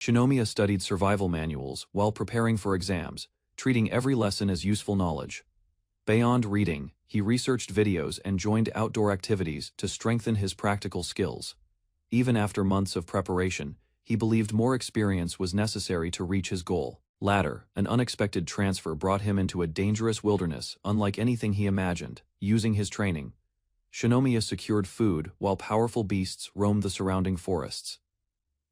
Shinomiya studied survival manuals while preparing for exams, treating every lesson as useful knowledge. Beyond reading, he researched videos and joined outdoor activities to strengthen his practical skills. Even after months of preparation, he believed more experience was necessary to reach his goal. Later, an unexpected transfer brought him into a dangerous wilderness unlike anything he imagined. Using his training, Shinomiya secured food while powerful beasts roamed the surrounding forests.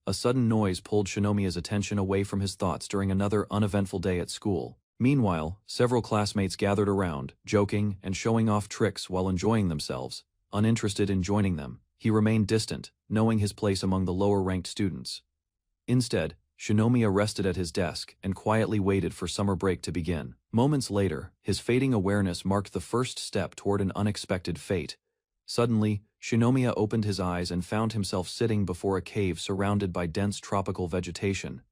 A sudden noise pulled Shinomiya's attention away from his thoughts during another uneventful day at school. Meanwhile, several classmates gathered around, joking and showing off tricks while enjoying themselves. Uninterested in joining them, he remained distant, knowing his place among the lower-ranked students. Instead, Shinomiya rested at his desk and quietly waited for summer break to begin. Moments later, his fading awareness marked the first step toward an unexpected fate. Suddenly, Shinomiya opened his eyes and found himself sitting before a cave surrounded by dense tropical vegetation.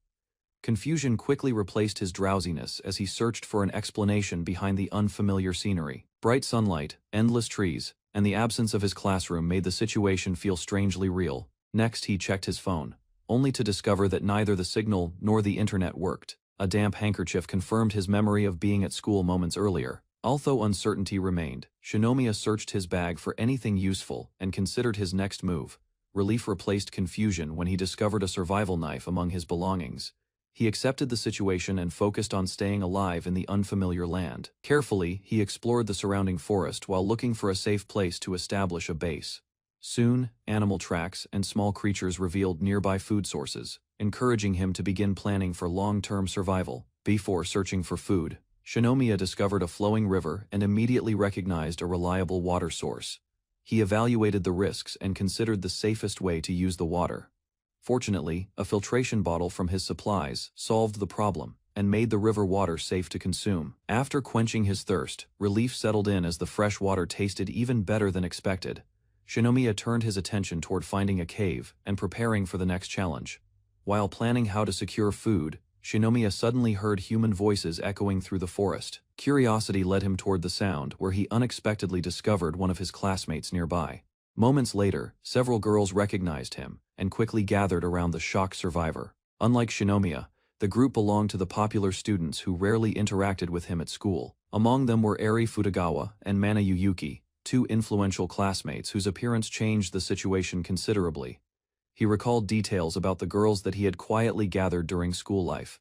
Confusion quickly replaced his drowsiness as he searched for an explanation behind the unfamiliar scenery. Bright sunlight, endless trees, and the absence of his classroom made the situation feel strangely real. Next, he checked his phone, only to discover that neither the signal nor the internet worked. A damp handkerchief confirmed his memory of being at school moments earlier. Although uncertainty remained, Shinomiya searched his bag for anything useful and considered his next move. Relief replaced confusion when he discovered a survival knife among his belongings. He accepted the situation and focused on staying alive in the unfamiliar land. Carefully, he explored the surrounding forest while looking for a safe place to establish a base. Soon, animal tracks and small creatures revealed nearby food sources, encouraging him to begin planning for long-term survival. Before searching for food, Shinomiya discovered a flowing river and immediately recognized a reliable water source. He evaluated the risks and considered the safest way to use the water. Fortunately, a filtration bottle from his supplies solved the problem and made the river water safe to consume. After quenching his thirst, relief settled in as the fresh water tasted even better than expected. Shinomiya turned his attention toward finding a cave and preparing for the next challenge. While planning how to secure food, Shinomiya suddenly heard human voices echoing through the forest. Curiosity led him toward the sound, where he unexpectedly discovered one of his classmates nearby. Moments later, several girls recognized him and quickly gathered around the shocked survivor. Unlike Shinomiya, the group belonged to the popular students who rarely interacted with him at school. Among them were Eri Futagawa and Mana Yuyuki, two influential classmates whose appearance changed the situation considerably. He recalled details about the girls that he had quietly gathered during school life.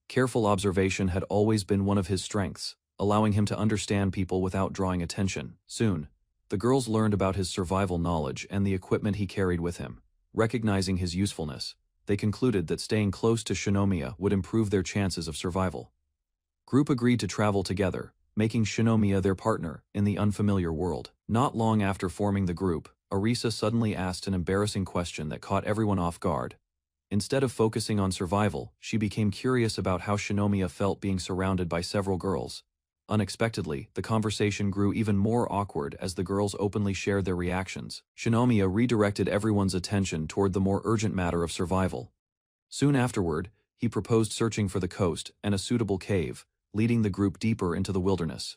Careful observation had always been one of his strengths, allowing him to understand people without drawing attention. Soon, the girls learned about his survival knowledge and the equipment he carried with him. Recognizing his usefulness, they concluded that staying close to Shinomiya would improve their chances of survival. Group agreed to travel together, making Shinomiya their partner in the unfamiliar world. Not long after forming the group, Arisa suddenly asked an embarrassing question that caught everyone off guard. Instead of focusing on survival, she became curious about how Shinomiya felt being surrounded by several girls. Unexpectedly, the conversation grew even more awkward as the girls openly shared their reactions. Shinomiya redirected everyone's attention toward the more urgent matter of survival. Soon afterward, he proposed searching for the coast and a suitable cave, leading the group deeper into the wilderness.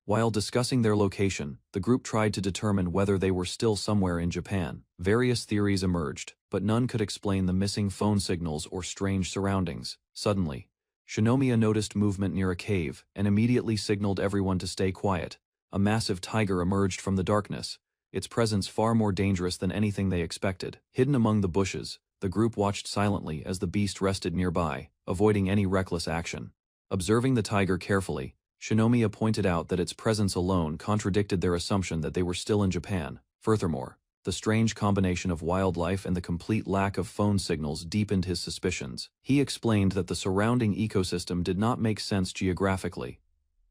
While discussing their location, the group tried to determine whether they were still somewhere in Japan. Various theories emerged, but none could explain the missing phone signals or strange surroundings. Suddenly, Shinomiya noticed movement near a cave and immediately signaled everyone to stay quiet. A massive tiger emerged from the darkness, its presence far more dangerous than anything they expected. Hidden among the bushes, the group watched silently as the beast rested nearby, avoiding any reckless action. Observing the tiger carefully, Shinomiya pointed out that its presence alone contradicted their assumption that they were still in Japan. Furthermore, the strange combination of wildlife and the complete lack of phone signals deepened his suspicions. He explained that the surrounding ecosystem did not make sense geographically.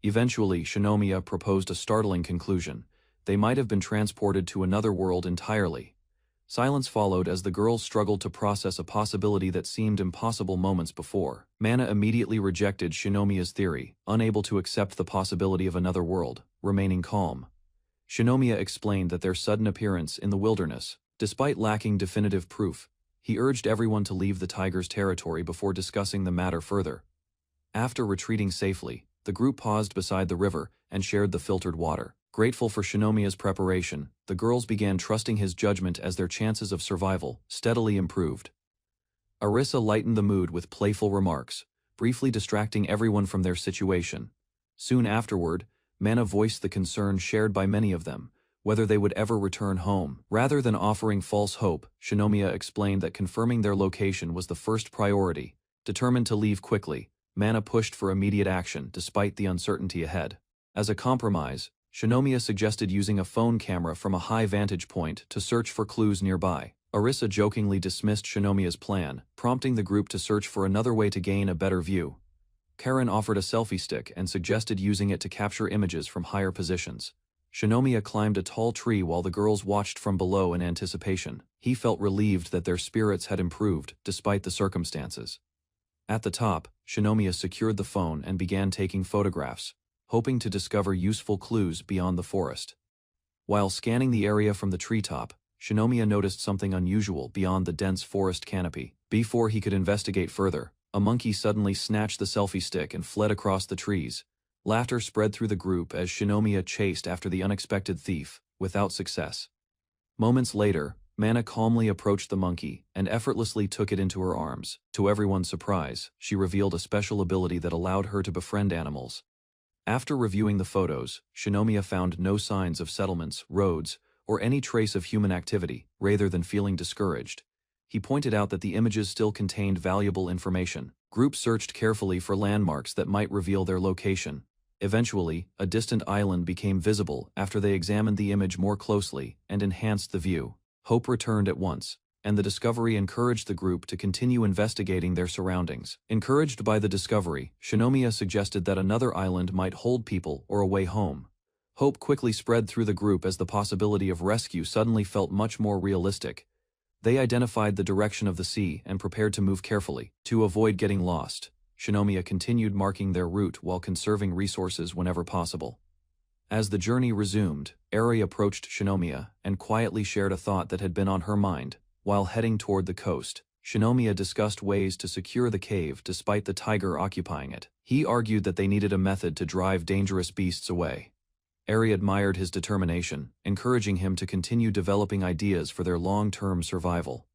Eventually, Shinomiya proposed a startling conclusion. They might have been transported to another world entirely. Silence followed as the girls struggled to process a possibility that seemed impossible moments before. Mana immediately rejected Shinomiya's theory, unable to accept the possibility of another world, remaining calm. Shinomiya explained that their sudden appearance in the wilderness, despite lacking definitive proof, he urged everyone to leave the tiger's territory before discussing the matter further. After retreating safely, the group paused beside the river and shared the filtered water. Grateful for Shinomiya's preparation, the girls began trusting his judgment as their chances of survival steadily improved. Arisa lightened the mood with playful remarks, briefly distracting everyone from their situation. Soon afterward, Mana voiced the concern shared by many of them, whether they would ever return home. Rather than offering false hope, Shinomiya explained that confirming their location was the first priority. Determined to leave quickly, Mana pushed for immediate action despite the uncertainty ahead. As a compromise, Shinomiya suggested using a phone camera from a high vantage point to search for clues nearby. Arisa jokingly dismissed Shinomiya's plan, prompting the group to search for another way to gain a better view. Karen offered a selfie stick and suggested using it to capture images from higher positions. Shinomiya climbed a tall tree while the girls watched from below in anticipation. He felt relieved that their spirits had improved despite the circumstances. At the top, Shinomiya secured the phone and began taking photographs, hoping to discover useful clues beyond the forest. While scanning the area from the treetop, Shinomiya noticed something unusual beyond the dense forest canopy. Before he could investigate further, a monkey suddenly snatched the selfie stick and fled across the trees. Laughter spread through the group as Shinomiya chased after the unexpected thief, without success. Moments later, Mana calmly approached the monkey and effortlessly took it into her arms. To everyone's surprise, she revealed a special ability that allowed her to befriend animals. After reviewing the photos, Shinomiya found no signs of settlements, roads, or any trace of human activity. Rather than feeling discouraged, he pointed out that the images still contained valuable information. Groups searched carefully for landmarks that might reveal their location. Eventually, a distant island became visible after they examined the image more closely and enhanced the view. Hope returned at once, and the discovery encouraged the group to continue investigating their surroundings. Encouraged by the discovery, Shinomiya suggested that another island might hold people or a way home. Hope quickly spread through the group as the possibility of rescue suddenly felt much more realistic. They identified the direction of the sea and prepared to move carefully. To avoid getting lost, Shinomiya continued marking their route while conserving resources whenever possible. As the journey resumed, Eri approached Shinomiya and quietly shared a thought that had been on her mind. While heading toward the coast, Shinomiya discussed ways to secure the cave despite the tiger occupying it. He argued that they needed a method to drive dangerous beasts away. Eri admired his determination, encouraging him to continue developing ideas for their long-term survival.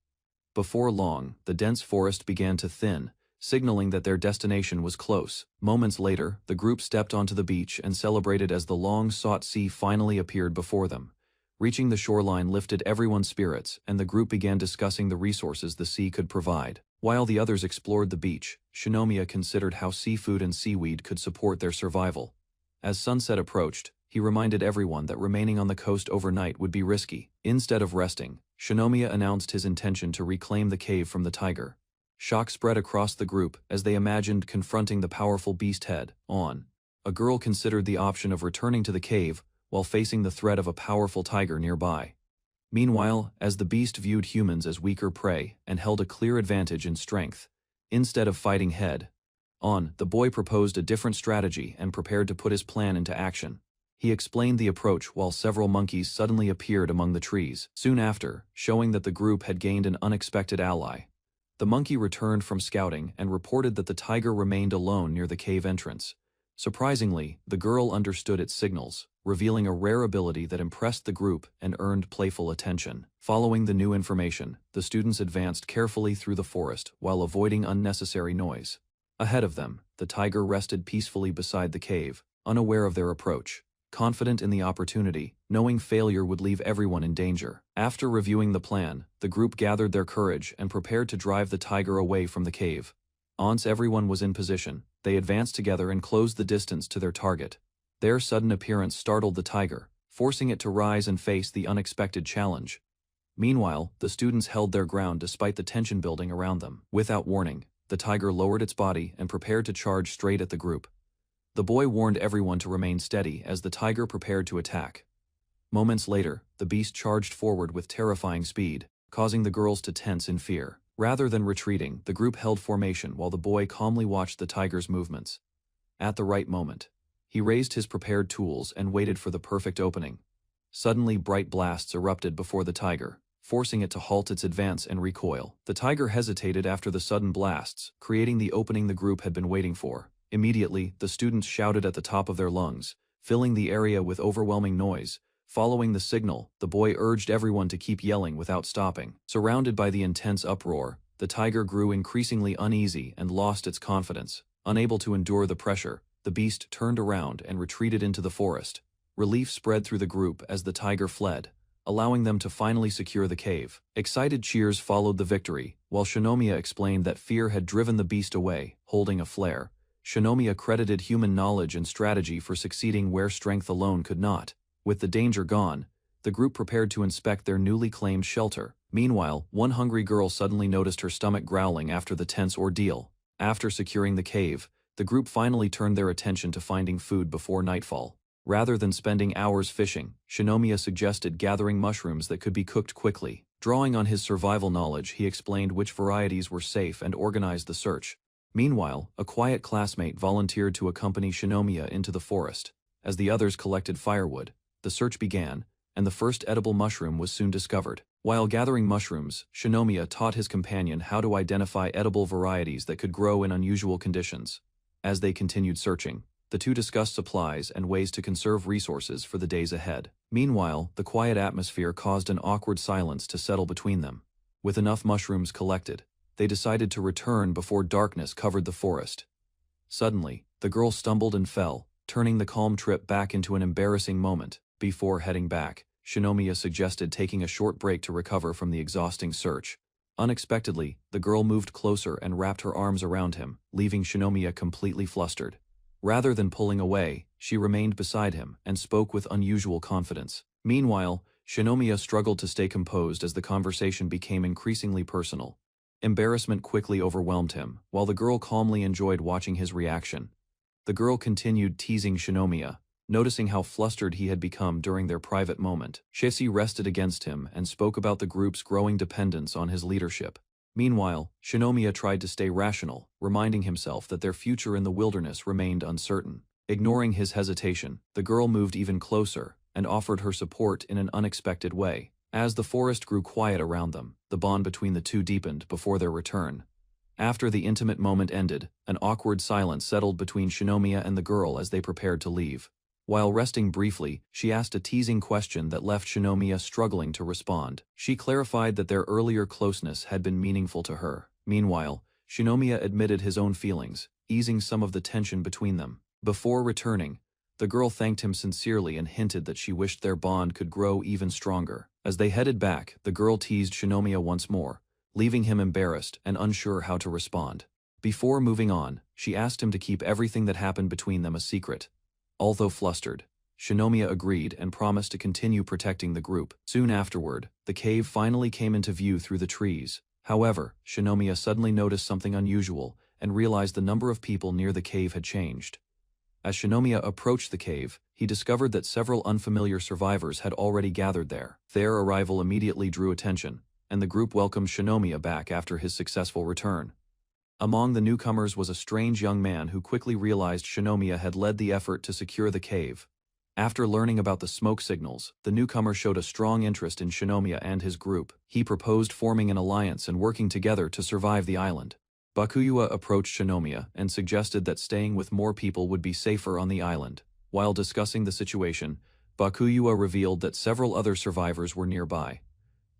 Before long, the dense forest began to thin, signaling that their destination was close. Moments later, the group stepped onto the beach and celebrated as the long-sought sea finally appeared before them. Reaching the shoreline lifted everyone's spirits, and the group began discussing the resources the sea could provide. While the others explored the beach, Shinomiya considered how seafood and seaweed could support their survival. As sunset approached, he reminded everyone that remaining on the coast overnight would be risky. Instead of resting, Shinomiya announced his intention to reclaim the cave from the tiger. Shock spread across the group as they imagined confronting the powerful beast head-on. A girl considered the option of returning to the cave while facing the threat of a powerful tiger nearby. Meanwhile, as the beast viewed humans as weaker prey and held a clear advantage in strength, instead of fighting head-on, the boy proposed a different strategy and prepared to put his plan into action. He explained the approach while several monkeys suddenly appeared among the trees. Soon after, showing that the group had gained an unexpected ally. The monkey returned from scouting and reported that the tiger remained alone near the cave entrance. Surprisingly, the girl understood its signals, revealing a rare ability that impressed the group and earned playful attention. Following the new information, the students advanced carefully through the forest while avoiding unnecessary noise. Ahead of them, the tiger rested peacefully beside the cave, unaware of their approach. Confident in the opportunity, knowing failure would leave everyone in danger. After reviewing the plan, the group gathered their courage and prepared to drive the tiger away from the cave. Once everyone was in position, they advanced together and closed the distance to their target. Their sudden appearance startled the tiger, forcing it to rise and face the unexpected challenge. Meanwhile, the students held their ground despite the tension building around them. Without warning, the tiger lowered its body and prepared to charge straight at the group. The boy warned everyone to remain steady as the tiger prepared to attack. Moments later, the beast charged forward with terrifying speed, causing the girls to tense in fear. Rather than retreating, the group held formation while the boy calmly watched the tiger's movements. At the right moment, he raised his prepared tools and waited for the perfect opening. Suddenly, bright blasts erupted before the tiger, forcing it to halt its advance and recoil. The tiger hesitated after the sudden blasts, creating the opening the group had been waiting for. Immediately, the students shouted at the top of their lungs, filling the area with overwhelming noise. Following the signal, the boy urged everyone to keep yelling without stopping. Surrounded by the intense uproar, the tiger grew increasingly uneasy and lost its confidence. Unable to endure the pressure, the beast turned around and retreated into the forest. Relief spread through the group as the tiger fled, allowing them to finally secure the cave. Excited cheers followed the victory, while Shinomiya explained that fear had driven the beast away, holding a flare. Shinomiya credited human knowledge and strategy for succeeding where strength alone could not. With the danger gone, the group prepared to inspect their newly claimed shelter. Meanwhile, one hungry girl suddenly noticed her stomach growling after the tense ordeal. After securing the cave, the group finally turned their attention to finding food before nightfall. Rather than spending hours fishing, Shinomiya suggested gathering mushrooms that could be cooked quickly. Drawing on his survival knowledge, he explained which varieties were safe and organized the search. Meanwhile, a quiet classmate volunteered to accompany Shinomiya into the forest. As the others collected firewood, the search began, and the first edible mushroom was soon discovered. While gathering mushrooms, Shinomiya taught his companion how to identify edible varieties that could grow in unusual conditions. As they continued searching, the two discussed supplies and ways to conserve resources for the days ahead. Meanwhile, the quiet atmosphere caused an awkward silence to settle between them. With enough mushrooms collected, they decided to return before darkness covered the forest. Suddenly, the girl stumbled and fell, turning the calm trip back into an embarrassing moment. Before heading back, Shinomiya suggested taking a short break to recover from the exhausting search. Unexpectedly, the girl moved closer and wrapped her arms around him, leaving Shinomiya completely flustered. Rather than pulling away, she remained beside him and spoke with unusual confidence. Meanwhile, Shinomiya struggled to stay composed as the conversation became increasingly personal. Embarrassment quickly overwhelmed him, while the girl calmly enjoyed watching his reaction. The girl continued teasing Shinomiya, noticing how flustered he had become during their private moment. Shesi rested against him and spoke about the group's growing dependence on his leadership. Meanwhile, Shinomiya tried to stay rational, reminding himself that their future in the wilderness remained uncertain. Ignoring his hesitation, the girl moved even closer and offered her support in an unexpected way. As the forest grew quiet around them, the bond between the two deepened before their return. After the intimate moment ended, an awkward silence settled between Shinomiya and the girl as they prepared to leave. While resting briefly, she asked a teasing question that left Shinomiya struggling to respond. She clarified that their earlier closeness had been meaningful to her. Meanwhile, Shinomiya admitted his own feelings, easing some of the tension between them. Before returning, the girl thanked him sincerely and hinted that she wished their bond could grow even stronger. As they headed back, the girl teased Shinomiya once more, leaving him embarrassed and unsure how to respond. Before moving on, she asked him to keep everything that happened between them a secret. Although flustered, Shinomiya agreed and promised to continue protecting the group. Soon afterward, the cave finally came into view through the trees. However, Shinomiya suddenly noticed something unusual and realized the number of people near the cave had changed. As Shinomiya approached the cave, he discovered that several unfamiliar survivors had already gathered there. Their arrival immediately drew attention, and the group welcomed Shinomiya back after his successful return. Among the newcomers was a strange young man who quickly realized Shinomiya had led the effort to secure the cave. After learning about the smoke signals, the newcomer showed a strong interest in Shinomiya and his group. He proposed forming an alliance and working together to survive the island. Bakuyuwa approached Shinomiya and suggested that staying with more people would be safer on the island. While discussing the situation, Bakuyuwa revealed that several other survivors were nearby.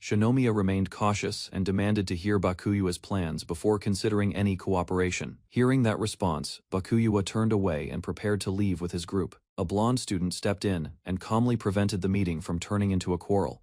Shinomiya remained cautious and demanded to hear Bakuyuwa's plans before considering any cooperation. Hearing that response, Bakuyuwa turned away and prepared to leave with his group. A blonde student stepped in and calmly prevented the meeting from turning into a quarrel.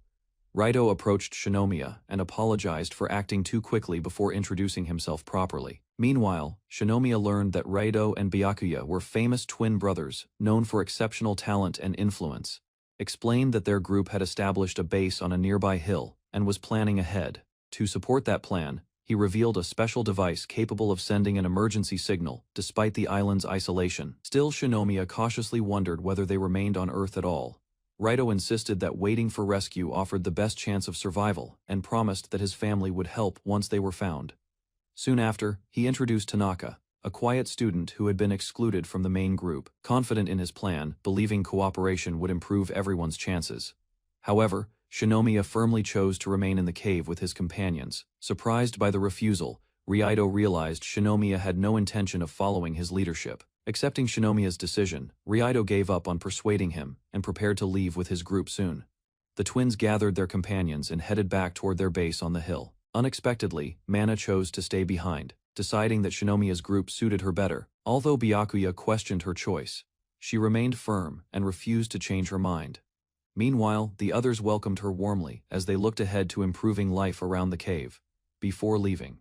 Raito approached Shinomiya and apologized for acting too quickly before introducing himself properly. Meanwhile, Shinomiya learned that Raito and Byakuya were famous twin brothers, known for exceptional talent and influence. Explained that their group had established a base on a nearby hill and was planning ahead. To support that plan, he revealed a special device capable of sending an emergency signal, despite the island's isolation. Still, Shinomiya cautiously wondered whether they remained on Earth at all. Raito insisted that waiting for rescue offered the best chance of survival, and promised that his family would help once they were found. Soon after, he introduced Tanaka, a quiet student who had been excluded from the main group, confident in his plan, believing cooperation would improve everyone's chances. However, Shinomiya firmly chose to remain in the cave with his companions. Surprised by the refusal, Raito realized Shinomiya had no intention of following his leadership. Accepting Shinomiya's decision, Raito gave up on persuading him and prepared to leave with his group soon. The twins gathered their companions and headed back toward their base on the hill. Unexpectedly, Mana chose to stay behind, deciding that Shinomiya's group suited her better. Although Byakuya questioned her choice, she remained firm and refused to change her mind. Meanwhile, the others welcomed her warmly as they looked ahead to improving life around the cave. Before leaving,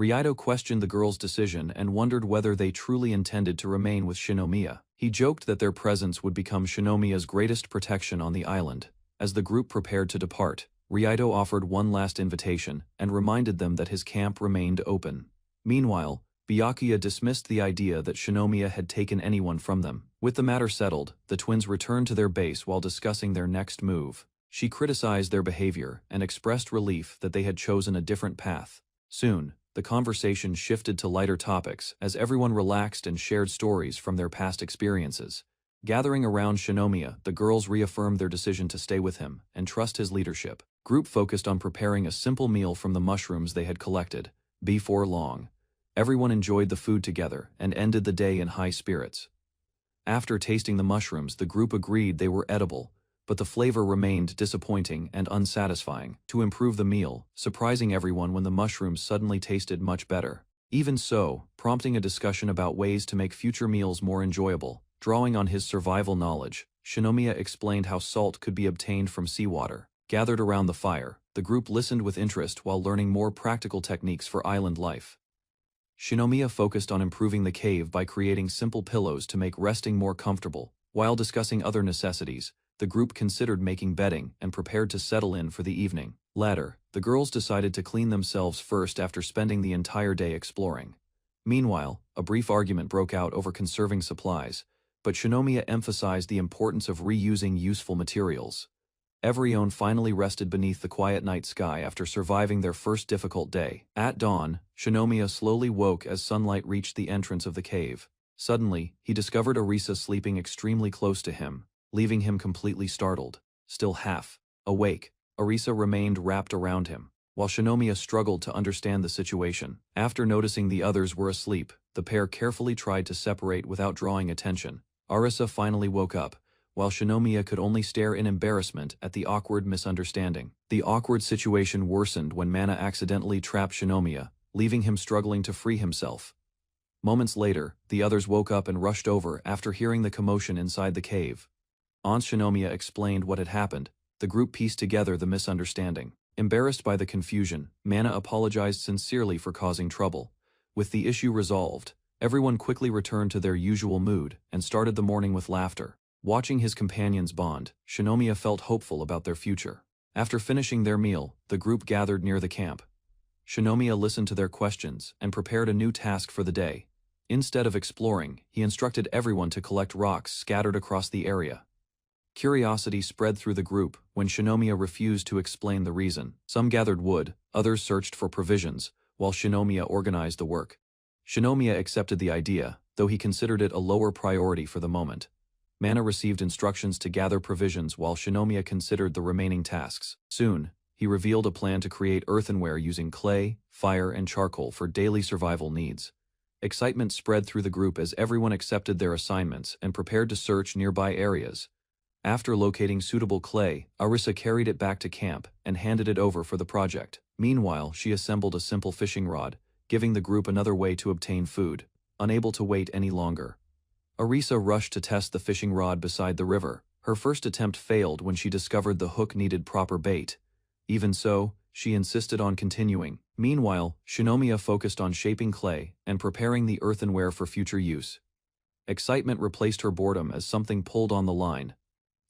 Ryudo questioned the girls' decision and wondered whether they truly intended to remain with Shinomiya. He joked that their presence would become Shinomiya's greatest protection on the island. As the group prepared to depart, Ryudo offered one last invitation and reminded them that his camp remained open. Meanwhile, Byakuya dismissed the idea that Shinomiya had taken anyone from them. With the matter settled, the twins returned to their base while discussing their next move. She criticized their behavior and expressed relief that they had chosen a different path. Soon, the conversation shifted to lighter topics as everyone relaxed and shared stories from their past experiences. Gathering around Shinomiya, the girls reaffirmed their decision to stay with him and trust his leadership. Group focused on preparing a simple meal from the mushrooms they had collected. Before long, everyone enjoyed the food together and ended the day in high spirits. After tasting the mushrooms, the group agreed they were edible, but the flavor remained disappointing and unsatisfying. To improve the meal, surprising everyone when the mushrooms suddenly tasted much better. Even so, prompting a discussion about ways to make future meals more enjoyable. Drawing on his survival knowledge, Shinomiya explained how salt could be obtained from seawater. Gathered around the fire, the group listened with interest while learning more practical techniques for island life. Shinomiya focused on improving the cave by creating simple pillows to make resting more comfortable. While discussing other necessities, the group considered making bedding and prepared to settle in for the evening. Later, the girls decided to clean themselves first after spending the entire day exploring. Meanwhile, a brief argument broke out over conserving supplies, but Shinomiya emphasized the importance of reusing useful materials. Everyone finally rested beneath the quiet night sky after surviving their first difficult day. At dawn, Shinomiya slowly woke as sunlight reached the entrance of the cave. Suddenly, he discovered Arisa sleeping extremely close to him, leaving him completely startled. Still half awake, Arisa remained wrapped around him, while Shinomiya struggled to understand the situation. After noticing the others were asleep, the pair carefully tried to separate without drawing attention. Arisa finally woke up, while Shinomiya could only stare in embarrassment at the awkward misunderstanding. The awkward situation worsened when Mana accidentally trapped Shinomiya, leaving him struggling to free himself. Moments later, the others woke up and rushed over after hearing the commotion inside the cave. Aunt Shinomiya explained what had happened. The group pieced together the misunderstanding. Embarrassed by the confusion, Mana apologized sincerely for causing trouble. With the issue resolved, everyone quickly returned to their usual mood and started the morning with laughter. Watching his companions bond, Shinomiya felt hopeful about their future. After finishing their meal, the group gathered near the camp. Shinomiya listened to their questions and prepared a new task for the day. Instead of exploring, he instructed everyone to collect rocks scattered across the area. Curiosity spread through the group when Shinomiya refused to explain the reason. Some gathered wood, others searched for provisions, while Shinomiya organized the work. Shinomiya accepted the idea, though he considered it a lower priority for the moment. Mana received instructions to gather provisions while Shinomiya considered the remaining tasks. Soon, he revealed a plan to create earthenware using clay, fire, and charcoal for daily survival needs. Excitement spread through the group as everyone accepted their assignments and prepared to search nearby areas. After locating suitable clay, Arisa carried it back to camp and handed it over for the project. Meanwhile, she assembled a simple fishing rod, giving the group another way to obtain food. Unable to wait any longer, Arisa rushed to test the fishing rod beside the river. Her first attempt failed when she discovered the hook needed proper bait. Even so, she insisted on continuing. Meanwhile, Shinomiya focused on shaping clay and preparing the earthenware for future use. Excitement replaced her boredom as something pulled on the line.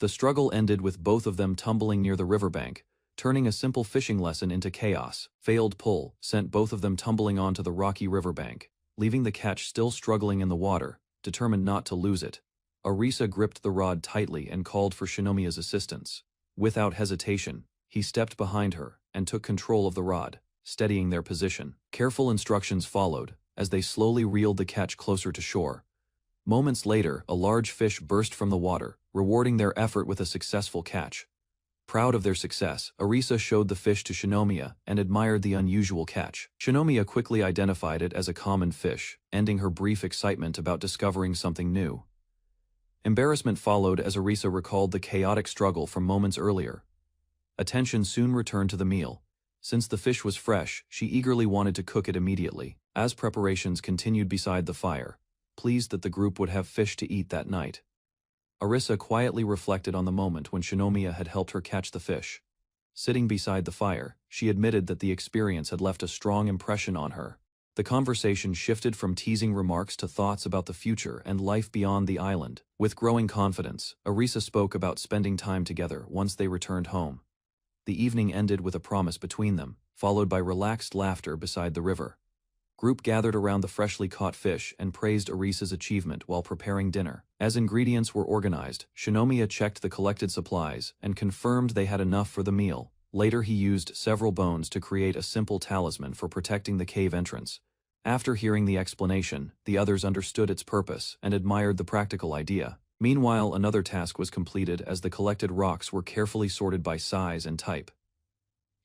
The struggle ended with both of them tumbling near the riverbank, turning a simple fishing lesson into chaos. Failed pull sent both of them tumbling onto the rocky riverbank, leaving the catch still struggling in the water. Determined not to lose it, Arisa gripped the rod tightly and called for Shinomiya's assistance. Without hesitation, he stepped behind her and took control of the rod, steadying their position. Careful instructions followed as they slowly reeled the catch closer to shore. Moments later, a large fish burst from the water, rewarding their effort with a successful catch. Proud of their success, Arisa showed the fish to Shinomiya and admired the unusual catch. Shinomiya quickly identified it as a common fish, ending her brief excitement about discovering something new. Embarrassment followed as Arisa recalled the chaotic struggle from moments earlier. Attention soon returned to the meal, Since the fish was fresh, she eagerly wanted to cook it immediately. As preparations continued beside the fire, pleased that the group would have fish to eat that night, Arisa quietly reflected on the moment when Shinomiya had helped her catch the fish. Sitting beside the fire, she admitted that the experience had left a strong impression on her. The conversation shifted from teasing remarks to thoughts about the future and life beyond the island. With growing confidence, Arisa spoke about spending time together once they returned home. The evening ended with a promise between them, followed by relaxed laughter beside the river. Group gathered around the freshly caught fish and praised Arisa's achievement while preparing dinner. As ingredients were organized, Shinomiya checked the collected supplies and confirmed they had enough for the meal. Later he used several bones to create a simple talisman for protecting the cave entrance. After hearing the explanation, the others understood its purpose and admired the practical idea. Meanwhile, another task was completed as the collected rocks were carefully sorted by size and type.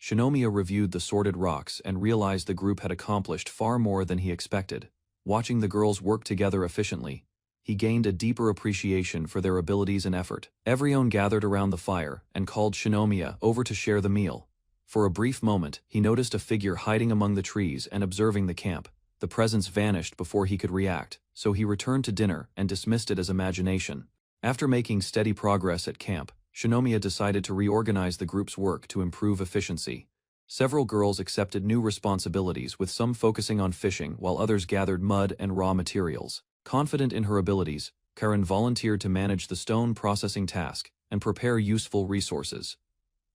Shinomiya reviewed the sorted rocks and realized the group had accomplished far more than he expected. Watching the girls work together efficiently, he gained a deeper appreciation for their abilities and effort. Everyone gathered around the fire and called Shinomiya over to share the meal. For a brief moment, he noticed a figure hiding among the trees and observing the camp. The presence vanished before he could react, so he returned to dinner and dismissed it as imagination. After making steady progress at camp, Shinomiya decided to reorganize the group's work to improve efficiency. Several girls accepted new responsibilities, with some focusing on fishing while others gathered mud and raw materials. Confident in her abilities, Karen volunteered to manage the stone processing task and prepare useful resources.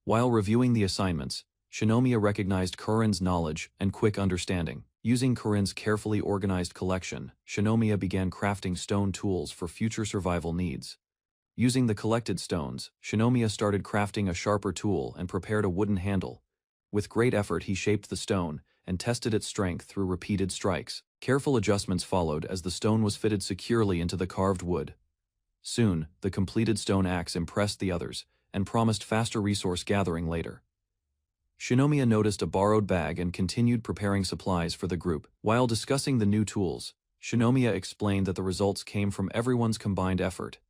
While reviewing the assignments, Shinomiya recognized Karen's knowledge and quick understanding. Using Karen's carefully organized collection, Shinomiya began crafting stone tools for future survival needs. Using the collected stones, Shinomiya started crafting a sharper tool and prepared a wooden handle. With great effort he shaped the stone and tested its strength through repeated strikes. Careful adjustments followed as the stone was fitted securely into the carved wood. Soon, the completed stone axe impressed the others and promised faster resource gathering later. Shinomiya noticed a borrowed bag and continued preparing supplies for the group. While discussing the new tools, Shinomiya explained that the results came from everyone's combined effort.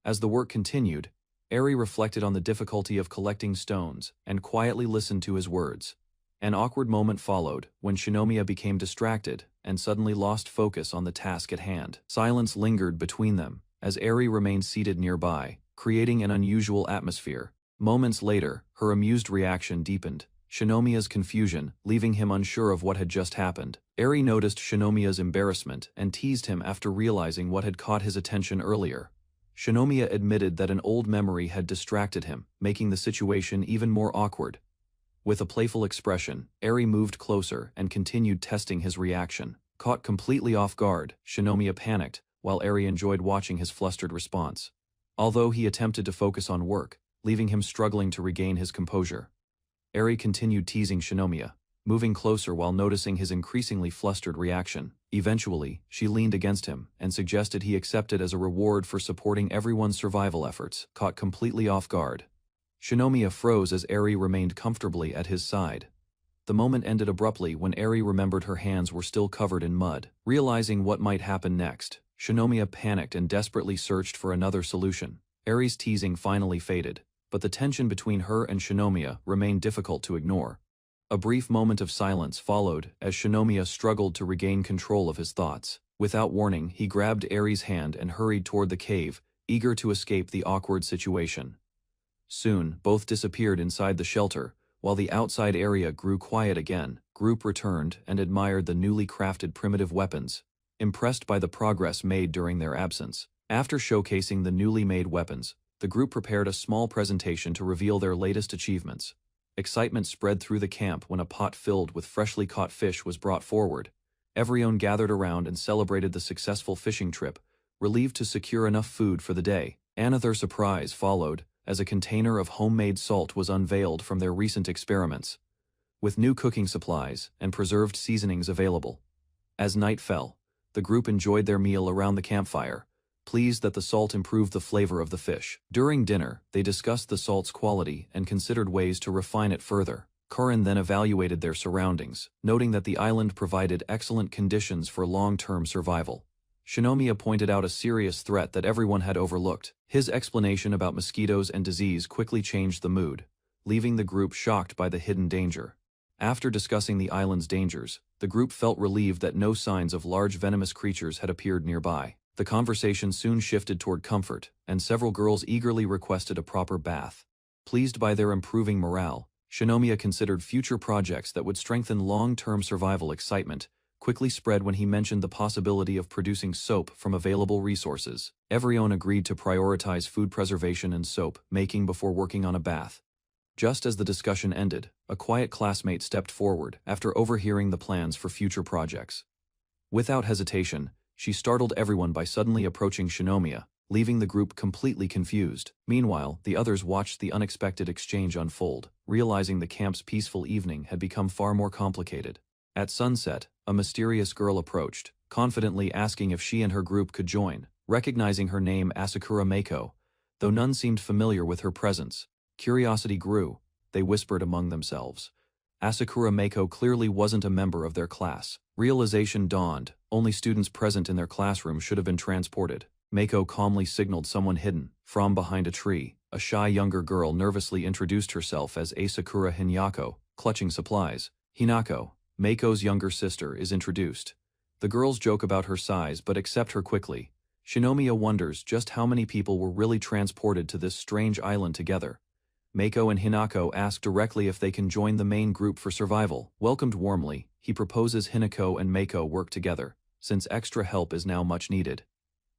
As the work continued, Eri reflected on the difficulty of collecting stones and quietly listened to his words. An awkward moment followed when Shinomiya became distracted and suddenly lost focus on the task at hand. Silence lingered between them as Eri remained seated nearby, creating an unusual atmosphere. Moments later, her amused reaction deepened Shinomiya's confusion, leaving him unsure of what had just happened. Eri noticed Shinomiya's embarrassment and teased him after realizing what had caught his attention earlier. Shinomiya admitted that an old memory had distracted him, making the situation even more awkward. With a playful expression, Eri moved closer and continued testing his reaction. Caught completely off guard, Shinomiya panicked, while Eri enjoyed watching his flustered response. Although he attempted to focus on work, leaving him struggling to regain his composure. Eri continued teasing Shinomiya, moving closer while noticing his increasingly flustered reaction. Eventually, she leaned against him and suggested he accept it as a reward for supporting everyone's survival efforts. Caught completely off guard, Shinomiya froze as Eri remained comfortably at his side. The moment ended abruptly when Eri remembered her hands were still covered in mud. Realizing what might happen next, Shinomiya panicked and desperately searched for another solution. Eri's teasing finally faded, but the tension between her and Shinomiya remained difficult to ignore. A brief moment of silence followed as Shinomiya struggled to regain control of his thoughts. Without warning, he grabbed Eri's hand and hurried toward the cave, eager to escape the awkward situation. Soon, both disappeared inside the shelter, while the outside area grew quiet again. Group returned and admired the newly crafted primitive weapons, impressed by the progress made during their absence. After showcasing the newly made weapons, the group prepared a small presentation to reveal their latest achievements. Excitement spread through the camp when a pot filled with freshly caught fish was brought forward. Everyone gathered around and celebrated the successful fishing trip, relieved to secure enough food for the day. Another surprise followed as a container of homemade salt was unveiled from their recent experiments, with new cooking supplies and preserved seasonings available. As night fell, the group enjoyed their meal around the campfire, pleased that the salt improved the flavor of the fish. During dinner, they discussed the salt's quality and considered ways to refine it further. Karin then evaluated their surroundings, noting that the island provided excellent conditions for long-term survival. Shinomiya pointed out a serious threat that everyone had overlooked. His explanation about mosquitoes and disease quickly changed the mood, leaving the group shocked by the hidden danger. After discussing the island's dangers, the group felt relieved that no signs of large venomous creatures had appeared nearby. The conversation soon shifted toward comfort, and several girls eagerly requested a proper bath. Pleased by their improving morale, Shinomiya considered future projects that would strengthen long-term survival. Excitement quickly spread when he mentioned the possibility of producing soap from available resources. Everyone agreed to prioritize food preservation and soap making before working on a bath. Just as the discussion ended, a quiet classmate stepped forward after overhearing the plans for future projects. Without hesitation, she startled everyone by suddenly approaching Shinomiya, leaving the group completely confused. Meanwhile, the others watched the unexpected exchange unfold, realizing the camp's peaceful evening had become far more complicated. At sunset, a mysterious girl approached, confidently asking if she and her group could join. Recognizing her name, Asakura Meiko, though none seemed familiar with her presence, curiosity grew. They whispered among themselves. Asakura Meiko clearly wasn't a member of their class. Realization dawned, only students present in their classroom should have been transported. Meiko calmly signaled someone hidden from behind a tree. A shy younger girl nervously introduced herself as Asakura Hinako, clutching supplies. Hinako, Meiko's younger sister, is introduced. The girls joke about her size but accept her quickly. Shinomiya wonders just how many people were really transported to this strange island together. Meiko and Hinako ask directly if they can join the main group for survival. Welcomed warmly, he proposes Hinako and Meiko work together, since extra help is now much needed.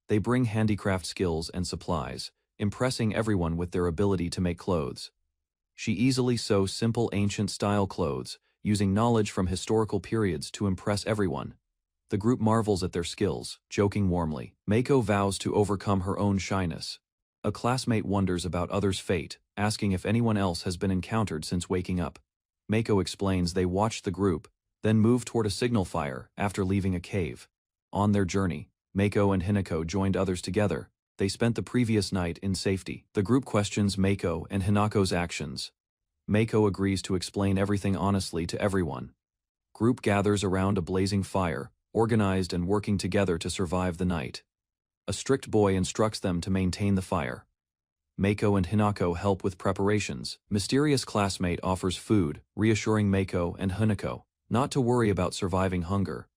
They bring handicraft skills and supplies, impressing everyone with their ability to make clothes. She easily sews simple ancient-style clothes, using knowledge from historical periods to impress everyone. The group marvels at their skills, joking warmly. Meiko vows to overcome her own shyness. A classmate wonders about others' fate, asking if anyone else has been encountered since waking up. Meiko explains they watched the group, then moved toward a signal fire after leaving a cave. On their journey, Meiko and Hinako joined others together. They spent the previous night in safety. The group questions Meiko and Hinako's actions. Meiko agrees to explain everything honestly to everyone. Group gathers around a blazing fire, organized and working together to survive the night. A strict boy instructs them to maintain the fire. Meiko and Hinako help with preparations. Mysterious classmate offers food, reassuring Meiko and Hinako not to worry about surviving hunger.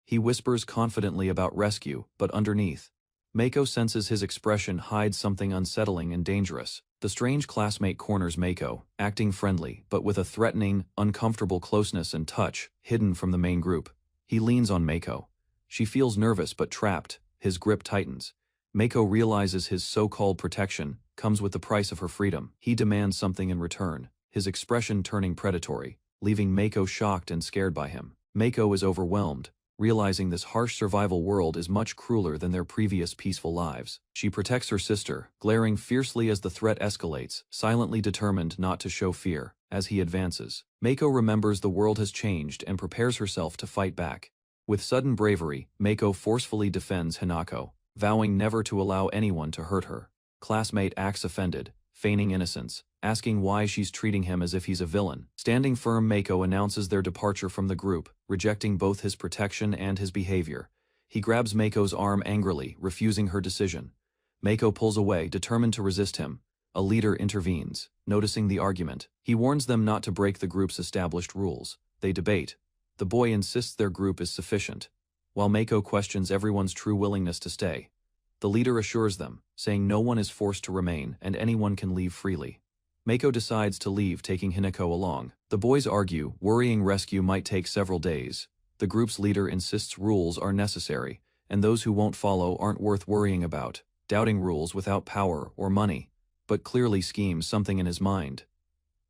He whispers confidently about rescue, but underneath, Meiko senses his expression hides something unsettling and dangerous. The strange classmate corners Meiko, acting friendly but with a threatening, uncomfortable closeness and touch hidden from the main group. He leans on Meiko. She feels nervous but trapped. His grip tightens. Meiko realizes his so-called protection comes with the price of her freedom. He demands something in return, his expression turning predatory, leaving Meiko shocked and scared by him. Meiko is overwhelmed, realizing this harsh survival world is much crueler than their previous peaceful lives. She protects her sister, glaring fiercely as the threat escalates, silently determined not to show fear. As he advances, Meiko remembers the world has changed and prepares herself to fight back. With sudden bravery, Meiko forcefully defends Hinako, vowing never to allow anyone to hurt her. Classmate acts offended, feigning innocence, asking why she's treating him as if he's a villain. Standing firm, Meiko announces their departure from the group, rejecting both his protection and his behavior. He grabs Meiko's arm angrily, refusing her decision. Meiko pulls away, determined to resist him. A leader intervenes, noticing the argument. He warns them not to break the group's established rules. They debate. The boy insists their group is sufficient, while Meiko questions everyone's true willingness to stay. The leader assures them, saying no one is forced to remain and anyone can leave freely. Meiko decides to leave, taking Hinako along. The boys argue, worrying rescue might take several days. The group's leader insists rules are necessary, and those who won't follow aren't worth worrying about, doubting rules without power or money, but clearly schemes something in his mind.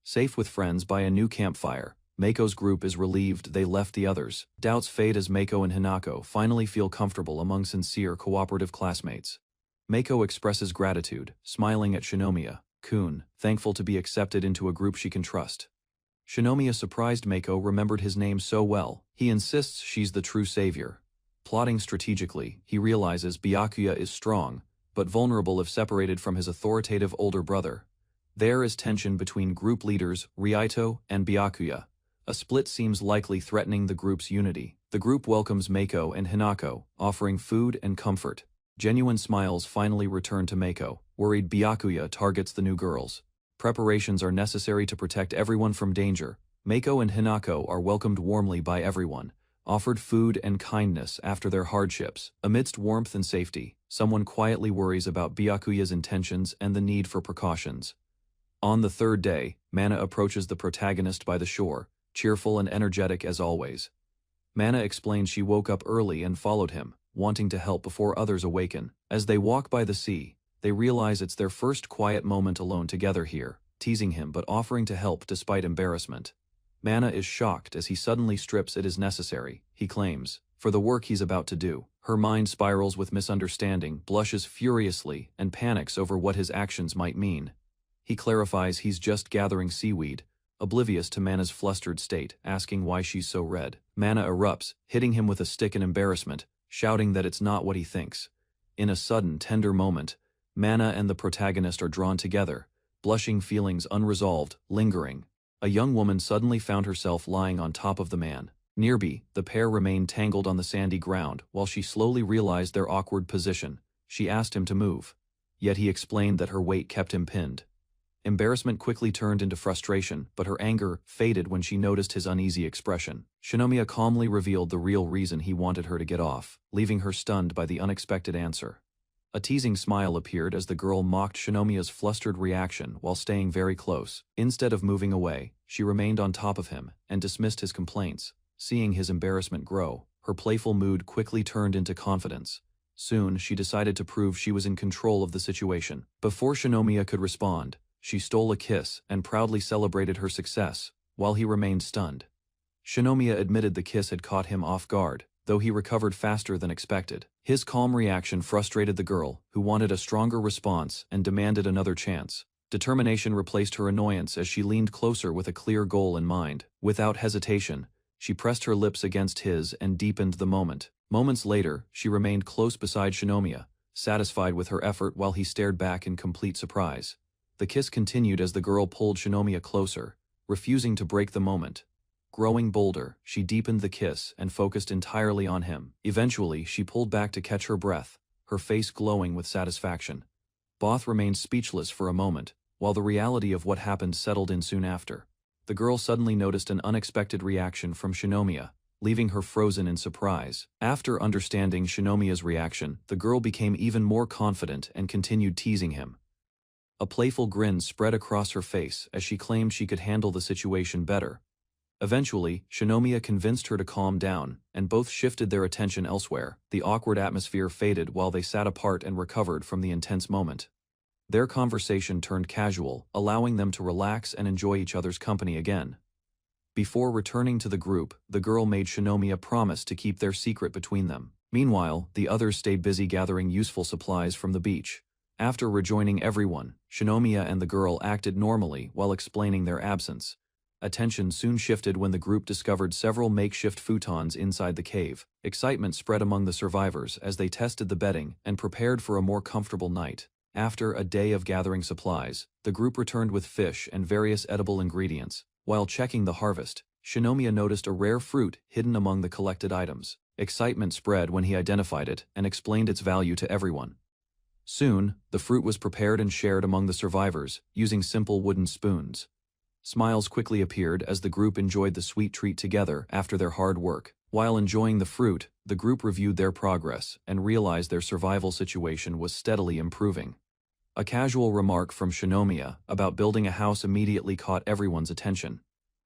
Safe with friends by a new campfire, Meiko's group is relieved they left the others. Doubts fade as Meiko and Hinako finally feel comfortable among sincere, cooperative classmates. Meiko expresses gratitude, smiling at Shinomiya-kun, thankful to be accepted into a group she can trust. Shinomiya, surprised Meiko remembered his name so well. He insists she's the true savior. Plotting strategically, he realizes Byakuya is strong, but vulnerable if separated from his authoritative older brother. There is tension between group leaders Ryuito and Byakuya. A split seems likely, threatening the group's unity. The group welcomes Meiko and Hinako, offering food and comfort. Genuine smiles finally return to Meiko. Worried Byakuya targets the new girls. Preparations are necessary to protect everyone from danger. Mako and Hinako are welcomed warmly by everyone, offered food and kindness after their hardships. Amidst warmth and safety, someone quietly worries about Byakuya's intentions and the need for precautions. On the third day, Mana approaches the protagonist by the shore, cheerful and energetic as always. Mana explains she woke up early and followed him, wanting to help before others awaken. As they walk by the sea, they realize it's their first quiet moment alone together here, teasing him but offering to help despite embarrassment. Mana is shocked as he suddenly strips it as necessary, he claims, for the work he's about to do. Her mind spirals with misunderstanding, blushes furiously, and panics over what his actions might mean. He clarifies he's just gathering seaweed, oblivious to Mana's flustered state, asking why she's so red. Mana erupts, hitting him with a stick in embarrassment, shouting that it's not what he thinks. In a sudden, tender moment, Mana and the protagonist are drawn together, blushing feelings unresolved, lingering. A young woman suddenly found herself lying on top of the man. Nearby, the pair remained tangled on the sandy ground while she slowly realized their awkward position. She asked him to move. Yet he explained that her weight kept him pinned. Embarrassment quickly turned into frustration, but her anger faded when she noticed his uneasy expression. Shinomiya calmly revealed the real reason he wanted her to get off, leaving her stunned by the unexpected answer. A teasing smile appeared as the girl mocked Shinomiya's flustered reaction while staying very close. Instead of moving away, she remained on top of him and dismissed his complaints. Seeing his embarrassment grow, her playful mood quickly turned into confidence. Soon, she decided to prove she was in control of the situation. Before Shinomiya could respond, she stole a kiss and proudly celebrated her success, while he remained stunned. Shinomiya admitted the kiss had caught him off guard, though he recovered faster than expected. His calm reaction frustrated the girl, who wanted a stronger response and demanded another chance. Determination replaced her annoyance as she leaned closer with a clear goal in mind. Without hesitation, she pressed her lips against his and deepened the moment. Moments later, she remained close beside Shinomiya, satisfied with her effort while he stared back in complete surprise. The kiss continued as the girl pulled Shinomiya closer, refusing to break the moment. Growing bolder, she deepened the kiss and focused entirely on him. Eventually, she pulled back to catch her breath, her face glowing with satisfaction. Both remained speechless for a moment, while the reality of what happened settled in soon after. The girl suddenly noticed an unexpected reaction from Shinomiya, leaving her frozen in surprise. After understanding Shinomiya's reaction, the girl became even more confident and continued teasing him. A playful grin spread across her face as she claimed she could handle the situation better. Eventually, Shinomiya convinced her to calm down, and both shifted their attention elsewhere. The awkward atmosphere faded while they sat apart and recovered from the intense moment. Their conversation turned casual, allowing them to relax and enjoy each other's company again. Before returning to the group, the girl made Shinomiya promise to keep their secret between them. Meanwhile, the others stayed busy gathering useful supplies from the beach. After rejoining everyone, Shinomiya and the girl acted normally while explaining their absence. Attention soon shifted when the group discovered several makeshift futons inside the cave. Excitement spread among the survivors as they tested the bedding and prepared for a more comfortable night. After a day of gathering supplies, the group returned with fish and various edible ingredients. While checking the harvest, Shinomiya noticed a rare fruit hidden among the collected items. Excitement spread when he identified it and explained its value to everyone. Soon, the fruit was prepared and shared among the survivors, using simple wooden spoons. Smiles quickly appeared as the group enjoyed the sweet treat together after their hard work. While enjoying the fruit, the group reviewed their progress and realized their survival situation was steadily improving. A casual remark from Shinomiya about building a house immediately caught everyone's attention.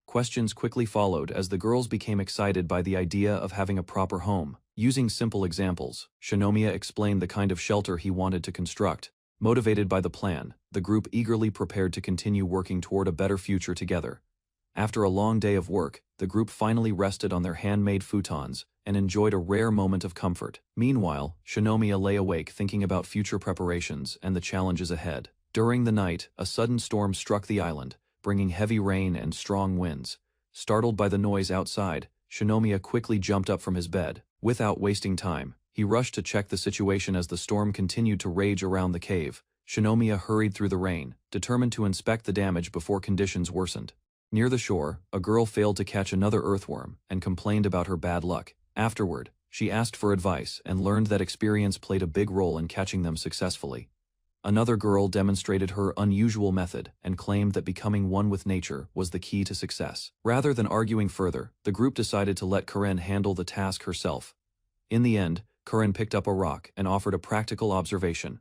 Questions quickly followed as the girls became excited by the idea of having a proper home. Using simple examples, Shinomiya explained the kind of shelter he wanted to construct. Motivated by the plan, the group eagerly prepared to continue working toward a better future together. After a long day of work, the group finally rested on their handmade futons and enjoyed a rare moment of comfort. Meanwhile, Shinomiya lay awake thinking about future preparations and the challenges ahead. During the night, a sudden storm struck the island, bringing heavy rain and strong winds. Startled by the noise outside, Shinomiya quickly jumped up from his bed. Without wasting time, he rushed to check the situation as the storm continued to rage around the cave. Shinomiya hurried through the rain, determined to inspect the damage before conditions worsened. Near the shore, a girl failed to catch another earthworm and complained about her bad luck. Afterward, she asked for advice and learned that experience played a big role in catching them successfully. Another girl demonstrated her unusual method and claimed that becoming one with nature was the key to success. Rather than arguing further, the group decided to let Karen handle the task herself. In the end, Karen picked up a rock and offered a practical observation.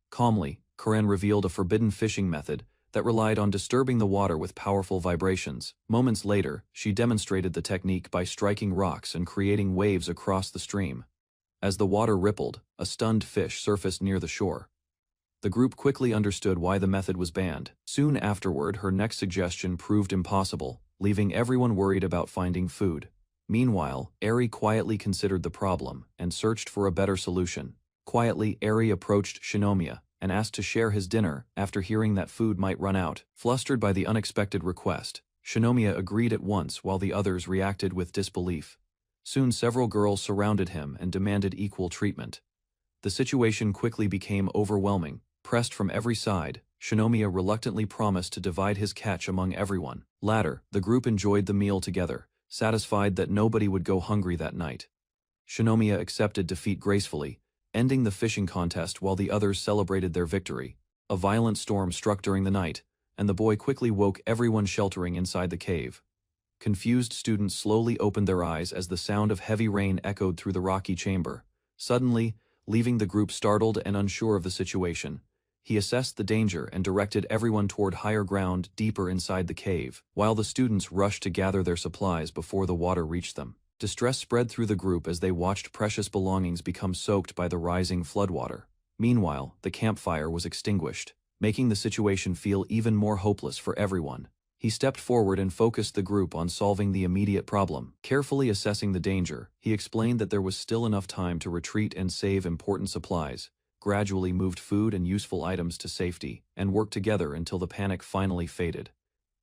Calmly, Karen revealed a forbidden fishing method that relied on disturbing the water with powerful vibrations. Moments later, she demonstrated the technique by striking rocks and creating waves across the stream. As the water rippled, a stunned fish surfaced near the shore. The group quickly understood why the method was banned. Soon afterward, her next suggestion proved impossible, leaving everyone worried about finding food. Meanwhile, Eri quietly considered the problem and searched for a better solution. Quietly, Eri approached Shinomiya and asked to share his dinner after hearing that food might run out. Flustered by the unexpected request, Shinomiya agreed at once while the others reacted with disbelief. Soon several girls surrounded him and demanded equal treatment. The situation quickly became overwhelming. Pressed from every side, Shinomiya reluctantly promised to divide his catch among everyone. Later, the group enjoyed the meal together, satisfied that nobody would go hungry that night. Shinomiya accepted defeat gracefully, ending the fishing contest while the others celebrated their victory. A violent storm struck during the night, and the boy quickly woke everyone sheltering inside the cave. Confused students slowly opened their eyes as the sound of heavy rain echoed through the rocky chamber. Suddenly, leaving the group startled and unsure of the situation, he assessed the danger and directed everyone toward higher ground deeper inside the cave, while the students rushed to gather their supplies before the water reached them. Distress spread through the group as they watched precious belongings become soaked by the rising floodwater. Meanwhile, the campfire was extinguished, making the situation feel even more hopeless for everyone. He stepped forward and focused the group on solving the immediate problem. Carefully assessing the danger, he explained that there was still enough time to retreat and save important supplies, gradually moved food and useful items to safety, and worked together until the panic finally faded.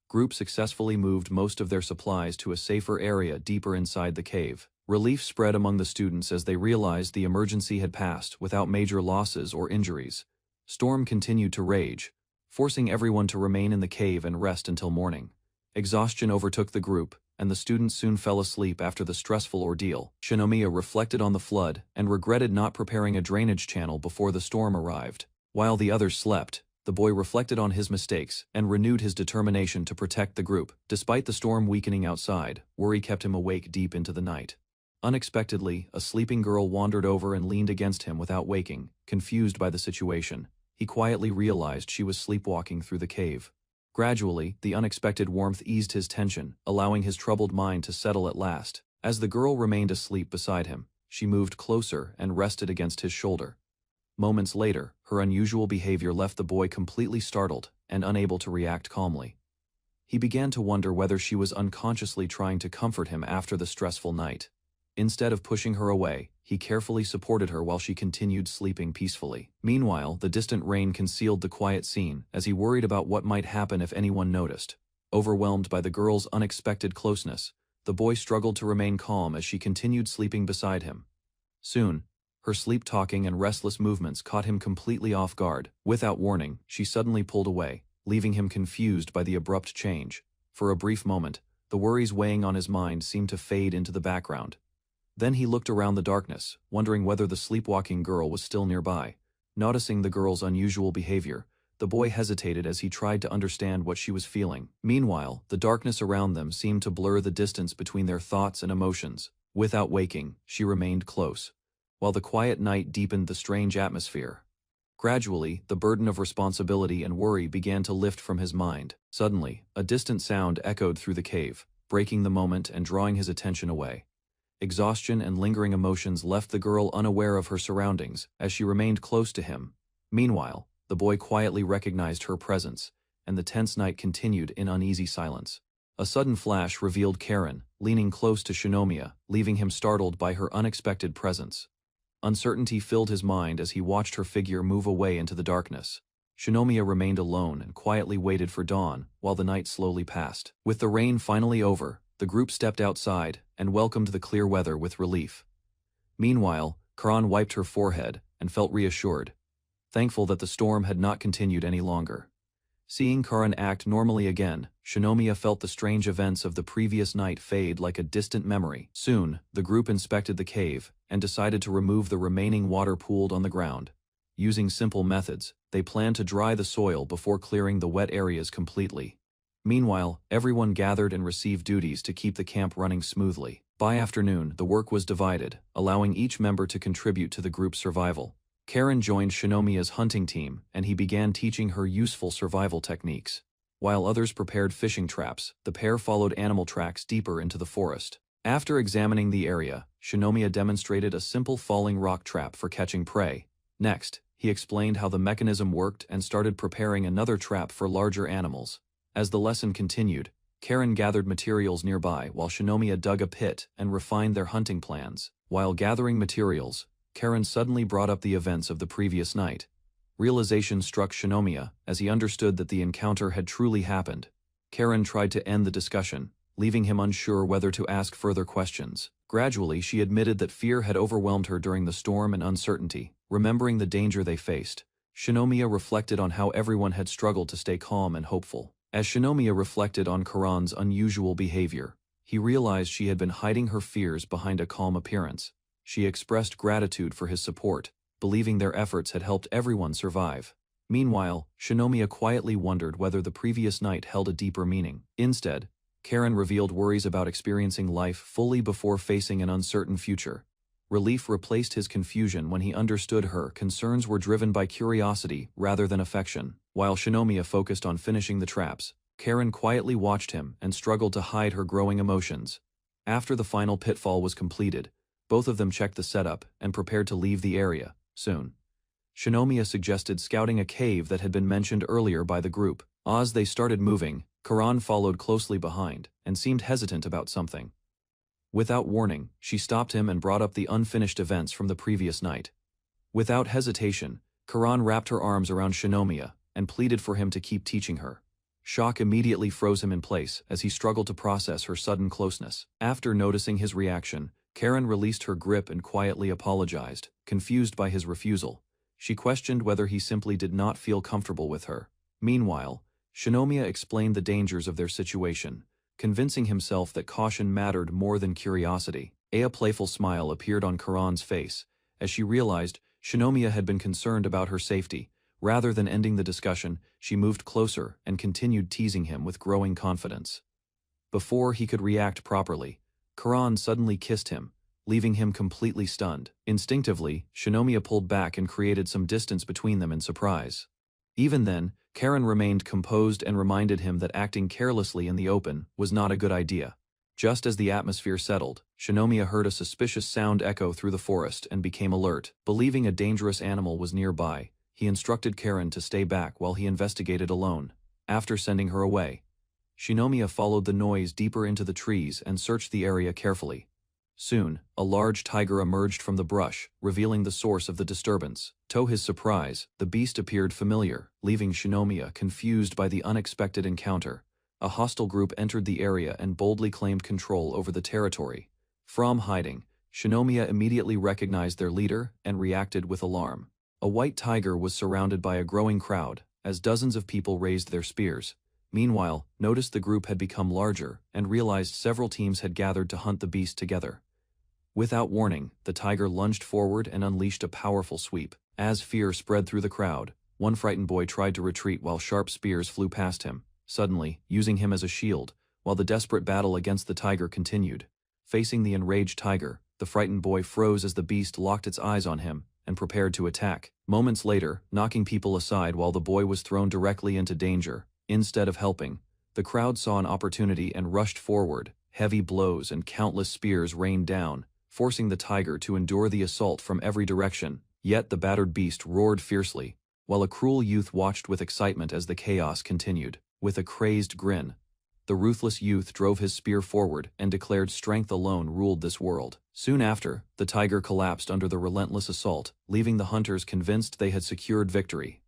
Group successfully moved most of their supplies to a safer area deeper inside the cave. Relief spread among the students as they realized the emergency had passed without major losses or injuries. Storm continued to rage, forcing everyone to remain in the cave and rest until morning. Exhaustion overtook the group, and the students soon fell asleep after the stressful ordeal. Shinomiya reflected on the flood and regretted not preparing a drainage channel before the storm arrived. While the others slept, the boy reflected on his mistakes and renewed his determination to protect the group. Despite the storm weakening outside, worry kept him awake deep into the night. Unexpectedly, a sleeping girl wandered over and leaned against him without waking. Confused by the situation, he quietly realized she was sleepwalking through the cave. Gradually, the unexpected warmth eased his tension, allowing his troubled mind to settle at last. As the girl remained asleep beside him, she moved closer and rested against his shoulder. Moments later, her unusual behavior left the boy completely startled and unable to react calmly. He began to wonder whether she was unconsciously trying to comfort him after the stressful night. Instead of pushing her away, he carefully supported her while she continued sleeping peacefully. Meanwhile, the distant rain concealed the quiet scene as he worried about what might happen if anyone noticed. Overwhelmed by the girl's unexpected closeness, the boy struggled to remain calm as she continued sleeping beside him. Soon, her sleep-talking and restless movements caught him completely off guard. Without warning, she suddenly pulled away, leaving him confused by the abrupt change. For a brief moment, the worries weighing on his mind seemed to fade into the background. Then he looked around the darkness, wondering whether the sleepwalking girl was still nearby. Noticing the girl's unusual behavior, the boy hesitated as he tried to understand what she was feeling. Meanwhile, the darkness around them seemed to blur the distance between their thoughts and emotions. Without waking, she remained close, while the quiet night deepened the strange atmosphere. Gradually, the burden of responsibility and worry began to lift from his mind. Suddenly, a distant sound echoed through the cave, breaking the moment and drawing his attention away. Exhaustion and lingering emotions left the girl unaware of her surroundings as she remained close to him. Meanwhile, the boy quietly recognized her presence, and the tense night continued in uneasy silence. A sudden flash revealed Karen, leaning close to Shinomiya, leaving him startled by her unexpected presence. Uncertainty filled his mind as he watched her figure move away into the darkness. Shinomiya remained alone and quietly waited for dawn while the night slowly passed. With the rain finally over, the group stepped outside and welcomed the clear weather with relief. Meanwhile, Karen wiped her forehead and felt reassured, thankful that the storm had not continued any longer. Seeing Karen act normally again, Shinomiya felt the strange events of the previous night fade like a distant memory. Soon, the group inspected the cave and decided to remove the remaining water pooled on the ground. Using simple methods, They planned to dry the soil before clearing the wet areas completely. Meanwhile, everyone gathered and received duties to keep the camp running smoothly. By afternoon, the work was divided, allowing each member to contribute to the group's survival. Karen joined Shinomiya's hunting team, and he began teaching her useful survival techniques. While others prepared fishing traps, the pair followed animal tracks deeper into the forest. After examining the area, Shinomiya demonstrated a simple falling rock trap for catching prey. Next, he explained how the mechanism worked and started preparing another trap for larger animals. As the lesson continued, Karen gathered materials nearby while Shinomiya dug a pit and refined their hunting plans. While gathering materials, Karen suddenly brought up the events of the previous night. Realization struck Shinomiya as he understood that the encounter had truly happened. Karen tried to end the discussion, leaving him unsure whether to ask further questions. Gradually, she admitted that fear had overwhelmed her during the storm and uncertainty. Remembering the danger they faced, Shinomiya reflected on how everyone had struggled to stay calm and hopeful. As Shinomiya reflected on Karan's unusual behavior, he realized she had been hiding her fears behind a calm appearance. She expressed gratitude for his support, believing their efforts had helped everyone survive. Meanwhile, Shinomiya quietly wondered whether the previous night held a deeper meaning. Instead, Karen revealed worries about experiencing life fully before facing an uncertain future. Relief replaced his confusion when he understood her concerns were driven by curiosity rather than affection. While Shinomiya focused on finishing the traps, Karen quietly watched him and struggled to hide her growing emotions. After the final pitfall was completed, both of them checked the setup and prepared to leave the area soon. Shinomiya suggested scouting a cave that had been mentioned earlier by the group. As they started moving, Karan followed closely behind and seemed hesitant about something. Without warning, she stopped him and brought up the unfinished events from the previous night. Without hesitation, Karan wrapped her arms around Shinomiya and pleaded for him to keep teaching her. Shock immediately froze him in place as he struggled to process her sudden closeness. After noticing his reaction, Karen released her grip and quietly apologized, confused by his refusal. She questioned whether he simply did not feel comfortable with her. Meanwhile, Shinomiya explained the dangers of their situation, convincing himself that caution mattered more than curiosity. A playful smile appeared on Karan's face, as she realized Shinomiya had been concerned about her safety. Rather than ending the discussion, she moved closer and continued teasing him with growing confidence. Before he could react properly, Karan suddenly kissed him, leaving him completely stunned. Instinctively, Shinomiya pulled back and created some distance between them in surprise. Even then, Karen remained composed and reminded him that acting carelessly in the open was not a good idea. Just as the atmosphere settled, Shinomiya heard a suspicious sound echo through the forest and became alert. Believing a dangerous animal was nearby, he instructed Karen to stay back while he investigated alone. After sending her away, Shinomiya followed the noise deeper into the trees and searched the area carefully. Soon, a large tiger emerged from the brush, revealing the source of the disturbance. To his surprise, the beast appeared familiar, leaving Shinomiya confused by the unexpected encounter. A hostile group entered the area and boldly claimed control over the territory. From hiding, Shinomiya immediately recognized their leader and reacted with alarm. A white tiger was surrounded by a growing crowd, as dozens of people raised their spears. Meanwhile, noticed the group had become larger and realized several teams had gathered to hunt the beast together. Without warning, the tiger lunged forward and unleashed a powerful sweep. As fear spread through the crowd, one frightened boy tried to retreat while sharp spears flew past him, suddenly using him as a shield, while the desperate battle against the tiger continued. Facing the enraged tiger, the frightened boy froze as the beast locked its eyes on him and prepared to attack. Moments later, knocking people aside while the boy was thrown directly into danger, instead of helping, the crowd saw an opportunity and rushed forward. Heavy blows and countless spears rained down, forcing the tiger to endure the assault from every direction. Yet the battered beast roared fiercely, while a cruel youth watched with excitement as the chaos continued. With a crazed grin, the ruthless youth drove his spear forward and declared strength alone ruled this world. Soon after, the tiger collapsed under the relentless assault, leaving the hunters convinced they had secured victory.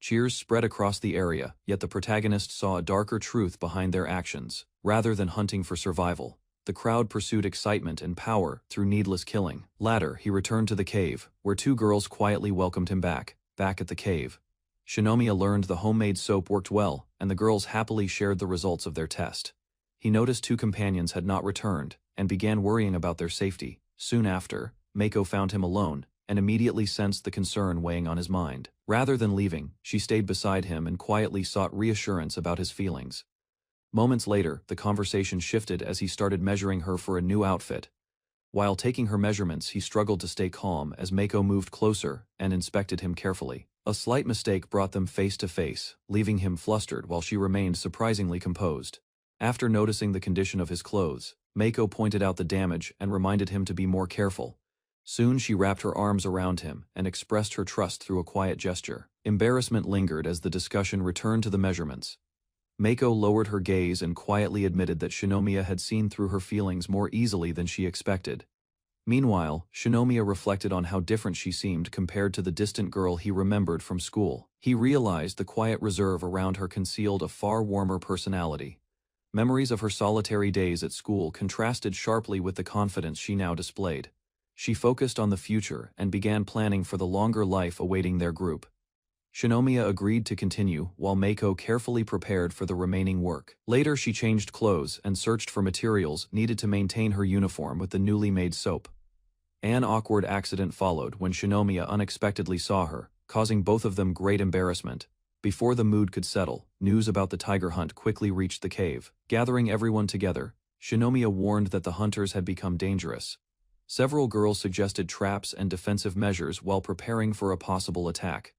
Cheers spread across the area, yet the protagonist saw a darker truth behind their actions. Rather than hunting for survival, the crowd pursued excitement and power through needless killing. Later, he returned to the cave, where two girls quietly welcomed him back. Back at the cave, Shinomiya learned the homemade soap worked well, and the girls happily shared the results of their test. He noticed two companions had not returned, and began worrying about their safety. Soon after, Mako found him alone, and immediately sensed the concern weighing on his mind. Rather than leaving, she stayed beside him and quietly sought reassurance about his feelings. Moments later, the conversation shifted as he started measuring her for a new outfit. While taking her measurements, he struggled to stay calm as Mako moved closer and inspected him carefully. A slight mistake brought them face to face, leaving him flustered while she remained surprisingly composed. After noticing the condition of his clothes, Mako pointed out the damage and reminded him to be more careful. Soon she wrapped her arms around him and expressed her trust through a quiet gesture. Embarrassment lingered as the discussion returned to the measurements. Mako lowered her gaze and quietly admitted that Shinomiya had seen through her feelings more easily than she expected. Meanwhile, Shinomiya reflected on how different she seemed compared to the distant girl he remembered from school. He realized the quiet reserve around her concealed a far warmer personality. Memories of her solitary days at school contrasted sharply with the confidence she now displayed. She focused on the future and began planning for the longer life awaiting their group. Shinomiya agreed to continue while Mako carefully prepared for the remaining work. Later she changed clothes and searched for materials needed to maintain her uniform with the newly made soap. An awkward accident followed when Shinomiya unexpectedly saw her, causing both of them great embarrassment. Before the mood could settle, news about the tiger hunt quickly reached the cave. Gathering everyone together, Shinomiya warned that the hunters had become dangerous. Several girls suggested traps and defensive measures while preparing for a possible attack.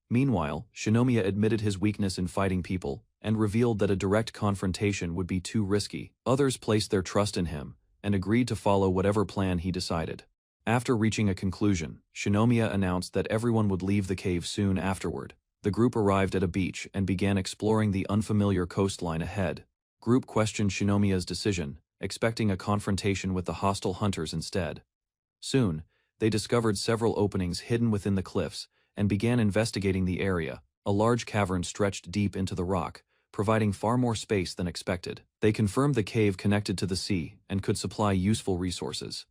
Meanwhile, Shinomiya admitted his weakness in fighting people and revealed that a direct confrontation would be too risky. Others placed their trust in him and agreed to follow whatever plan he decided. After reaching a conclusion, Shinomiya announced that everyone would leave the cave soon afterward. The group arrived at a beach and began exploring the unfamiliar coastline ahead. Group questioned Shinomiya's decision, expecting a confrontation with the hostile hunters instead. Soon, they discovered several openings hidden within the cliffs and began investigating the area. A large cavern stretched deep into the rock, providing far more space than expected. They confirmed the cave connected to the sea and could supply useful resources.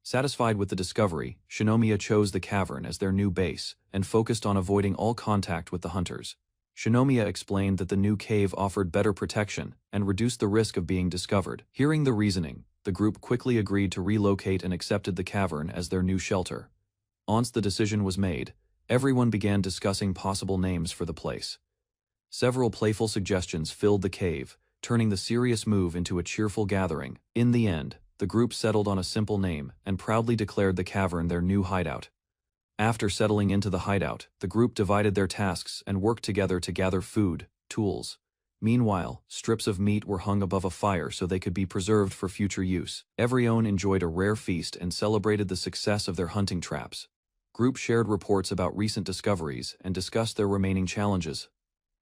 Satisfied with the discovery, Shinomiya chose the cavern as their new base and focused on avoiding all contact with the hunters. Shinomiya explained that the new cave offered better protection and reduced the risk of being discovered. Hearing the reasoning, the group quickly agreed to relocate and accepted the cavern as their new shelter. Once the decision was made, everyone began discussing possible names for the place. Several playful suggestions filled the cave, turning the serious move into a cheerful gathering. In the end, the group settled on a simple name and proudly declared the cavern their new hideout. After settling into the hideout, the group divided their tasks and worked together to gather food, tools. Meanwhile, strips of meat were hung above a fire so they could be preserved for future use. Everyone enjoyed a rare feast and celebrated the success of their hunting traps. Group shared reports about recent discoveries and discussed their remaining challenges.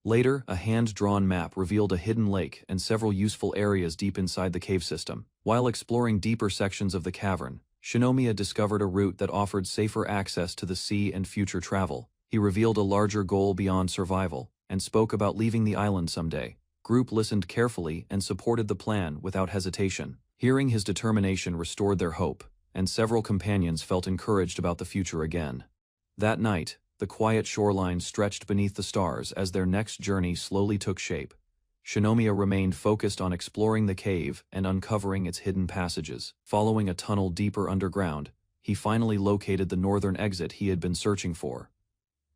Later, a hand-drawn map revealed a hidden lake and several useful areas deep inside the cave system. While exploring deeper sections of the cavern, Shinomiya discovered a route that offered safer access to the sea and future travel. He revealed a larger goal beyond survival and spoke about leaving the island someday. Group listened carefully and supported the plan without hesitation. Hearing his determination restored their hope, and several companions felt encouraged about the future again. That night, the quiet shoreline stretched beneath the stars as their next journey slowly took shape. Shinomiya remained focused on exploring the cave and uncovering its hidden passages. Following a tunnel deeper underground, he finally located the northern exit he had been searching for.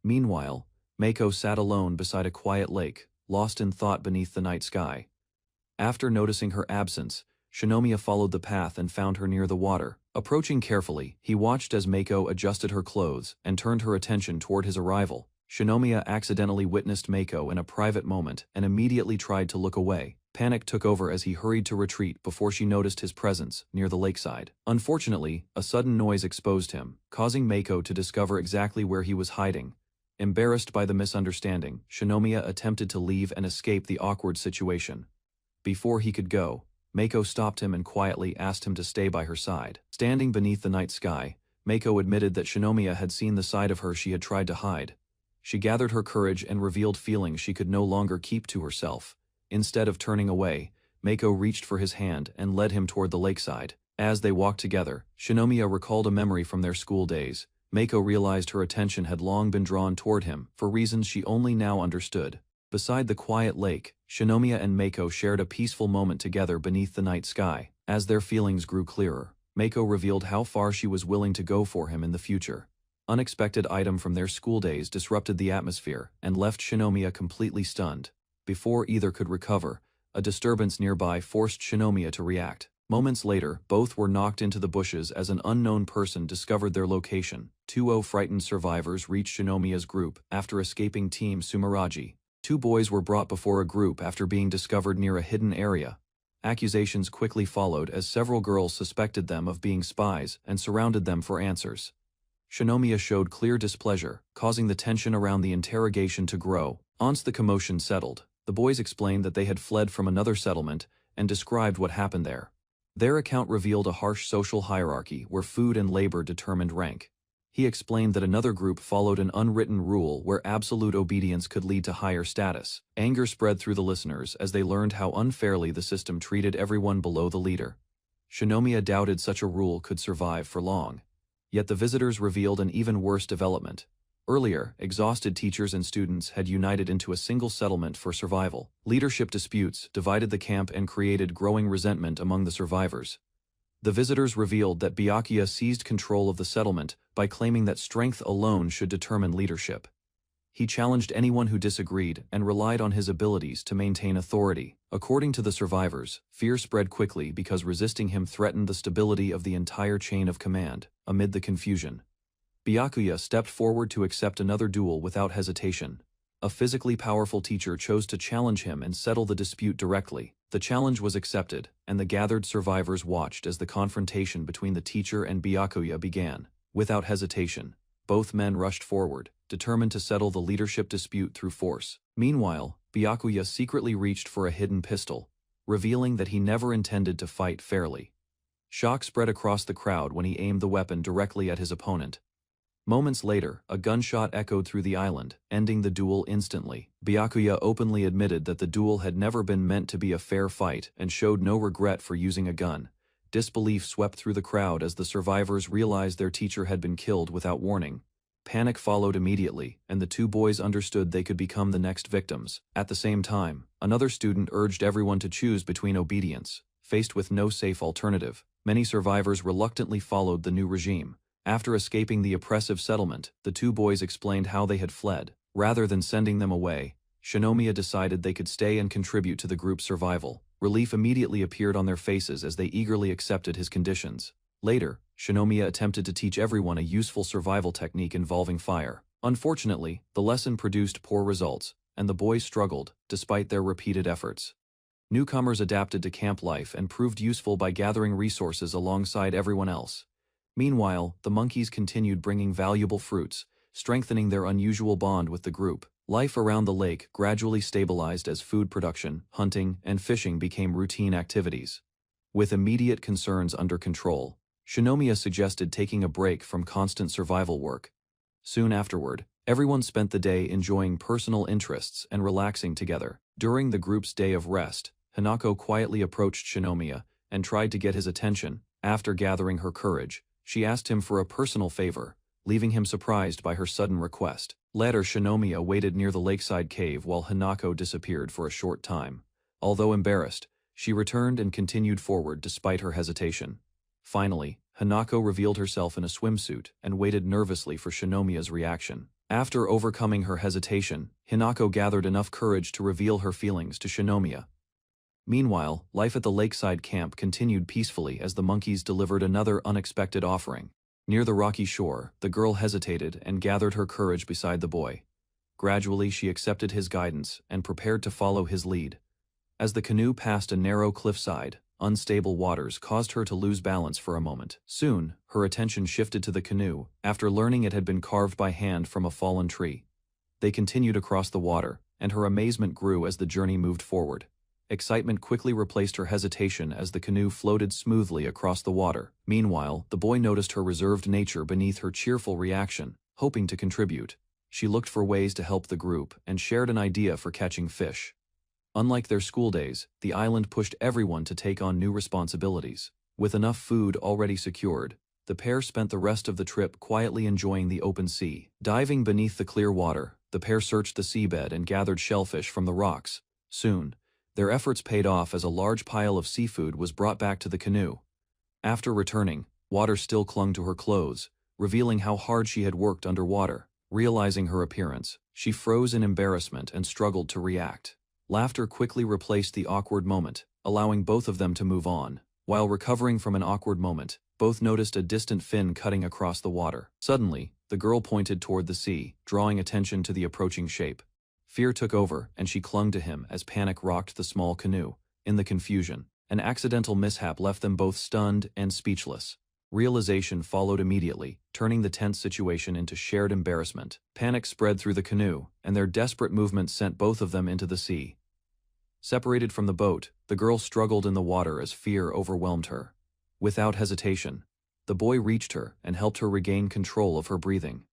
Meanwhile, Mako sat alone beside a quiet lake, lost in thought beneath the night sky. After noticing her absence, Shinomiya followed the path and found her near the water. Approaching carefully, he watched as Mako adjusted her clothes and turned her attention toward his arrival. Shinomiya accidentally witnessed Mako in a private moment and immediately tried to look away. Panic took over as he hurried to retreat before she noticed his presence near the lakeside. Unfortunately, a sudden noise exposed him, causing Mako to discover exactly where he was hiding. Embarrassed by the misunderstanding, Shinomiya attempted to leave and escape the awkward situation. Before he could go, Mako stopped him and quietly asked him to stay by her side. Standing beneath the night sky, Mako admitted that Shinomiya had seen the side of her she had tried to hide. She gathered her courage and revealed feelings she could no longer keep to herself. Instead of turning away, Mako reached for his hand and led him toward the lakeside. As they walked together, Shinomiya recalled a memory from their school days. Mako realized her attention had long been drawn toward him, for reasons she only now understood. Beside the quiet lake, Shinomiya and Mako shared a peaceful moment together beneath the night sky. As their feelings grew clearer, Mako revealed how far she was willing to go for him in the future. unexpected item from their school days disrupted the atmosphere and left Shinomiya completely stunned. Before either could recover, a disturbance nearby forced Shinomiya to react. Moments later, both were knocked into the bushes as an unknown person discovered their location. 2 frightened survivors reached Shinomiya's group after escaping Team Sumeraji. 2 boys were brought before a group after being discovered near a hidden area. Accusations quickly followed as several girls suspected them of being spies and surrounded them for answers. Shinomiya showed clear displeasure, causing the tension around the interrogation to grow. Once the commotion settled, the boys explained that they had fled from another settlement and described what happened there. Their account revealed a harsh social hierarchy where food and labor determined rank. He explained that another group followed an unwritten rule where absolute obedience could lead to higher status. Anger spread through the listeners as they learned how unfairly the system treated everyone below the leader. Shinomiya doubted such a rule could survive for long. Yet the visitors revealed an even worse development. Earlier, exhausted teachers and students had united into a single settlement for survival. Leadership disputes divided the camp and created growing resentment among the survivors. The visitors revealed that Byakuya seized control of the settlement by claiming that strength alone should determine leadership. He challenged anyone who disagreed and relied on his abilities to maintain authority. According to the survivors, fear spread quickly because resisting him threatened the stability of the entire chain of command. Amid the confusion, Byakuya stepped forward to accept another duel without hesitation. A physically powerful teacher chose to challenge him and settle the dispute directly. The challenge was accepted, and the gathered survivors watched as the confrontation between the teacher and Byakuya began. Without hesitation, both men rushed forward, determined to settle the leadership dispute through force. Meanwhile, Byakuya secretly reached for a hidden pistol, revealing that he never intended to fight fairly. Shock spread across the crowd when he aimed the weapon directly at his opponent. Moments later, a gunshot echoed through the island, ending the duel instantly. Byakuya openly admitted that the duel had never been meant to be a fair fight and showed no regret for using a gun. Disbelief swept through the crowd as the survivors realized their teacher had been killed without warning. Panic followed immediately, and the 2 boys understood they could become the next victims. At the same time, another student urged everyone to choose between obedience. Faced with no safe alternative, many survivors reluctantly followed the new regime. After escaping the oppressive settlement, the 2 boys explained how they had fled. Rather than sending them away, Shinomiya decided they could stay and contribute to the group's survival. Relief immediately appeared on their faces as they eagerly accepted his conditions. Later, Shinomiya attempted to teach everyone a useful survival technique involving fire. Unfortunately, the lesson produced poor results, and the boys struggled, despite their repeated efforts. Newcomers adapted to camp life and proved useful by gathering resources alongside everyone else. Meanwhile, the monkeys continued bringing valuable fruits, strengthening their unusual bond with the group. Life around the lake gradually stabilized as food production, hunting, and fishing became routine activities. With immediate concerns under control, Shinomiya suggested taking a break from constant survival work. Soon afterward, everyone spent the day enjoying personal interests and relaxing together. During the group's day of rest, Hanako quietly approached Shinomiya and tried to get his attention. After gathering her courage, she asked him for a personal favor, leaving him surprised by her sudden request. Later, Shinomiya waited near the lakeside cave while Hanako disappeared for a short time. Although embarrassed, she returned and continued forward despite her hesitation. Finally, Hanako revealed herself in a swimsuit and waited nervously for Shinomiya's reaction. After overcoming her hesitation, Hanako gathered enough courage to reveal her feelings to Shinomiya. Meanwhile, life at the lakeside camp continued peacefully as the monkeys delivered another unexpected offering. Near the rocky shore, the girl hesitated and gathered her courage beside the boy. Gradually, she accepted his guidance and prepared to follow his lead. As the canoe passed a narrow cliffside, unstable waters caused her to lose balance for a moment. Soon, her attention shifted to the canoe, after learning it had been carved by hand from a fallen tree. They continued across the water, and her amazement grew as the journey moved forward. Excitement quickly replaced her hesitation as the canoe floated smoothly across the water. Meanwhile, the boy noticed her reserved nature beneath her cheerful reaction. Hoping to contribute, she looked for ways to help the group and shared an idea for catching fish. Unlike their school days, the island pushed everyone to take on new responsibilities. With enough food already secured, the pair spent the rest of the trip quietly enjoying the open sea. Diving beneath the clear water, the pair searched the seabed and gathered shellfish from the rocks. Soon, their efforts paid off as a large pile of seafood was brought back to the canoe. After returning, water still clung to her clothes, revealing how hard she had worked underwater. Realizing her appearance, she froze in embarrassment and struggled to react. Laughter quickly replaced the awkward moment, allowing both of them to move on. While recovering from an awkward moment, both noticed a distant fin cutting across the water. Suddenly, the girl pointed toward the sea, drawing attention to the approaching shape. Fear took over, and she clung to him as panic rocked the small canoe. In the confusion, an accidental mishap left them both stunned and speechless. Realization followed immediately, turning the tense situation into shared embarrassment. Panic spread through the canoe, and their desperate movements sent both of them into the sea. Separated from the boat, the girl struggled in the water as fear overwhelmed her. Without hesitation, the boy reached her and helped her regain control of her breathing.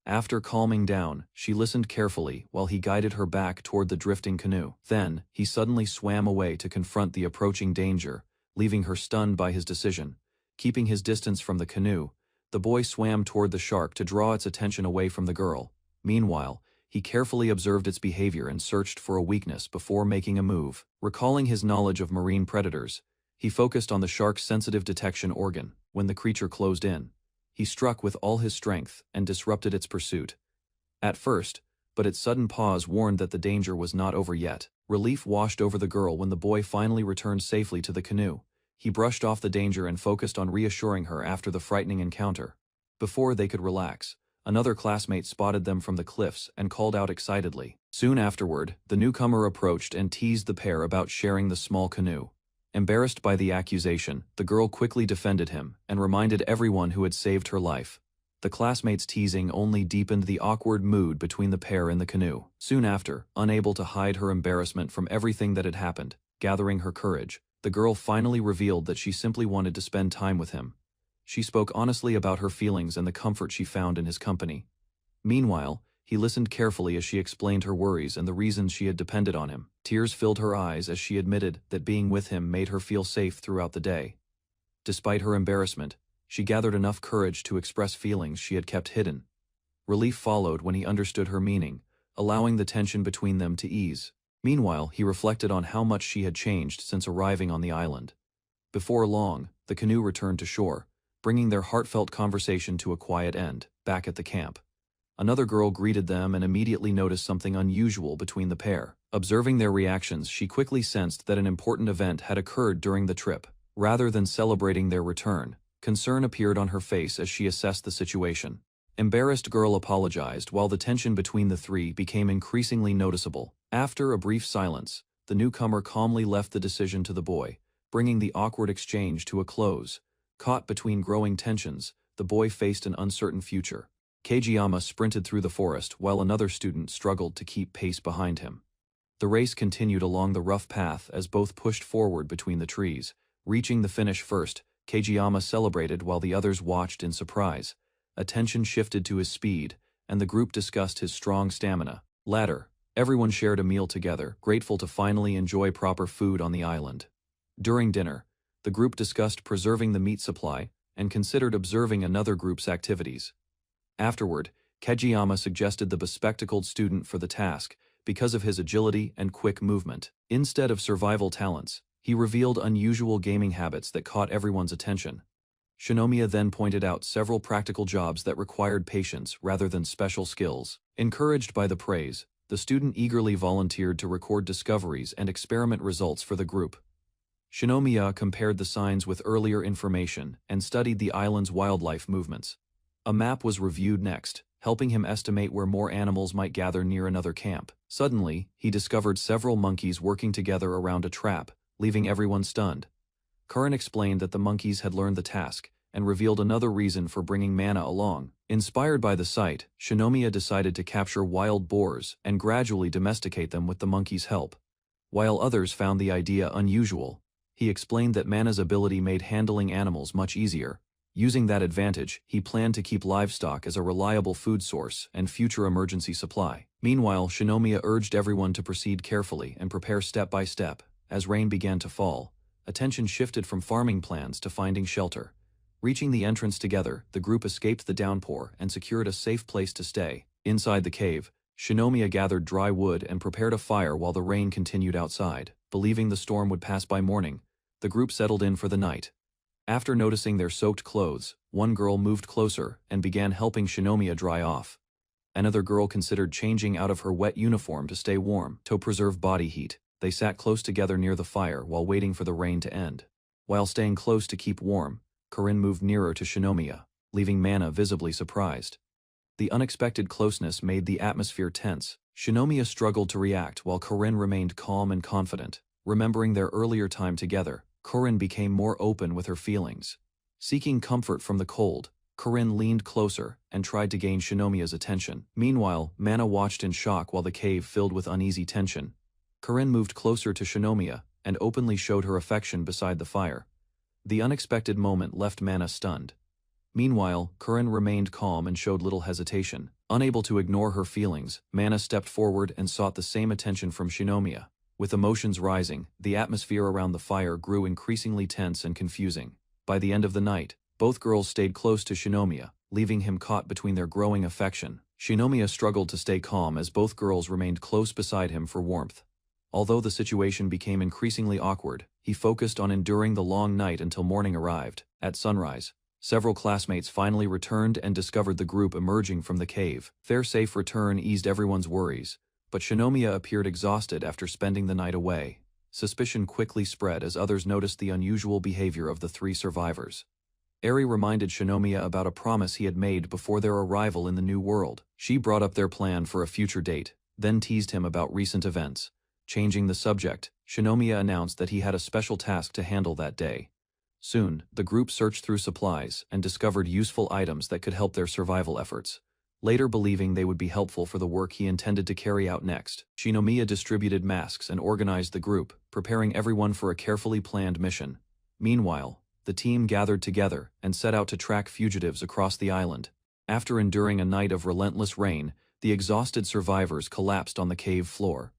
After calming down, she listened carefully while he guided her back toward the drifting canoe. Then, he suddenly swam away to confront the approaching danger, leaving her stunned by his decision. Keeping his distance from the canoe, the boy swam toward the shark to draw its attention away from the girl. Meanwhile, he carefully observed its behavior and searched for a weakness before making a move. Recalling his knowledge of marine predators, he focused on the shark's sensitive detection organ. When the creature closed in, he struck with all his strength and disrupted its pursuit. At first, but its sudden pause warned that the danger was not over yet. Relief washed over the girl when the boy finally returned safely to the canoe. He brushed off the danger and focused on reassuring her after the frightening encounter. Before they could relax, another classmate spotted them from the cliffs and called out excitedly. Soon afterward, the newcomer approached and teased the pair about sharing the small canoe. Embarrassed by the accusation, the girl quickly defended him and reminded everyone who had saved her life. The classmates' teasing only deepened the awkward mood between the pair in the canoe. Soon after, unable to hide her embarrassment from everything that had happened, gathering her courage, the girl finally revealed that she simply wanted to spend time with him. She spoke honestly about her feelings and the comfort she found in his company. Meanwhile, he listened carefully as she explained her worries and the reasons she had depended on him. Tears filled her eyes as she admitted that being with him made her feel safe throughout the day. Despite her embarrassment, she gathered enough courage to express feelings she had kept hidden. Relief followed when he understood her meaning, allowing the tension between them to ease. Meanwhile, he reflected on how much she had changed since arriving on the island. Before long, the canoe returned to shore, bringing their heartfelt conversation to a quiet end. Back at the camp, another girl greeted them and immediately noticed something unusual between the pair. Observing their reactions, she quickly sensed that an important event had occurred during the trip. Rather than celebrating their return, concern appeared on her face as she assessed the situation. Embarrassed girl apologized while the tension between the three became increasingly noticeable. After a brief silence, the newcomer calmly left the decision to the boy, bringing the awkward exchange to a close. Caught between growing tensions, the boy faced an uncertain future. Kageyama sprinted through the forest while another student struggled to keep pace behind him. The race continued along the rough path as both pushed forward between the trees. Reaching the finish first, Kageyama celebrated while the others watched in surprise. Attention shifted to his speed, and the group discussed his strong stamina. Later, everyone shared a meal together, grateful to finally enjoy proper food on the island. During dinner, the group discussed preserving the meat supply and considered observing another group's activities. Afterward, Kageyama suggested the bespectacled student for the task because of his agility and quick movement. Instead of survival talents, he revealed unusual gaming habits that caught everyone's attention. Shinomiya then pointed out several practical jobs that required patience rather than special skills. Encouraged by the praise, the student eagerly volunteered to record discoveries and experiment results for the group. Shinomiya compared the signs with earlier information and studied the island's wildlife movements. A map was reviewed next, helping him estimate where more animals might gather near another camp. Suddenly, he discovered several monkeys working together around a trap, leaving everyone stunned. Curran explained that the monkeys had learned the task and revealed another reason for bringing Mana along. Inspired by the sight, Shinomiya decided to capture wild boars and gradually domesticate them with the monkeys' help. While others found the idea unusual, he explained that Mana's ability made handling animals much easier. Using that advantage, he planned to keep livestock as a reliable food source and future emergency supply. Meanwhile, Shinomiya urged everyone to proceed carefully and prepare step by step. As rain began to fall, attention shifted from farming plans to finding shelter. Reaching the entrance together, the group escaped the downpour and secured a safe place to stay. Inside the cave, Shinomiya gathered dry wood and prepared a fire while the rain continued outside. Believing the storm would pass by morning, the group settled in for the night. After noticing their soaked clothes, One girl moved closer and began helping Shinomiya dry off. Another girl considered changing out of her wet uniform to stay warm, to preserve body heat. They sat close together near the fire while waiting for the rain to end. While staying close to keep warm, Corinne moved nearer to Shinomiya, leaving Mana visibly surprised. The unexpected closeness made the atmosphere tense. Shinomiya struggled to react while Corinne remained calm and confident. Remembering their earlier time together, Corinne became more open with her feelings. Seeking comfort from the cold, Corinne leaned closer and tried to gain Shinomiya's attention. Meanwhile, Mana watched in shock while the cave filled with uneasy tension. Corinne moved closer to Shinomiya and openly showed her affection beside the fire. The unexpected moment left Mana stunned. Meanwhile, Corinne remained calm and showed little hesitation. Unable to ignore her feelings, Mana stepped forward and sought the same attention from Shinomiya. With emotions rising, the atmosphere around the fire grew increasingly tense and confusing. By the end of the night, both girls stayed close to Shinomiya, leaving him caught between their growing affection. Shinomiya struggled to stay calm as both girls remained close beside him for warmth. Although the situation became increasingly awkward, he focused on enduring the long night until morning arrived. At sunrise, several classmates finally returned and discovered the group emerging from the cave. Their safe return eased everyone's worries, but Shinomiya appeared exhausted after spending the night away. Suspicion quickly spread as others noticed the unusual behavior of the three survivors. Eri reminded Shinomiya about a promise he had made before their arrival in the new world. She brought up their plan for a future date, then teased him about recent events. Changing the subject, Shinomiya announced that he had a special task to handle that day. Soon, the group searched through supplies and discovered useful items that could help their survival efforts. Later believing they would be helpful for the work he intended to carry out next, Shinomiya distributed masks and organized the group, preparing everyone for a carefully planned mission. Meanwhile, the team gathered together and set out to track fugitives across the island. After enduring a night of relentless rain, the exhausted survivors collapsed on the cave floor.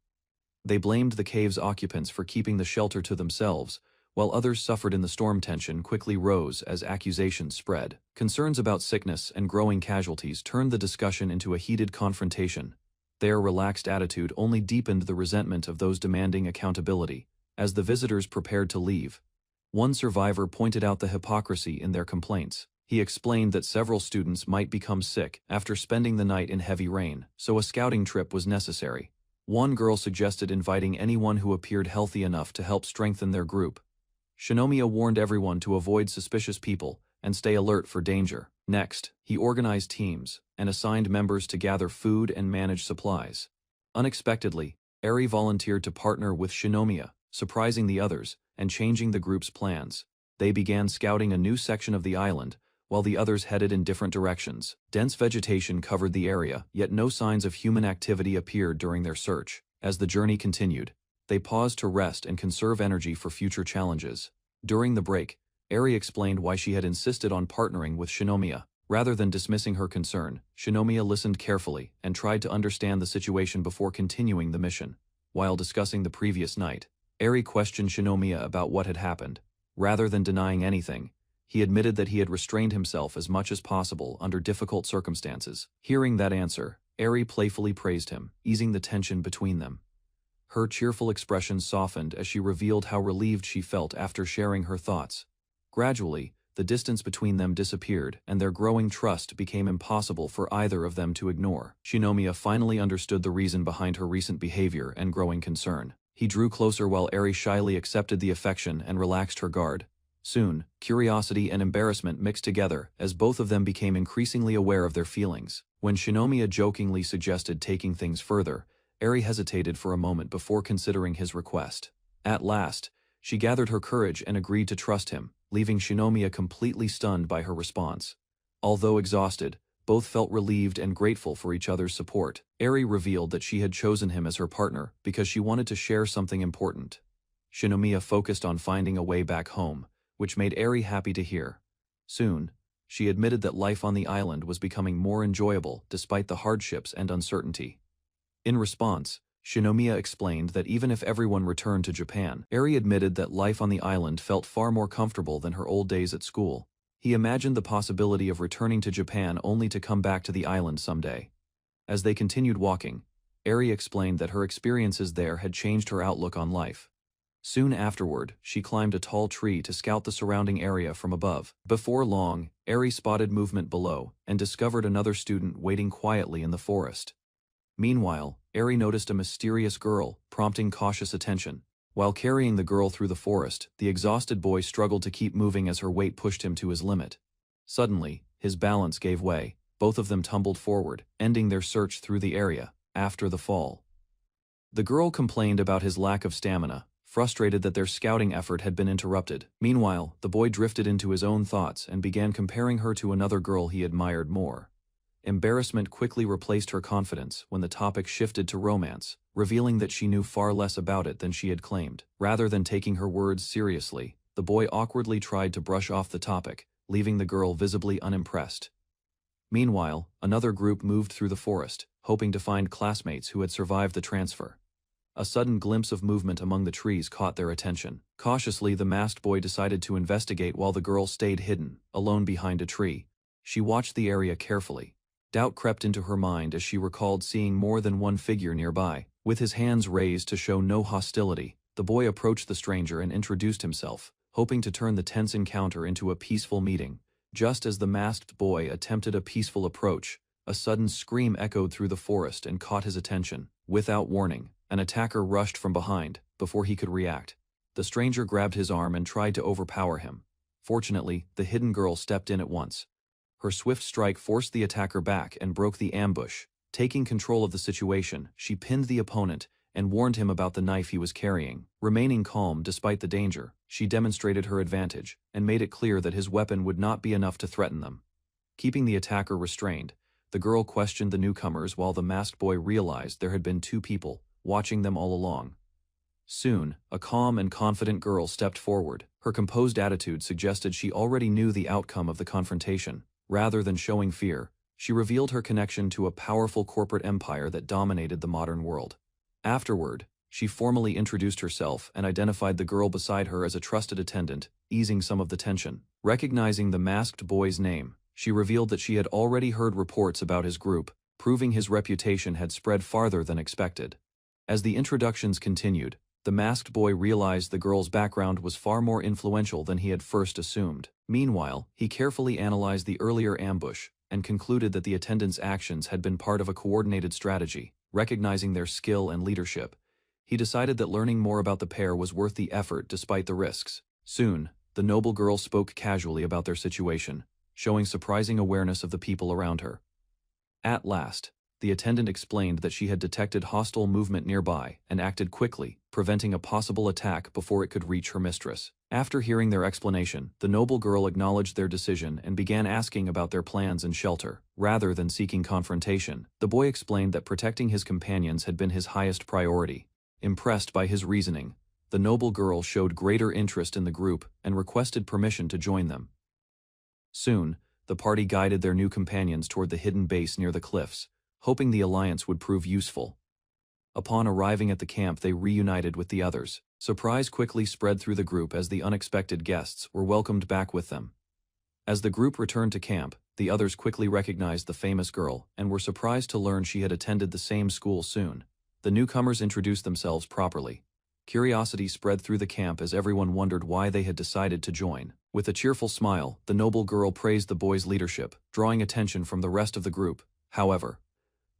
They blamed the cave's occupants for keeping the shelter to themselves, while others suffered in the storm. Tension quickly rose as accusations spread. Concerns about sickness and growing casualties turned the discussion into a heated confrontation. Their relaxed attitude only deepened the resentment of those demanding accountability. As the visitors prepared to leave, one survivor pointed out the hypocrisy in their complaints. He explained that several students might become sick after spending the night in heavy rain, so a scouting trip was necessary. One girl suggested inviting anyone who appeared healthy enough to help strengthen their group. Shinomiya warned everyone to avoid suspicious people and stay alert for danger. Next, he organized teams and assigned members to gather food and manage supplies. Unexpectedly, Eri volunteered to partner with Shinomiya, surprising the others and changing the group's plans. They began scouting a new section of the island, while the others headed in different directions. Dense vegetation covered the area, yet no signs of human activity appeared during their search. As the journey continued, they paused to rest and conserve energy for future challenges. During the break, Eri explained why she had insisted on partnering with Shinomiya. Rather than dismissing her concern, Shinomiya listened carefully and tried to understand the situation before continuing the mission. While discussing the previous night, Eri questioned Shinomiya about what had happened. Rather than denying anything, he admitted that he had restrained himself as much as possible under difficult circumstances. Hearing that answer, Eri playfully praised him, easing the tension between them. Her cheerful expression softened as she revealed how relieved she felt after sharing her thoughts. Gradually, the distance between them disappeared and their growing trust became impossible for either of them to ignore. Shinomiya finally understood the reason behind her recent behavior and growing concern. He drew closer while Eri shyly accepted the affection and relaxed her guard. Soon, curiosity and embarrassment mixed together as both of them became increasingly aware of their feelings. When Shinomiya jokingly suggested taking things further, Eri hesitated for a moment before considering his request. At last, she gathered her courage and agreed to trust him, leaving Shinomiya completely stunned by her response. Although exhausted, both felt relieved and grateful for each other's support. Eri revealed that she had chosen him as her partner because she wanted to share something important. Shinomiya focused on finding a way back home, which made Eri happy to hear. Soon, she admitted that life on the island was becoming more enjoyable despite the hardships and uncertainty. In response, Shinomiya explained that even if everyone returned to Japan, Eri admitted that life on the island felt far more comfortable than her old days at school. He imagined the possibility of returning to Japan only to come back to the island someday. As they continued walking, Eri explained that her experiences there had changed her outlook on life. Soon afterward, she climbed a tall tree to scout the surrounding area from above. Before long, Eri spotted movement below and discovered another student waiting quietly in the forest. Meanwhile, Eri noticed a mysterious girl, prompting cautious attention. While carrying the girl through the forest, the exhausted boy struggled to keep moving as her weight pushed him to his limit. Suddenly, his balance gave way. Both of them tumbled forward, ending their search through the area. After the fall, the girl complained about his lack of stamina, frustrated that their scouting effort had been interrupted. Meanwhile, the boy drifted into his own thoughts and began comparing her to another girl he admired more. Embarrassment quickly replaced her confidence when the topic shifted to romance, revealing that she knew far less about it than she had claimed. Rather than taking her words seriously, the boy awkwardly tried to brush off the topic, leaving the girl visibly unimpressed. Meanwhile, another group moved through the forest, hoping to find classmates who had survived the transfer. A sudden glimpse of movement among the trees caught their attention. Cautiously, the masked boy decided to investigate while the girl stayed hidden, alone behind a tree. She watched the area carefully. Doubt crept into her mind as she recalled seeing more than one figure nearby. With his hands raised to show no hostility, the boy approached the stranger and introduced himself, hoping to turn the tense encounter into a peaceful meeting. Just as the masked boy attempted a peaceful approach, a sudden scream echoed through the forest and caught his attention. Without warning, an attacker rushed from behind. Before he could react, the stranger grabbed his arm and tried to overpower him. Fortunately, the hidden girl stepped in at once. Her swift strike forced the attacker back and broke the ambush. Taking control of the situation, she pinned the opponent and warned him about the knife he was carrying. Remaining calm despite the danger, she demonstrated her advantage and made it clear that his weapon would not be enough to threaten them. Keeping the attacker restrained, the girl questioned the newcomers while the masked boy realized there had been two people watching them all along. Soon, a calm and confident girl stepped forward. Her composed attitude suggested she already knew the outcome of the confrontation. Rather than showing fear, she revealed her connection to a powerful corporate empire that dominated the modern world. Afterward, she formally introduced herself and identified the girl beside her as a trusted attendant, easing some of the tension. Recognizing the masked boy's name, she revealed that she had already heard reports about his group, proving his reputation had spread farther than expected. As the introductions continued, the masked boy realized the girl's background was far more influential than he had first assumed. Meanwhile, he carefully analyzed the earlier ambush and concluded that the attendants' actions had been part of a coordinated strategy. Recognizing their skill and leadership, he decided that learning more about the pair was worth the effort despite the risks. Soon, the noble girl spoke casually about their situation, showing surprising awareness of the people around her. At last, the attendant explained that she had detected hostile movement nearby and acted quickly, preventing a possible attack before it could reach her mistress. After hearing their explanation, the noble girl acknowledged their decision and began asking about their plans and shelter. Rather than seeking confrontation, the boy explained that protecting his companions had been his highest priority. Impressed by his reasoning, the noble girl showed greater interest in the group and requested permission to join them. Soon, the party guided their new companions toward the hidden base near the cliffs, hoping the alliance would prove useful. Upon arriving at the camp, they reunited with the others. Surprise quickly spread through the group as the unexpected guests were welcomed back with them. As the group returned to camp, the others quickly recognized the famous girl and were surprised to learn she had attended the same school soon. The newcomers introduced themselves properly. Curiosity spread through the camp as everyone wondered why they had decided to join. With a cheerful smile, the noble girl praised the boy's leadership, drawing attention from the rest of the group. However,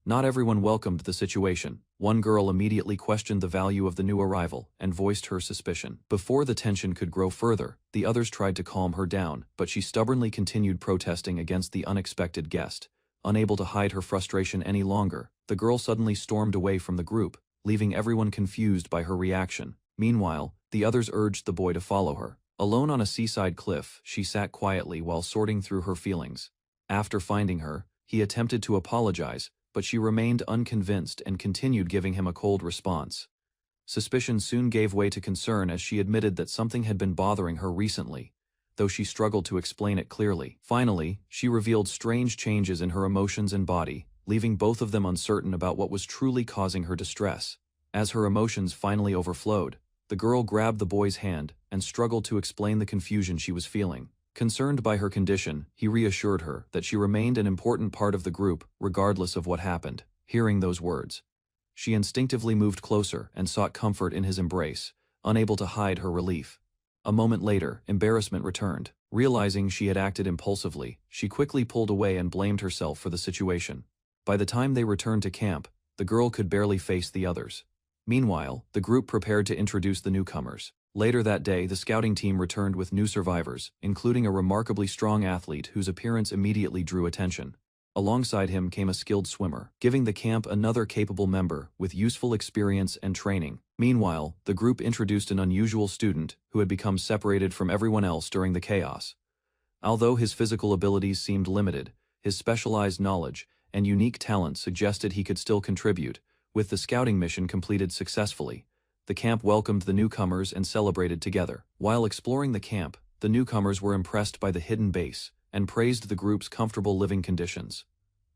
not everyone welcomed the situation. One girl immediately questioned the value of the new arrival and voiced her suspicion. Before the tension could grow further, the others tried to calm her down, but she stubbornly continued protesting against the unexpected guest. Unable to hide her frustration any longer, the girl suddenly stormed away from the group, leaving everyone confused by her reaction. Meanwhile, the others urged the boy to follow her. Alone on a seaside cliff, she sat quietly while sorting through her feelings. After finding her, he attempted to apologize, but she remained unconvinced and continued giving him a cold response. Suspicion soon gave way to concern as she admitted that something had been bothering her recently, though she struggled to explain it clearly. Finally, she revealed strange changes in her emotions and body, leaving both of them uncertain about what was truly causing her distress. As her emotions finally overflowed, the girl grabbed the boy's hand and struggled to explain the confusion she was feeling. Concerned by her condition, he reassured her that she remained an important part of the group, regardless of what happened. Hearing those words, she instinctively moved closer and sought comfort in his embrace, unable to hide her relief. A moment later, embarrassment returned. Realizing she had acted impulsively, she quickly pulled away and blamed herself for the situation. By the time they returned to camp, the girl could barely face the others. Meanwhile, the group prepared to introduce the newcomers. Later that day, the scouting team returned with new survivors, including a remarkably strong athlete whose appearance immediately drew attention. Alongside him came a skilled swimmer, giving the camp another capable member with useful experience and training. Meanwhile, the group introduced an unusual student who had become separated from everyone else during the chaos. Although his physical abilities seemed limited, his specialized knowledge and unique talent suggested he could still contribute. With the scouting mission completed successfully, the camp welcomed the newcomers and celebrated together. While exploring the camp, the newcomers were impressed by the hidden base and praised the group's comfortable living conditions.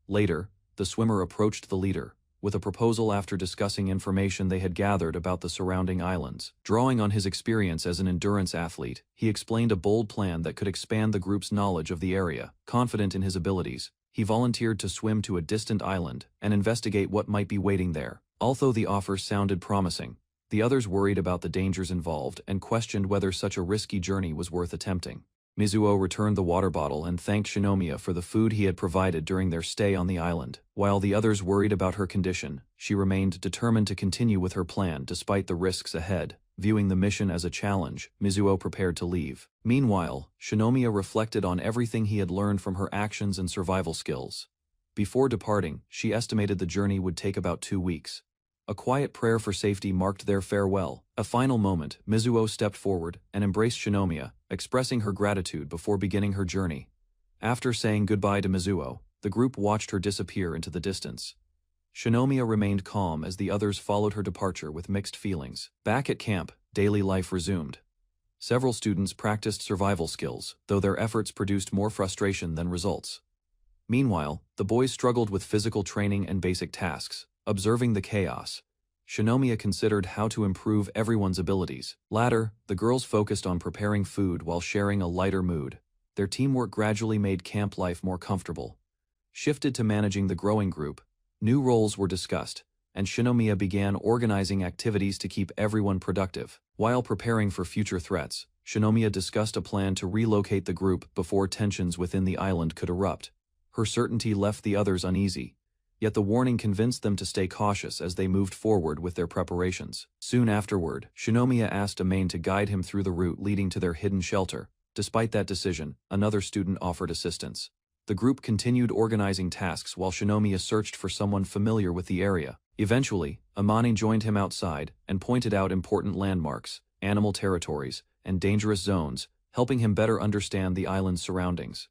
Later, the swimmer approached the leader with a proposal after discussing information they had gathered about the surrounding islands. Drawing on his experience as an endurance athlete, he explained a bold plan that could expand the group's knowledge of the area. Confident in his abilities, he volunteered to swim to a distant island and investigate what might be waiting there. Although the offer sounded promising, the others worried about the dangers involved and questioned whether such a risky journey was worth attempting. Mizuo returned the water bottle and thanked Shinomiya for the food he had provided during their stay on the island. While the others worried about her condition, she remained determined to continue with her plan despite the risks ahead. Viewing the mission as a challenge, Mizuo prepared to leave. Meanwhile, Shinomiya reflected on everything he had learned from her actions and survival skills. Before departing, she estimated the journey would take about 2 weeks. A quiet prayer for safety marked their farewell. A final moment, Mizuo stepped forward and embraced Shinomiya, expressing her gratitude before beginning her journey. After saying goodbye to Mizuo, the group watched her disappear into the distance. Shinomiya remained calm as the others followed her departure with mixed feelings. Back at camp, daily life resumed. Several students practiced survival skills, though their efforts produced more frustration than results. Meanwhile, the boys struggled with physical training and basic tasks. Observing the chaos, Shinomiya considered how to improve everyone's abilities. Later, the girls focused on preparing food while sharing a lighter mood. Their teamwork gradually made camp life more comfortable. Shifted to managing the growing group, new roles were discussed, and Shinomiya began organizing activities to keep everyone productive. While preparing for future threats, Shinomiya discussed a plan to relocate the group before tensions within the island could erupt. Her certainty left the others uneasy. Yet the warning convinced them to stay cautious as they moved forward with their preparations. Soon afterward, Shinomiya asked Owen to guide him through the route leading to their hidden shelter. Despite that decision, another student offered assistance. The group continued organizing tasks while Shinomiya searched for someone familiar with the area. Eventually, Amani joined him outside and pointed out important landmarks, animal territories, and dangerous zones, helping him better understand the island's surroundings.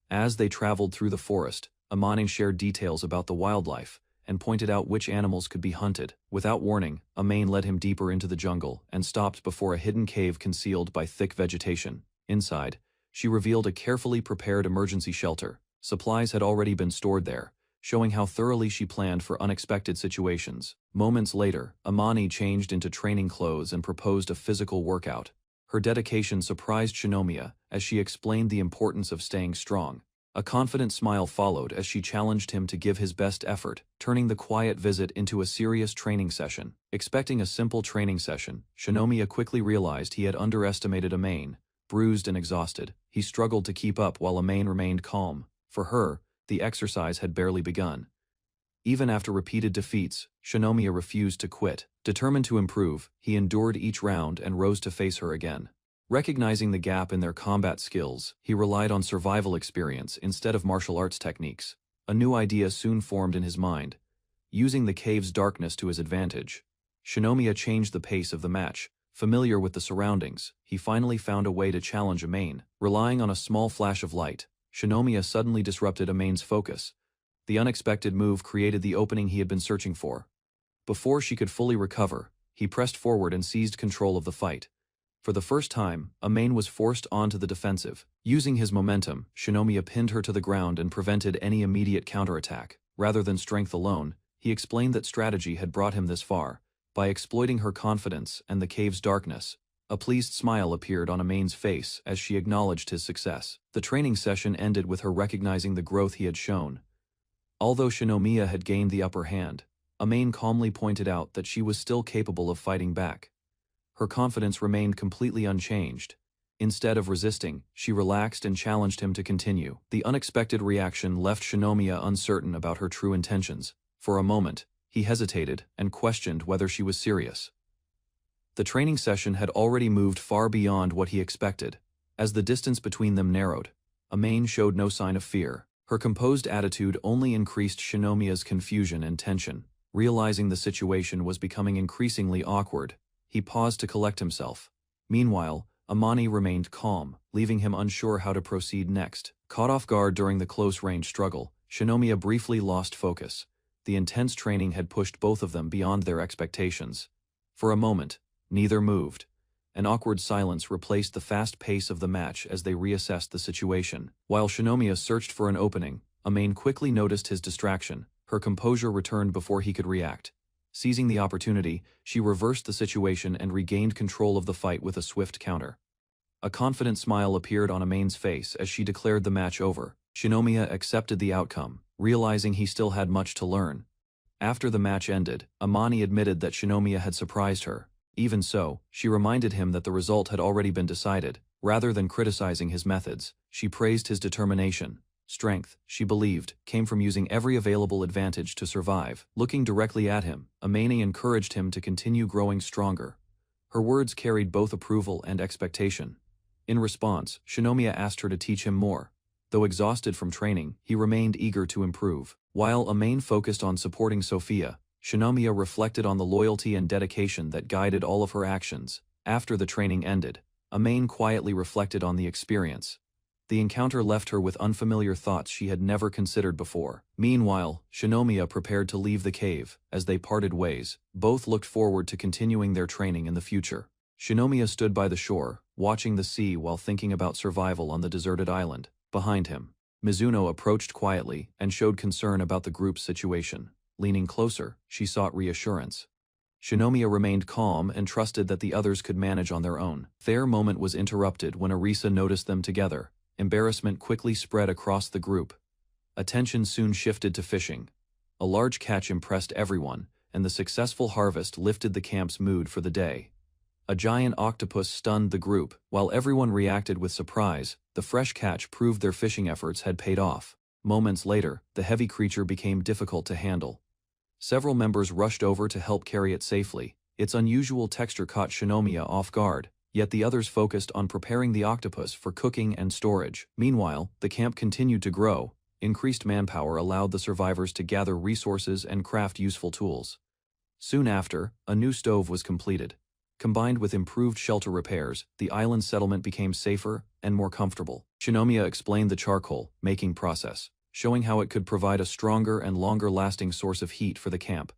As they traveled through the forest, Amani shared details about the wildlife and pointed out which animals could be hunted. Without warning, Owen led him deeper into the jungle and stopped before a hidden cave concealed by thick vegetation. Inside, she revealed a carefully prepared emergency shelter. Supplies had already been stored there, showing how thoroughly she planned for unexpected situations. Moments later, Amani changed into training clothes and proposed a physical workout. Her dedication surprised Shinomiya as she explained the importance of staying strong. A confident smile followed as she challenged him to give his best effort, turning the quiet visit into a serious training session. Expecting a simple training session, Shinomiya quickly realized he had underestimated Owen. Bruised and exhausted, he struggled to keep up while Owen remained calm. For her, the exercise had barely begun. Even after repeated defeats, Shinomiya refused to quit. Determined to improve, he endured each round and rose to face her again. Recognizing the gap in their combat skills, he relied on survival experience instead of martial arts techniques. A new idea soon formed in his mind. Using the cave's darkness to his advantage, Shinomiya changed the pace of the match. Familiar with the surroundings, he finally found a way to challenge Owen. Relying on a small flash of light, Shinomiya suddenly disrupted Owen's focus. The unexpected move created the opening he had been searching for. Before she could fully recover, he pressed forward and seized control of the fight. For the first time, Owen was forced onto the defensive. Using his momentum, Shinomiya pinned her to the ground and prevented any immediate counterattack. Rather than strength alone, he explained that strategy had brought him this far. By exploiting her confidence and the cave's darkness, a pleased smile appeared on Owen's face as she acknowledged his success. The training session ended with her recognizing the growth he had shown. Although Shinomiya had gained the upper hand, Owen calmly pointed out that she was still capable of fighting back. her confidence remained completely unchanged. Instead of resisting, she relaxed and challenged him to continue. The unexpected reaction left Shinomiya uncertain about her true intentions. For a moment, he hesitated and questioned whether she was serious. The training session had already moved far beyond what he expected. As the distance between them narrowed, Owen showed no sign of fear. Her composed attitude only increased Shinomiya's confusion and tension. Realizing the situation was becoming increasingly awkward, he paused to collect himself. Meanwhile, Amani remained calm, leaving him unsure how to proceed next. Caught off guard during the close-range struggle, Shinomiya briefly lost focus. The intense training had pushed both of them beyond their expectations. For a moment, neither moved. An awkward silence replaced the fast pace of the match as they reassessed the situation. While Shinomiya searched for an opening, Owen quickly noticed his distraction. Her composure returned before he could react. Seizing the opportunity, she reversed the situation and regained control of the fight with a swift counter. A confident smile appeared on Owen's face as she declared the match over. Shinomiya accepted the outcome, realizing he still had much to learn. After the match ended, Amani admitted that Shinomiya had surprised her. Even so, she reminded him that the result had already been decided. Rather than criticizing his methods, she praised his determination. Strength, she believed, came from using every available advantage to survive. Looking directly at him, Owen encouraged him to continue growing stronger. Her words carried both approval and expectation. In response, Shinomiya asked her to teach him more. Though exhausted from training, he remained eager to improve. While Owen focused on supporting Sophia, Shinomiya reflected on the loyalty and dedication that guided all of her actions. After the training ended, Owen quietly reflected on the experience. The encounter left her with unfamiliar thoughts she had never considered before. Meanwhile, Shinomiya prepared to leave the cave. As they parted ways, both looked forward to continuing their training in the future. Shinomiya stood by the shore, watching the sea while thinking about survival on the deserted island. Behind him, Mizuno approached quietly and showed concern about the group's situation. Leaning closer, she sought reassurance. Shinomiya remained calm and trusted that the others could manage on their own. Their moment was interrupted when Arisa noticed them together. Embarrassment quickly spread across the group. Attention soon shifted to fishing. A large catch impressed everyone, and the successful harvest lifted the camp's mood for the day. A giant octopus stunned the group. While everyone reacted with surprise, the fresh catch proved their fishing efforts had paid off. Moments later, the heavy creature became difficult to handle. Several members rushed over to help carry it safely. Its unusual texture caught Shinomiya off guard, yet the others focused on preparing the octopus for cooking and storage. Meanwhile, the camp continued to grow. Increased manpower allowed the survivors to gather resources and craft useful tools. Soon after, a new stove was completed. Combined with improved shelter repairs, the island settlement became safer and more comfortable. Shinomiya explained the charcoal making process, showing how it could provide a stronger and longer-lasting source of heat for the camp.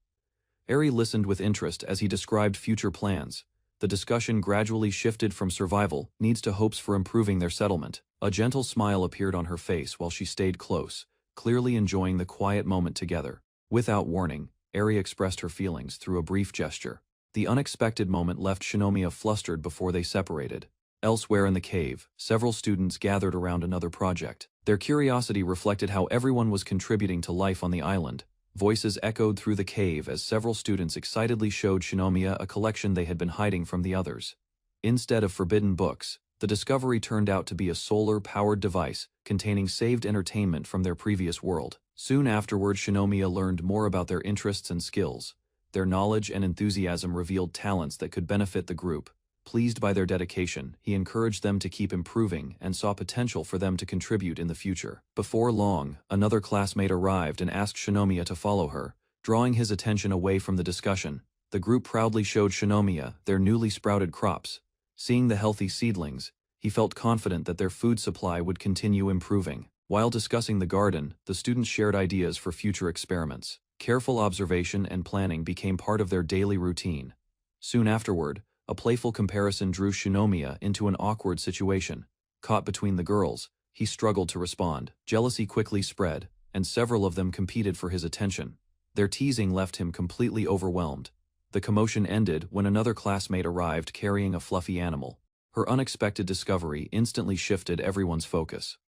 Eri listened with interest as he described future plans. The discussion gradually shifted from survival needs to hopes for improving their settlement. A gentle smile appeared on her face while she stayed close, clearly enjoying the quiet moment together. Without warning, Eri expressed her feelings through a brief gesture. The unexpected moment left Shinomiya flustered before they separated. Elsewhere in the cave, several students gathered around another project. Their curiosity reflected how everyone was contributing to life on the island. Voices echoed through the cave as several students excitedly showed Shinomiya a collection they had been hiding from the others. Instead of forbidden books, the discovery turned out to be a solar-powered device containing saved entertainment from their previous world. Soon afterward, Shinomiya learned more about their interests and skills. Their knowledge and enthusiasm revealed talents that could benefit the group. Pleased by their dedication, he encouraged them to keep improving and saw potential for them to contribute in the future. Before long, another classmate arrived and asked Shinomiya to follow her, drawing his attention away from the discussion. The group proudly showed Shinomiya their newly sprouted crops. Seeing the healthy seedlings, he felt confident that their food supply would continue improving. While discussing the garden, the students shared ideas for future experiments. Careful observation and planning became part of their daily routine. Soon afterward, a playful comparison drew Shinomiya into an awkward situation. Caught between the girls, he struggled to respond. Jealousy quickly spread, and several of them competed for his attention. Their teasing left him completely overwhelmed. The commotion ended when another classmate arrived carrying a fluffy animal. Her unexpected discovery instantly shifted everyone's focus.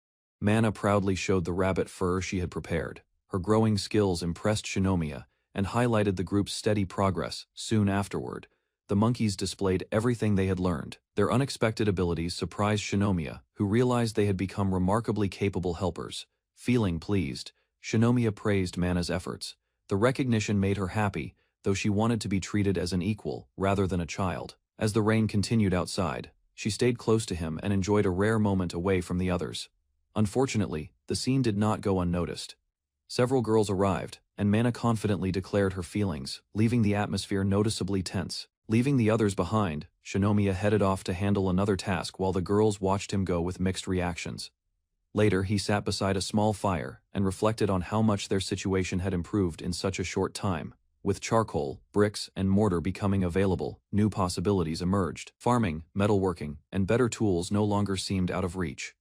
Mana proudly showed the rabbit fur she had prepared. Her growing skills impressed Shinomiya and highlighted the group's steady progress. Soon afterward, The monkeys displayed everything they had learned. Their unexpected abilities surprised Shinomiya, who realized they had become remarkably capable helpers. Feeling pleased, Shinomiya praised Mana's efforts. The recognition made her happy, though she wanted to be treated as an equal rather than a child. As the rain continued outside, she stayed close to him and enjoyed a rare moment away from the others. Unfortunately, the scene did not go unnoticed. Several girls arrived, and Mana confidently declared her feelings, leaving the atmosphere noticeably tense. Leaving the others behind, Shinomiya headed off to handle another task while the girls watched him go with mixed reactions. Later, he sat beside a small fire and reflected on how much their situation had improved in such a short time. With charcoal, bricks, and mortar becoming available, new possibilities emerged. Farming, metalworking, and better tools no longer seemed out of reach.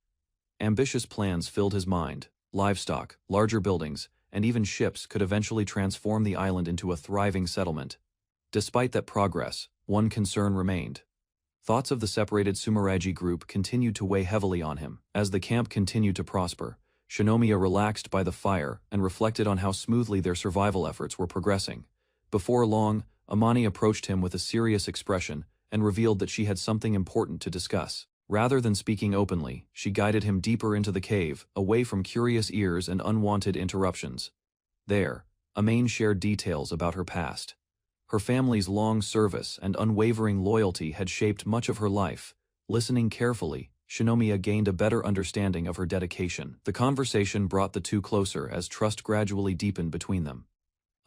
Ambitious plans filled his mind. Livestock, larger buildings, and even ships could eventually transform the island into a thriving settlement. Despite that progress, one concern remained. Thoughts of the separated Sumeragi group continued to weigh heavily on him. As the camp continued to prosper, Shinomiya relaxed by the fire and reflected on how smoothly their survival efforts were progressing. Before long, Amani approached him with a serious expression and revealed that she had something important to discuss. Rather than speaking openly, she guided him deeper into the cave, away from curious ears and unwanted interruptions. There, Amani shared details about her past. Her family's long service and unwavering loyalty had shaped much of her life. Listening carefully, Shinomiya gained a better understanding of her dedication. The conversation brought the two closer as trust gradually deepened between them.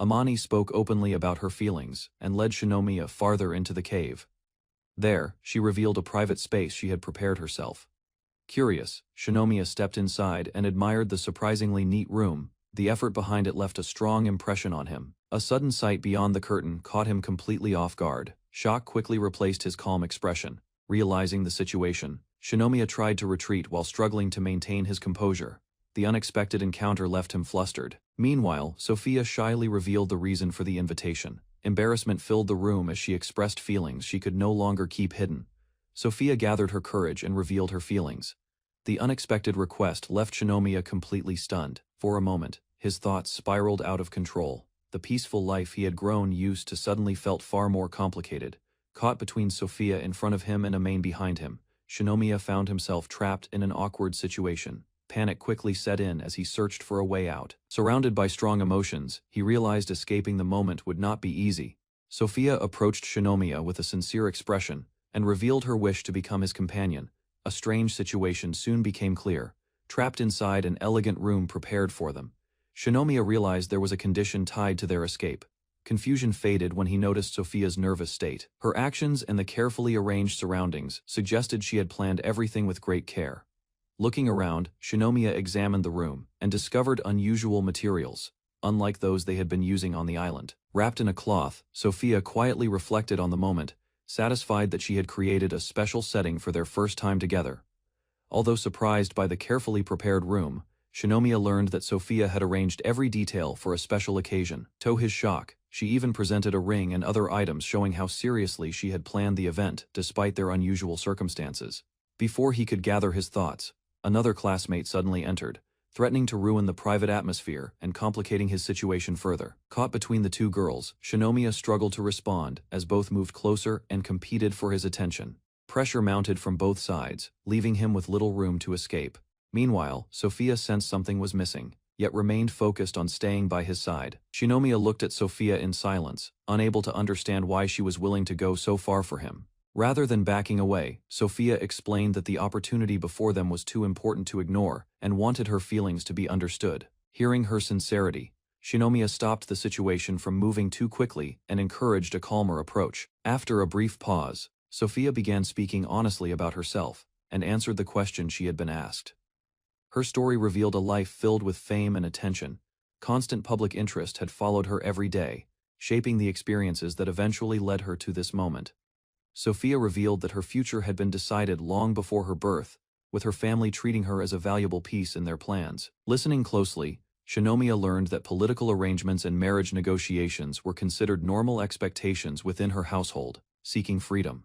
Amani spoke openly about her feelings and led Shinomiya farther into the cave. There, she revealed a private space she had prepared herself. Curious, Shinomiya stepped inside and admired the surprisingly neat room. The effort behind it left a strong impression on him. A sudden sight beyond the curtain caught him completely off guard. Shock quickly replaced his calm expression. Realizing the situation, Shinomiya tried to retreat while struggling to maintain his composure. The unexpected encounter left him flustered. Meanwhile, Sophia shyly revealed the reason for the invitation. Embarrassment filled the room as she expressed feelings she could no longer keep hidden. Sophia gathered her courage and revealed her feelings. The unexpected request left Shinomiya completely stunned. For a moment, his thoughts spiraled out of control. The peaceful life he had grown used to suddenly felt far more complicated. Caught between Sophia in front of him and Amane behind him, Shinomiya found himself trapped in an awkward situation. Panic quickly set in as he searched for a way out. Surrounded by strong emotions, he realized escaping the moment would not be easy. Sophia approached Shinomiya with a sincere expression and revealed her wish to become his companion. A strange situation soon became clear. Trapped inside an elegant room prepared for them, Shinomiya realized there was a condition tied to their escape. Confusion faded when he noticed Sophia's nervous state. Her actions and the carefully arranged surroundings suggested she had planned everything with great care. Looking around, Shinomiya examined the room and discovered unusual materials, unlike those they had been using on the island. Wrapped in a cloth, Sophia quietly reflected on the moment, satisfied that she had created a special setting for their first time together. Although surprised by the carefully prepared room, Shinomiya learned that Sophia had arranged every detail for a special occasion. To his shock, she even presented a ring and other items showing how seriously she had planned the event despite their unusual circumstances. Before he could gather his thoughts, another classmate suddenly entered, threatening to ruin the private atmosphere and complicating his situation further. Caught between the two girls, Shinomiya struggled to respond as both moved closer and competed for his attention. Pressure mounted from both sides, leaving him with little room to escape. Meanwhile, Sophia sensed something was missing, yet remained focused on staying by his side. Shinomiya looked at Sophia in silence, unable to understand why she was willing to go so far for him. Rather than backing away, Sophia explained that the opportunity before them was too important to ignore and wanted her feelings to be understood. Hearing her sincerity, Shinomiya stopped the situation from moving too quickly and encouraged a calmer approach. After a brief pause, Sophia began speaking honestly about herself and answered the question she had been asked. Her story revealed a life filled with fame and attention. Constant public interest had followed her every day, shaping the experiences that eventually led her to this moment. Sophia revealed that her future had been decided long before her birth, with her family treating her as a valuable piece in their plans. Listening closely, Shinomiya learned that political arrangements and marriage negotiations were considered normal expectations within her household. Seeking freedom,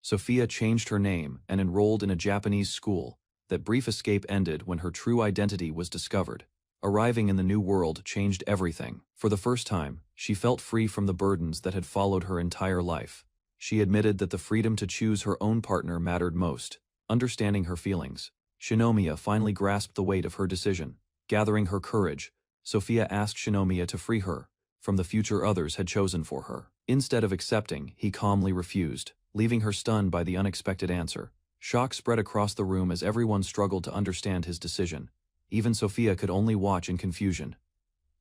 Sophia changed her name and enrolled in a Japanese school. That brief escape ended when her true identity was discovered. Arriving in the new world changed everything. For the first time, she felt free from the burdens that had followed her entire life. she admitted that the freedom to choose her own partner mattered most. Understanding her feelings, Shinomiya finally grasped the weight of her decision. Gathering her courage, Sophia asked Shinomiya to free her from the future others had chosen for her. Instead of accepting, he calmly refused, leaving her stunned by the unexpected answer. Shock spread across the room as everyone struggled to understand his decision. Even Sophia could only watch in confusion.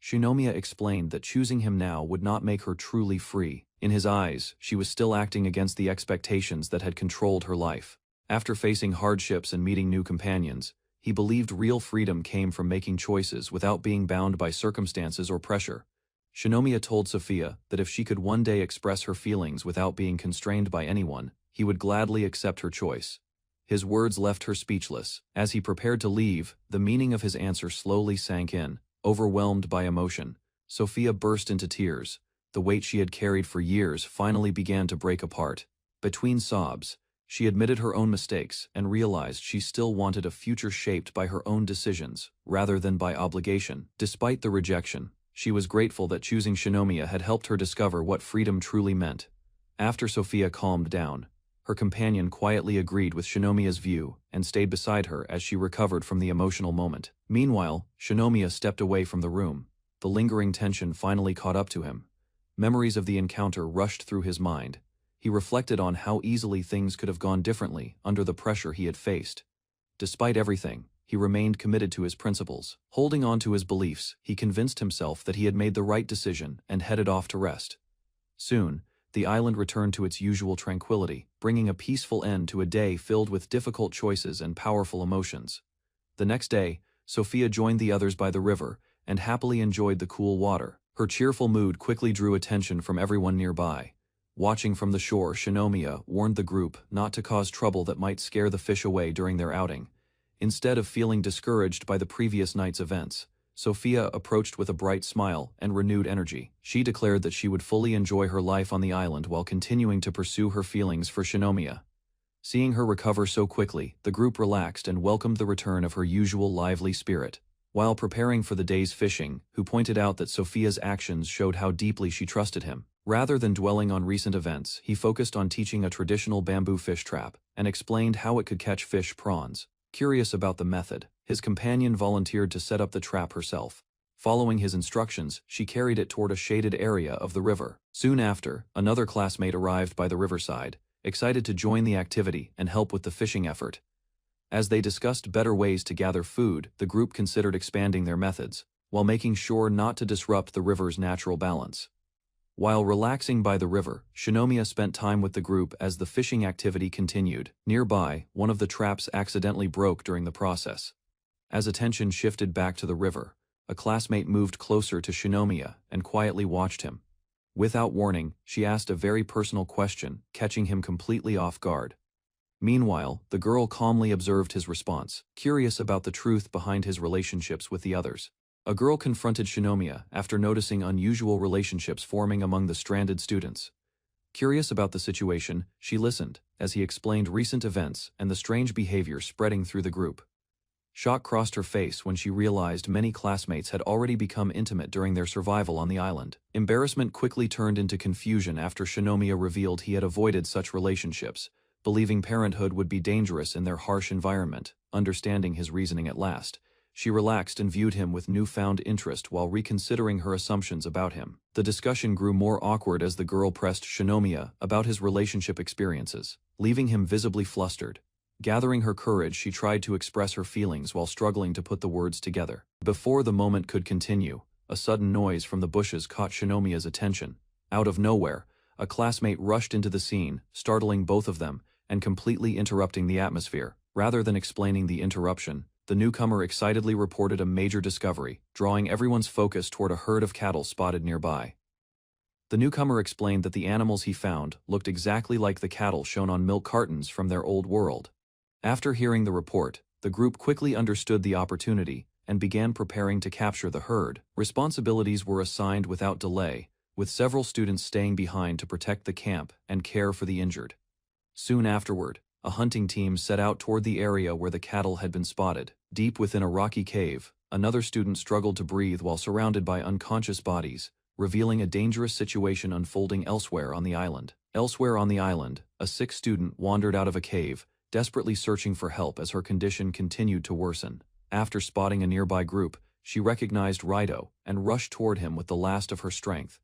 Shinomiya explained that choosing him now would not make her truly free. In his eyes, she was still acting against the expectations that had controlled her life. After facing hardships and meeting new companions, he believed real freedom came from making choices without being bound by circumstances or pressure. Shinomiya told Sophia that if she could one day express her feelings without being constrained by anyone, he would gladly accept her choice. His words left her speechless. As he prepared to leave, the meaning of his answer slowly sank in. Overwhelmed by emotion, Sophia burst into tears. The weight she had carried for years finally began to break apart. Between sobs, she admitted her own mistakes and realized she still wanted a future shaped by her own decisions, rather than by obligation. Despite the rejection, she was grateful that choosing Shinomiya had helped her discover what freedom truly meant. After Sophia calmed down, her companion quietly agreed with Shinomiya's view and stayed beside her as she recovered from the emotional moment. Meanwhile, Shinomiya stepped away from the room. The lingering tension finally caught up to him. Memories of the encounter rushed through his mind. He reflected on how easily things could have gone differently under the pressure he had faced. Despite everything, he remained committed to his principles. Holding on to his beliefs, he convinced himself that he had made the right decision and headed off to rest. Soon, the island returned to its usual tranquility, bringing a peaceful end to a day filled with difficult choices and powerful emotions. The next day, Sophia joined the others by the river and happily enjoyed the cool water. Her cheerful mood quickly drew attention from everyone nearby. Watching from the shore, Shinomiya warned the group not to cause trouble that might scare the fish away during their outing. Instead of feeling discouraged by the previous night's events, Sophia approached with a bright smile and renewed energy. She declared that she would fully enjoy her life on the island while continuing to pursue her feelings for Shinomiya. Seeing her recover so quickly, the group relaxed and welcomed the return of her usual lively spirit. While preparing for the day's fishing, Hu pointed out that Sophia's actions showed how deeply she trusted him. Rather than dwelling on recent events, he focused on teaching a traditional bamboo fish trap and explained how it could catch fish prawns. Curious about the method, his companion volunteered to set up the trap herself. Following his instructions, she carried it toward a shaded area of the river. Soon after, another classmate arrived by the riverside, excited to join the activity and help with the fishing effort. As they discussed better ways to gather food, the group considered expanding their methods, while making sure not to disrupt the river's natural balance. While relaxing by the river, Shinomiya spent time with the group as the fishing activity continued. Nearby, one of the traps accidentally broke during the process. As attention shifted back to the river, a classmate moved closer to Shinomiya and quietly watched him. Without warning, she asked a very personal question, catching him completely off guard. Meanwhile, the girl calmly observed his response, curious about the truth behind his relationships with the others. A girl confronted Shinomiya after noticing unusual relationships forming among the stranded students. Curious about the situation, she listened as he explained recent events and the strange behavior spreading through the group. Shock crossed her face when she realized many classmates had already become intimate during their survival on the island. Embarrassment quickly turned into confusion after Shinomiya revealed he had avoided such relationships, believing parenthood would be dangerous in their harsh environment. Understanding his reasoning at last, she relaxed and viewed him with newfound interest while reconsidering her assumptions about him. The discussion grew more awkward as the girl pressed Shinomiya about his relationship experiences, leaving him visibly flustered. Gathering her courage, she tried to express her feelings while struggling to put the words together. Before the moment could continue, a sudden noise from the bushes caught Shinomiya's attention. Out of nowhere, a classmate rushed into the scene, startling both of them and completely interrupting the atmosphere. Rather than explaining the interruption, the newcomer excitedly reported a major discovery, drawing everyone's focus toward a herd of cattle spotted nearby. The newcomer explained that the animals he found looked exactly like the cattle shown on milk cartons from their old world. After hearing the report, the group quickly understood the opportunity and began preparing to capture the herd. Responsibilities were assigned without delay, with several students staying behind to protect the camp and care for the injured. Soon afterward, a hunting team set out toward the area where the cattle had been spotted. Deep within a rocky cave, another student struggled to breathe while surrounded by unconscious bodies, revealing a dangerous situation unfolding elsewhere on the island. Elsewhere on the island, a sick student wandered out of a cave, desperately searching for help as her condition continued to worsen. After spotting a nearby group, she recognized Raito and rushed toward him with the last of her strength.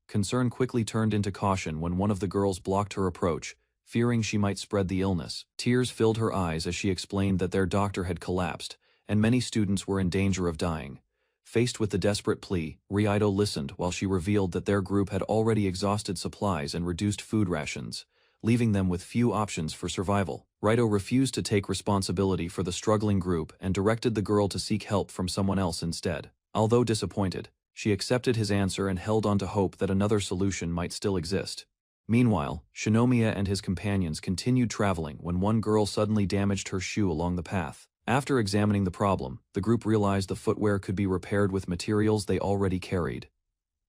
Concern quickly turned into caution when one of the girls blocked her approach, fearing she might spread the illness. Tears filled her eyes as she explained that their doctor had collapsed, and many students were in danger of dying. Faced with the desperate plea, Raito listened while she revealed that their group had already exhausted supplies and reduced food rations, leaving them with few options for survival. Raito refused to take responsibility for the struggling group and directed the girl to seek help from someone else instead. Although disappointed, she accepted his answer and held on to hope that another solution might still exist. Meanwhile, Shinomiya and his companions continued traveling when one girl suddenly damaged her shoe along the path. After examining the problem, the group realized the footwear could be repaired with materials they already carried.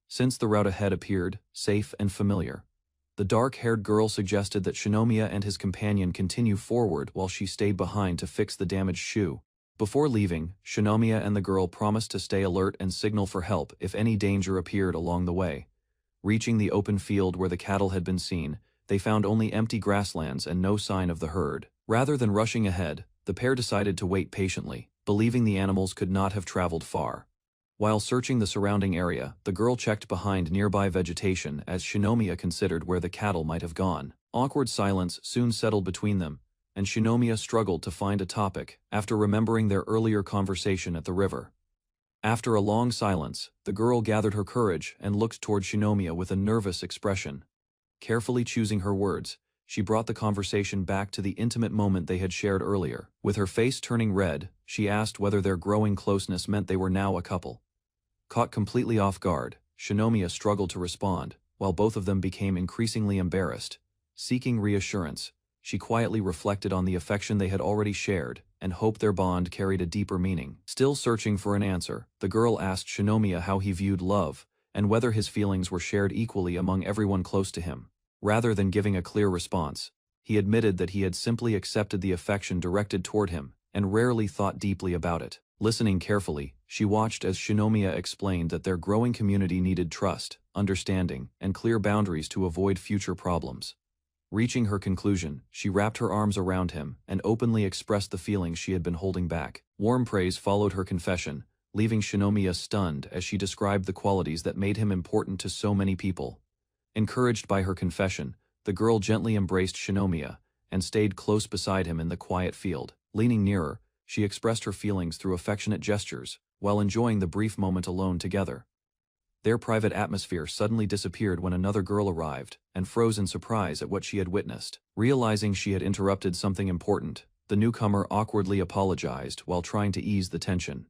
Since the route ahead appeared safe and familiar, the dark-haired girl suggested that Shinomiya and his companion continue forward while she stayed behind to fix the damaged shoe. Before leaving, Shinomiya and the girl promised to stay alert and signal for help if any danger appeared along the way. Reaching the open field where the cattle had been seen, they found only empty grasslands and no sign of the herd. Rather than rushing ahead, the pair decided to wait patiently, believing the animals could not have traveled far. While searching the surrounding area, the girl checked behind nearby vegetation as Shinomiya considered where the cattle might have gone. Awkward silence soon settled between them, and Shinomiya struggled to find a topic after remembering their earlier conversation at the river. After a long silence, the girl gathered her courage and looked toward Shinomiya with a nervous expression. Carefully choosing her words, she brought the conversation back to the intimate moment they had shared earlier. With her face turning red, she asked whether their growing closeness meant they were now a couple. Caught completely off guard, Shinomiya struggled to respond, while both of them became increasingly embarrassed. Seeking reassurance, she quietly reflected on the affection they had already shared and hoped their bond carried a deeper meaning. Still searching for an answer, the girl asked Shinomiya how he viewed love and whether his feelings were shared equally among everyone close to him. Rather than giving a clear response, he admitted that he had simply accepted the affection directed toward him and rarely thought deeply about it. Listening carefully, she watched as Shinomiya explained that their growing community needed trust, understanding, and clear boundaries to avoid future problems. Reaching her conclusion, she wrapped her arms around him and openly expressed the feelings she had been holding back. Warm praise followed her confession, leaving Shinomiya stunned as she described the qualities that made him important to so many people. Encouraged by her confession, the girl gently embraced Shinomiya and stayed close beside him in the quiet field. Leaning nearer, she expressed her feelings through affectionate gestures, while enjoying the brief moment alone together. Their private atmosphere suddenly disappeared when another girl arrived and froze in surprise at what she had witnessed. Realizing she had interrupted something important, the newcomer awkwardly apologized while trying to ease the tension.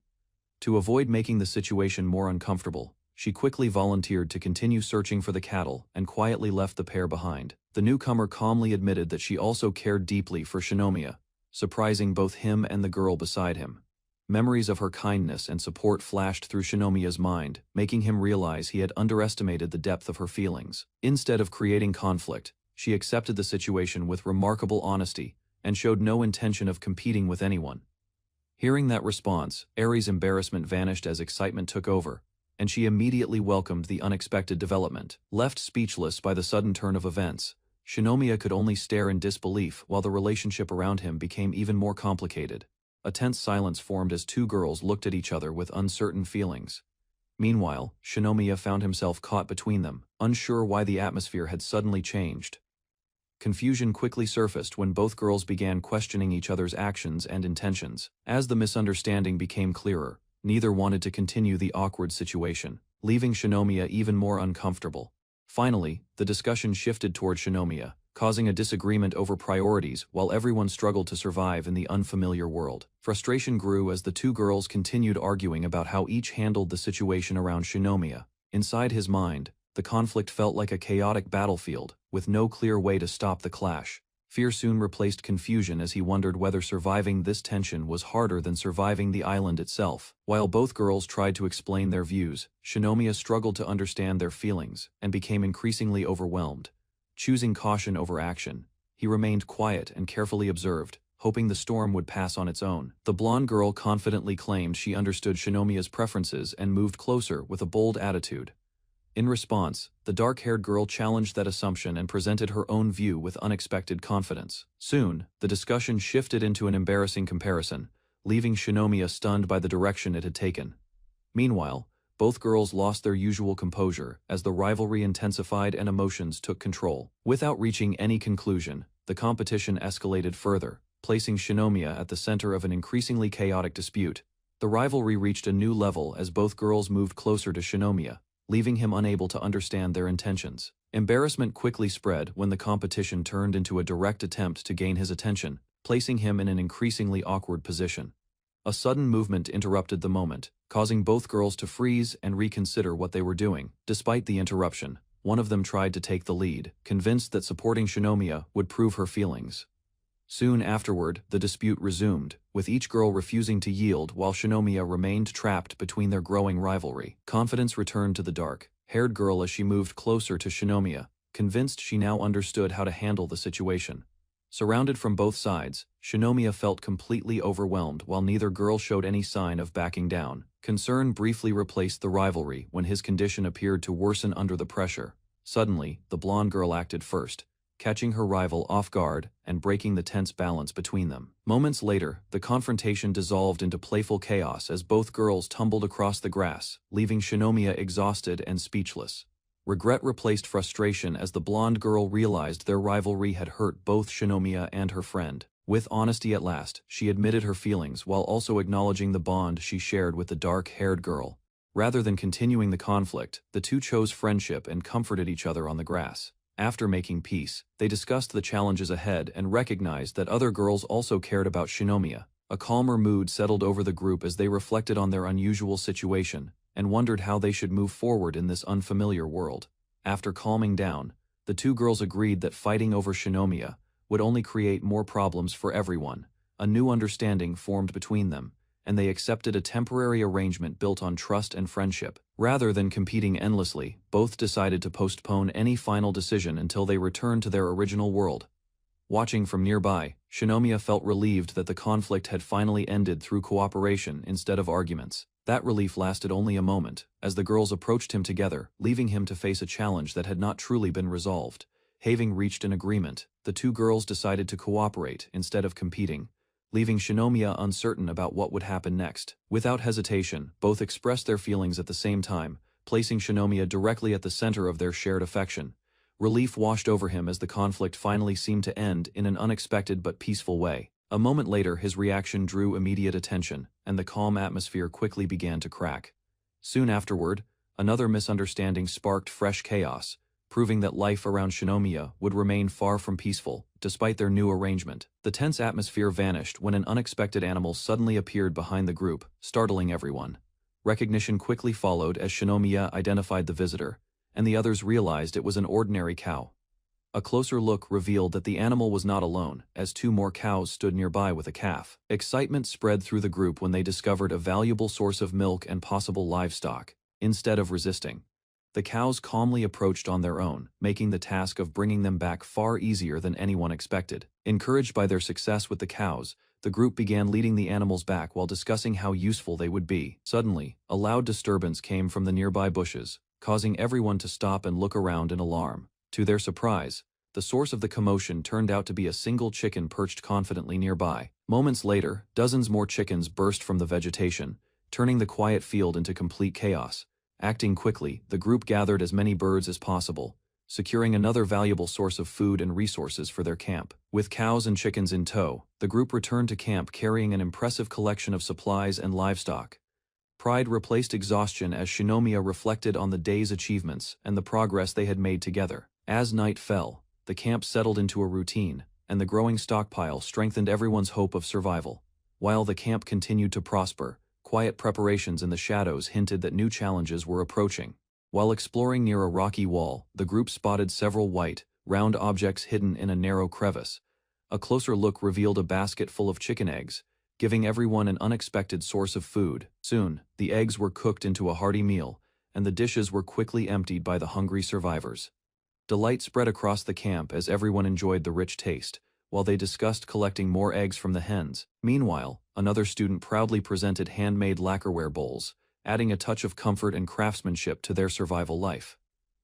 To avoid making the situation more uncomfortable, she quickly volunteered to continue searching for the cattle and quietly left the pair behind. The newcomer calmly admitted that she also cared deeply for Shinomiya, surprising both him and the girl beside him. Memories of her kindness and support flashed through Shinomiya's mind, making him realize he had underestimated the depth of her feelings. Instead of creating conflict, she accepted the situation with remarkable honesty and showed no intention of competing with anyone. Hearing that response, Ari's embarrassment vanished as excitement took over, and she immediately welcomed the unexpected development. Left speechless by the sudden turn of events, Shinomiya could only stare in disbelief while the relationship around him became even more complicated. A tense silence formed as two girls looked at each other with uncertain feelings. Meanwhile, Shinomiya found himself caught between them, unsure why the atmosphere had suddenly changed. Confusion quickly surfaced when both girls began questioning each other's actions and intentions. As the misunderstanding became clearer, neither wanted to continue the awkward situation, leaving Shinomiya even more uncomfortable. Finally, the discussion shifted toward Shinomiya, causing a disagreement over priorities while everyone struggled to survive in the unfamiliar world. Frustration grew as the two girls continued arguing about how each handled the situation around Shinomiya. Inside his mind, the conflict felt like a chaotic battlefield, with no clear way to stop the clash. Fear soon replaced confusion as he wondered whether surviving this tension was harder than surviving the island itself. While both girls tried to explain their views, Shinomiya struggled to understand their feelings and became increasingly overwhelmed. Choosing caution over action, he remained quiet and carefully observed, hoping the storm would pass on its own. The blonde girl confidently claimed she understood Shinomiya's preferences and moved closer with a bold attitude. In response, the dark-haired girl challenged that assumption and presented her own view with unexpected confidence. Soon, the discussion shifted into an embarrassing comparison, leaving Shinomiya stunned by the direction it had taken. Meanwhile, both girls lost their usual composure as the rivalry intensified and emotions took control. Without reaching any conclusion, the competition escalated further, placing Shinomiya at the center of an increasingly chaotic dispute. The rivalry reached a new level as both girls moved closer to Shinomiya, leaving him unable to understand their intentions. Embarrassment quickly spread when the competition turned into a direct attempt to gain his attention, placing him in an increasingly awkward position. A sudden movement interrupted the moment, causing both girls to freeze and reconsider what they were doing. Despite the interruption, one of them tried to take the lead, convinced that supporting Shinomiya would prove her feelings. Soon afterward, the dispute resumed, with each girl refusing to yield while Shinomiya remained trapped between their growing rivalry. Confidence returned to the dark-haired girl as she moved closer to Shinomiya, convinced she now understood how to handle the situation. Surrounded from both sides, Shinomiya felt completely overwhelmed while neither girl showed any sign of backing down. Concern briefly replaced the rivalry when his condition appeared to worsen under the pressure. Suddenly, the blonde girl acted first, catching her rival off guard and breaking the tense balance between them. Moments later, the confrontation dissolved into playful chaos as both girls tumbled across the grass, leaving Shinomiya exhausted and speechless. Regret replaced frustration as the blonde girl realized their rivalry had hurt both Shinomiya and her friend. With honesty at last, she admitted her feelings while also acknowledging the bond she shared with the dark-haired girl. Rather than continuing the conflict, the two chose friendship and comforted each other on the grass. After making peace, they discussed the challenges ahead and recognized that other girls also cared about Shinomiya. A calmer mood settled over the group as they reflected on their unusual situation and wondered how they should move forward in this unfamiliar world. After calming down, the two girls agreed that fighting over Shinomiya would only create more problems for everyone. A new understanding formed between them, and they accepted a temporary arrangement built on trust and friendship. Rather than competing endlessly, both decided to postpone any final decision until they returned to their original world. Watching from nearby, Shinomiya felt relieved that the conflict had finally ended through cooperation instead of arguments. That relief lasted only a moment, as the girls approached him together, leaving him to face a challenge that had not truly been resolved. Having reached an agreement, the two girls decided to cooperate instead of competing, leaving Shinomiya uncertain about what would happen next. Without hesitation, both expressed their feelings at the same time, placing Shinomiya directly at the center of their shared affection. Relief washed over him as the conflict finally seemed to end in an unexpected but peaceful way. A moment later, his reaction drew immediate attention, and the calm atmosphere quickly began to crack. Soon afterward, another misunderstanding sparked fresh chaos, proving that life around Shinomiya would remain far from peaceful, despite their new arrangement. The tense atmosphere vanished when an unexpected animal suddenly appeared behind the group, startling everyone. Recognition quickly followed as Shinomiya identified the visitor, and the others realized it was an ordinary cow. A closer look revealed that the animal was not alone, as two more cows stood nearby with a calf. Excitement spread through the group when they discovered a valuable source of milk and possible livestock. Instead of resisting, the cows calmly approached on their own, making the task of bringing them back far easier than anyone expected. Encouraged by their success with the cows, the group began leading the animals back while discussing how useful they would be. Suddenly, a loud disturbance came from the nearby bushes, causing everyone to stop and look around in alarm. To their surprise, the source of the commotion turned out to be a single chicken perched confidently nearby. Moments later, dozens more chickens burst from the vegetation, turning the quiet field into complete chaos. Acting quickly, the group gathered as many birds as possible, securing another valuable source of food and resources for their camp. With cows and chickens in tow, the group returned to camp carrying an impressive collection of supplies and livestock. Pride replaced exhaustion as Shinomiya reflected on the day's achievements and the progress they had made together. As night fell, the camp settled into a routine, and the growing stockpile strengthened everyone's hope of survival. While the camp continued to prosper, quiet preparations in the shadows hinted that new challenges were approaching. While exploring near a rocky wall, the group spotted several white, round objects hidden in a narrow crevice. A closer look revealed a basket full of chicken eggs, giving everyone an unexpected source of food. Soon, the eggs were cooked into a hearty meal, and the dishes were quickly emptied by the hungry survivors. Delight spread across the camp as everyone enjoyed the rich taste, while they discussed collecting more eggs from the hens. Meanwhile, another student proudly presented handmade lacquerware bowls, adding a touch of comfort and craftsmanship to their survival life.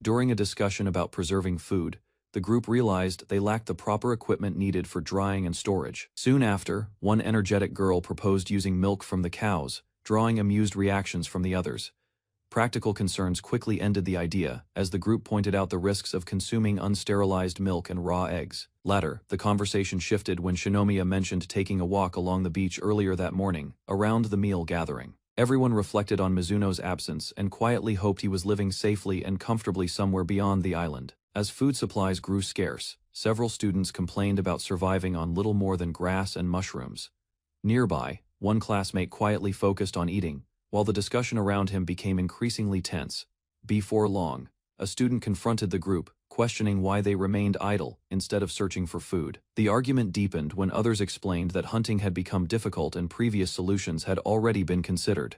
During a discussion about preserving food, the group realized they lacked the proper equipment needed for drying and storage. Soon after, one energetic girl proposed using milk from the cows, drawing amused reactions from the others. Practical concerns quickly ended the idea, as the group pointed out the risks of consuming unsterilized milk and raw eggs. Later, the conversation shifted when Shinomiya mentioned taking a walk along the beach earlier that morning, around the meal gathering. Everyone reflected on Mizuno's absence and quietly hoped he was living safely and comfortably somewhere beyond the island. As food supplies grew scarce, several students complained about surviving on little more than grass and mushrooms. Nearby, one classmate quietly focused on eating, while the discussion around him became increasingly tense. Before long, a student confronted the group, questioning why they remained idle instead of searching for food. The argument deepened when others explained that hunting had become difficult and previous solutions had already been considered.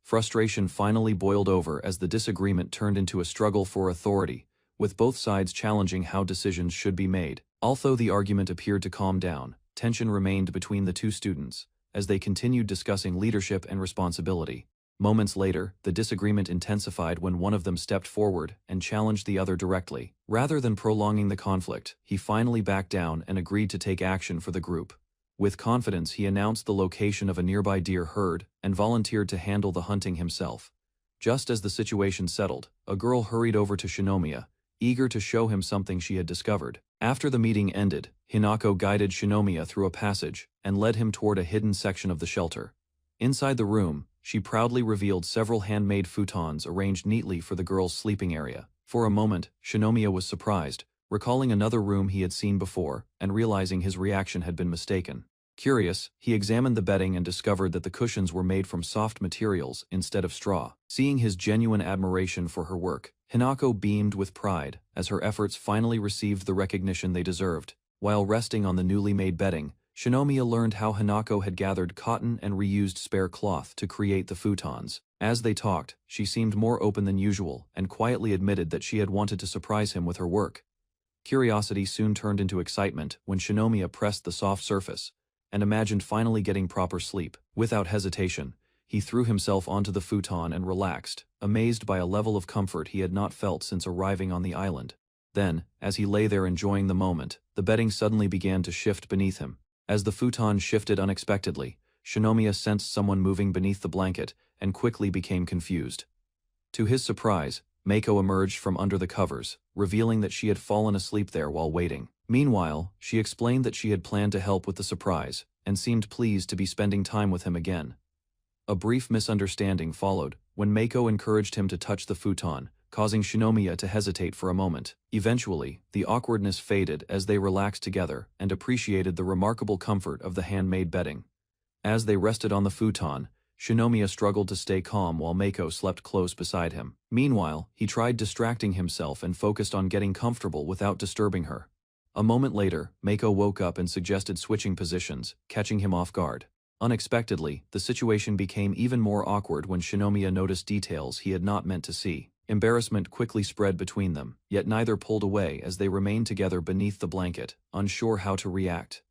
Frustration finally boiled over as the disagreement turned into a struggle for authority, with both sides challenging how decisions should be made. Although the argument appeared to calm down, tension remained between the two students, as they continued discussing leadership and responsibility. Moments later, the disagreement intensified when one of them stepped forward and challenged the other directly. Rather than prolonging the conflict, he finally backed down and agreed to take action for the group. With confidence, he announced the location of a nearby deer herd and volunteered to handle the hunting himself. Just as the situation settled, a girl hurried over to Shinomiya, eager to show him something she had discovered. After the meeting ended, Hinako guided Shinomiya through a passage and led him toward a hidden section of the shelter. Inside the room, she proudly revealed several handmade futons arranged neatly for the girl's sleeping area. For a moment, Shinomiya was surprised, recalling another room he had seen before and realizing his reaction had been mistaken. Curious, he examined the bedding and discovered that the cushions were made from soft materials instead of straw. Seeing his genuine admiration for her work, Hinako beamed with pride as her efforts finally received the recognition they deserved. While resting on the newly made bedding, Shinomiya learned how Hinako had gathered cotton and reused spare cloth to create the futons. As they talked, she seemed more open than usual and quietly admitted that she had wanted to surprise him with her work. Curiosity soon turned into excitement when Shinomiya pressed the soft surface and imagined finally getting proper sleep. Without hesitation, he threw himself onto the futon and relaxed, amazed by a level of comfort he had not felt since arriving on the island. Then, as he lay there enjoying the moment, the bedding suddenly began to shift beneath him. As the futon shifted unexpectedly, Shinomiya sensed someone moving beneath the blanket and quickly became confused. To his surprise, Mako emerged from under the covers, revealing that she had fallen asleep there while waiting. Meanwhile, she explained that she had planned to help with the surprise and seemed pleased to be spending time with him again. A brief misunderstanding followed when Mako encouraged him to touch the futon, causing Shinomiya to hesitate for a moment. Eventually, the awkwardness faded as they relaxed together and appreciated the remarkable comfort of the handmade bedding. As they rested on the futon, Shinomiya struggled to stay calm while Mako slept close beside him. Meanwhile, he tried distracting himself and focused on getting comfortable without disturbing her. A moment later, Mako woke up and suggested switching positions, catching him off guard. Unexpectedly, the situation became even more awkward when Shinomiya noticed details he had not meant to see. Embarrassment quickly spread between them, yet neither pulled away as they remained together beneath the blanket, unsure how to react.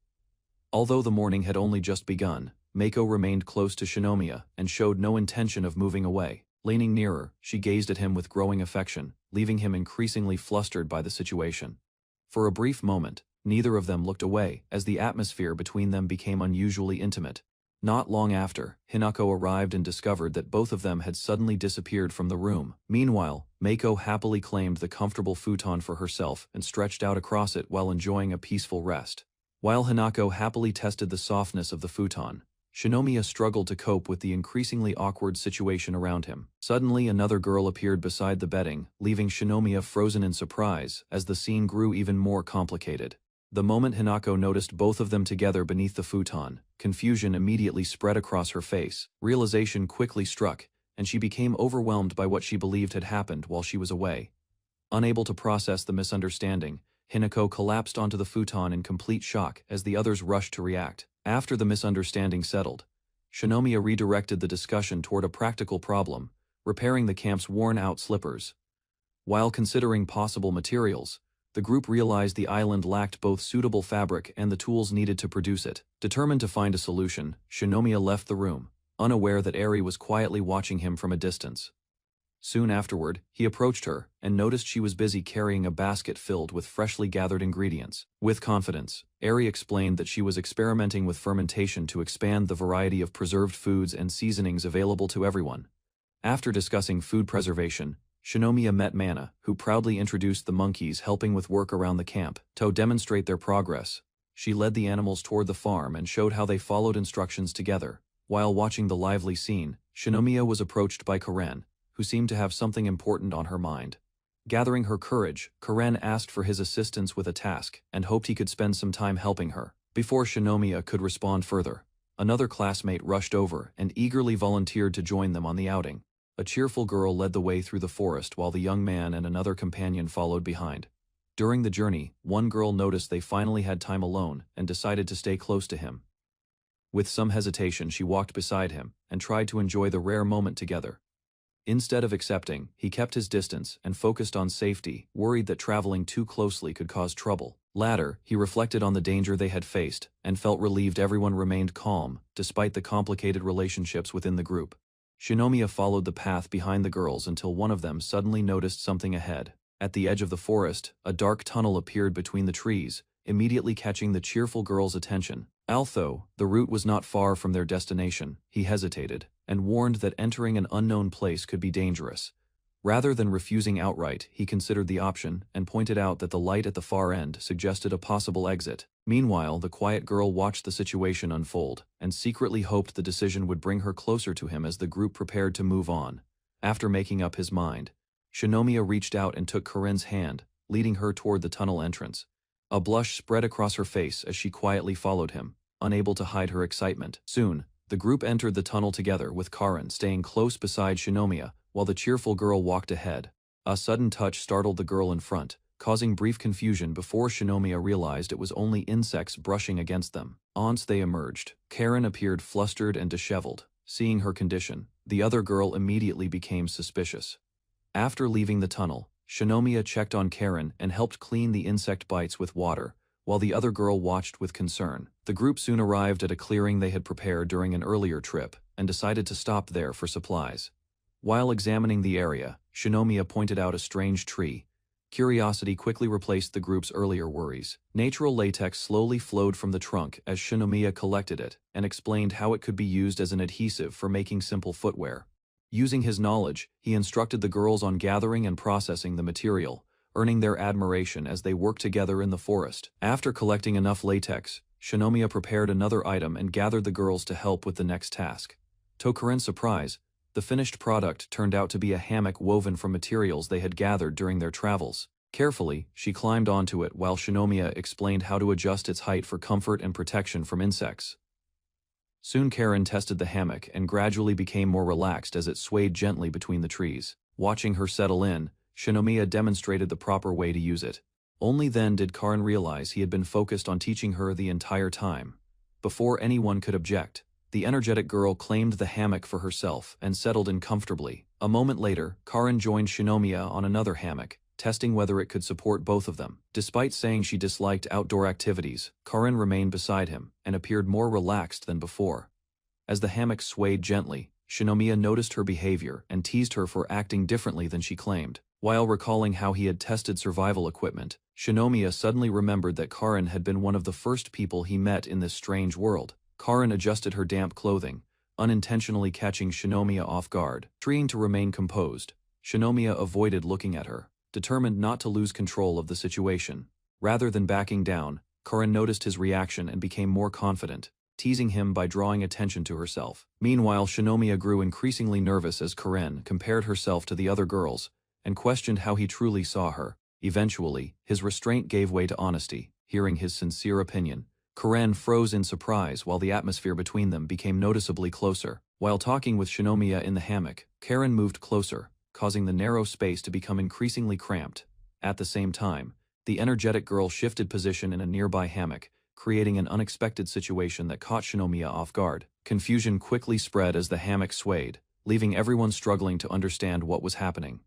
Although the morning had only just begun, Mako remained close to Shinomiya and showed no intention of moving away. Leaning nearer, she gazed at him with growing affection, leaving him increasingly flustered by the situation. For a brief moment, neither of them looked away as the atmosphere between them became unusually intimate. Not long after, Hinako arrived and discovered that both of them had suddenly disappeared from the room. Meanwhile, Mako happily claimed the comfortable futon for herself and stretched out across it while enjoying a peaceful rest. While Hinako happily tested the softness of the futon, Shinomiya struggled to cope with the increasingly awkward situation around him. Suddenly, another girl appeared beside the bedding, leaving Shinomiya frozen in surprise as the scene grew even more complicated. The moment Hinako noticed both of them together beneath the futon, confusion immediately spread across her face. Realization quickly struck, and she became overwhelmed by what she believed had happened while she was away. Unable to process the misunderstanding, Hinako collapsed onto the futon in complete shock as the others rushed to react. After the misunderstanding settled, Shinomiya redirected the discussion toward a practical problem, repairing the camp's worn-out slippers. While considering possible materials, the group realized the island lacked both suitable fabric and the tools needed to produce it. Determined to find a solution, Shinomiya left the room, unaware that Eri was quietly watching him from a distance. Soon afterward, he approached her and noticed she was busy carrying a basket filled with freshly gathered ingredients. With confidence, Eri explained that she was experimenting with fermentation to expand the variety of preserved foods and seasonings available to everyone. After discussing food preservation, Shinomiya met Mana, who proudly introduced the monkeys helping with work around the camp. To demonstrate their progress, she led the animals toward the farm and showed how they followed instructions together. While watching the lively scene, Shinomiya was approached by Karen, who seemed to have something important on her mind. Gathering her courage, Karen asked for his assistance with a task and hoped he could spend some time helping her. Before Shinomiya could respond further, another classmate rushed over and eagerly volunteered to join them on the outing. A cheerful girl led the way through the forest while the young man and another companion followed behind. During the journey, one girl noticed they finally had time alone and decided to stay close to him. With some hesitation, she walked beside him and tried to enjoy the rare moment together. Instead of accepting, he kept his distance and focused on safety, worried that traveling too closely could cause trouble. Later, he reflected on the danger they had faced and felt relieved everyone remained calm, despite the complicated relationships within the group. Shinomiya followed the path behind the girls until one of them suddenly noticed something ahead. At the edge of the forest, a dark tunnel appeared between the trees, immediately catching the cheerful girl's attention. Although the route was not far from their destination, he hesitated and warned that entering an unknown place could be dangerous. Rather than refusing outright, he considered the option and pointed out that the light at the far end suggested a possible exit. Meanwhile, the quiet girl watched the situation unfold and secretly hoped the decision would bring her closer to him as the group prepared to move on. After making up his mind, Shinomiya reached out and took Karen's hand, leading her toward the tunnel entrance. A blush spread across her face as she quietly followed him, unable to hide her excitement. Soon, the group entered the tunnel together with Karen staying close beside Shinomiya, while the cheerful girl walked ahead. A sudden touch startled the girl in front, causing brief confusion before Shinomiya realized it was only insects brushing against them. Once they emerged, Karen appeared flustered and disheveled. Seeing her condition, the other girl immediately became suspicious. After leaving the tunnel, Shinomiya checked on Karen and helped clean the insect bites with water, while the other girl watched with concern. The group soon arrived at a clearing they had prepared during an earlier trip and decided to stop there for supplies. While examining the area, Shinomiya pointed out a strange tree. Curiosity quickly replaced the group's earlier worries. Natural latex slowly flowed from the trunk as Shinomiya collected it and explained how it could be used as an adhesive for making simple footwear. Using his knowledge, he instructed the girls on gathering and processing the material, earning their admiration as they worked together in the forest. After collecting enough latex, Shinomiya prepared another item and gathered the girls to help with the next task. To Karen's surprise, the finished product turned out to be a hammock woven from materials they had gathered during their travels. Carefully, she climbed onto it while Shinomiya explained how to adjust its height for comfort and protection from insects. Soon Karen tested the hammock and gradually became more relaxed as it swayed gently between the trees. Watching her settle in, Shinomiya demonstrated the proper way to use it. Only then did Karen realize he had been focused on teaching her the entire time. Before anyone could object, the energetic girl claimed the hammock for herself and settled in comfortably. A moment later, Karen joined Shinomiya on another hammock, testing whether it could support both of them. Despite saying she disliked outdoor activities, Karen remained beside him and appeared more relaxed than before. As the hammock swayed gently, Shinomiya noticed her behavior and teased her for acting differently than she claimed. While recalling how he had tested survival equipment, Shinomiya suddenly remembered that Karen had been one of the first people he met in this strange world. Karen adjusted her damp clothing, unintentionally catching Shinomiya off guard. Trying to remain composed, Shinomiya avoided looking at her, determined not to lose control of the situation. Rather than backing down, Karen noticed his reaction and became more confident, teasing him by drawing attention to herself. Meanwhile, Shinomiya grew increasingly nervous as Karen compared herself to the other girls and questioned how he truly saw her. Eventually, his restraint gave way to honesty. Hearing his sincere opinion, Karen froze in surprise while the atmosphere between them became noticeably closer. While talking with Shinomiya in the hammock, Karen moved closer, causing the narrow space to become increasingly cramped. At the same time, the energetic girl shifted position in a nearby hammock, creating an unexpected situation that caught Shinomiya off guard. Confusion quickly spread as the hammock swayed, leaving everyone struggling to understand what was happening.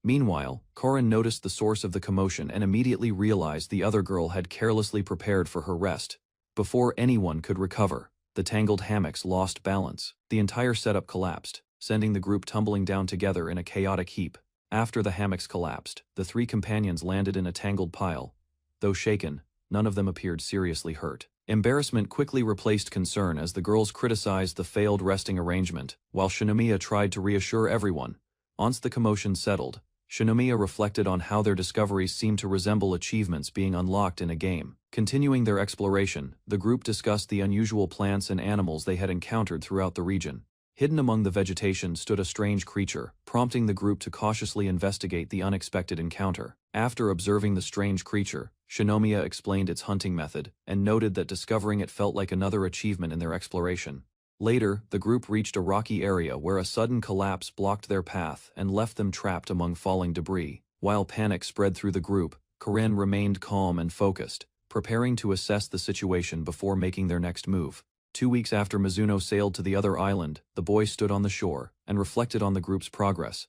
Meanwhile, Karen noticed the source of the commotion and immediately realized the other girl had carelessly prepared for her rest. Before anyone could recover, the tangled hammocks lost balance. The entire setup collapsed, sending the group tumbling down together in a chaotic heap. After the hammocks collapsed, the three companions landed in a tangled pile. Though shaken, none of them appeared seriously hurt. Embarrassment quickly replaced concern as the girls criticized the failed resting arrangement, while Shinomiya tried to reassure everyone. Once the commotion settled, Shinomiya reflected on how their discoveries seemed to resemble achievements being unlocked in a game. Continuing their exploration, the group discussed the unusual plants and animals they had encountered throughout the region. Hidden among the vegetation stood a strange creature, prompting the group to cautiously investigate the unexpected encounter. After observing the strange creature, Shinomiya explained its hunting method, and noted that discovering it felt like another achievement in their exploration. Later, the group reached a rocky area where a sudden collapse blocked their path and left them trapped among falling debris. While panic spread through the group, Corinne remained calm and focused, preparing to assess the situation before making their next move. 2 weeks after Mizuno sailed to the other island, the boys stood on the shore and reflected on the group's progress.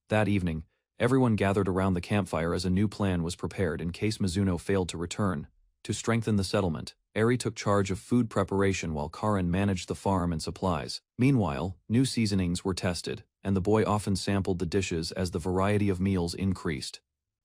That evening, everyone gathered around the campfire as a new plan was prepared in case Mizuno failed to return. To strengthen the settlement, Eri took charge of food preparation while Karin managed the farm and supplies. Meanwhile, new seasonings were tested, and the boy often sampled the dishes as the variety of meals increased.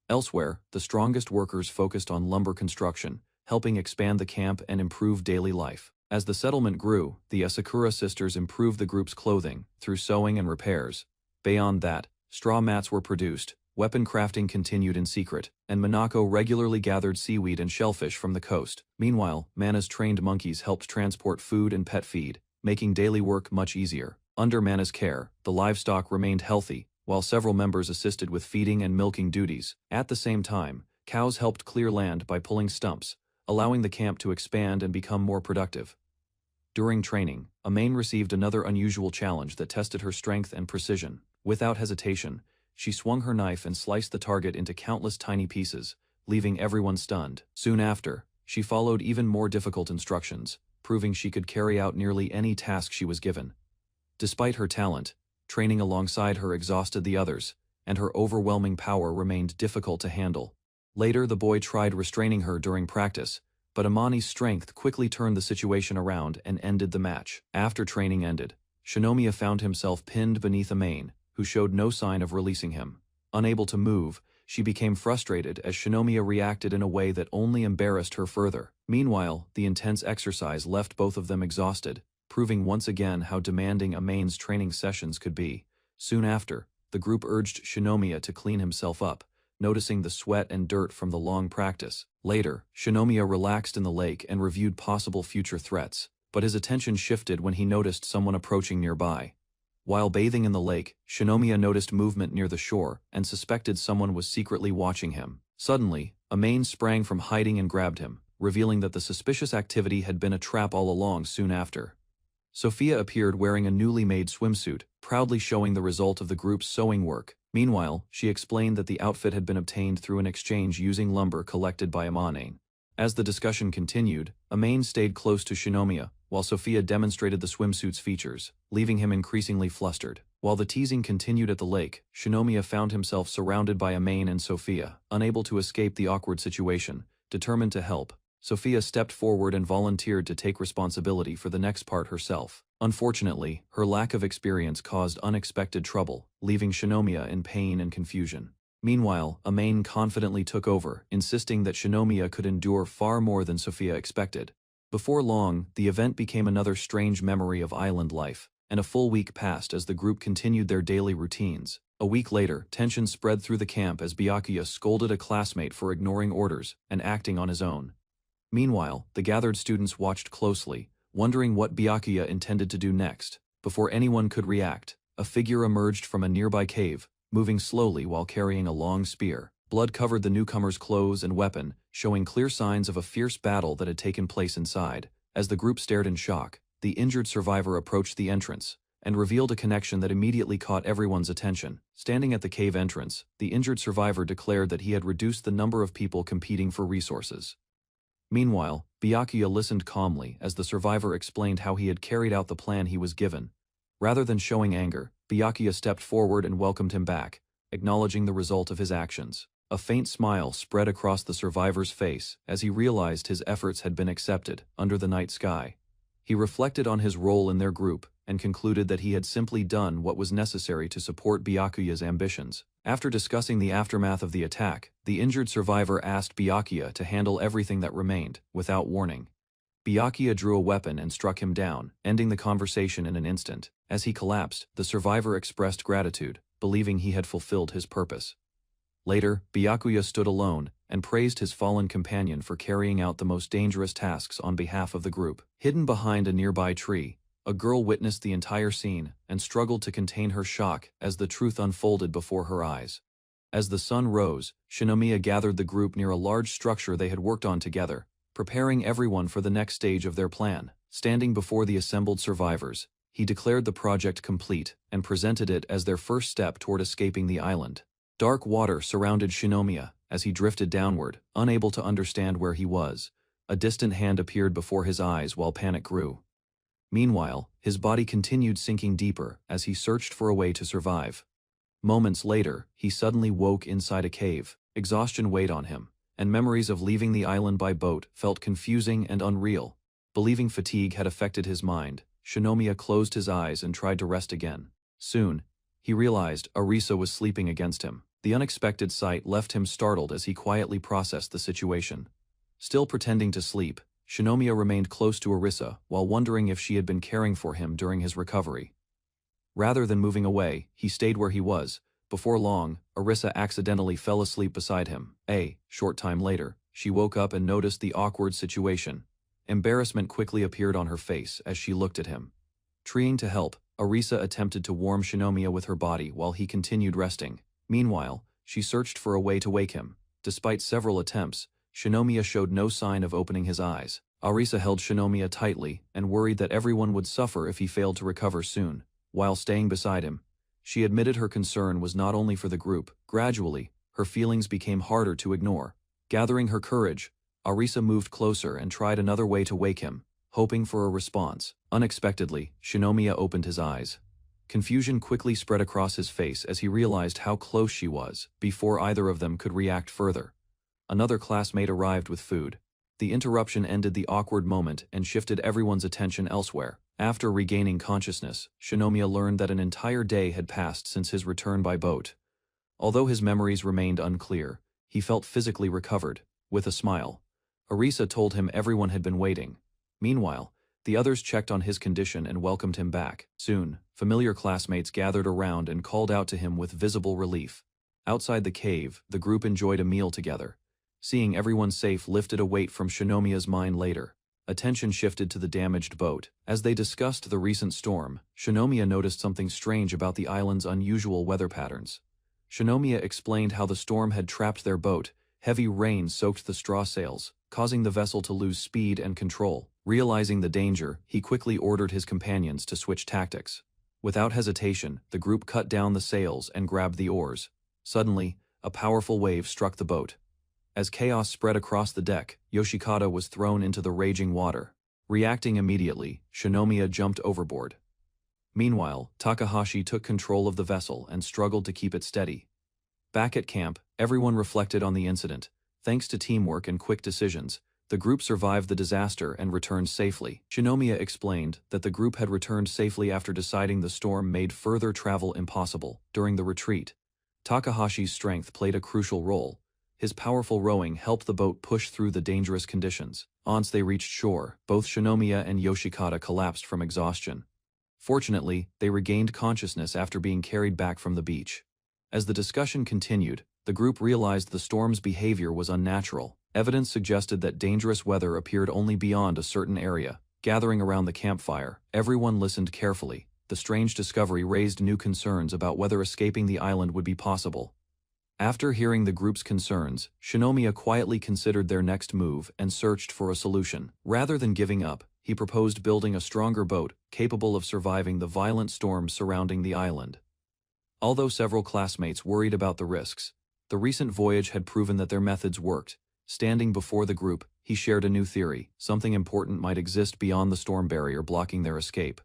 Elsewhere, the strongest workers focused on lumber construction, helping expand the camp and improve daily life. As the settlement grew, the Asakura sisters improved the group's clothing through sewing and repairs. Beyond that, straw mats were produced, weapon crafting continued in secret, and Minako regularly gathered seaweed and shellfish from the coast. Meanwhile, Mana's trained monkeys helped transport food and pet feed, making daily work much easier. Under Mana's care, the livestock remained healthy, while several members assisted with feeding and milking duties. At the same time, cows helped clear land by pulling stumps, allowing the camp to expand and become more productive. During training, Amain received another unusual challenge that tested her strength and precision. Without hesitation, she swung her knife and sliced the target into countless tiny pieces, leaving everyone stunned. Soon after, she followed even more difficult instructions, proving she could carry out nearly any task she was given. Despite her talent, training alongside her exhausted the others, and her overwhelming power remained difficult to handle. Later, the boy tried restraining her during practice, but Amani's strength quickly turned the situation around and ended the match. After training ended, Shinomiya found himself pinned beneath Amain, who showed no sign of releasing him. Unable to move, she became frustrated as Shinomiya reacted in a way that only embarrassed her further. Meanwhile, the intense exercise left both of them exhausted, proving once again how demanding Amain's training sessions could be. Soon after, the group urged Shinomiya to clean himself up, noticing the sweat and dirt from the long practice. Later, Shinomiya relaxed in the lake and reviewed possible future threats, but his attention shifted when he noticed someone approaching nearby. While bathing in the lake, Shinomiya noticed movement near the shore and suspected someone was secretly watching him. Suddenly, Amain sprang from hiding and grabbed him, revealing that the suspicious activity had been a trap all along. Soon after, Sophia appeared wearing a newly made swimsuit, proudly showing the result of the group's sewing work. Meanwhile, she explained that the outfit had been obtained through an exchange using lumber collected by Amain. As the discussion continued, Amain stayed close to Shinomiya, while Sophia demonstrated the swimsuit's features, leaving him increasingly flustered. While the teasing continued at the lake, Shinomiya found himself surrounded by Amain and Sophia. Unable to escape the awkward situation, determined to help, Sophia stepped forward and volunteered to take responsibility for the next part herself. Unfortunately, her lack of experience caused unexpected trouble, leaving Shinomiya in pain and confusion. Meanwhile, Amain confidently took over, insisting that Shinomiya could endure far more than Sophia expected. Before long, the event became another strange memory of island life, and a full week passed as the group continued their daily routines. A week later, tension spread through the camp as Byakuya scolded a classmate for ignoring orders and acting on his own. Meanwhile, the gathered students watched closely, wondering what Byakuya intended to do next. Before anyone could react, a figure emerged from a nearby cave, moving slowly while carrying a long spear. Blood covered the newcomer's clothes and weapon, showing clear signs of a fierce battle that had taken place inside. As the group stared in shock, the injured survivor approached the entrance and revealed a connection that immediately caught everyone's attention. Standing at the cave entrance, the injured survivor declared that he had reduced the number of people competing for resources. Meanwhile, Byakuya listened calmly as the survivor explained how he had carried out the plan he was given. Rather than showing anger, Byakuya stepped forward and welcomed him back, acknowledging the result of his actions. A faint smile spread across the survivor's face as he realized his efforts had been accepted under the night sky. He reflected on his role in their group and concluded that he had simply done what was necessary to support Byakuya's ambitions. After discussing the aftermath of the attack, the injured survivor asked Byakuya to handle everything that remained, without warning. Byakuya drew a weapon and struck him down, ending the conversation in an instant. As he collapsed, the survivor expressed gratitude, believing he had fulfilled his purpose. Later, Byakuya stood alone and praised his fallen companion for carrying out the most dangerous tasks on behalf of the group. Hidden behind a nearby tree, a girl witnessed the entire scene and struggled to contain her shock as the truth unfolded before her eyes. As the sun rose, Shinomiya gathered the group near a large structure they had worked on together, preparing everyone for the next stage of their plan. Standing before the assembled survivors, he declared the project complete and presented it as their first step toward escaping the island. Dark water surrounded Shinomiya as he drifted downward, unable to understand where he was. A distant hand appeared before his eyes while panic grew. Meanwhile, his body continued sinking deeper as he searched for a way to survive. Moments later, he suddenly woke inside a cave. Exhaustion weighed on him, and memories of leaving the island by boat felt confusing and unreal. Believing fatigue had affected his mind, Shinomiya closed his eyes and tried to rest again. Soon, he realized Arisa was sleeping against him. The unexpected sight left him startled as he quietly processed the situation. Still pretending to sleep, Shinomiya remained close to Arisa while wondering if she had been caring for him during his recovery. Rather than moving away, he stayed where he was. Before long, Arisa accidentally fell asleep beside him. A short time later, she woke up and noticed the awkward situation. Embarrassment quickly appeared on her face as she looked at him. Trying to help, Arisa attempted to warm Shinomiya with her body while he continued resting. Meanwhile, she searched for a way to wake him. Despite several attempts, Shinomiya showed no sign of opening his eyes. Arisa held Shinomiya tightly and worried that everyone would suffer if he failed to recover soon. While staying beside him, she admitted her concern was not only for the group. Gradually, her feelings became harder to ignore. Gathering her courage, Arisa moved closer and tried another way to wake him, hoping for a response. Unexpectedly, Shinomiya opened his eyes. Confusion quickly spread across his face as he realized how close she was. Before either of them could react further, another classmate arrived with food. The interruption ended the awkward moment and shifted everyone's attention elsewhere. After regaining consciousness, Shinomiya learned that an entire day had passed since his return by boat. Although his memories remained unclear, he felt physically recovered. With a smile, Arisa told him everyone had been waiting. Meanwhile, the others checked on his condition and welcomed him back. Soon, familiar classmates gathered around and called out to him with visible relief. Outside the cave, the group enjoyed a meal together. Seeing everyone safe lifted a weight from Shinomiya's mind later. Attention shifted to the damaged boat. As they discussed the recent storm, Shinomiya noticed something strange about the island's unusual weather patterns. Shinomiya explained how the storm had trapped their boat. Heavy rain soaked the straw sails, causing the vessel to lose speed and control. Realizing the danger, he quickly ordered his companions to switch tactics. Without hesitation, the group cut down the sails and grabbed the oars. Suddenly, a powerful wave struck the boat. As chaos spread across the deck, Yoshikata was thrown into the raging water. Reacting immediately, Shinomiya jumped overboard. Meanwhile, Takahashi took control of the vessel and struggled to keep it steady. Back at camp, everyone reflected on the incident. Thanks to teamwork and quick decisions, the group survived the disaster and returned safely. Shinomiya explained that the group had returned safely after deciding the storm made further travel impossible. During the retreat, Takahashi's strength played a crucial role. His powerful rowing helped the boat push through the dangerous conditions. Once they reached shore, both Shinomiya and Yoshikata collapsed from exhaustion. Fortunately, they regained consciousness after being carried back from the beach. As the discussion continued, the group realized the storm's behavior was unnatural. Evidence suggested that dangerous weather appeared only beyond a certain area. Gathering around the campfire, everyone listened carefully. The strange discovery raised new concerns about whether escaping the island would be possible. After hearing the group's concerns, Shinomiya quietly considered their next move and searched for a solution. Rather than giving up, he proposed building a stronger boat capable of surviving the violent storms surrounding the island. Although several classmates worried about the risks, the recent voyage had proven that their methods worked. Standing before the group, he shared a new theory. Something important might exist beyond the storm barrier blocking their escape.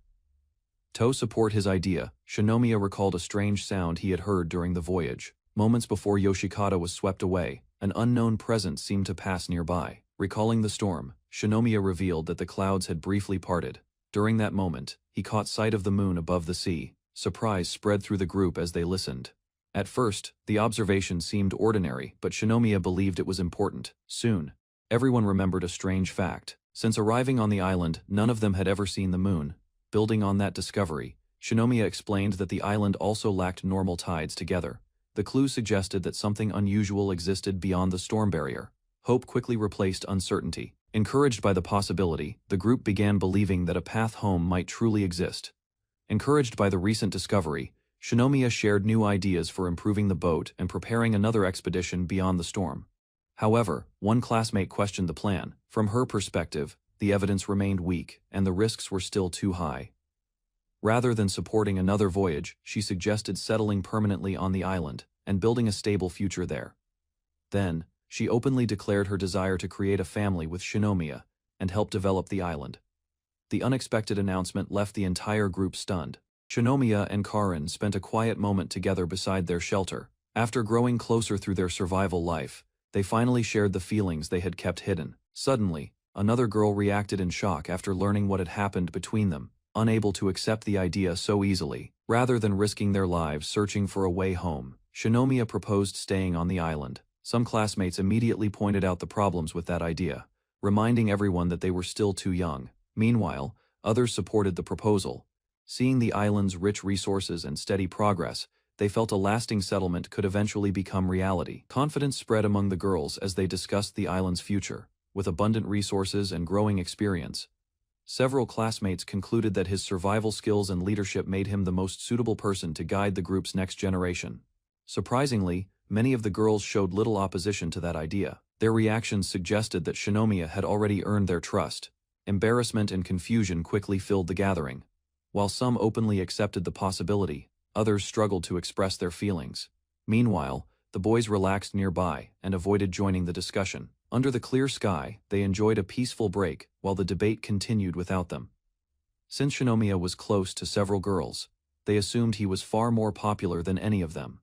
To support his idea, Shinomiya recalled a strange sound he had heard during the voyage. Moments before Yoshikata was swept away, an unknown presence seemed to pass nearby. Recalling the storm, Shinomiya revealed that the clouds had briefly parted. During that moment, he caught sight of the moon above the sea. Surprise spread through the group as they listened. At first, the observation seemed ordinary, but Shinomiya believed it was important. Soon, everyone remembered a strange fact. Since arriving on the island, none of them had ever seen the moon. Building on that discovery, Shinomiya explained that the island also lacked normal tides together. The clue suggested that something unusual existed beyond the storm barrier. Hope quickly replaced uncertainty. Encouraged by the possibility, the group began believing that a path home might truly exist. Encouraged by the recent discovery, Shinomiya shared new ideas for improving the boat and preparing another expedition beyond the storm. However, one classmate questioned the plan. From her perspective, the evidence remained weak, and the risks were still too high. Rather than supporting another voyage, she suggested settling permanently on the island and building a stable future there. Then, she openly declared her desire to create a family with Shinomiya and help develop the island. The unexpected announcement left the entire group stunned. Shinomiya and Karin spent a quiet moment together beside their shelter. After growing closer through their survival life, they finally shared the feelings they had kept hidden. Suddenly, another girl reacted in shock after learning what had happened between them, unable to accept the idea so easily. Rather than risking their lives searching for a way home, Shinomiya proposed staying on the island. Some classmates immediately pointed out the problems with that idea, reminding everyone that they were still too young. Meanwhile, others supported the proposal. Seeing the island's rich resources and steady progress, they felt a lasting settlement could eventually become reality. Confidence spread among the girls as they discussed the island's future. With abundant resources and growing experience, several classmates concluded that his survival skills and leadership made him the most suitable person to guide the group's next generation. Surprisingly, many of the girls showed little opposition to that idea. Their reactions suggested that Shinomiya had already earned their trust. Embarrassment and confusion quickly filled the gathering. While some openly accepted the possibility, others struggled to express their feelings. Meanwhile, the boys relaxed nearby and avoided joining the discussion. Under the clear sky, they enjoyed a peaceful break while the debate continued without them. Since Shinomiya was close to several girls, they assumed he was far more popular than any of them.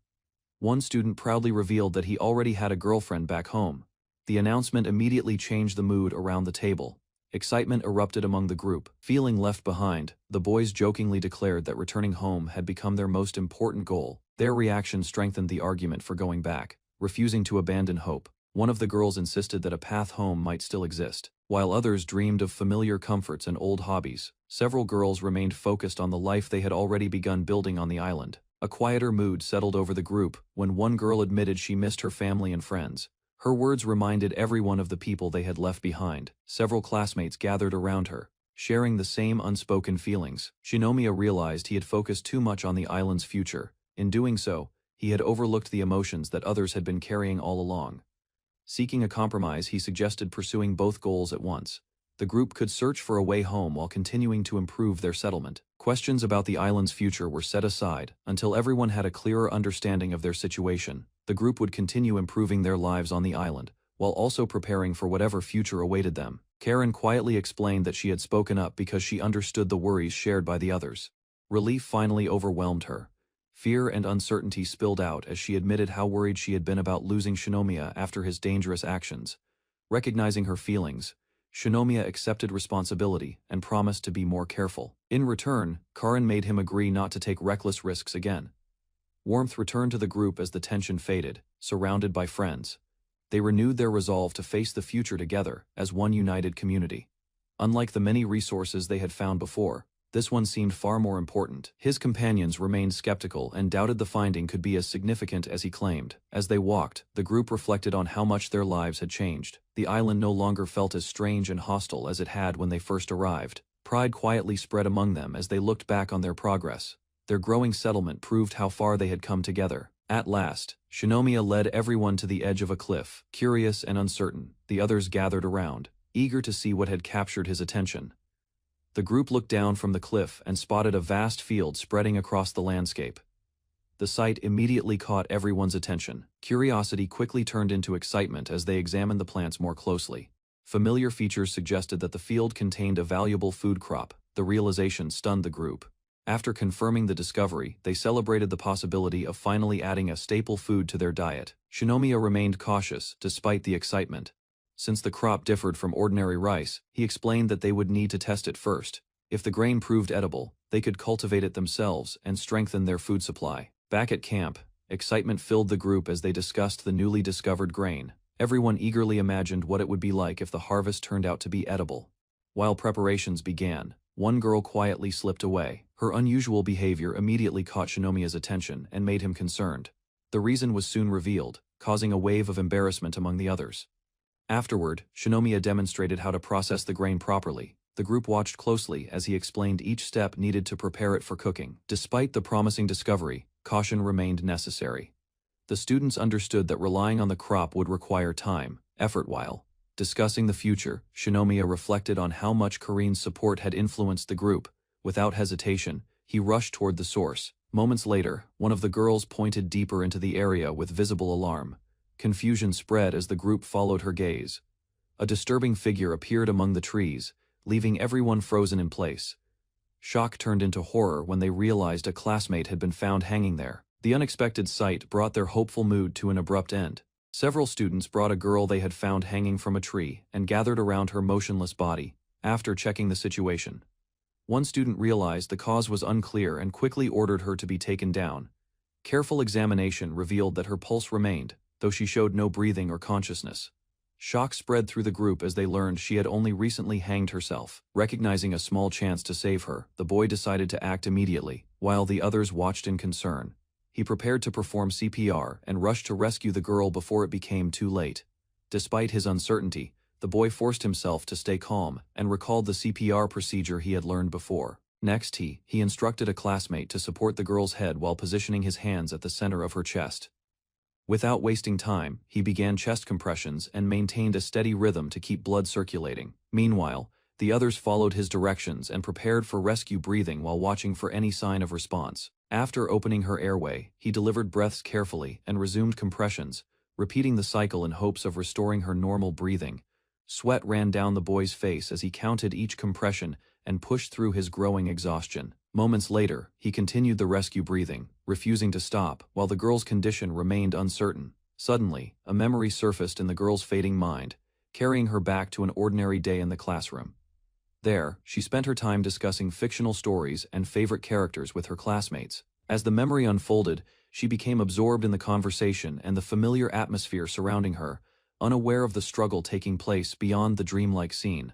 One student proudly revealed that he already had a girlfriend back home. The announcement immediately changed the mood around the table. Excitement erupted among the group. Feeling left behind, the boys jokingly declared that returning home had become their most important goal. Their reaction strengthened the argument for going back, refusing to abandon hope. One of the girls insisted that a path home might still exist, while others dreamed of familiar comforts and old hobbies. Several girls remained focused on the life they had already begun building on the island. A quieter mood settled over the group when one girl admitted she missed her family and friends. Her words reminded everyone of the people they had left behind. Several classmates gathered around her, sharing the same unspoken feelings. Shinomiya realized he had focused too much on the island's future. In doing so, he had overlooked the emotions that others had been carrying all along. Seeking a compromise, he suggested pursuing both goals at once. The group could search for a way home while continuing to improve their settlement. Questions about the island's future were set aside until everyone had a clearer understanding of their situation. The group would continue improving their lives on the island, while also preparing for whatever future awaited them. Karin quietly explained that she had spoken up because she understood the worries shared by the others. Relief finally overwhelmed her. Fear and uncertainty spilled out as she admitted how worried she had been about losing Shinomiya after his dangerous actions. Recognizing her feelings, Shinomiya accepted responsibility and promised to be more careful. In return, Karin made him agree not to take reckless risks again. Warmth returned to the group as the tension faded, surrounded by friends. They renewed their resolve to face the future together as one united community. Unlike the many resources they had found before, this one seemed far more important. His companions remained skeptical and doubted the finding could be as significant as he claimed. As they walked, the group reflected on how much their lives had changed. The island no longer felt as strange and hostile as it had when they first arrived. Pride quietly spread among them as they looked back on their progress. Their growing settlement proved how far they had come together. At last, Shinomiya led everyone to the edge of a cliff. Curious and uncertain, the others gathered around, eager to see what had captured his attention. The group looked down from the cliff and spotted a vast field spreading across the landscape. The sight immediately caught everyone's attention. Curiosity quickly turned into excitement as they examined the plants more closely. Familiar features suggested that the field contained a valuable food crop. The realization stunned the group. After confirming the discovery, they celebrated the possibility of finally adding a staple food to their diet. Shinomiya remained cautious despite the excitement. Since the crop differed from ordinary rice, he explained that they would need to test it first. If the grain proved edible, they could cultivate it themselves and strengthen their food supply. Back at camp, excitement filled the group as they discussed the newly discovered grain. Everyone eagerly imagined what it would be like if the harvest turned out to be edible. While preparations began, one girl quietly slipped away. Her unusual behavior immediately caught Shinomiya's attention and made him concerned. The reason was soon revealed, causing a wave of embarrassment among the others. Afterward, Shinomiya demonstrated how to process the grain properly. The group watched closely as he explained each step needed to prepare it for cooking. Despite the promising discovery, caution remained necessary. The students understood that relying on the crop would require time, effort. While discussing the future, Shinomiya reflected on how much Karin's support had influenced the group. Without hesitation, he rushed toward the source. Moments later, one of the girls pointed deeper into the area with visible alarm. Confusion spread as the group followed her gaze. A disturbing figure appeared among the trees, leaving everyone frozen in place. Shock turned into horror when they realized a classmate had been found hanging there. The unexpected sight brought their hopeful mood to an abrupt end. Several students brought a girl they had found hanging from a tree and gathered around her motionless body. After checking the situation, one student realized the cause was unclear and quickly ordered her to be taken down. Careful examination revealed that her pulse remained, though she showed no breathing or consciousness. Shock spread through the group as they learned she had only recently hanged herself. Recognizing a small chance to save her, the boy decided to act immediately, while the others watched in concern. He prepared to perform CPR and rushed to rescue the girl before it became too late. Despite his uncertainty, the boy forced himself to stay calm and recalled the CPR procedure he had learned before. Next, he instructed a classmate to support the girl's head while positioning his hands at the center of her chest. Without wasting time, he began chest compressions and maintained a steady rhythm to keep blood circulating. Meanwhile, the others followed his directions and prepared for rescue breathing while watching for any sign of response. After opening her airway, he delivered breaths carefully and resumed compressions, repeating the cycle in hopes of restoring her normal breathing. Sweat ran down the boy's face as he counted each compression and pushed through his growing exhaustion. Moments later, he continued the rescue breathing, refusing to stop, while the girl's condition remained uncertain. Suddenly, a memory surfaced in the girl's fading mind, carrying her back to an ordinary day in the classroom. There, she spent her time discussing fictional stories and favorite characters with her classmates. As the memory unfolded, she became absorbed in the conversation and the familiar atmosphere surrounding her, unaware of the struggle taking place beyond the dreamlike scene.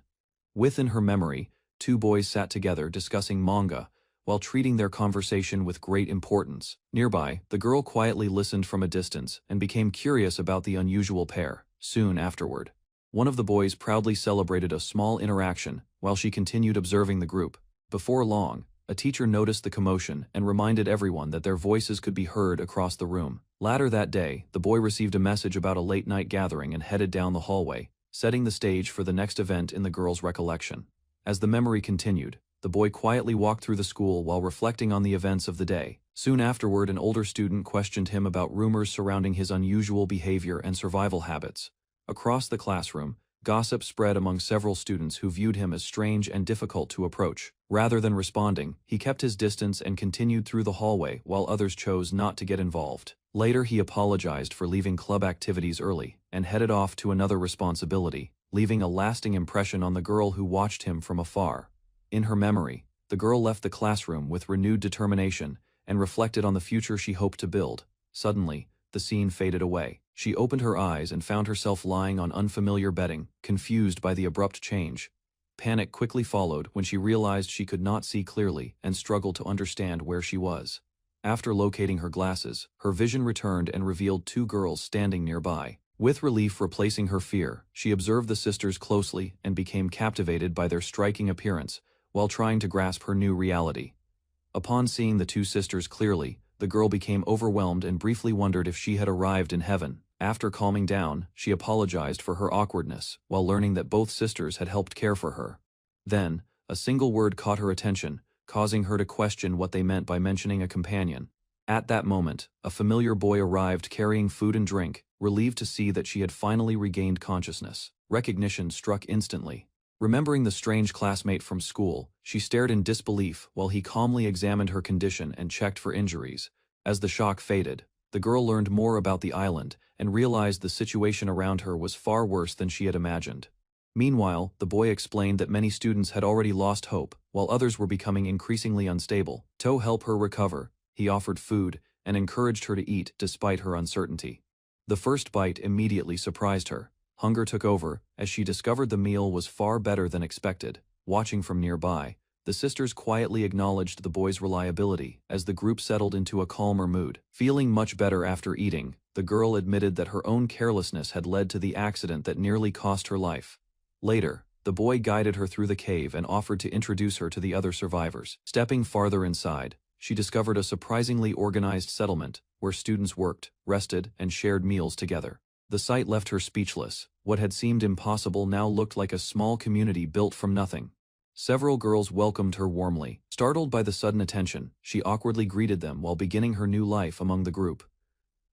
Within her memory, two boys sat together discussing manga, while treating their conversation with great importance. Nearby, the girl quietly listened from a distance and became curious about the unusual pair. Soon afterward, one of the boys proudly celebrated a small interaction while she continued observing the group. Before long, a teacher noticed the commotion and reminded everyone that their voices could be heard across the room. Later that day, the boy received a message about a late-night gathering and headed down the hallway, setting the stage for the next event in the girl's recollection. As the memory continued, the boy quietly walked through the school while reflecting on the events of the day. Soon afterward, an older student questioned him about rumors surrounding his unusual behavior and survival habits. Across the classroom, gossip spread among several students who viewed him as strange and difficult to approach. Rather than responding, he kept his distance and continued through the hallway while others chose not to get involved. Later, he apologized for leaving club activities early and headed off to another responsibility, leaving a lasting impression on the girl who watched him from afar. In her memory, the girl left the classroom with renewed determination and reflected on the future she hoped to build. Suddenly, the scene faded away. She opened her eyes and found herself lying on unfamiliar bedding, confused by the abrupt change. Panic quickly followed when she realized she could not see clearly and struggled to understand where she was. After locating her glasses, her vision returned and revealed two girls standing nearby. With relief replacing her fear, she observed the sisters closely and became captivated by their striking appearance while trying to grasp her new reality. Upon seeing the two sisters clearly, the girl became overwhelmed and briefly wondered if she had arrived in heaven. After calming down, she apologized for her awkwardness while learning that both sisters had helped care for her. Then, a single word caught her attention, causing her to question what they meant by mentioning a companion. At that moment, a familiar boy arrived carrying food and drink, relieved to see that she had finally regained consciousness. Recognition struck instantly. Remembering the strange classmate from school, she stared in disbelief while he calmly examined her condition and checked for injuries. As the shock faded, the girl learned more about the island and realized the situation around her was far worse than she had imagined. Meanwhile, the boy explained that many students had already lost hope, while others were becoming increasingly unstable. To help her recover, he offered food and encouraged her to eat despite her uncertainty. The first bite immediately surprised her. Hunger took over as she discovered the meal was far better than expected. Watching from nearby, the sisters quietly acknowledged the boy's reliability as the group settled into a calmer mood. Feeling much better after eating, the girl admitted that her own carelessness had led to the accident that nearly cost her life. Later, the boy guided her through the cave and offered to introduce her to the other survivors. Stepping farther inside, she discovered a surprisingly organized settlement where students worked, rested, and shared meals together. The sight left her speechless. What had seemed impossible now looked like a small community built from nothing. Several girls welcomed her warmly. Startled by the sudden attention, she awkwardly greeted them while beginning her new life among the group.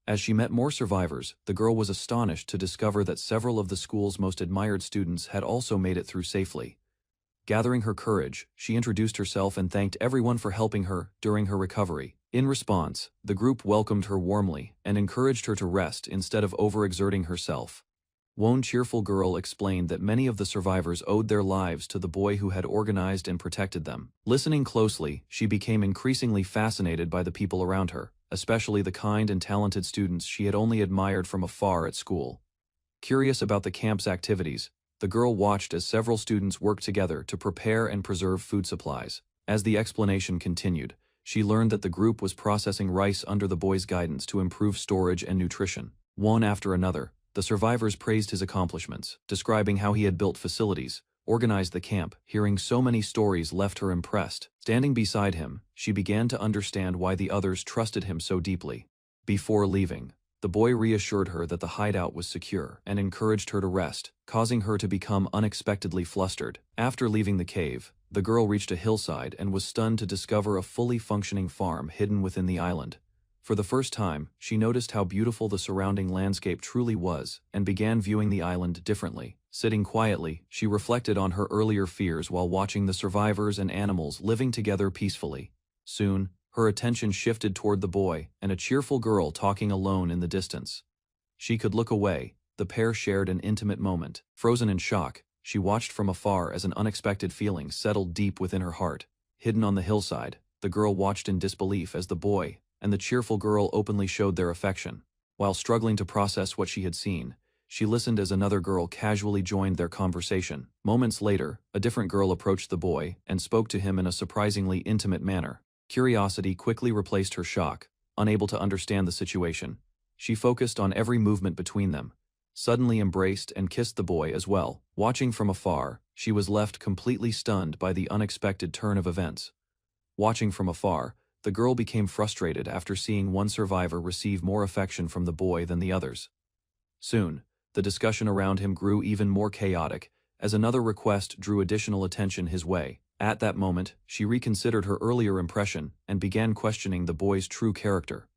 As she met more survivors, the girl was astonished to discover that several of the school's most admired students had also made it through safely. Gathering her courage, she introduced herself and thanked everyone for helping her during her recovery. In response, the group welcomed her warmly and encouraged her to rest instead of overexerting herself. One cheerful girl explained that many of the survivors owed their lives to the boy who had organized and protected them. Listening closely, she became increasingly fascinated by the people around her, especially the kind and talented students she had only admired from afar at school. Curious about the camp's activities, the girl watched as several students worked together to prepare and preserve food supplies. As the explanation continued, she learned that the group was processing rice under the boy's guidance to improve storage and nutrition. One after another, the survivors praised his accomplishments, describing how he had built facilities, organized the camp. Hearing so many stories left her impressed. Standing beside him, she began to understand why the others trusted him so deeply. Before leaving, the boy reassured her that the hideout was secure and encouraged her to rest, causing her to become unexpectedly flustered. After leaving the cave, the girl reached a hillside and was stunned to discover a fully functioning farm hidden within the island. For the first time, she noticed how beautiful the surrounding landscape truly was and began viewing the island differently. Sitting quietly, she reflected on her earlier fears while watching the survivors and animals living together peacefully. Soon, her attention shifted toward the boy and a cheerful girl talking alone in the distance. She could look away. The pair shared an intimate moment. Frozen in shock, she watched from afar as an unexpected feeling settled deep within her heart. Hidden on the hillside, the girl watched in disbelief as the boy and the cheerful girl openly showed their affection. While struggling to process what she had seen, she listened as another girl casually joined their conversation. Moments later, a different girl approached the boy and spoke to him in a surprisingly intimate manner. Curiosity quickly replaced her shock. Unable to understand the situation, she focused on every movement between them, suddenly embraced and kissed the boy as well. Watching from afar, she was left completely stunned by the unexpected turn of events. Watching from afar, the girl became frustrated after seeing one survivor receive more affection from the boy than the others. Soon, the discussion around him grew even more chaotic, as another request drew additional attention his way. At that moment, she reconsidered her earlier impression and began questioning the boy's true character.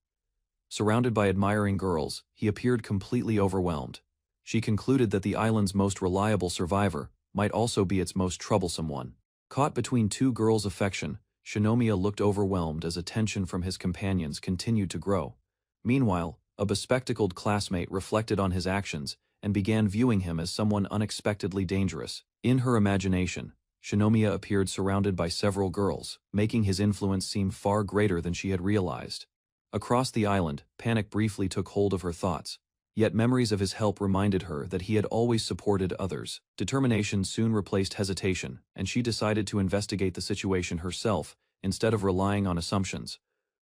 Surrounded by admiring girls, he appeared completely overwhelmed. She concluded that the island's most reliable survivor might also be its most troublesome one. Caught between two girls' affection, Shinomiya looked overwhelmed as attention from his companions continued to grow. Meanwhile, a bespectacled classmate reflected on his actions and began viewing him as someone unexpectedly dangerous. In her imagination, Shinomiya appeared surrounded by several girls, making his influence seem far greater than she had realized. Across the island, panic briefly took hold of her thoughts. Yet memories of his help reminded her that he had always supported others. Determination soon replaced hesitation, and she decided to investigate the situation herself instead of relying on assumptions.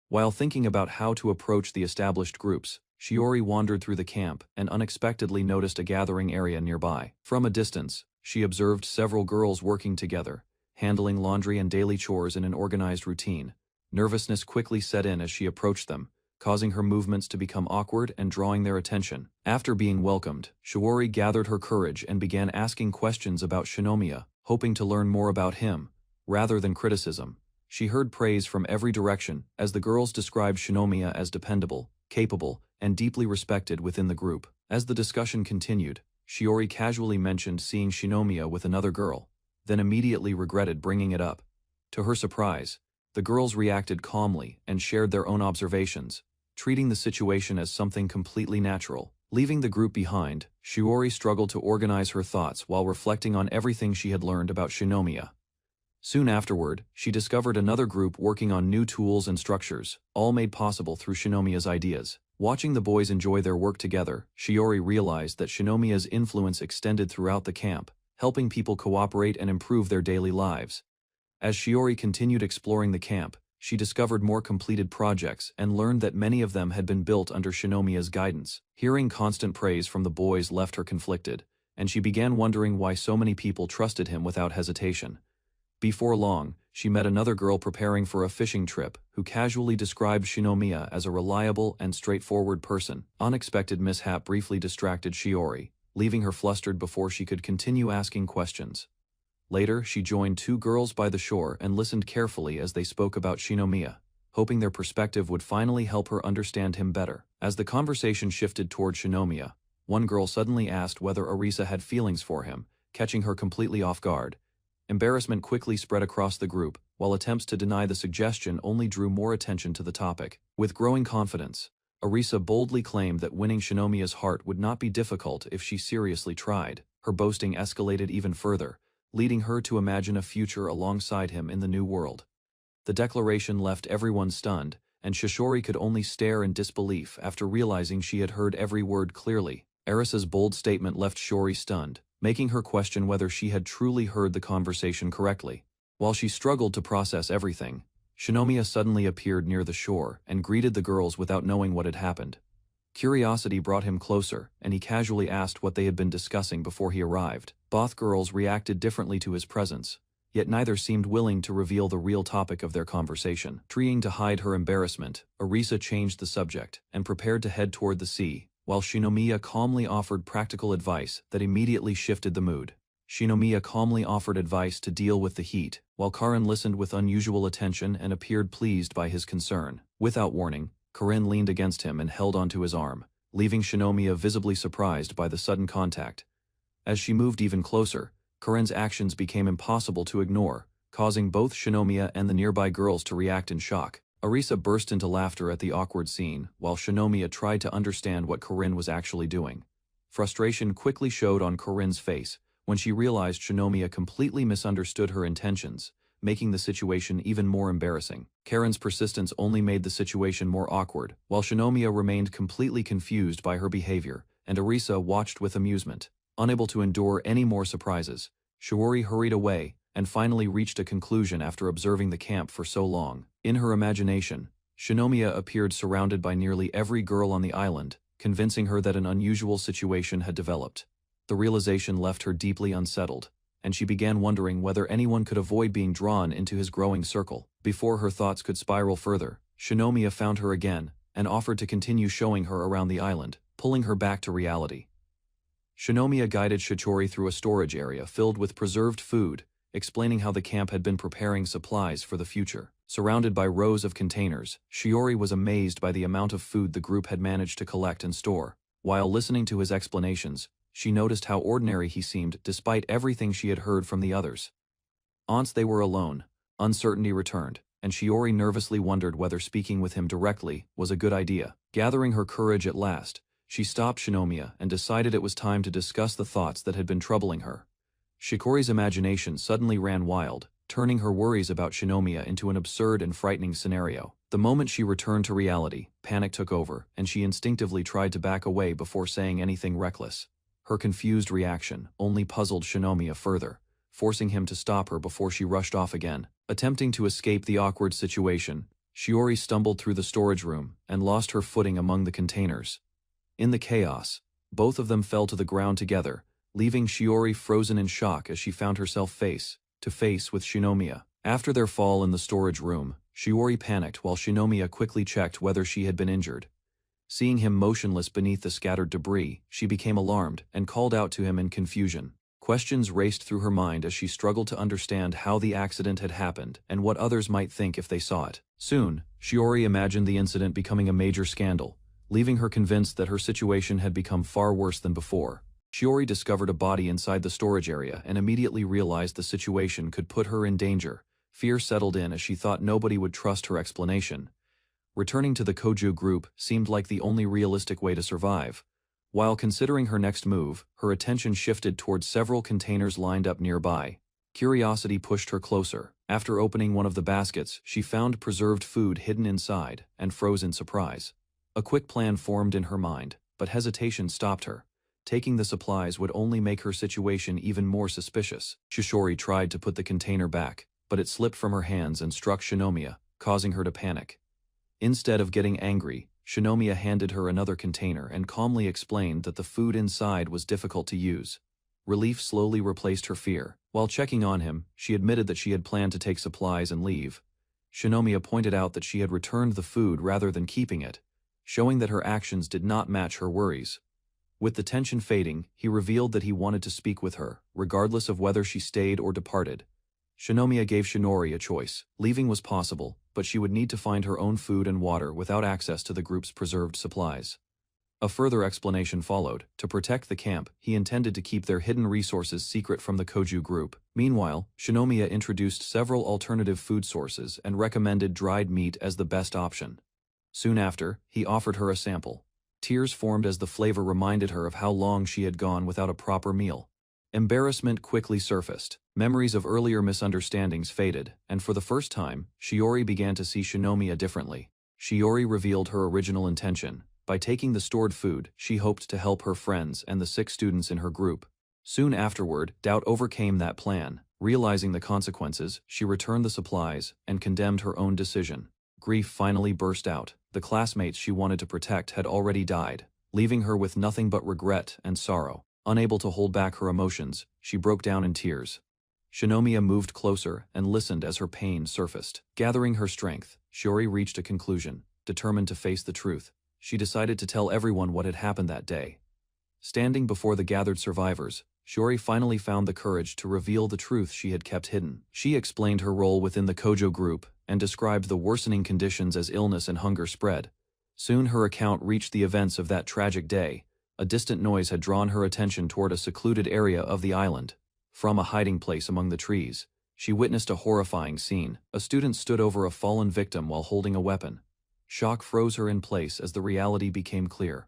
While thinking about how to approach the established groups, Shiori wandered through the camp and unexpectedly noticed a gathering area nearby. From a distance, she observed several girls working together, handling laundry and daily chores in an organized routine. Nervousness quickly set in as she approached them, causing her movements to become awkward and drawing their attention. After being welcomed, Shiori gathered her courage and began asking questions about Shinomiya, hoping to learn more about him, rather than criticism. She heard praise from every direction as the girls described Shinomiya as dependable, capable, and deeply respected within the group. As the discussion continued, Shiori casually mentioned seeing Shinomiya with another girl, then immediately regretted bringing it up. To her surprise, the girls reacted calmly and shared their own observations, treating the situation as something completely natural. Leaving the group behind, Shiori struggled to organize her thoughts while reflecting on everything she had learned about Shinomiya. Soon afterward, she discovered another group working on new tools and structures, all made possible through Shinomiya's ideas. Watching the boys enjoy their work together, Shiori realized that Shinomiya's influence extended throughout the camp, helping people cooperate and improve their daily lives. As Shiori continued exploring the camp, she discovered more completed projects and learned that many of them had been built under Shinomiya's guidance. Hearing constant praise from the boys left her conflicted, and she began wondering why so many people trusted him without hesitation. Before long, she met another girl preparing for a fishing trip who casually described Shinomiya as a reliable and straightforward person. Unexpected mishap briefly distracted Shiori, leaving her flustered before she could continue asking questions. Later, she joined two girls by the shore and listened carefully as they spoke about Shinomiya, hoping their perspective would finally help her understand him better. As the conversation shifted toward Shinomiya, one girl suddenly asked whether Arisa had feelings for him, catching her completely off guard. Embarrassment quickly spread across the group, while attempts to deny the suggestion only drew more attention to the topic. With growing confidence, Arisa boldly claimed that winning Shinomiya's heart would not be difficult if she seriously tried. Her boasting escalated even further, leading her to imagine a future alongside him in the new world. The declaration left everyone stunned, and Shiori could only stare in disbelief after realizing she had heard every word clearly. Arisa's bold statement left Shiori stunned, making her question whether she had truly heard the conversation correctly. While she struggled to process everything, Shinomiya suddenly appeared near the shore and greeted the girls without knowing what had happened. Curiosity brought him closer, and he casually asked what they had been discussing before he arrived. Both girls reacted differently to his presence, yet neither seemed willing to reveal the real topic of their conversation. Trying to hide her embarrassment, Arisa changed the subject and prepared to head toward the sea, while Shinomiya calmly offered practical advice that immediately shifted the mood. Shinomiya calmly offered advice to deal with the heat, while Karin listened with unusual attention and appeared pleased by his concern. Without warning, Karin leaned against him and held onto his arm, leaving Shinomiya visibly surprised by the sudden contact. As she moved even closer, Karin's actions became impossible to ignore, causing both Shinomiya and the nearby girls to react in shock. Arisa burst into laughter at the awkward scene, while Shinomiya tried to understand what Karin was actually doing. Frustration quickly showed on Karin's face when she realized Shinomiya completely misunderstood her intentions, making the situation even more embarrassing. Karin's persistence only made the situation more awkward, while Shinomiya remained completely confused by her behavior, and Arisa watched with amusement. Unable to endure any more surprises, Shiori hurried away and finally reached a conclusion after observing the camp for so long. In her imagination, Shinomiya appeared surrounded by nearly every girl on the island, convincing her that an unusual situation had developed. The realization left her deeply unsettled, and she began wondering whether anyone could avoid being drawn into his growing circle. Before her thoughts could spiral further, Shinomiya found her again and offered to continue showing her around the island, pulling her back to reality. Shinomiya guided Shichori through a storage area filled with preserved food, explaining how the camp had been preparing supplies for the future. Surrounded by rows of containers, Shiori was amazed by the amount of food the group had managed to collect and store. While listening to his explanations, she noticed how ordinary he seemed despite everything she had heard from the others. Once they were alone, uncertainty returned, and Shiori nervously wondered whether speaking with him directly was a good idea. Gathering her courage at last, she stopped Shinomiya and decided it was time to discuss the thoughts that had been troubling her. Shikori's imagination suddenly ran wild, turning her worries about Shinomiya into an absurd and frightening scenario. The moment she returned to reality, panic took over, and she instinctively tried to back away before saying anything reckless. Her confused reaction only puzzled Shinomiya further, forcing him to stop her before she rushed off again. Attempting to escape the awkward situation, Shiori stumbled through the storage room and lost her footing among the containers. In the chaos, both of them fell to the ground together, leaving Shiori frozen in shock as she found herself face to face with Shinomiya. After their fall in the storage room, Shiori panicked while Shinomiya quickly checked whether she had been injured. Seeing him motionless beneath the scattered debris, she became alarmed and called out to him in confusion. Questions raced through her mind as she struggled to understand how the accident had happened and what others might think if they saw it. Soon, Shiori imagined the incident becoming a major scandal, leaving her convinced that her situation had become far worse than before. Shiori discovered a body inside the storage area and immediately realized the situation could put her in danger. Fear settled in as she thought nobody would trust her explanation. Returning to the Koju group seemed like the only realistic way to survive. While considering her next move, her attention shifted towards several containers lined up nearby. Curiosity pushed her closer. After opening one of the baskets, she found preserved food hidden inside, and froze in surprise. A quick plan formed in her mind, but hesitation stopped her. Taking the supplies would only make her situation even more suspicious. Shishori tried to put the container back, but it slipped from her hands and struck Shinomiya, causing her to panic. Instead of getting angry, Shinomiya handed her another container and calmly explained that the food inside was difficult to use. Relief slowly replaced her fear. While checking on him, she admitted that she had planned to take supplies and leave. Shinomiya pointed out that she had returned the food rather than keeping it, showing that her actions did not match her worries. With the tension fading, he revealed that he wanted to speak with her, regardless of whether she stayed or departed. Shinomiya gave Shinori a choice. Leaving was possible, but she would need to find her own food and water without access to the group's preserved supplies. A further explanation followed. To protect the camp, he intended to keep their hidden resources secret from the Koju group. Meanwhile, Shinomiya introduced several alternative food sources and recommended dried meat as the best option. Soon after, he offered her a sample. Tears formed as the flavor reminded her of how long she had gone without a proper meal. Embarrassment quickly surfaced. Memories of earlier misunderstandings faded, and for the first time, Shiori began to see Shinomiya differently. Shiori revealed her original intention. By taking the stored food, she hoped to help her friends and the 6 students in her group. Soon afterward, doubt overcame that plan. Realizing the consequences, she returned the supplies and condemned her own decision. Grief finally burst out. The classmates she wanted to protect had already died, leaving her with nothing but regret and sorrow. Unable to hold back her emotions, she broke down in tears. Shinomiya moved closer and listened as her pain surfaced. Gathering her strength, Shiori reached a conclusion. Determined to face the truth, she decided to tell everyone what had happened that day. Standing before the gathered survivors, Shiori finally found the courage to reveal the truth she had kept hidden. She explained her role within the Kojo group and described the worsening conditions as illness and hunger spread. Soon her account reached the events of that tragic day. A distant noise had drawn her attention toward a secluded area of the island. From a hiding place among the trees, she witnessed a horrifying scene. A student stood over a fallen victim while holding a weapon. Shock froze her in place as the reality became clear.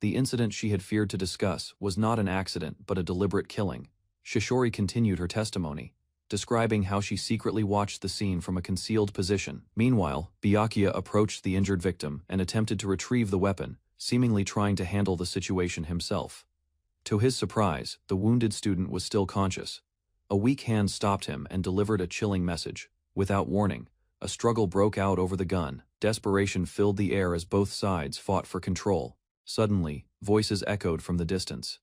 The incident she had feared to discuss was not an accident but a deliberate killing. Shishori continued her testimony, describing how she secretly watched the scene from a concealed position. Meanwhile, Byakuya approached the injured victim and attempted to retrieve the weapon, seemingly trying to handle the situation himself. To his surprise, the wounded student was still conscious. A weak hand stopped him and delivered a chilling message. Without warning, a struggle broke out over the gun. Desperation filled the air as both sides fought for control. Suddenly, voices echoed from the distance.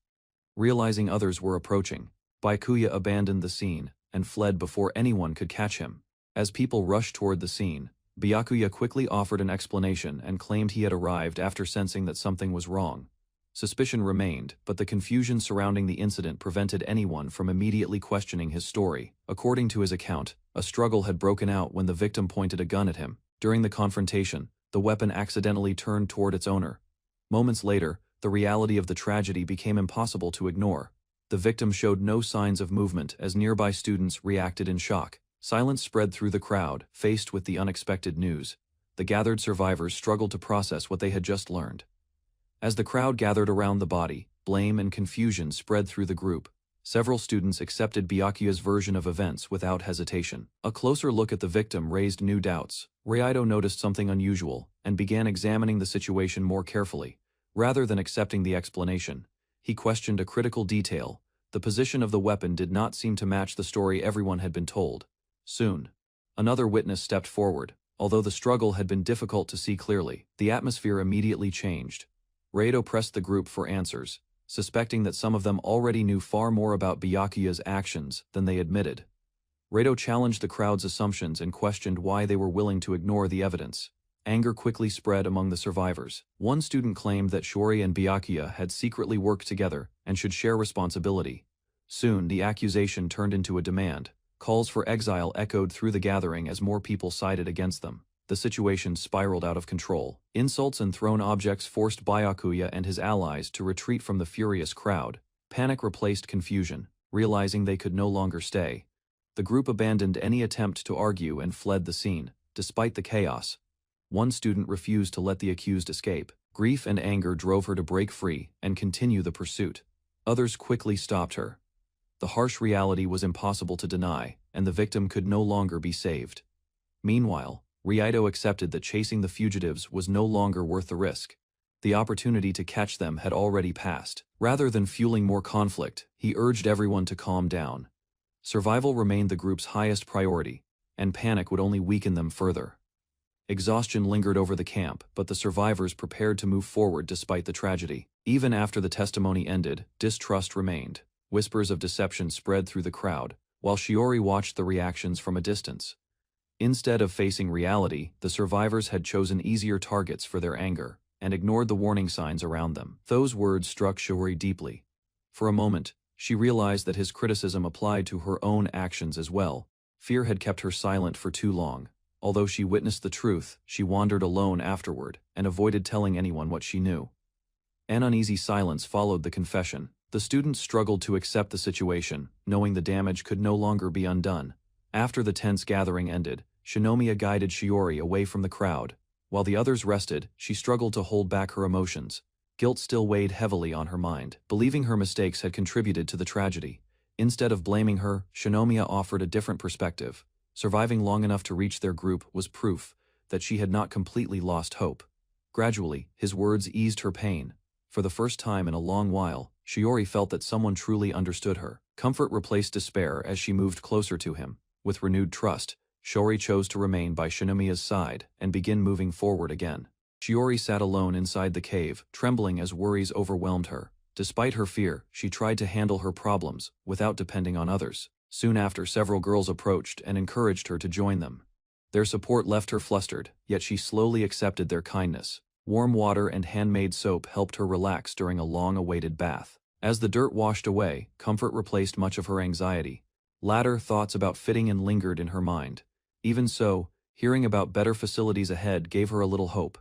Realizing others were approaching, Byakuya abandoned the scene and fled before anyone could catch him. As people rushed toward the scene, Byakuya quickly offered an explanation and claimed he had arrived after sensing that something was wrong. Suspicion remained, but the confusion surrounding the incident prevented anyone from immediately questioning his story. According to his account, a struggle had broken out when the victim pointed a gun at him. During the confrontation, the weapon accidentally turned toward its owner. Moments later, the reality of the tragedy became impossible to ignore. The victim showed no signs of movement as nearby students reacted in shock. Silence spread through the crowd, faced with the unexpected news. The gathered survivors struggled to process what they had just learned. As the crowd gathered around the body, blame and confusion spread through the group. Several students accepted Byakuya's version of events without hesitation. A closer look at the victim raised new doubts. Ryaido noticed something unusual and began examining the situation more carefully. Rather than accepting the explanation, he questioned a critical detail. The position of the weapon did not seem to match the story everyone had been told. Soon, another witness stepped forward. Although the struggle had been difficult to see clearly, the atmosphere immediately changed. Ryaido pressed the group for answers, suspecting that some of them already knew far more about Byakuya's actions than they admitted. Ryaido challenged the crowd's assumptions and questioned why they were willing to ignore the evidence. Anger quickly spread among the survivors. One student claimed that Shiori and Byakuya had secretly worked together and should share responsibility. Soon, the accusation turned into a demand. Calls for exile echoed through the gathering as more people sided against them. The situation spiraled out of control. Insults and thrown objects forced Byakuya and his allies to retreat from the furious crowd. Panic replaced confusion. Realizing they could no longer stay, the group abandoned any attempt to argue and fled the scene. Despite the chaos, one student refused to let the accused escape. Grief and anger drove her to break free and continue the pursuit. Others quickly stopped her. The harsh reality was impossible to deny, and the victim could no longer be saved. Meanwhile, Ryudo accepted that chasing the fugitives was no longer worth the risk. The opportunity to catch them had already passed. Rather than fueling more conflict, he urged everyone to calm down. Survival remained the group's highest priority, and panic would only weaken them further. Exhaustion lingered over the camp, but the survivors prepared to move forward despite the tragedy. Even after the testimony ended, distrust remained. Whispers of deception spread through the crowd, while Shiori watched the reactions from a distance. Instead of facing reality, the survivors had chosen easier targets for their anger, and ignored the warning signs around them. Those words struck Shiori deeply. For a moment, she realized that his criticism applied to her own actions as well. Fear had kept her silent for too long. Although she witnessed the truth, she wandered alone afterward, and avoided telling anyone what she knew. An uneasy silence followed the confession. The students struggled to accept the situation, knowing the damage could no longer be undone. After the tense gathering ended, Shinomiya guided Shiori away from the crowd. While the others rested, she struggled to hold back her emotions. Guilt still weighed heavily on her mind, believing her mistakes had contributed to the tragedy. Instead of blaming her, Shinomiya offered a different perspective. Surviving long enough to reach their group was proof that she had not completely lost hope. Gradually, his words eased her pain. For the first time in a long while, Shiori felt that someone truly understood her. Comfort replaced despair as she moved closer to him. With renewed trust, Shiori chose to remain by Shinomiya's side and begin moving forward again. Shiori sat alone inside the cave, trembling as worries overwhelmed her. Despite her fear, she tried to handle her problems without depending on others. Soon after, several girls approached and encouraged her to join them. Their support left her flustered, yet she slowly accepted their kindness. Warm water and handmade soap helped her relax during a long-awaited bath. As the dirt washed away, comfort replaced much of her anxiety. Later, thoughts about fitting in lingered in her mind. Even so, hearing about better facilities ahead gave her a little hope.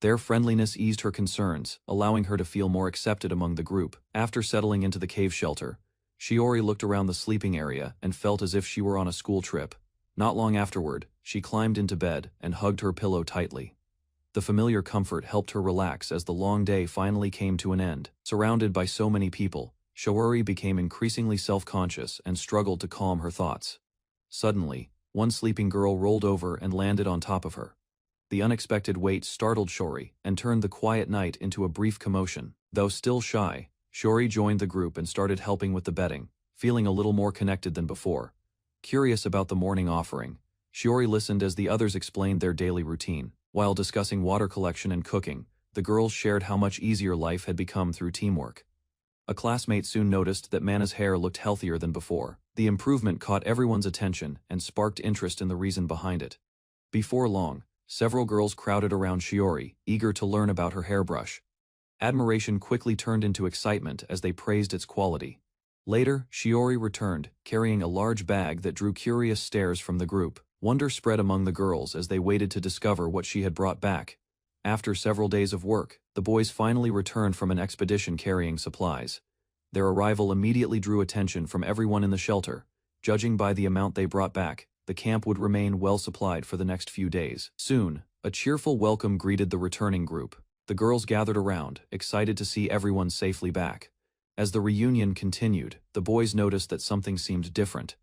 Their friendliness eased her concerns, allowing her to feel more accepted among the group. After settling into the cave shelter, Shiori looked around the sleeping area and felt as if she were on a school trip. Not long afterward, she climbed into bed and hugged her pillow tightly. The familiar comfort helped her relax as the long day finally came to an end. Surrounded by so many people, Shiori became increasingly self-conscious and struggled to calm her thoughts. Suddenly, one sleeping girl rolled over and landed on top of her. The unexpected weight startled Shiori and turned the quiet night into a brief commotion. Though still shy, Shiori joined the group and started helping with the bedding, feeling a little more connected than before. Curious about the morning offering, Shiori listened as the others explained their daily routine. While discussing water collection and cooking, the girls shared how much easier life had become through teamwork. A classmate soon noticed that Mana's hair looked healthier than before. The improvement caught everyone's attention and sparked interest in the reason behind it. Before long, several girls crowded around Shiori, eager to learn about her hairbrush. Admiration quickly turned into excitement as they praised its quality. Later, Shiori returned, carrying a large bag that drew curious stares from the group. Wonder spread among the girls as they waited to discover what she had brought back. After several days of work, the boys finally returned from an expedition carrying supplies. Their arrival immediately drew attention from everyone in the shelter. Judging by the amount they brought back, the camp would remain well supplied for the next few days. Soon, a cheerful welcome greeted the returning group. The girls gathered around, excited to see everyone safely back. As the reunion continued, the boys noticed that something seemed different.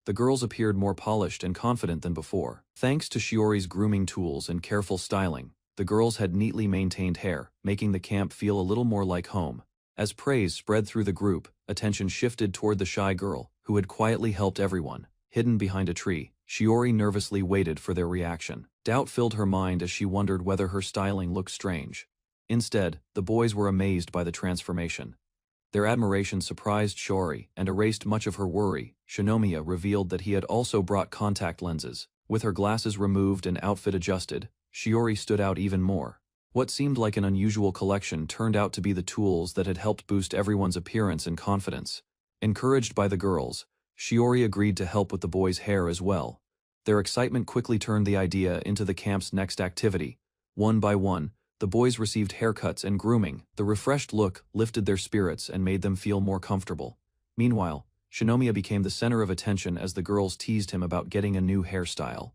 The girls appeared more polished and confident than before. Thanks to Shiori's grooming tools and careful styling, the girls had neatly maintained hair, making the camp feel a little more like home. As praise spread through the group, attention shifted toward the shy girl, who had quietly helped everyone. Hidden behind a tree, Shiori nervously waited for their reaction. Doubt filled her mind as she wondered whether her styling looked strange. Instead, the boys were amazed by the transformation. Their admiration surprised Shiori and erased much of her worry. Shinomiya revealed that he had also brought contact lenses. With her glasses removed and outfit adjusted, Shiori stood out even more. What seemed like an unusual collection turned out to be the tools that had helped boost everyone's appearance and confidence. Encouraged by the girls, Shiori agreed to help with the boys' hair as well. Their excitement quickly turned the idea into the camp's next activity. One by one, the boys received haircuts and grooming. The refreshed look lifted their spirits and made them feel more comfortable. Meanwhile, Shinomiya became the center of attention as the girls teased him about getting a new hairstyle.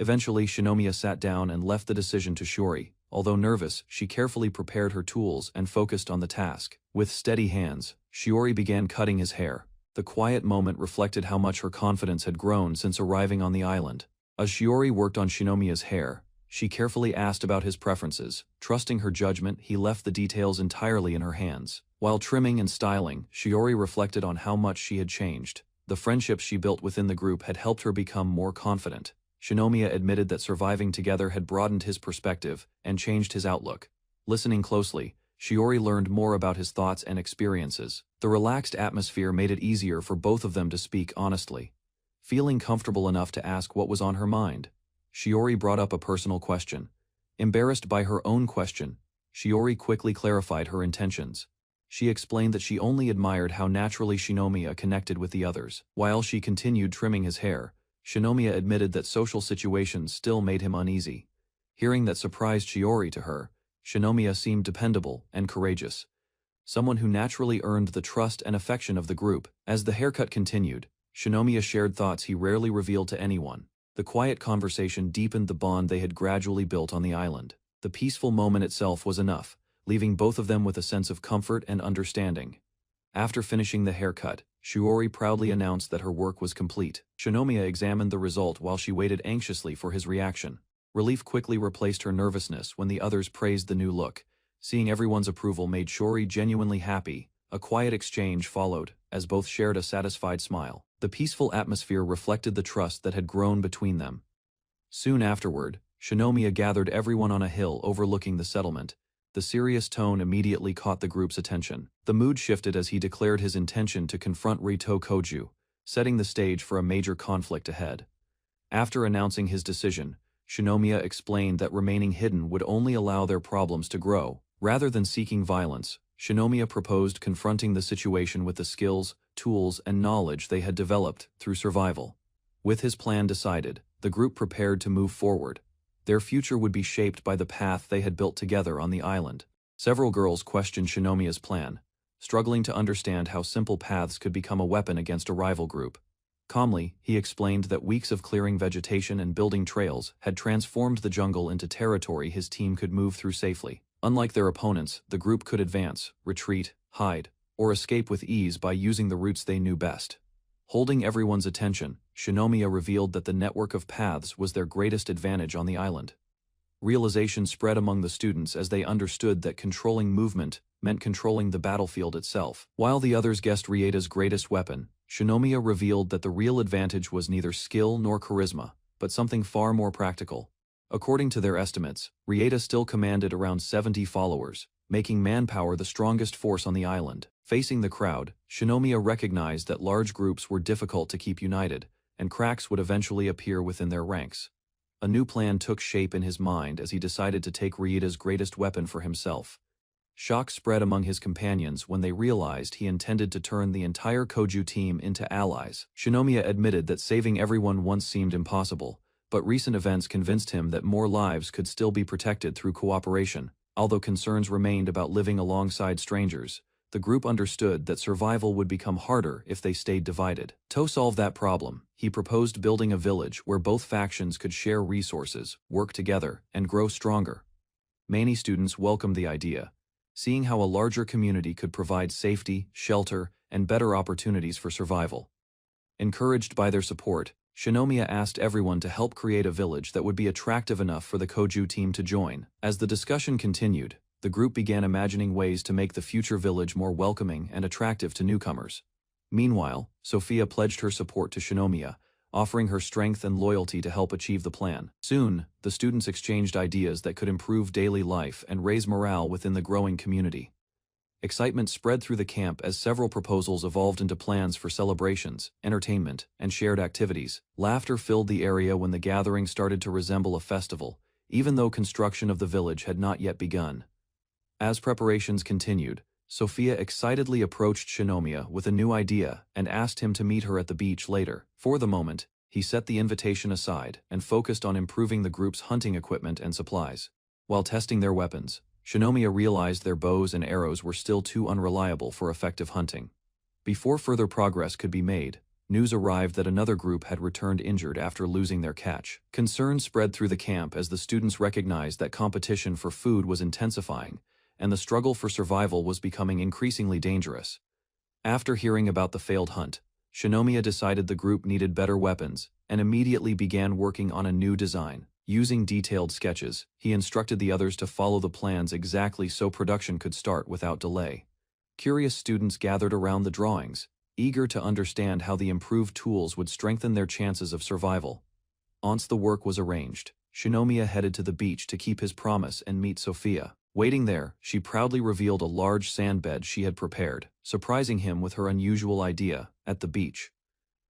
Eventually, Shinomiya sat down and left the decision to Shiori, Although nervous, she carefully prepared her tools and focused on the task. With steady hands, Shiori began cutting his hair. The quiet moment reflected how much her confidence had grown since arriving on the island. As Shiori worked on Shinomiya's hair, she carefully asked about his preferences. Trusting her judgment, he left the details entirely in her hands. While trimming and styling, Shiori reflected on how much she had changed. The friendships she built within the group had helped her become more confident. Shinomiya admitted that surviving together had broadened his perspective and changed his outlook. Listening closely, Shiori learned more about his thoughts and experiences. The relaxed atmosphere made it easier for both of them to speak honestly. Feeling comfortable enough to ask what was on her mind, Shiori brought up a personal question. Embarrassed by her own question, Shiori quickly clarified her intentions. She explained that she only admired how naturally Shinomiya connected with the others. While she continued trimming his hair, Shinomiya admitted that social situations still made him uneasy. Hearing that surprised Shiori to her, Shinomiya seemed dependable and courageous. Someone who naturally earned the trust and affection of the group. As the haircut continued, Shinomiya shared thoughts he rarely revealed to anyone. The quiet conversation deepened the bond they had gradually built on the island. The peaceful moment itself was enough, leaving both of them with a sense of comfort and understanding. After finishing the haircut, Shiori proudly announced that her work was complete. Shinomiya examined the result while she waited anxiously for his reaction. Relief quickly replaced her nervousness when the others praised the new look. Seeing everyone's approval made Shiori genuinely happy. A quiet exchange followed, as both shared a satisfied smile. The peaceful atmosphere reflected the trust that had grown between them. Soon afterward, Shinomiya gathered everyone on a hill overlooking the settlement. The serious tone immediately caught the group's attention. The mood shifted as he declared his intention to confront Reito Koju, setting the stage for a major conflict ahead. After announcing his decision, Shinomiya explained that remaining hidden would only allow their problems to grow. Rather than seeking violence, Shinomiya proposed confronting the situation with the skills, tools, and knowledge they had developed through survival. With his plan decided, the group prepared to move forward. Their future would be shaped by the path they had built together on the island. Several girls questioned Shinomiya's plan, struggling to understand how simple paths could become a weapon against a rival group. Calmly, he explained that weeks of clearing vegetation and building trails had transformed the jungle into territory his team could move through safely. Unlike their opponents, the group could advance, retreat, hide, or escape with ease by using the routes they knew best. Holding everyone's attention, Shinomiya revealed that the network of paths was their greatest advantage on the island. Realization spread among the students as they understood that controlling movement meant controlling the battlefield itself. While the others guessed Rieda's greatest weapon, Shinomiya revealed that the real advantage was neither skill nor charisma, but something far more practical. According to their estimates, Rieda still commanded around 70 followers, making manpower the strongest force on the island. Facing the crowd, Shinomiya recognized that large groups were difficult to keep united, and cracks would eventually appear within their ranks. A new plan took shape in his mind as he decided to take Rieda's greatest weapon for himself. Shock spread among his companions when they realized he intended to turn the entire Koju team into allies. Shinomiya admitted that saving everyone once seemed impossible, but recent events convinced him that more lives could still be protected through cooperation. Although concerns remained about living alongside strangers, the group understood that survival would become harder if they stayed divided. To solve that problem, he proposed building a village where both factions could share resources, work together, and grow stronger. Many students welcomed the idea, seeing how a larger community could provide safety, shelter, and better opportunities for survival. Encouraged by their support, Shinomiya asked everyone to help create a village that would be attractive enough for the Koju team to join. As the discussion continued, the group began imagining ways to make the future village more welcoming and attractive to newcomers. Meanwhile, Sophia pledged her support to Shinomiya, offering her strength and loyalty to help achieve the plan. Soon, the students exchanged ideas that could improve daily life and raise morale within the growing community. Excitement spread through the camp as several proposals evolved into plans for celebrations, entertainment, and shared activities. Laughter filled the area when the gathering started to resemble a festival, even though construction of the village had not yet begun. As preparations continued, Sophia excitedly approached Shinomiya with a new idea and asked him to meet her at the beach later. For the moment, he set the invitation aside and focused on improving the group's hunting equipment and supplies. While testing their weapons, Shinomiya realized their bows and arrows were still too unreliable for effective hunting. Before further progress could be made, news arrived that another group had returned injured after losing their catch. Concern spread through the camp as the students recognized that competition for food was intensifying, and the struggle for survival was becoming increasingly dangerous. After hearing about the failed hunt, Shinomiya decided the group needed better weapons, and immediately began working on a new design. Using detailed sketches, he instructed the others to follow the plans exactly so production could start without delay. Curious students gathered around the drawings, eager to understand how the improved tools would strengthen their chances of survival. Once the work was arranged, Shinomiya headed to the beach to keep his promise and meet Sophia. Waiting there, she proudly revealed a large sand bed she had prepared, surprising him with her unusual idea. At the beach,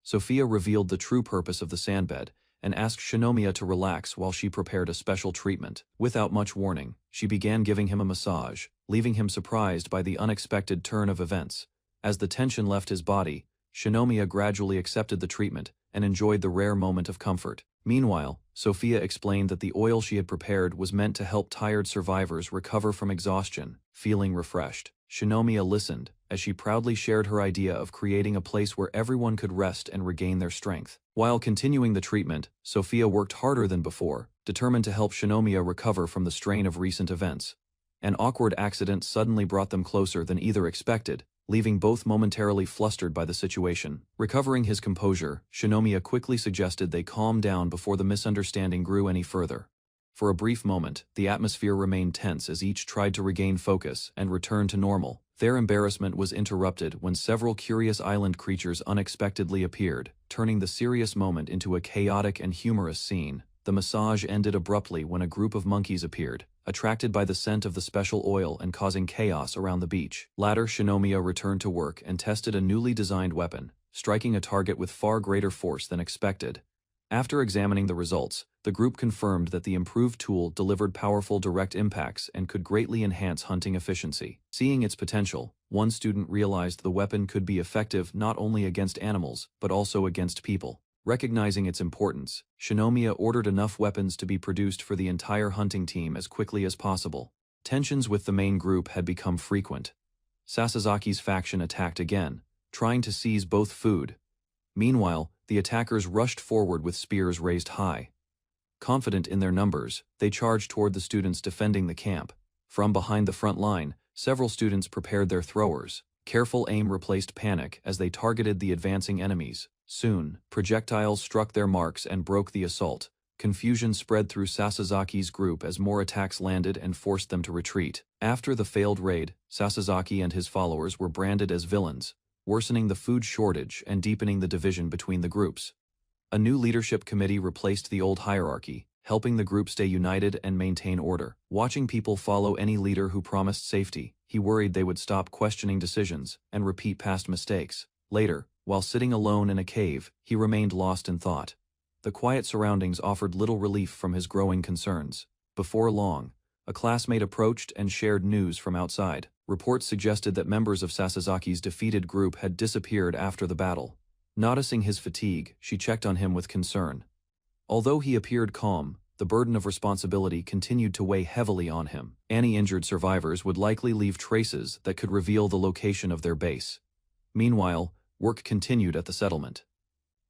Sophia revealed the true purpose of the sandbed and asked Shinomiya to relax while she prepared a special treatment. Without much warning, she began giving him a massage, leaving him surprised by the unexpected turn of events. As the tension left his body, Shinomiya gradually accepted the treatment and enjoyed the rare moment of comfort. Meanwhile, Sophia explained that the oil she had prepared was meant to help tired survivors recover from exhaustion. Feeling refreshed, Shinomiya listened as she proudly shared her idea of creating a place where everyone could rest and regain their strength. While continuing the treatment, Sophia worked harder than before, determined to help Shinomiya recover from the strain of recent events. An awkward accident suddenly brought them closer than either expected, leaving both momentarily flustered by the situation. Recovering his composure, Shinomiya quickly suggested they calm down before the misunderstanding grew any further. For a brief moment, the atmosphere remained tense as each tried to regain focus and return to normal. Their embarrassment was interrupted when several curious island creatures unexpectedly appeared, turning the serious moment into a chaotic and humorous scene. The massage ended abruptly when a group of monkeys appeared, attracted by the scent of the special oil and causing chaos around the beach. Later, Shinomiya returned to work and tested a newly designed weapon, striking a target with far greater force than expected. After examining the results, the group confirmed that the improved tool delivered powerful direct impacts and could greatly enhance hunting efficiency. Seeing its potential, one student realized the weapon could be effective not only against animals, but also against people. Recognizing its importance, Shinomiya ordered enough weapons to be produced for the entire hunting team as quickly as possible. Tensions with the main group had become frequent. Sasazaki's faction attacked again, trying to seize both food. Meanwhile, the attackers rushed forward with spears raised high. Confident in their numbers, they charged toward the students defending the camp. From behind the front line, several students prepared their throwers. Careful aim replaced panic as they targeted the advancing enemies. Soon, projectiles struck their marks and broke the assault. Confusion spread through Sasazaki's group as more attacks landed and forced them to retreat. After the failed raid, Sasazaki and his followers were branded as villains, worsening the food shortage and deepening the division between the groups. A new leadership committee replaced the old hierarchy, helping the group stay united and maintain order. Watching people follow any leader who promised safety, he worried they would stop questioning decisions and repeat past mistakes. Later, while sitting alone in a cave, he remained lost in thought. The quiet surroundings offered little relief from his growing concerns. Before long, a classmate approached and shared news from outside. Reports suggested that members of Sasazaki's defeated group had disappeared after the battle. Noticing his fatigue, she checked on him with concern. Although he appeared calm, the burden of responsibility continued to weigh heavily on him. Any injured survivors would likely leave traces that could reveal the location of their base. Meanwhile, work continued at the settlement.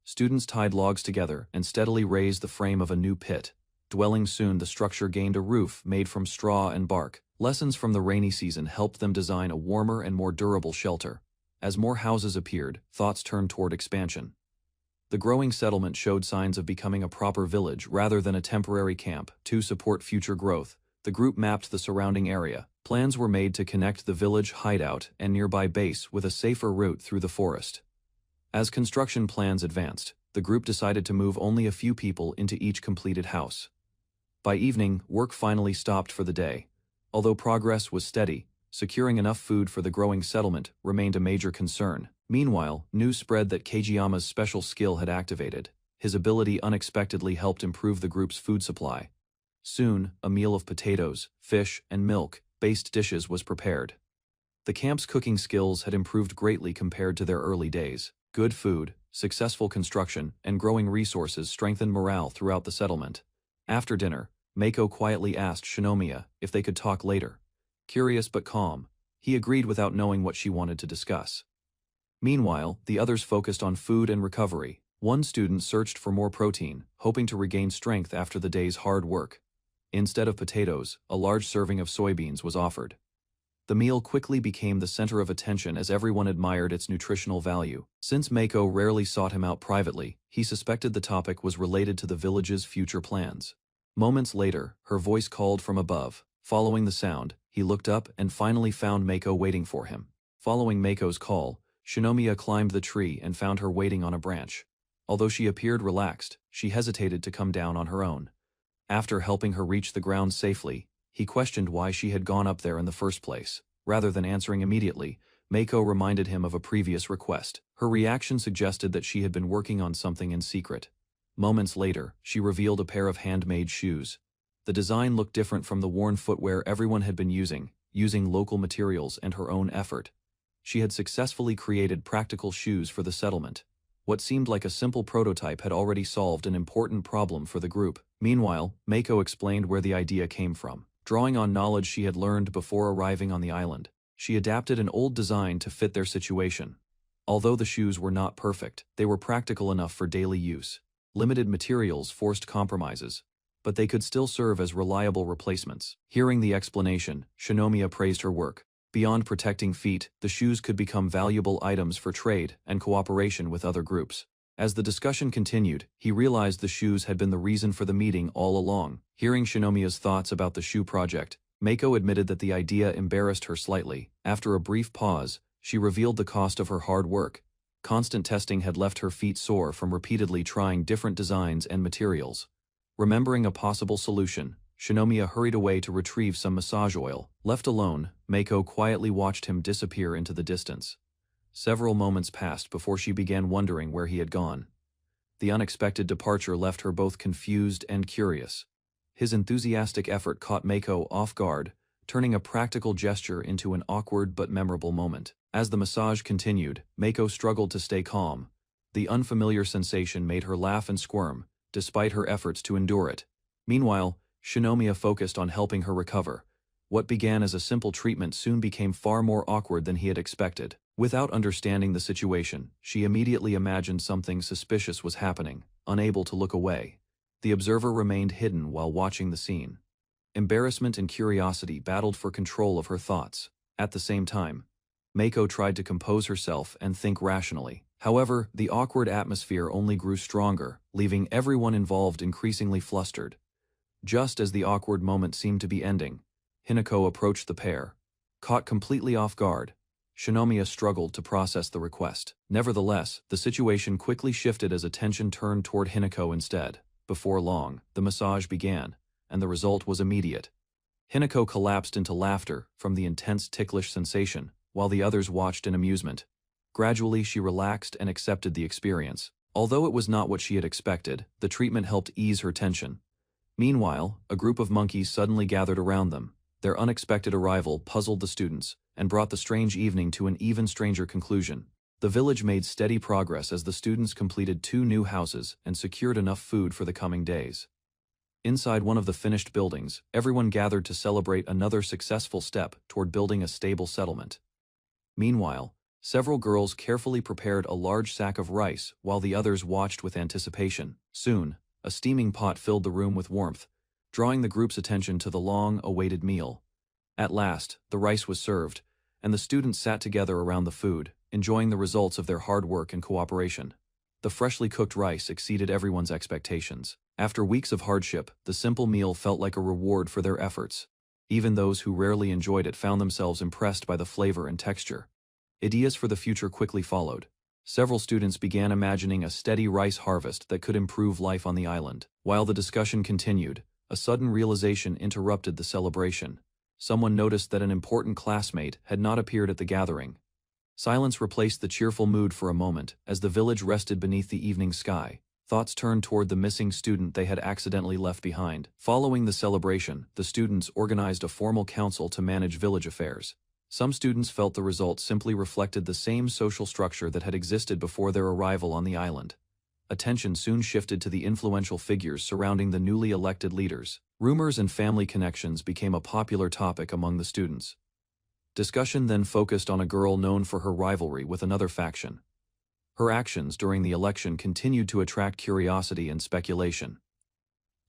Students tied logs together and steadily raised the frame of a new pit. Dwelling soon, the structure gained a roof made from straw and bark. Lessons from the rainy season helped them design a warmer and more durable shelter. As more houses appeared, thoughts turned toward expansion. The growing settlement showed signs of becoming a proper village rather than a temporary camp. To support future growth, the group mapped the surrounding area. Plans were made to connect the village hideout and nearby base with a safer route through the forest. As construction plans advanced, the group decided to move only a few people into each completed house. By evening, work finally stopped for the day. Although progress was steady, securing enough food for the growing settlement remained a major concern. Meanwhile, news spread that Kageyama's special skill had activated. His ability unexpectedly helped improve the group's food supply. Soon, a meal of potatoes, fish, and milk-based dishes was prepared. The camp's cooking skills had improved greatly compared to their early days. Good food, successful construction, and growing resources strengthened morale throughout the settlement. After dinner, Mako quietly asked Shinomiya if they could talk later. Curious but calm, he agreed without knowing what she wanted to discuss. Meanwhile, the others focused on food and recovery. One student searched for more protein, hoping to regain strength after the day's hard work. Instead of potatoes, a large serving of soybeans was offered. The meal quickly became the center of attention as everyone admired its nutritional value. Since Mako rarely sought him out privately, he suspected the topic was related to the village's future plans. Moments later, her voice called from above. Following the sound, he looked up and finally found Mako waiting for him. Following Mako's call, Shinomiya climbed the tree and found her waiting on a branch. Although she appeared relaxed, she hesitated to come down on her own. After helping her reach the ground safely, he questioned why she had gone up there in the first place. Rather than answering immediately, Mako reminded him of a previous request. Her reaction suggested that she had been working on something in secret. Moments later, she revealed a pair of handmade shoes. The design looked different from the worn footwear everyone had been using local materials and her own effort. She had successfully created practical shoes for the settlement. What seemed like a simple prototype had already solved an important problem for the group. Meanwhile, Mako explained where the idea came from. Drawing on knowledge she had learned before arriving on the island, she adapted an old design to fit their situation. Although the shoes were not perfect, they were practical enough for daily use. Limited materials forced compromises, but they could still serve as reliable replacements. Hearing the explanation, Shinomiya praised her work. Beyond protecting feet, the shoes could become valuable items for trade and cooperation with other groups. As the discussion continued, he realized the shoes had been the reason for the meeting all along. Hearing Shinomiya's thoughts about the shoe project, Mako admitted that the idea embarrassed her slightly. After a brief pause, she revealed the cost of her hard work. Constant testing had left her feet sore from repeatedly trying different designs and materials. Remembering a possible solution, Shinomiya hurried away to retrieve some massage oil. Left alone, Mako quietly watched him disappear into the distance. Several moments passed before she began wondering where he had gone. The unexpected departure left her both confused and curious. His enthusiastic effort caught Mako off guard, turning a practical gesture into an awkward but memorable moment. As the massage continued, Mako struggled to stay calm. The unfamiliar sensation made her laugh and squirm, despite her efforts to endure it. Meanwhile, Shinomiya focused on helping her recover. What began as a simple treatment soon became far more awkward than he had expected. Without understanding the situation, she immediately imagined something suspicious was happening. Unable to look away, the observer remained hidden while watching the scene. Embarrassment and curiosity battled for control of her thoughts. At the same time, Mako tried to compose herself and think rationally. However, the awkward atmosphere only grew stronger, leaving everyone involved increasingly flustered. Just as the awkward moment seemed to be ending, Hinako approached the pair. Caught completely off guard, Shinomiya struggled to process the request. Nevertheless, the situation quickly shifted as attention turned toward Hinako instead. Before long, the massage began, and the result was immediate. Hinako collapsed into laughter from the intense ticklish sensation, while the others watched in amusement. Gradually, she relaxed and accepted the experience. Although it was not what she had expected, the treatment helped ease her tension. Meanwhile, a group of monkeys suddenly gathered around them. Their unexpected arrival puzzled the students and brought the strange evening to an even stranger conclusion. The village made steady progress as the students completed 2 new houses and secured enough food for the coming days. Inside one of the finished buildings, everyone gathered to celebrate another successful step toward building a stable settlement. Meanwhile, several girls carefully prepared a large sack of rice while the others watched with anticipation. Soon, a steaming pot filled the room with warmth, drawing the group's attention to the long-awaited meal. At last, the rice was served, and the students sat together around the food, enjoying the results of their hard work and cooperation. The freshly cooked rice exceeded everyone's expectations. After weeks of hardship, the simple meal felt like a reward for their efforts. Even those who rarely enjoyed it found themselves impressed by the flavor and texture. Ideas for the future quickly followed. Several students began imagining a steady rice harvest that could improve life on the island. While the discussion continued, a sudden realization interrupted the celebration. Someone noticed that an important classmate had not appeared at the gathering. Silence replaced the cheerful mood for a moment as the village rested beneath the evening sky. Thoughts turned toward the missing student they had accidentally left behind. Following the celebration, the students organized a formal council to manage village affairs. Some students felt the result simply reflected the same social structure that had existed before their arrival on the island. Attention soon shifted to the influential figures surrounding the newly elected leaders. Rumors and family connections became a popular topic among the students. Discussion then focused on a girl known for her rivalry with another faction. Her actions during the election continued to attract curiosity and speculation.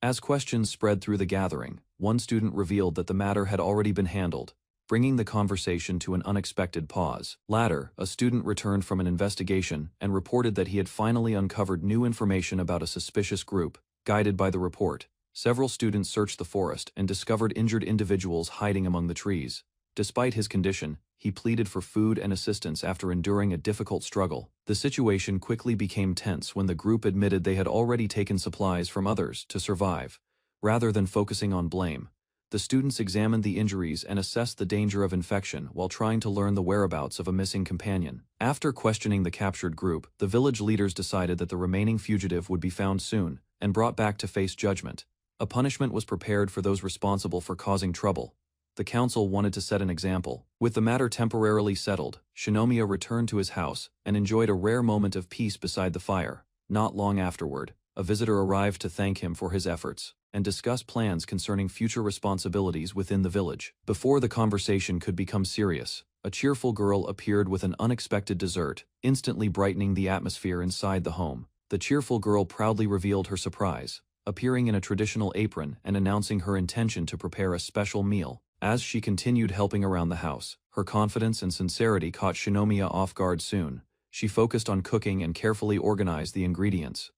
As questions spread through the gathering, one student revealed that the matter had already been handled, bringing the conversation to an unexpected pause. Later, a student returned from an investigation and reported that he had finally uncovered new information about a suspicious group. Guided by the report, several students searched the forest and discovered injured individuals hiding among the trees. Despite his condition, he pleaded for food and assistance after enduring a difficult struggle. The situation quickly became tense when the group admitted they had already taken supplies from others to survive. Rather than focusing on blame, the students examined the injuries and assessed the danger of infection while trying to learn the whereabouts of a missing companion. After questioning the captured group, the village leaders decided that the remaining fugitive would be found soon and brought back to face judgment. A punishment was prepared for those responsible for causing trouble. The council wanted to set an example. With the matter temporarily settled, Shinomiya returned to his house and enjoyed a rare moment of peace beside the fire. Not long afterward, a visitor arrived to thank him for his efforts and discuss plans concerning future responsibilities within the village. Before the conversation could become serious, a cheerful girl appeared with an unexpected dessert, instantly brightening the atmosphere inside the home. The cheerful girl proudly revealed her surprise, appearing in a traditional apron and announcing her intention to prepare a special meal. As she continued helping around the house, her confidence and sincerity caught Shinomiya off guard soon. She focused on cooking and carefully organized the ingredients.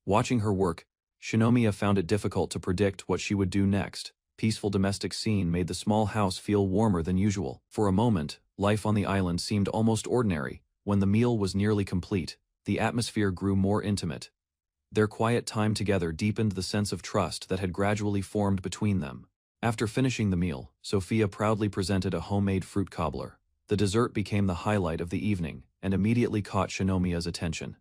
Watching her work, Shinomiya found it difficult to predict what she would do next. Peaceful domestic scene made the small house feel warmer than usual. For a moment, life on the island seemed almost ordinary. When the meal was nearly complete, the atmosphere grew more intimate. Their quiet time together deepened the sense of trust that had gradually formed between them. After finishing the meal, Sophia proudly presented a homemade fruit cobbler. The dessert became the highlight of the evening and immediately caught Shinomiya's attention.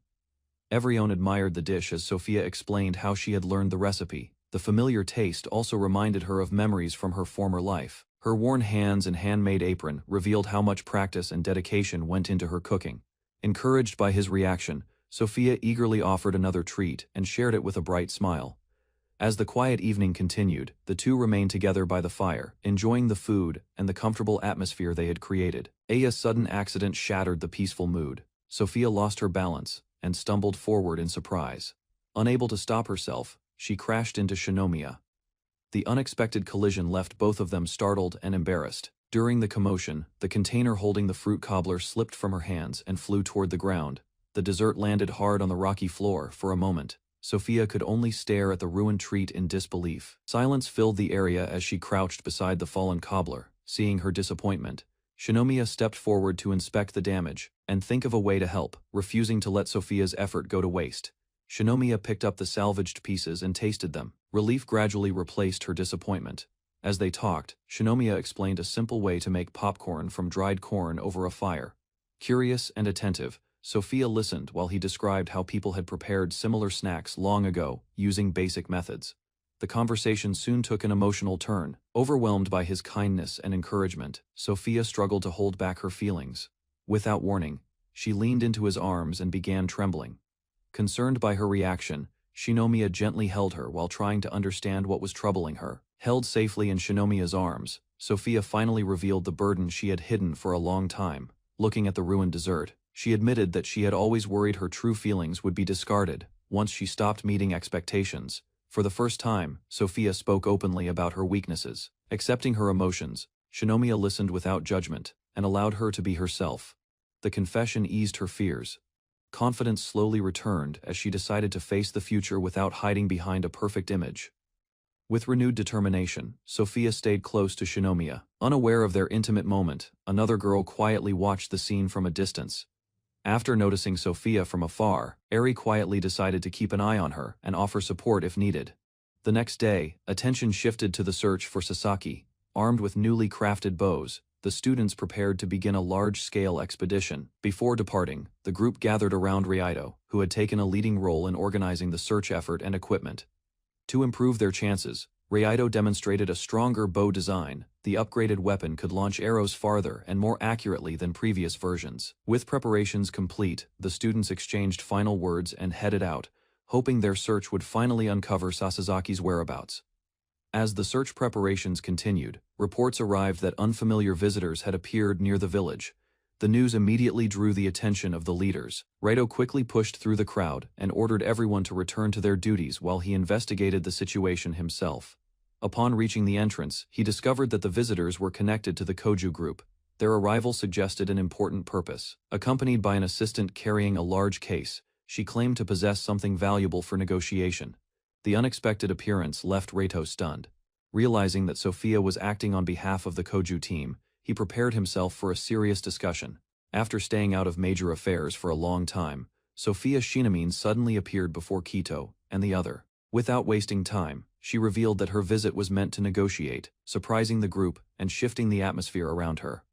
Everyone admired the dish as Sophia explained how she had learned the recipe. The familiar taste also reminded her of memories from her former life. Her worn hands and handmade apron revealed how much practice and dedication went into her cooking. Encouraged by his reaction, Sophia eagerly offered another treat and shared it with a bright smile. As the quiet evening continued, the two remained together by the fire, enjoying the food and the comfortable atmosphere they had created. A sudden accident shattered the peaceful mood. Sophia lost her balance and stumbled forward in surprise. Unable to stop herself, she crashed into Shinomiya. The unexpected collision left both of them startled and embarrassed. During the commotion, the container holding the fruit cobbler slipped from her hands and flew toward the ground. The dessert landed hard on the rocky floor. For a moment, Sophia could only stare at the ruined treat in disbelief. Silence filled the area as she crouched beside the fallen cobbler. Seeing her disappointment, Shinomiya stepped forward to inspect the damage and think of a way to help, refusing to let Sophia's effort go to waste. Shinomiya picked up the salvaged pieces and tasted them. Relief gradually replaced her disappointment. As they talked, Shinomiya explained a simple way to make popcorn from dried corn over a fire. Curious and attentive, Sophia listened while he described how people had prepared similar snacks long ago, using basic methods. The conversation soon took an emotional turn. Overwhelmed by his kindness and encouragement, Sophia struggled to hold back her feelings. Without warning, she leaned into his arms and began trembling. Concerned by her reaction, Shinomiya gently held her while trying to understand what was troubling her. Held safely in Shinomiya's arms, Sophia finally revealed the burden she had hidden for a long time. Looking at the ruined dessert, she admitted that she had always worried her true feelings would be discarded once she stopped meeting expectations. For the first time, Sophia spoke openly about her weaknesses. Accepting her emotions, Shinomiya listened without judgment and allowed her to be herself. The confession eased her fears. Confidence slowly returned as she decided to face the future without hiding behind a perfect image. With renewed determination, Sophia stayed close to Shinomiya. Unaware of their intimate moment, another girl quietly watched the scene from a distance. After noticing Sophia from afar, Eri quietly decided to keep an eye on her and offer support if needed. The next day, attention shifted to the search for Sasaki. Armed with newly crafted bows, the students prepared to begin a large-scale expedition. Before departing, the group gathered around Raido, who had taken a leading role in organizing the search effort and equipment. To improve their chances, Raido demonstrated a stronger bow design. The upgraded weapon could launch arrows farther and more accurately than previous versions. With preparations complete, the students exchanged final words and headed out, hoping their search would finally uncover Sasazaki's whereabouts. As the search preparations continued, reports arrived that unfamiliar visitors had appeared near the village. The news immediately drew the attention of the leaders. Raito quickly pushed through the crowd and ordered everyone to return to their duties while he investigated the situation himself. Upon reaching the entrance, he discovered that the visitors were connected to the Koju group. Their arrival suggested an important purpose. Accompanied by an assistant carrying a large case, she claimed to possess something valuable for negotiation. The unexpected appearance left Raito stunned. Realizing that Sophia was acting on behalf of the Koju team, he prepared himself for a serious discussion. After staying out of major affairs for a long time, Sophia Shinamine suddenly appeared before Kito and the other. Without wasting time, she revealed that her visit was meant to negotiate, surprising the group and shifting the atmosphere around her.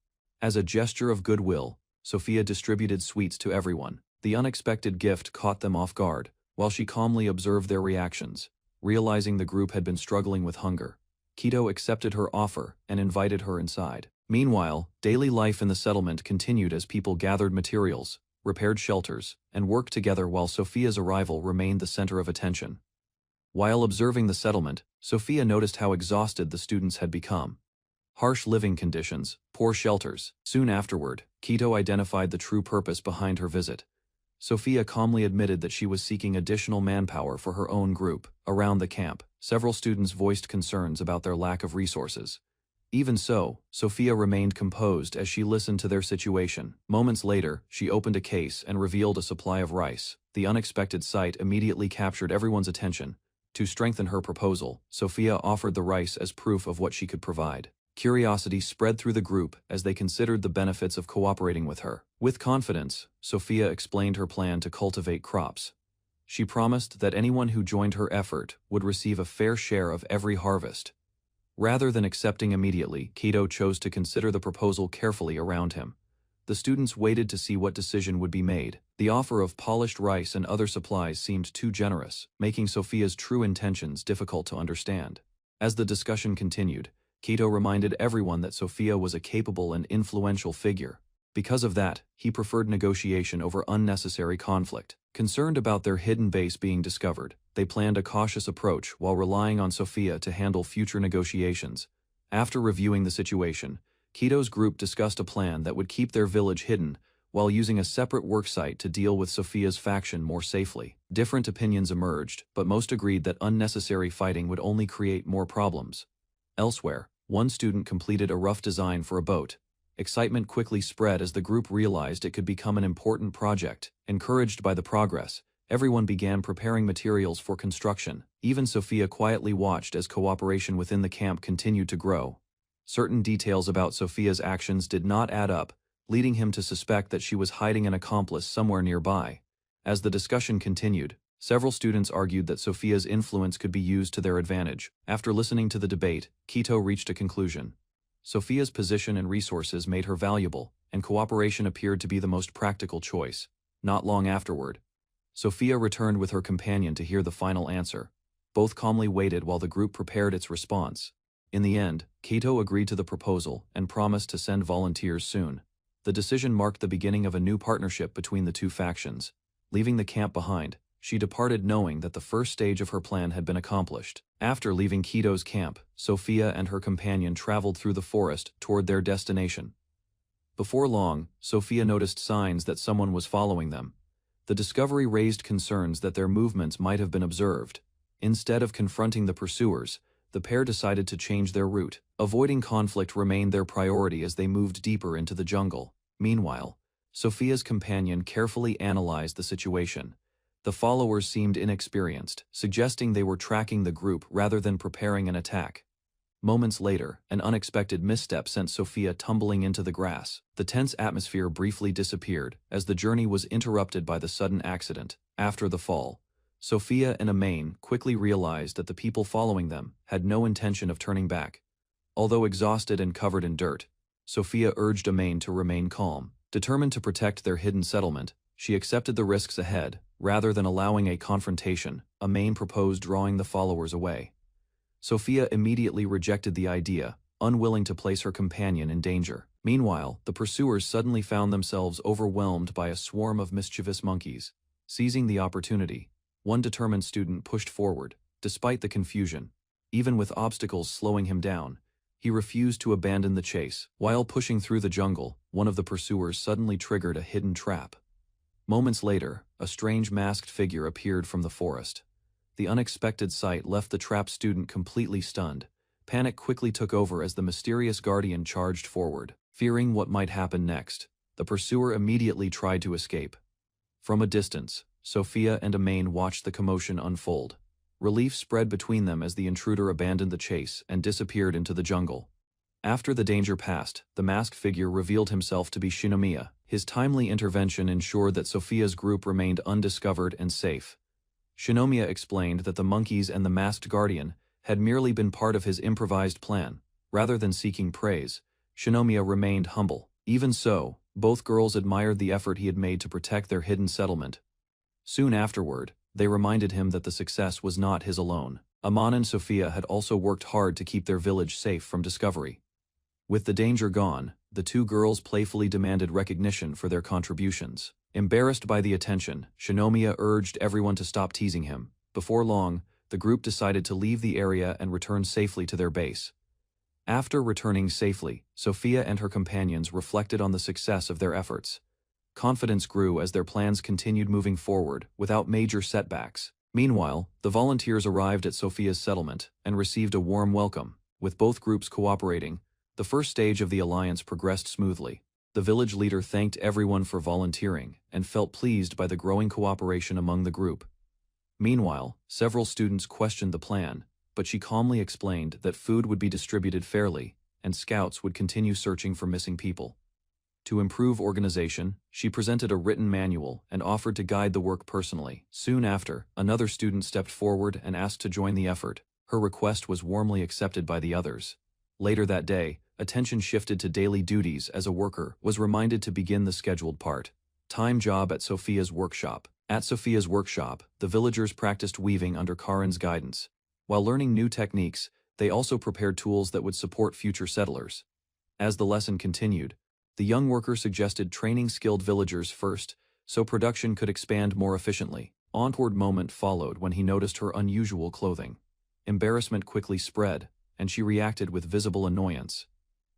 As a gesture of goodwill, Sophia distributed sweets to everyone. The unexpected gift caught them off guard, while she calmly observed their reactions. Realizing the group had been struggling with hunger, Kito accepted her offer and invited her inside. Meanwhile, daily life in the settlement continued as people gathered materials, repaired shelters, and worked together while Sophia's arrival remained the center of attention. While observing the settlement, Sophia noticed how exhausted the students had become. Harsh living conditions, poor shelters. Soon afterward, Kito identified the true purpose behind her visit. Sophia calmly admitted that she was seeking additional manpower for her own group. Around the camp, several students voiced concerns about their lack of resources. Even so, Sophia remained composed as she listened to their situation. Moments later, she opened a case and revealed a supply of rice. The unexpected sight immediately captured everyone's attention. To strengthen her proposal, Sophia offered the rice as proof of what she could provide. Curiosity spread through the group as they considered the benefits of cooperating with her. With confidence, Sophia explained her plan to cultivate crops. She promised that anyone who joined her effort would receive a fair share of every harvest. Rather than accepting immediately, Kito chose to consider the proposal carefully around him. The students waited to see what decision would be made. The offer of polished rice and other supplies seemed too generous, making Sophia's true intentions difficult to understand. As the discussion continued, Kito reminded everyone that Sophia was a capable and influential figure. Because of that, he preferred negotiation over unnecessary conflict. Concerned about their hidden base being discovered, they planned a cautious approach while relying on Sophia to handle future negotiations. After reviewing the situation, Kito's group discussed a plan that would keep their village hidden, while using a separate worksite to deal with Sophia's faction more safely. Different opinions emerged, but most agreed that unnecessary fighting would only create more problems. Elsewhere, one student completed a rough design for a boat. Excitement quickly spread as the group realized it could become an important project. Encouraged by the progress, everyone began preparing materials for construction. Even Sophia quietly watched as cooperation within the camp continued to grow. Certain details about Sophia's actions did not add up, leading him to suspect that she was hiding an accomplice somewhere nearby. As the discussion continued, several students argued that Sophia's influence could be used to their advantage. After listening to the debate, Kito reached a conclusion. Sophia's position and resources made her valuable, and cooperation appeared to be the most practical choice. Not long afterward, Sophia returned with her companion to hear the final answer. Both calmly waited while the group prepared its response. In the end, Kito agreed to the proposal and promised to send volunteers soon. The decision marked the beginning of a new partnership between the two factions. Leaving the camp behind, she departed knowing that the first stage of her plan had been accomplished. After leaving Kito's camp, Sophia and her companion traveled through the forest toward their destination. Before long, Sophia noticed signs that someone was following them. The discovery raised concerns that their movements might have been observed. Instead of confronting the pursuers, the pair decided to change their route. Avoiding conflict remained their priority as they moved deeper into the jungle. Meanwhile, Sophia's companion carefully analyzed the situation. The followers seemed inexperienced, suggesting they were tracking the group rather than preparing an attack. Moments later, an unexpected misstep sent Sophia tumbling into the grass. The tense atmosphere briefly disappeared as the journey was interrupted by the sudden accident. After the fall, Sophia and Amain quickly realized that the people following them had no intention of turning back. Although exhausted and covered in dirt, Sophia urged Amain to remain calm. Determined to protect their hidden settlement, she accepted the risks ahead. Rather than allowing a confrontation, Amain proposed drawing the followers away. Sophia immediately rejected the idea, unwilling to place her companion in danger. Meanwhile, the pursuers suddenly found themselves overwhelmed by a swarm of mischievous monkeys. Seizing the opportunity, one determined student pushed forward. Despite the confusion, Even with obstacles slowing him down, he refused to abandon the chase. While pushing through the jungle, one of the pursuers suddenly triggered a hidden trap. Moments later, a strange masked figure appeared from the forest. The unexpected sight left the trapped student completely stunned. Panic quickly took over as the mysterious guardian charged forward. Fearing what might happen next, the pursuer immediately tried to escape. From a distance, Sophia and Amain watched the commotion unfold. Relief spread between them as the intruder abandoned the chase and disappeared into the jungle. After the danger passed, the masked figure revealed himself to be Shinomiya. His timely intervention ensured that Sophia's group remained undiscovered and safe. Shinomiya explained that the monkeys and the masked guardian had merely been part of his improvised plan. Rather than seeking praise, Shinomiya remained humble. Even so, both girls admired the effort he had made to protect their hidden settlement. Soon afterward, they reminded him that the success was not his alone. Aman and Sophia had also worked hard to keep their village safe from discovery. With the danger gone, the two girls playfully demanded recognition for their contributions. Embarrassed by the attention, Shinomiya urged everyone to stop teasing him. Before long, the group decided to leave the area and return safely to their base. After returning safely, Sophia and her companions reflected on the success of their efforts. Confidence grew as their plans continued moving forward without major setbacks. Meanwhile, the volunteers arrived at Sophia's settlement and received a warm welcome. With both groups cooperating, the first stage of the alliance progressed smoothly. The village leader thanked everyone for volunteering and felt pleased by the growing cooperation among the group. Meanwhile, several students questioned the plan, but she calmly explained that food would be distributed fairly, and scouts would continue searching for missing people. To improve organization, she presented a written manual and offered to guide the work personally. Soon after, another student stepped forward and asked to join the effort. Her request was warmly accepted by the others. Later that day, attention shifted to daily duties as a worker was reminded to begin the scheduled part. Time job at Sophia's workshop. At Sophia's workshop, the villagers practiced weaving under Karin's guidance. While learning new techniques, they also prepared tools that would support future settlers. As the lesson continued, the young worker suggested training skilled villagers first, so production could expand more efficiently. An awkward moment followed when he noticed her unusual clothing. Embarrassment quickly spread, and she reacted with visible annoyance.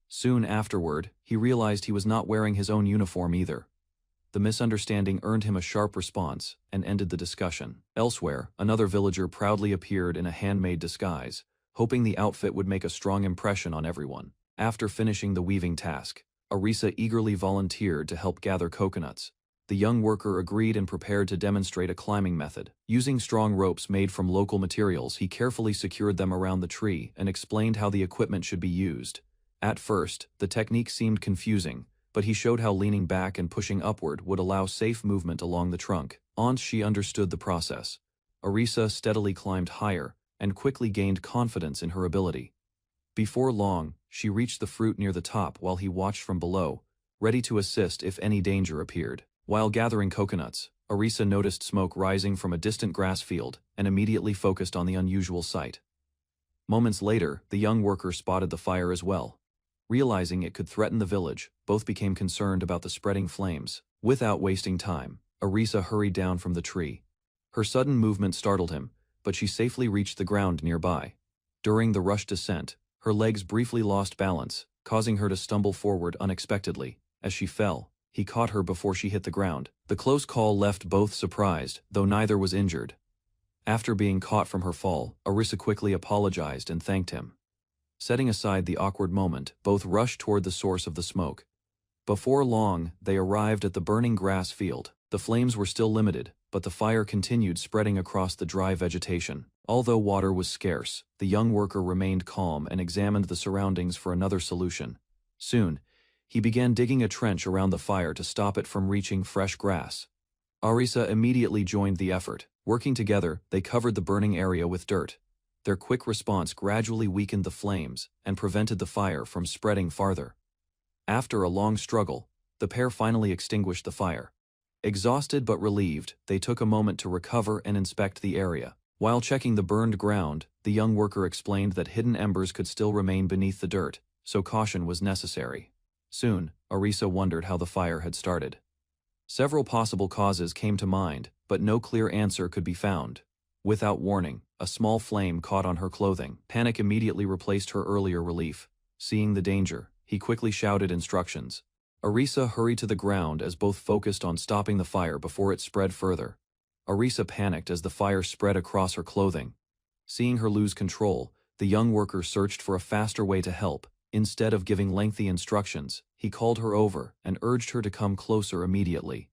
Soon afterward, he realized he was not wearing his own uniform either. The misunderstanding earned him a sharp response and ended the discussion. Elsewhere, another villager proudly appeared in a handmade disguise, hoping the outfit would make a strong impression on everyone. After finishing the weaving task, Arisa eagerly volunteered to help gather coconuts. The young worker agreed and prepared to demonstrate a climbing method. Using strong ropes made from local materials, he carefully secured them around the tree and explained how the equipment should be used. At first, the technique seemed confusing, but he showed how leaning back and pushing upward would allow safe movement along the trunk. Once she understood the process, Arisa steadily climbed higher and quickly gained confidence in her ability. Before long, she reached the fruit near the top while he watched from below, ready to assist if any danger appeared. While gathering coconuts, Arisa noticed smoke rising from a distant grass field and immediately focused on the unusual sight. Moments later, the young worker spotted the fire as well. Realizing it could threaten the village, both became concerned about the spreading flames. Without wasting time, Arisa hurried down from the tree. Her sudden movement startled him, but she safely reached the ground nearby. During the rushed descent, her legs briefly lost balance, causing her to stumble forward unexpectedly. As she fell, he caught her before she hit the ground. The close call left both surprised, though neither was injured. After being caught from her fall, Arisa quickly apologized and thanked him. Setting aside the awkward moment, both rushed toward the source of the smoke. Before long, they arrived at the burning grass field. The flames were still limited, but the fire continued spreading across the dry vegetation. Although water was scarce, the young worker remained calm and examined the surroundings for another solution. Soon, he began digging a trench around the fire to stop it from reaching fresh grass. Arisa immediately joined the effort. Working together, they covered the burning area with dirt. Their quick response gradually weakened the flames and prevented the fire from spreading farther. After a long struggle, the pair finally extinguished the fire. Exhausted but relieved, they took a moment to recover and inspect the area. While checking the burned ground, the young worker explained that hidden embers could still remain beneath the dirt, so caution was necessary. Soon, Arisa wondered how the fire had started. Several possible causes came to mind, but no clear answer could be found. Without warning, a small flame caught on her clothing. Panic immediately replaced her earlier relief. Seeing the danger, he quickly shouted instructions. Arisa hurried to the ground as both focused on stopping the fire before it spread further. Arisa panicked as the fire spread across her clothing. Seeing her lose control, the young worker searched for a faster way to help. Instead of giving lengthy instructions, he called her over and urged her to come closer immediately.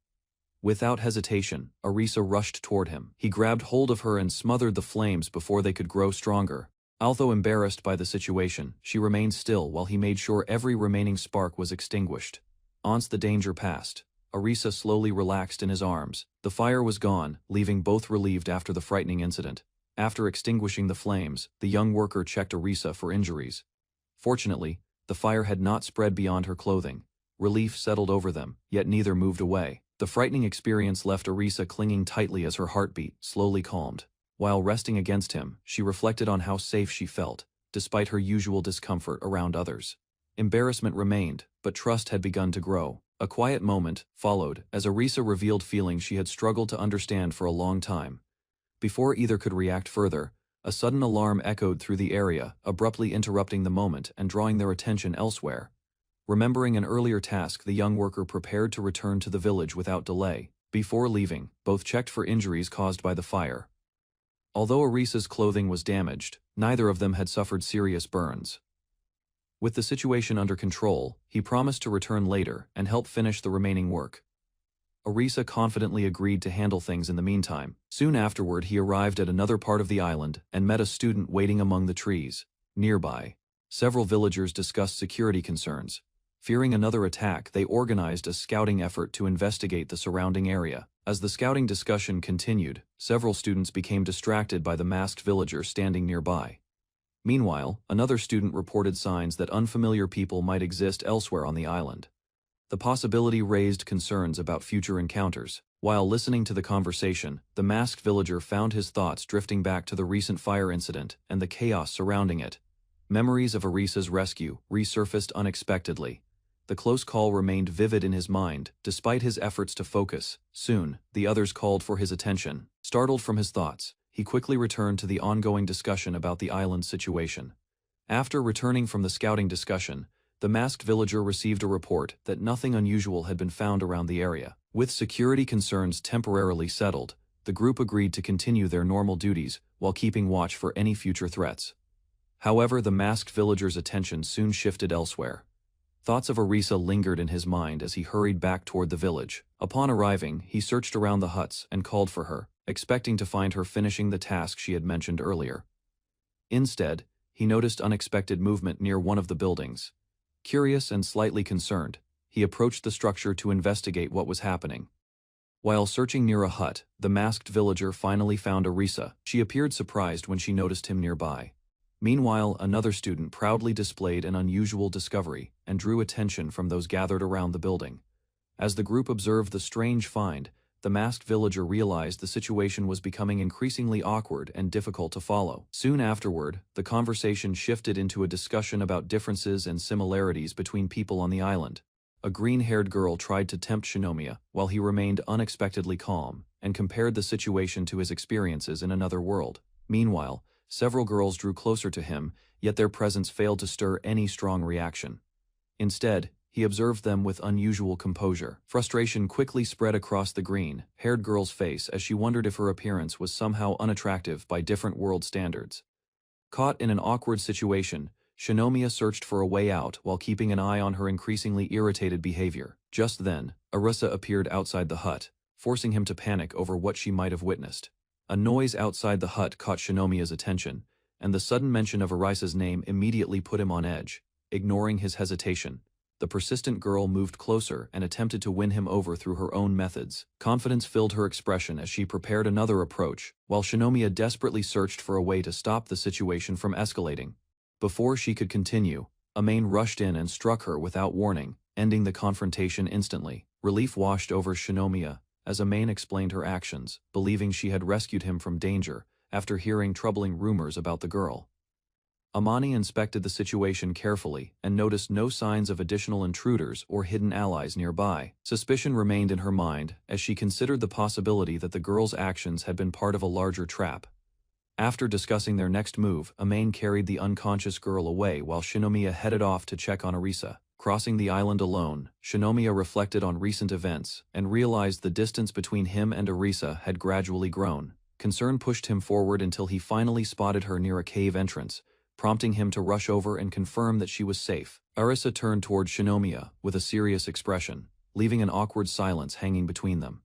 Without hesitation, Arisa rushed toward him. He grabbed hold of her and smothered the flames before they could grow stronger. Although embarrassed by the situation, she remained still while he made sure every remaining spark was extinguished. Once the danger passed, Arisa slowly relaxed in his arms. The fire was gone, leaving both relieved after the frightening incident. After extinguishing the flames, the young worker checked Arisa for injuries. Fortunately, the fire had not spread beyond her clothing. Relief settled over them, yet neither moved away. The frightening experience left Arisa clinging tightly as her heartbeat slowly calmed. While resting against him, she reflected on how safe she felt, despite her usual discomfort around others. Embarrassment remained, but trust had begun to grow. A quiet moment followed as Arisa revealed feelings she had struggled to understand for a long time. Before either could react further, a sudden alarm echoed through the area, abruptly interrupting the moment and drawing their attention elsewhere. Remembering an earlier task, the young worker prepared to return to the village without delay. Before leaving, both checked for injuries caused by the fire. Although Arisa's clothing was damaged, neither of them had suffered serious burns. With the situation under control, he promised to return later and help finish the remaining work. Arisa confidently agreed to handle things in the meantime. Soon afterward, he arrived at another part of the island and met a student waiting among the trees. Nearby, several villagers discussed security concerns. Fearing another attack, they organized a scouting effort to investigate the surrounding area. As the scouting discussion continued, several students became distracted by the masked villager standing nearby. Meanwhile, another student reported signs that unfamiliar people might exist elsewhere on the island. The possibility raised concerns about future encounters. While listening to the conversation, the masked villager found his thoughts drifting back to the recent fire incident and the chaos surrounding it. Memories of Arisa's rescue resurfaced unexpectedly. The close call remained vivid in his mind, despite his efforts to focus. Soon, the others called for his attention. Startled from his thoughts, he quickly returned to the ongoing discussion about the island's situation. After returning from the scouting discussion, the masked villager received a report that nothing unusual had been found around the area. With security concerns temporarily settled, the group agreed to continue their normal duties while keeping watch for any future threats. However, the masked villager's attention soon shifted elsewhere. Thoughts of Arisa lingered in his mind as he hurried back toward the village. Upon arriving, he searched around the huts and called for her, expecting to find her finishing the task she had mentioned earlier. Instead, he noticed unexpected movement near one of the buildings. Curious and slightly concerned, he approached the structure to investigate what was happening. While searching near a hut, the masked villager finally found Arisa. She appeared surprised when she noticed him nearby. Meanwhile, another student proudly displayed an unusual discovery and drew attention from those gathered around the building. As the group observed the strange find, the masked villager realized the situation was becoming increasingly awkward and difficult to follow. Soon afterward, the conversation shifted into a discussion about differences and similarities between people on the island. A green-haired girl tried to tempt Shinomiya, while he remained unexpectedly calm and compared the situation to his experiences in another world. Meanwhile, several girls drew closer to him, yet their presence failed to stir any strong reaction. Instead, he observed them with unusual composure. Frustration quickly spread across the green-haired girl's face as she wondered if her appearance was somehow unattractive by different world standards. Caught in an awkward situation, Shinomiya searched for a way out while keeping an eye on her increasingly irritated behavior. Just then, Arisa appeared outside the hut, forcing him to panic over what she might have witnessed. A noise outside the hut caught Shinomiya's attention, and the sudden mention of Arisa's name immediately put him on edge. Ignoring his hesitation, the persistent girl moved closer and attempted to win him over through her own methods. Confidence filled her expression as she prepared another approach, while Shinomiya desperately searched for a way to stop the situation from escalating. Before she could continue, Amain rushed in and struck her without warning, ending the confrontation instantly. Relief washed over Shinomiya as Amain explained her actions, believing she had rescued him from danger after hearing troubling rumors about the girl. Amani inspected the situation carefully and noticed no signs of additional intruders or hidden allies nearby. Suspicion remained in her mind as she considered the possibility that the girl's actions had been part of a larger trap. After discussing their next move, Amain carried the unconscious girl away while Shinomiya headed off to check on Arisa. Crossing the island alone, Shinomiya reflected on recent events and realized the distance between him and Arisa had gradually grown. Concern pushed him forward until he finally spotted her near a cave entrance, prompting him to rush over and confirm that she was safe. Arisa turned toward Shinomiya with a serious expression, leaving an awkward silence hanging between them.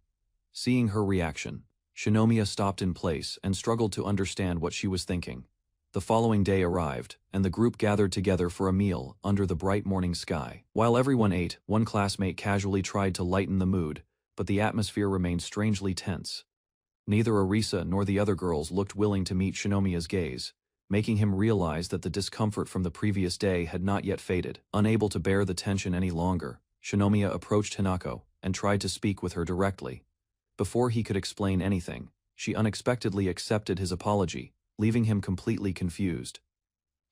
Seeing her reaction, Shinomiya stopped in place and struggled to understand what she was thinking. The following day arrived, and the group gathered together for a meal under the bright morning sky. While everyone ate, one classmate casually tried to lighten the mood, but the atmosphere remained strangely tense. Neither Arisa nor the other girls looked willing to meet Shinomiya's gaze, making him realize that the discomfort from the previous day had not yet faded. Unable to bear the tension any longer, Shinomiya approached Hinako and tried to speak with her directly. Before he could explain anything, she unexpectedly accepted his apology, leaving him completely confused.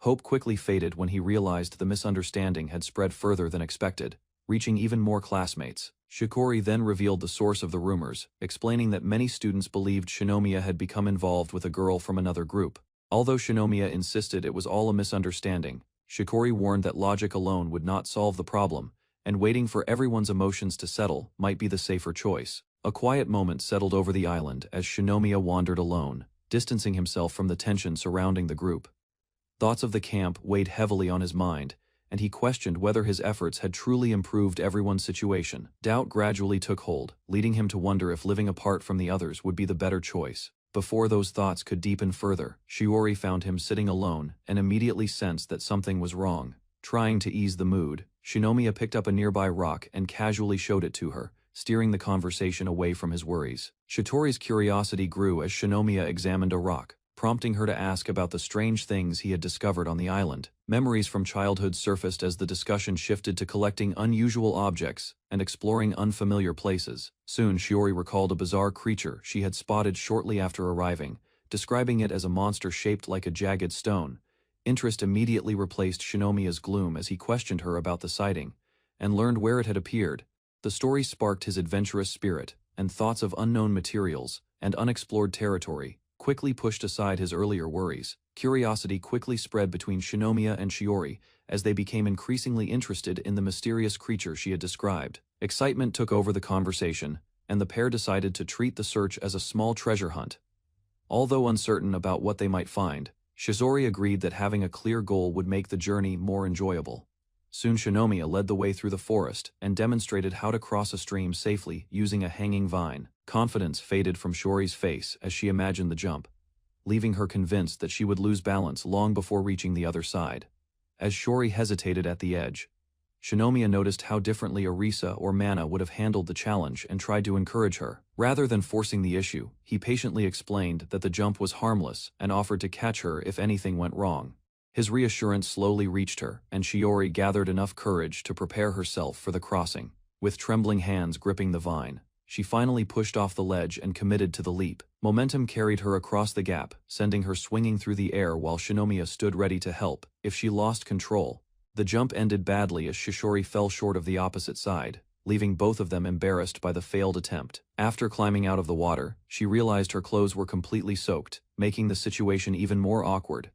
Hope quickly faded when he realized the misunderstanding had spread further than expected, reaching even more classmates. Shikori then revealed the source of the rumors, explaining that many students believed Shinomiya had become involved with a girl from another group. Although Shinomiya insisted it was all a misunderstanding, Shikori warned that logic alone would not solve the problem, and waiting for everyone's emotions to settle might be the safer choice. A quiet moment settled over the island as Shinomiya wandered alone, distancing himself from the tension surrounding the group. Thoughts of the camp weighed heavily on his mind, and he questioned whether his efforts had truly improved everyone's situation. Doubt gradually took hold, leading him to wonder if living apart from the others would be the better choice. Before those thoughts could deepen further, Shiori found him sitting alone and immediately sensed that something was wrong. Trying to ease the mood, Shinomiya picked up a nearby rock and casually showed it to her, steering the conversation away from his worries. Shitori's curiosity grew as Shinomiya examined a rock, prompting her to ask about the strange things he had discovered on the island. Memories from childhood surfaced as the discussion shifted to collecting unusual objects and exploring unfamiliar places. Soon Shiori recalled a bizarre creature she had spotted shortly after arriving, describing it as a monster shaped like a jagged stone. Interest immediately replaced Shinomiya's gloom as he questioned her about the sighting, and learned where it had appeared. The story sparked his adventurous spirit, and thoughts of unknown materials and unexplored territory quickly pushed aside his earlier worries. Curiosity quickly spread between Shinomiya and Shiori as they became increasingly interested in the mysterious creature she had described. Excitement took over the conversation, and the pair decided to treat the search as a small treasure hunt. Although uncertain about what they might find, Shizori agreed that having a clear goal would make the journey more enjoyable. Soon Shinomiya led the way through the forest and demonstrated how to cross a stream safely using a hanging vine. Confidence faded from Shiori's face as she imagined the jump, leaving her convinced that she would lose balance long before reaching the other side. As Shiori hesitated at the edge, Shinomiya noticed how differently Arisa or Mana would have handled the challenge and tried to encourage her. Rather than forcing the issue, he patiently explained that the jump was harmless and offered to catch her if anything went wrong. His reassurance slowly reached her, and Shiori gathered enough courage to prepare herself for the crossing. With trembling hands gripping the vine, she finally pushed off the ledge and committed to the leap. Momentum carried her across the gap, sending her swinging through the air while Shinomiya stood ready to help if she lost control. The jump ended badly as Shishori fell short of the opposite side, leaving both of them embarrassed by the failed attempt. After climbing out of the water, she realized her clothes were completely soaked, making the situation even more awkward.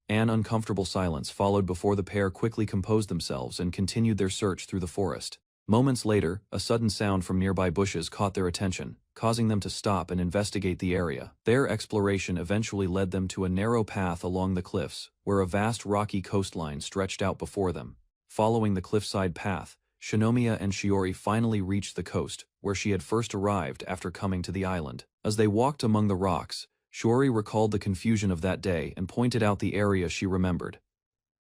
An uncomfortable silence followed before the pair quickly composed themselves and continued their search through the forest. Moments later, a sudden sound from nearby bushes caught their attention, causing them to stop and investigate the area. Their exploration eventually led them to a narrow path along the cliffs, where a vast rocky coastline stretched out before them. Following the cliffside path, Shinomiya and Shiori finally reached the coast, where she had first arrived after coming to the island. As they walked among the rocks, Shiori recalled the confusion of that day and pointed out the area she remembered.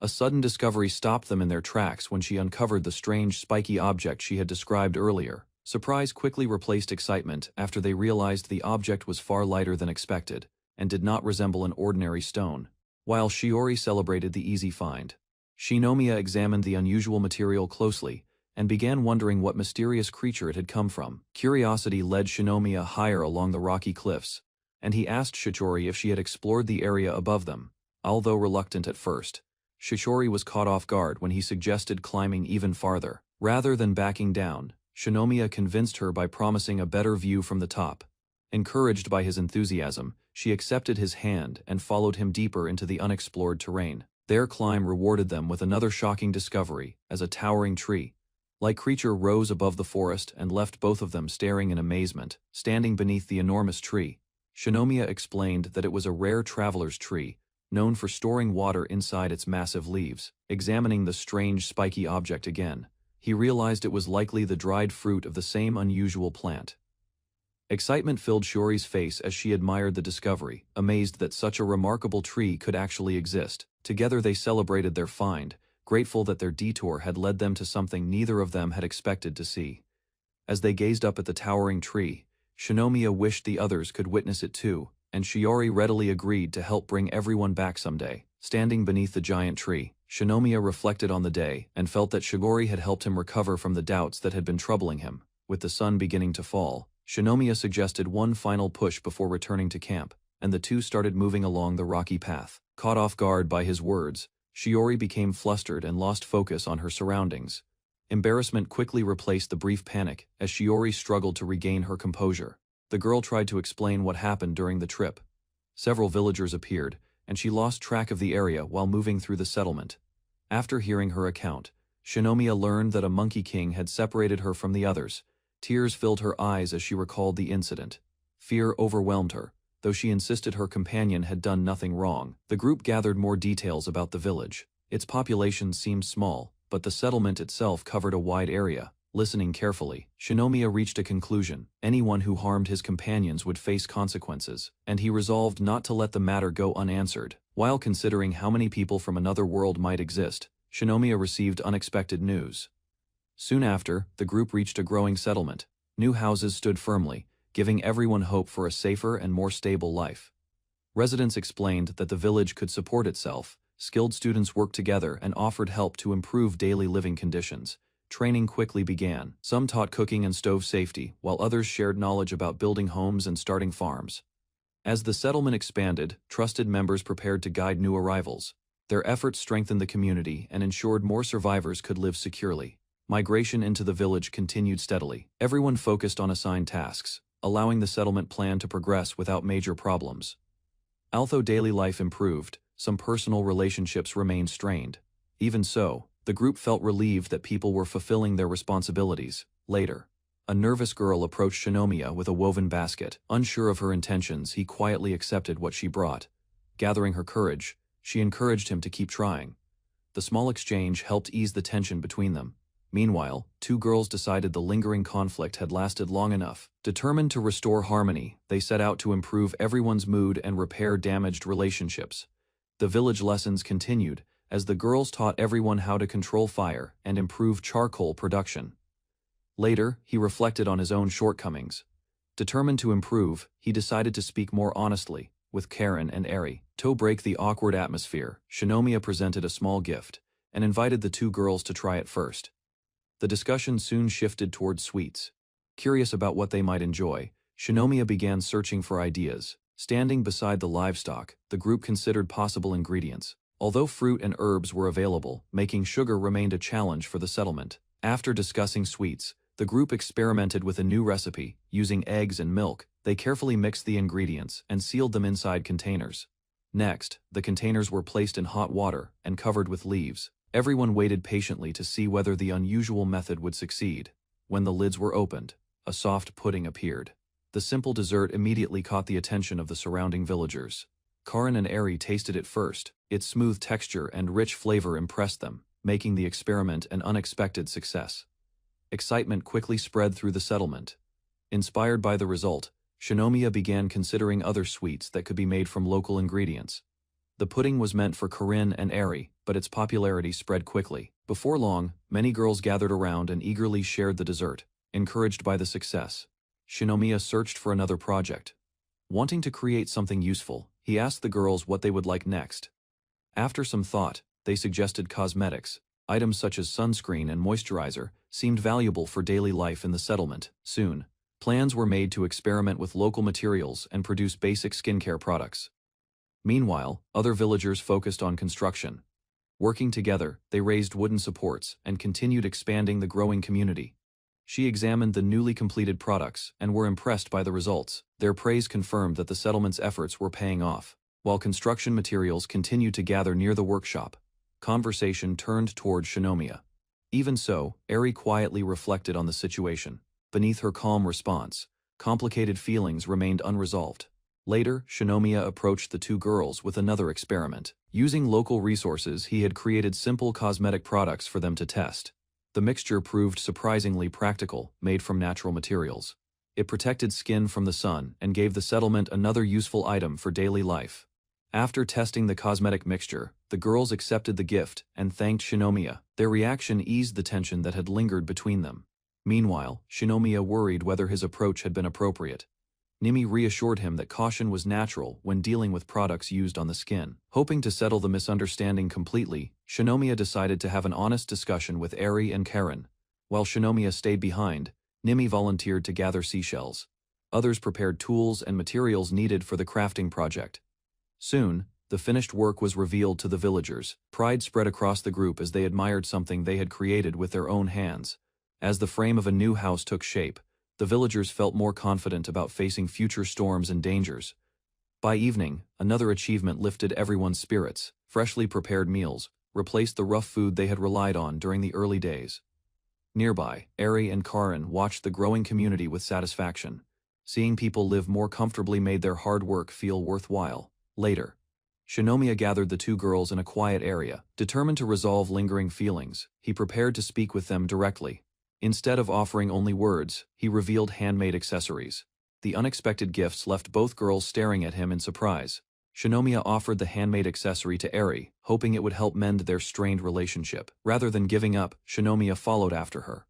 A sudden discovery stopped them in their tracks when she uncovered the strange spiky object she had described earlier. Surprise quickly replaced excitement after they realized the object was far lighter than expected and did not resemble an ordinary stone. While Shiori celebrated the easy find, Shinomiya examined the unusual material closely and began wondering what mysterious creature it had come from. Curiosity led Shinomiya higher along the rocky cliffs, and he asked Shichori if she had explored the area above them. Although reluctant at first, Shichori was caught off guard when he suggested climbing even farther. Rather than backing down, Shinomiya convinced her by promising a better view from the top. Encouraged by his enthusiasm, She accepted his hand and followed him deeper into the unexplored terrain. Their climb rewarded them with another shocking discovery, as a towering tree-like creature rose above the forest and left both of them staring in amazement. Standing beneath the enormous tree, Shinomiya explained that it was a rare traveler's tree, known for storing water inside its massive leaves. Examining the strange spiky object again, he realized it was likely the dried fruit of the same unusual plant. Excitement filled Shiori's face as she admired the discovery, amazed that such a remarkable tree could actually exist. Together they celebrated their find, grateful that their detour had led them to something neither of them had expected to see. As they gazed up at the towering tree, Shinomiya wished the others could witness it too, and Shiori readily agreed to help bring everyone back someday. Standing beneath the giant tree, Shinomiya reflected on the day and felt that Shiori had helped him recover from the doubts that had been troubling him. With the sun beginning to fall, Shinomiya suggested one final push before returning to camp, and the two started moving along the rocky path. Caught off guard by his words, Shiori became flustered and lost focus on her surroundings. Embarrassment quickly replaced the brief panic as Shiori struggled to regain her composure. The girl tried to explain what happened during the trip. Several villagers appeared, and she lost track of the area while moving through the settlement. After hearing her account, Shinomiya learned that a monkey king had separated her from the others. Tears filled her eyes as she recalled the incident. Fear overwhelmed her, though she insisted her companion had done nothing wrong. The group gathered more details about the village. Its population seemed small, but the settlement itself covered a wide area. Listening carefully, Shinomiya reached a conclusion. Anyone who harmed his companions would face consequences, and he resolved not to let the matter go unanswered. While considering how many people from another world might exist, Shinomiya received unexpected news. Soon after, the group reached a growing settlement. New houses stood firmly, giving everyone hope for a safer and more stable life. Residents explained that the village could support itself. Skilled students worked together and offered help to improve daily living conditions. Training quickly began. Some taught cooking and stove safety, while others shared knowledge about building homes and starting farms. As the settlement expanded, trusted members prepared to guide new arrivals. Their efforts strengthened the community and ensured more survivors could live securely. Migration into the village continued steadily. Everyone focused on assigned tasks, allowing the settlement plan to progress without major problems. Although daily life improved, some personal relationships remained strained. Even so, the group felt relieved that people were fulfilling their responsibilities. Later, a nervous girl approached Shinomiya with a woven basket. Unsure of her intentions, he quietly accepted what she brought. Gathering her courage, she encouraged him to keep trying. The small exchange helped ease the tension between them. Meanwhile, two girls decided the lingering conflict had lasted long enough. Determined to restore harmony, they set out to improve everyone's mood and repair damaged relationships. The village lessons continued, as the girls taught everyone how to control fire and improve charcoal production. Later, he reflected on his own shortcomings. Determined to improve, he decided to speak more honestly with Karen and Eri. To break the awkward atmosphere, Shinomiya presented a small gift and invited the two girls to try it first. The discussion soon shifted towards sweets. Curious about what they might enjoy, Shinomiya began searching for ideas. Standing beside the livestock, the group considered possible ingredients. Although fruit and herbs were available, making sugar remained a challenge for the settlement. After discussing sweets, the group experimented with a new recipe. Using eggs and milk, they carefully mixed the ingredients and sealed them inside containers. Next, the containers were placed in hot water and covered with leaves. Everyone waited patiently to see whether the unusual method would succeed. When the lids were opened, a soft pudding appeared. The simple dessert immediately caught the attention of the surrounding villagers. Karen and Eri tasted it first. Its smooth texture and rich flavor impressed them, making the experiment an unexpected success. Excitement quickly spread through the settlement. Inspired by the result, Shinomiya began considering other sweets that could be made from local ingredients. The pudding was meant for Karen and Eri, but its popularity spread quickly. Before long, many girls gathered around and eagerly shared the dessert. Encouraged by the success, Shinomiya searched for another project. Wanting to create something useful, he asked the girls what they would like next. After some thought, they suggested cosmetics. Items such as sunscreen and moisturizer seemed valuable for daily life in the settlement. Soon, plans were made to experiment with local materials and produce basic skincare products. Meanwhile, other villagers focused on construction. Working together, they raised wooden supports and continued expanding the growing community. She examined the newly completed products and were impressed by the results. Their praise confirmed that the settlement's efforts were paying off. While construction materials continued to gather near the workshop, conversation turned toward Shinomiya. Even so, Eri quietly reflected on the situation. Beneath her calm response, complicated feelings remained unresolved. Later, Shinomiya approached the two girls with another experiment. Using local resources, he had created simple cosmetic products for them to test. The mixture proved surprisingly practical, made from natural materials. It protected skin from the sun and gave the settlement another useful item for daily life. After testing the cosmetic mixture, the girls accepted the gift and thanked Shinomiya. Their reaction eased the tension that had lingered between them. Meanwhile, Shinomiya worried whether his approach had been appropriate. Nimi reassured him that caution was natural when dealing with products used on the skin. Hoping to settle the misunderstanding completely, Shinomiya decided to have an honest discussion with Eri and Karen. While Shinomiya stayed behind, Nimi volunteered to gather seashells. Others prepared tools and materials needed for the crafting project. Soon, the finished work was revealed to the villagers. Pride spread across the group as they admired something they had created with their own hands. As the frame of a new house took shape, the villagers felt more confident about facing future storms and dangers. By evening, another achievement lifted everyone's spirits. Freshly prepared meals replaced the rough food they had relied on during the early days. Nearby, Eri and Karen watched the growing community with satisfaction. Seeing people live more comfortably made their hard work feel worthwhile. Later, Shinomiya gathered the two girls in a quiet area. Determined to resolve lingering feelings, he prepared to speak with them directly. Instead of offering only words, he revealed handmade accessories. The unexpected gifts left both girls staring at him in surprise. Shinomiya offered the handmade accessory to Eri, hoping it would help mend their strained relationship. Rather than giving up, Shinomiya followed after her.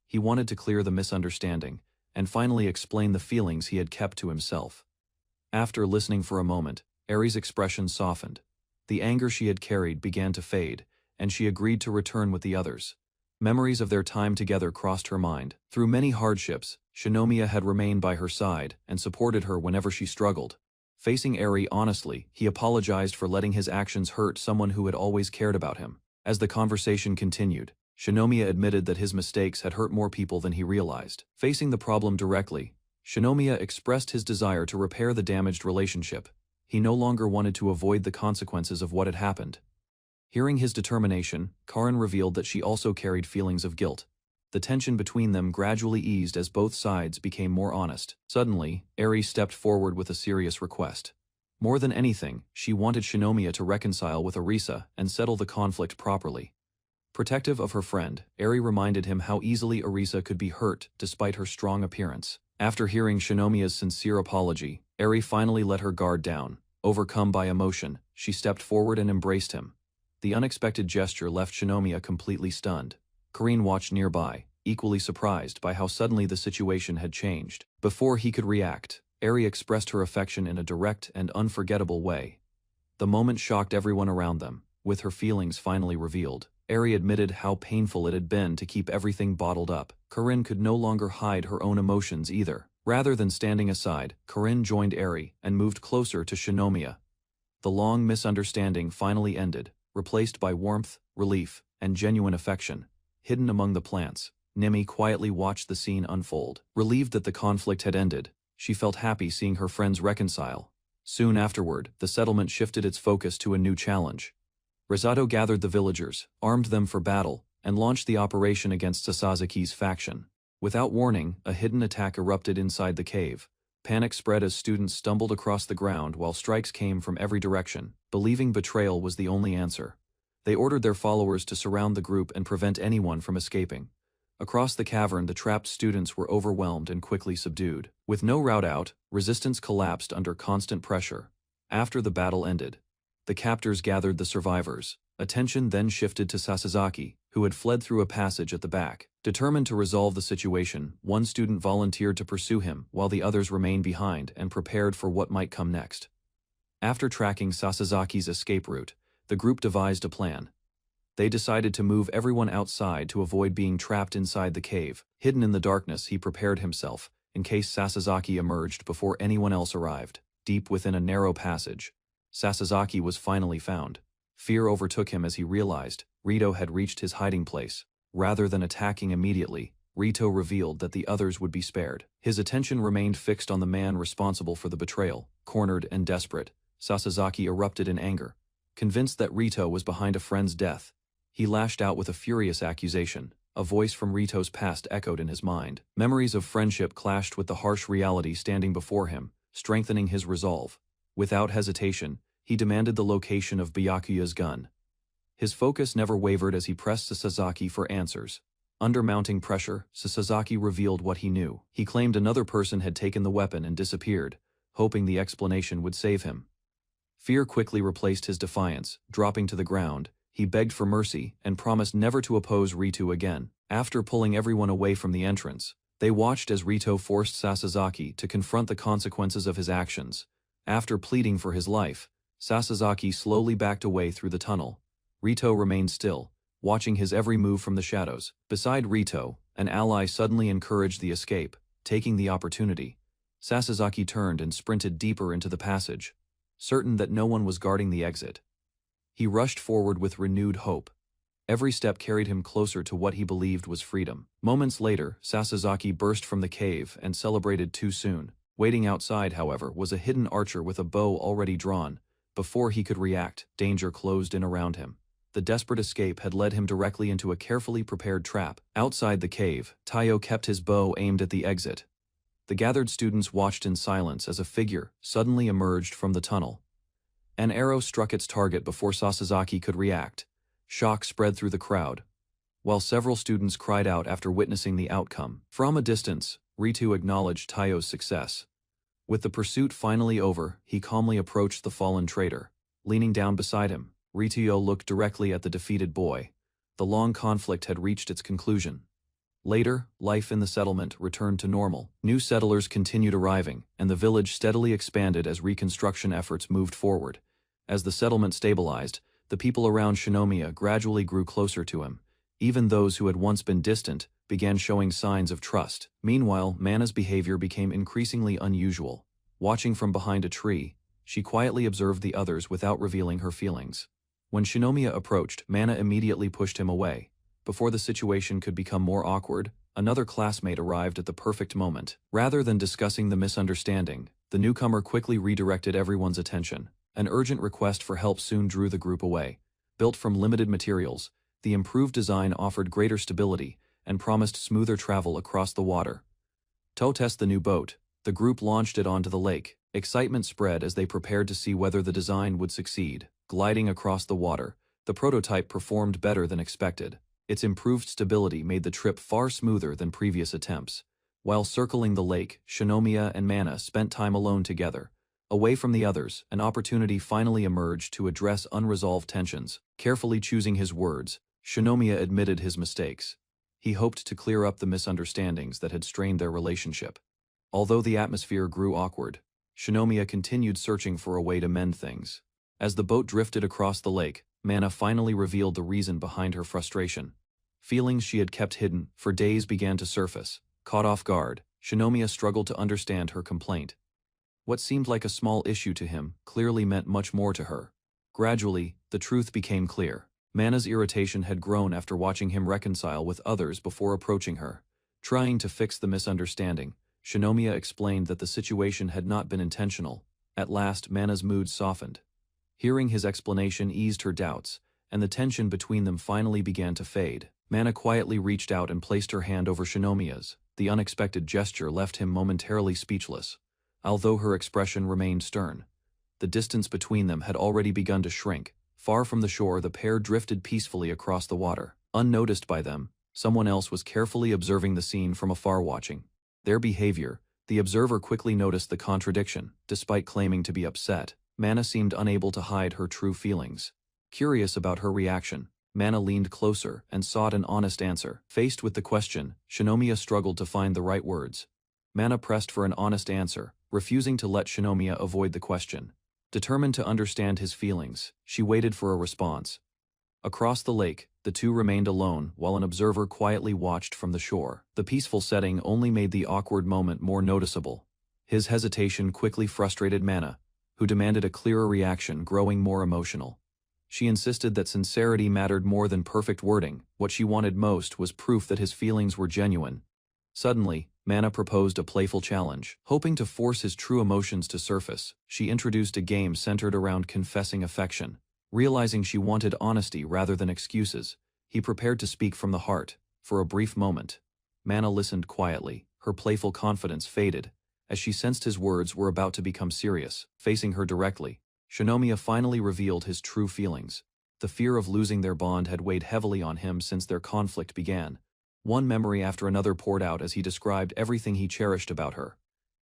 He wanted to clear the misunderstanding, and finally explain the feelings he had kept to himself. After listening for a moment, Eri's expression softened. The anger she had carried began to fade, and she agreed to return with the others. Memories of their time together crossed her mind. Through many hardships, Shinomiya had remained by her side and supported her whenever she struggled. Facing Eri honestly, he apologized for letting his actions hurt someone who had always cared about him. As the conversation continued, Shinomiya admitted that his mistakes had hurt more people than he realized. Facing the problem directly, Shinomiya expressed his desire to repair the damaged relationship. He no longer wanted to avoid the consequences of what had happened. Hearing his determination, Karen revealed that she also carried feelings of guilt. The tension between them gradually eased as both sides became more honest. Suddenly, Eri stepped forward with a serious request. More than anything, she wanted Shinomiya to reconcile with Arisa and settle the conflict properly. Protective of her friend, Eri reminded him how easily Arisa could be hurt despite her strong appearance. After hearing Shinomiya's sincere apology, Eri finally let her guard down. Overcome by emotion, she stepped forward and embraced him. The unexpected gesture left Shinomiya completely stunned. Karen watched nearby, equally surprised by how suddenly the situation had changed. Before he could react, Eri expressed her affection in a direct and unforgettable way. The moment shocked everyone around them. With her feelings finally revealed, Eri admitted how painful it had been to keep everything bottled up. Karen could no longer hide her own emotions either. Rather than standing aside, Karen joined Eri and moved closer to Shinomiya. The long misunderstanding finally ended, replaced by warmth, relief, and genuine affection. Hidden among the plants, Nimi quietly watched the scene unfold. Relieved that the conflict had ended, she felt happy seeing her friends reconcile. Soon afterward, the settlement shifted its focus to a new challenge. Risato gathered the villagers, armed them for battle, and launched the operation against Sasazaki's faction. Without warning, a hidden attack erupted inside the cave. Panic spread as students stumbled across the ground while strikes came from every direction. Believing betrayal was the only answer, they ordered their followers to surround the group and prevent anyone from escaping. Across the cavern, the trapped students were overwhelmed and quickly subdued. With no route out, resistance collapsed under constant pressure. After the battle ended, the captors gathered the survivors. Attention then shifted to Sasazaki, who had fled through a passage at the back. Determined to resolve the situation, one student volunteered to pursue him, while the others remained behind and prepared for what might come next. After tracking Sasazaki's escape route, the group devised a plan. They decided to move everyone outside to avoid being trapped inside the cave. Hidden in the darkness, he prepared himself, in case Sasazaki emerged before anyone else arrived. Deep within a narrow passage, Sasazaki was finally found. Fear overtook him as he realized Rito had reached his hiding place. Rather than attacking immediately, Rito revealed that the others would be spared. His attention remained fixed on the man responsible for the betrayal. Cornered and desperate, Sasazaki erupted in anger. Convinced that Rito was behind a friend's death, he lashed out with a furious accusation. A voice from Rito's past echoed in his mind. Memories of friendship clashed with the harsh reality standing before him, strengthening his resolve. Without hesitation, he demanded the location of Byakuya's gun. His focus never wavered as he pressed Sasazaki for answers. Under mounting pressure, Sasazaki revealed what he knew. He claimed another person had taken the weapon and disappeared, hoping the explanation would save him. Fear quickly replaced his defiance. Dropping to the ground, he begged for mercy and promised never to oppose Rito again. After pulling everyone away from the entrance, they watched as Rito forced Sasazaki to confront the consequences of his actions. After pleading for his life, Sasazaki slowly backed away through the tunnel. Rito remained still, watching his every move from the shadows. Beside Rito, an ally suddenly encouraged the escape. Taking the opportunity, Sasazaki turned and sprinted deeper into the passage, certain that no one was guarding the exit. He rushed forward with renewed hope. Every step carried him closer to what he believed was freedom. Moments later, Sasazaki burst from the cave and celebrated too soon. Waiting outside, however, was a hidden archer with a bow already drawn. Before he could react, danger closed in around him. The desperate escape had led him directly into a carefully prepared trap. Outside the cave, Taiyo kept his bow aimed at the exit. The gathered students watched in silence as a figure suddenly emerged from the tunnel. An arrow struck its target before Sasazaki could react. Shock spread through the crowd, while several students cried out after witnessing the outcome. From a distance, Rito acknowledged Taiyo's success. With the pursuit finally over, he calmly approached the fallen traitor. Leaning down beside him, Rito looked directly at the defeated boy. The long conflict had reached its conclusion. Later, life in the settlement returned to normal. New settlers continued arriving, and the village steadily expanded as reconstruction efforts moved forward. As the settlement stabilized, the people around Shinomiya gradually grew closer to him. Even those who had once been distant began showing signs of trust. Meanwhile, Mana's behavior became increasingly unusual. Watching from behind a tree, she quietly observed the others without revealing her feelings. When Shinomiya approached, Mana immediately pushed him away. Before the situation could become more awkward, another classmate arrived at the perfect moment. Rather than discussing the misunderstanding, the newcomer quickly redirected everyone's attention. An urgent request for help soon drew the group away. Built from limited materials, the improved design offered greater stability and promised smoother travel across the water. To test the new boat, the group launched it onto the lake. Excitement spread as they prepared to see whether the design would succeed. Gliding across the water, the prototype performed better than expected. Its improved stability made the trip far smoother than previous attempts. While circling the lake, Shinomiya and Mana spent time alone together. Away from the others, an opportunity finally emerged to address unresolved tensions. Carefully choosing his words, Shinomiya admitted his mistakes. He hoped to clear up the misunderstandings that had strained their relationship. Although the atmosphere grew awkward, Shinomiya continued searching for a way to mend things. As the boat drifted across the lake, Mana finally revealed the reason behind her frustration. Feelings she had kept hidden for days began to surface. Caught off guard, Shinomiya struggled to understand her complaint. What seemed like a small issue to him clearly meant much more to her. Gradually, the truth became clear. Mana's irritation had grown after watching him reconcile with others before approaching her. Trying to fix the misunderstanding, Shinomiya explained that the situation had not been intentional. At last, Mana's mood softened. Hearing his explanation eased her doubts, and the tension between them finally began to fade. Mana quietly reached out and placed her hand over Shinomiya's. The unexpected gesture left him momentarily speechless. Although her expression remained stern, the distance between them had already begun to shrink. Far from the shore, the pair drifted peacefully across the water. Unnoticed by them, someone else was carefully observing the scene from afar watching. Their behavior, the observer quickly noticed the contradiction. Despite claiming to be upset, Mana seemed unable to hide her true feelings. Curious about her reaction, Mana leaned closer and sought an honest answer. Faced with the question, Shinomiya struggled to find the right words. Mana pressed for an honest answer, refusing to let Shinomiya avoid the question. Determined to understand his feelings, she waited for a response. Across the lake, the two remained alone while an observer quietly watched from the shore. The peaceful setting only made the awkward moment more noticeable. His hesitation quickly frustrated Mana, who demanded a clearer reaction, growing more emotional. She insisted that sincerity mattered more than perfect wording. What she wanted most was proof that his feelings were genuine. Suddenly, Mana proposed a playful challenge. Hoping to force his true emotions to surface, she introduced a game centered around confessing affection. Realizing she wanted honesty rather than excuses, he prepared to speak from the heart. For a brief moment, Mana listened quietly. Her playful confidence faded as she sensed his words were about to become serious. Facing her directly, Shinomiya finally revealed his true feelings. The fear of losing their bond had weighed heavily on him since their conflict began. One memory after another poured out as he described everything he cherished about her.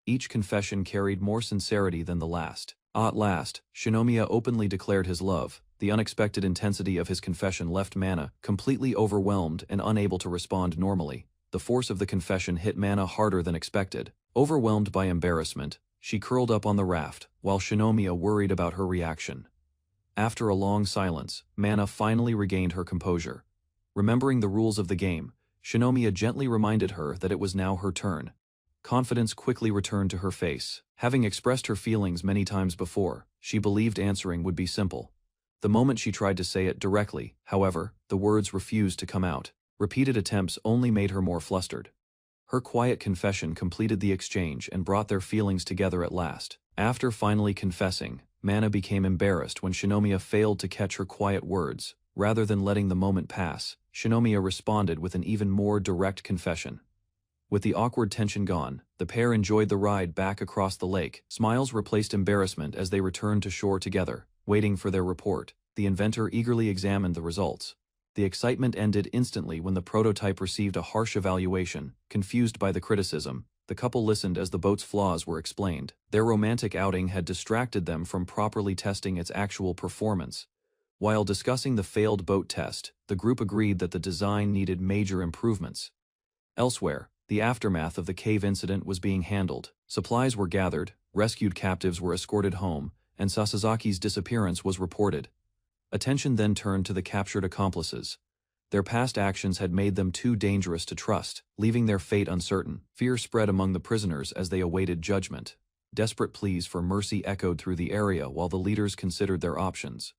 Each confession carried more sincerity than the last. At last, Shinomiya openly declared his love. The unexpected intensity of his confession left Mana completely overwhelmed and unable to respond normally. The force of the confession hit Mana harder than expected. Overwhelmed by embarrassment, she curled up on the raft, while Shinomiya worried about her reaction. After a long silence, Mana finally regained her composure. Remembering the rules of the game, Shinomiya gently reminded her that it was now her turn. Confidence quickly returned to her face. Having expressed her feelings many times before, she believed answering would be simple. The moment she tried to say it directly, however, the words refused to come out. Repeated attempts only made her more flustered. Her quiet confession completed the exchange and brought their feelings together at last. After finally confessing, Mana became embarrassed when Shinomiya failed to catch her quiet words. Rather than letting the moment pass, Shinomiya responded with an even more direct confession. With the awkward tension gone, the pair enjoyed the ride back across the lake. Smiles replaced embarrassment as they returned to shore together. Waiting for their report, the inventor eagerly examined the results. The excitement ended instantly when the prototype received a harsh evaluation. Confused by the criticism, the couple listened as the boat's flaws were explained. Their romantic outing had distracted them from properly testing its actual performance. While discussing the failed boat test, the group agreed that the design needed major improvements. Elsewhere, the aftermath of the cave incident was being handled. Supplies were gathered, rescued captives were escorted home, and Sasazaki's disappearance was reported. Attention then turned to the captured accomplices. Their past actions had made them too dangerous to trust, leaving their fate uncertain. Fear spread among the prisoners as they awaited judgment. Desperate pleas for mercy echoed through the area while the leaders considered their options.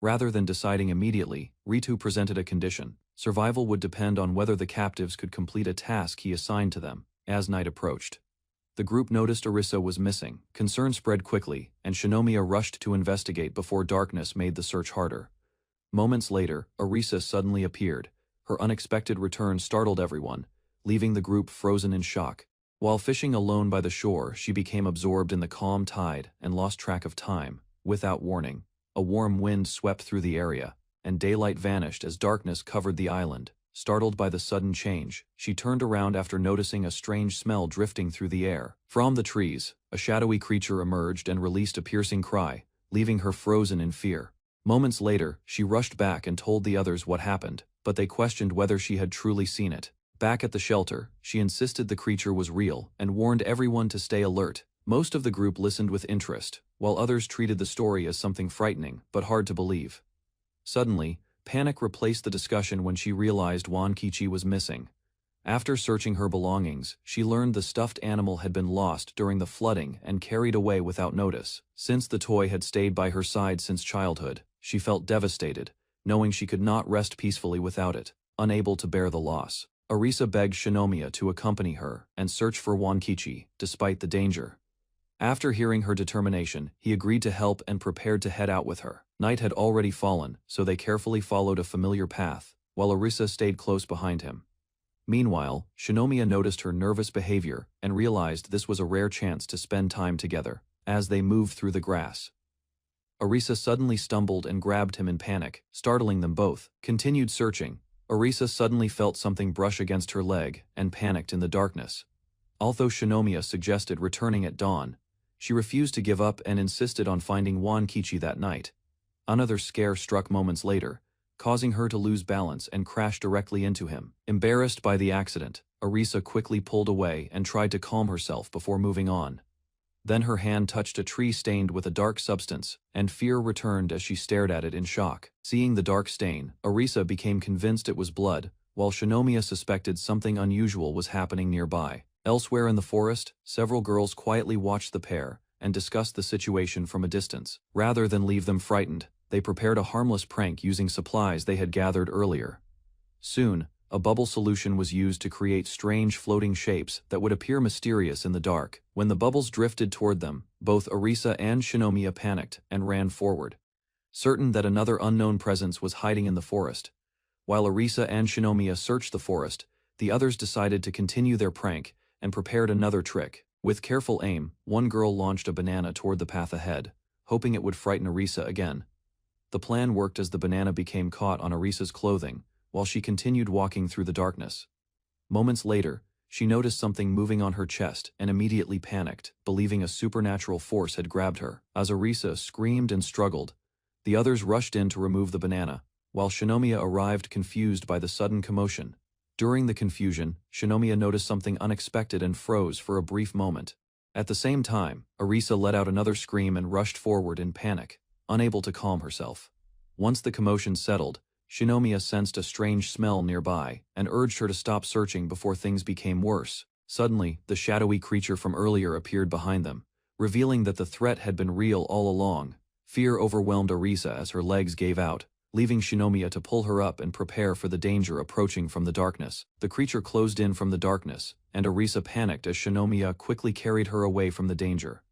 Rather than deciding immediately, Ritu presented a condition. Survival would depend on whether the captives could complete a task he assigned to them. As night approached, the group noticed Arisa was missing. Concern spread quickly, and Shinomiya rushed to investigate before darkness made the search harder. Moments later, Arisa suddenly appeared. Her unexpected return startled everyone, leaving the group frozen in shock. While fishing alone by the shore, she became absorbed in the calm tide and lost track of time. Without warning, a warm wind swept through the area, and daylight vanished as darkness covered the island. Startled by the sudden change, she turned around after noticing a strange smell drifting through the air. From the trees, a shadowy creature emerged and released a piercing cry, leaving her frozen in fear. Moments later, she rushed back and told the others what happened, but they questioned whether she had truly seen it. Back at the shelter, she insisted the creature was real and warned everyone to stay alert. Most of the group listened with interest, while others treated the story as something frightening but hard to believe. Suddenly, panic replaced the discussion when she realized Wankichi was missing. After searching her belongings, she learned the stuffed animal had been lost during the flooding and carried away without notice. Since the toy had stayed by her side since childhood, she felt devastated, knowing she could not rest peacefully without it. Unable to bear the loss, Arisa begged Shinomiya to accompany her and search for Wankichi, despite the danger. After hearing her determination, he agreed to help and prepared to head out with her. Night had already fallen, so they carefully followed a familiar path, while Arisa stayed close behind him. Meanwhile, Shinomiya noticed her nervous behavior and realized this was a rare chance to spend time together. As they moved through the grass, Arisa suddenly stumbled and grabbed him in panic, startling them both. Continued searching, Arisa suddenly felt something brush against her leg and panicked in the darkness. Although Shinomiya suggested returning at dawn, she refused to give up and insisted on finding Wankichi that night. Another scare struck moments later, causing her to lose balance and crash directly into him. Embarrassed by the accident, Arisa quickly pulled away and tried to calm herself before moving on. Then her hand touched a tree stained with a dark substance, and fear returned as she stared at it in shock. Seeing the dark stain, Arisa became convinced it was blood, while Shinomiya suspected something unusual was happening nearby. Elsewhere in the forest, several girls quietly watched the pair and discussed the situation from a distance. Rather than leave them frightened, they prepared a harmless prank using supplies they had gathered earlier. Soon, a bubble solution was used to create strange floating shapes that would appear mysterious in the dark. When the bubbles drifted toward them, both Arisa and Shinomiya panicked and ran forward, certain that another unknown presence was hiding in the forest. While Arisa and Shinomiya searched the forest, the others decided to continue their prank and prepared another trick. With careful aim, one girl launched a banana toward the path ahead, hoping it would frighten Arisa again. The plan worked as the banana became caught on Arisa's clothing, while she continued walking through the darkness. Moments later, she noticed something moving on her chest and immediately panicked, believing a supernatural force had grabbed her. As Arisa screamed and struggled, the others rushed in to remove the banana, while Shinomiya arrived confused by the sudden commotion. During the confusion, Shinomiya noticed something unexpected and froze for a brief moment. At the same time, Arisa let out another scream and rushed forward in panic, unable to calm herself. Once the commotion settled, Shinomiya sensed a strange smell nearby and urged her to stop searching before things became worse. Suddenly, the shadowy creature from earlier appeared behind them, revealing that the threat had been real all along. Fear overwhelmed Arisa as her legs gave out, leaving Shinomiya to pull her up and prepare for the danger approaching from the darkness. The creature closed in from the darkness, and Arisa panicked as Shinomiya quickly carried her away from the danger.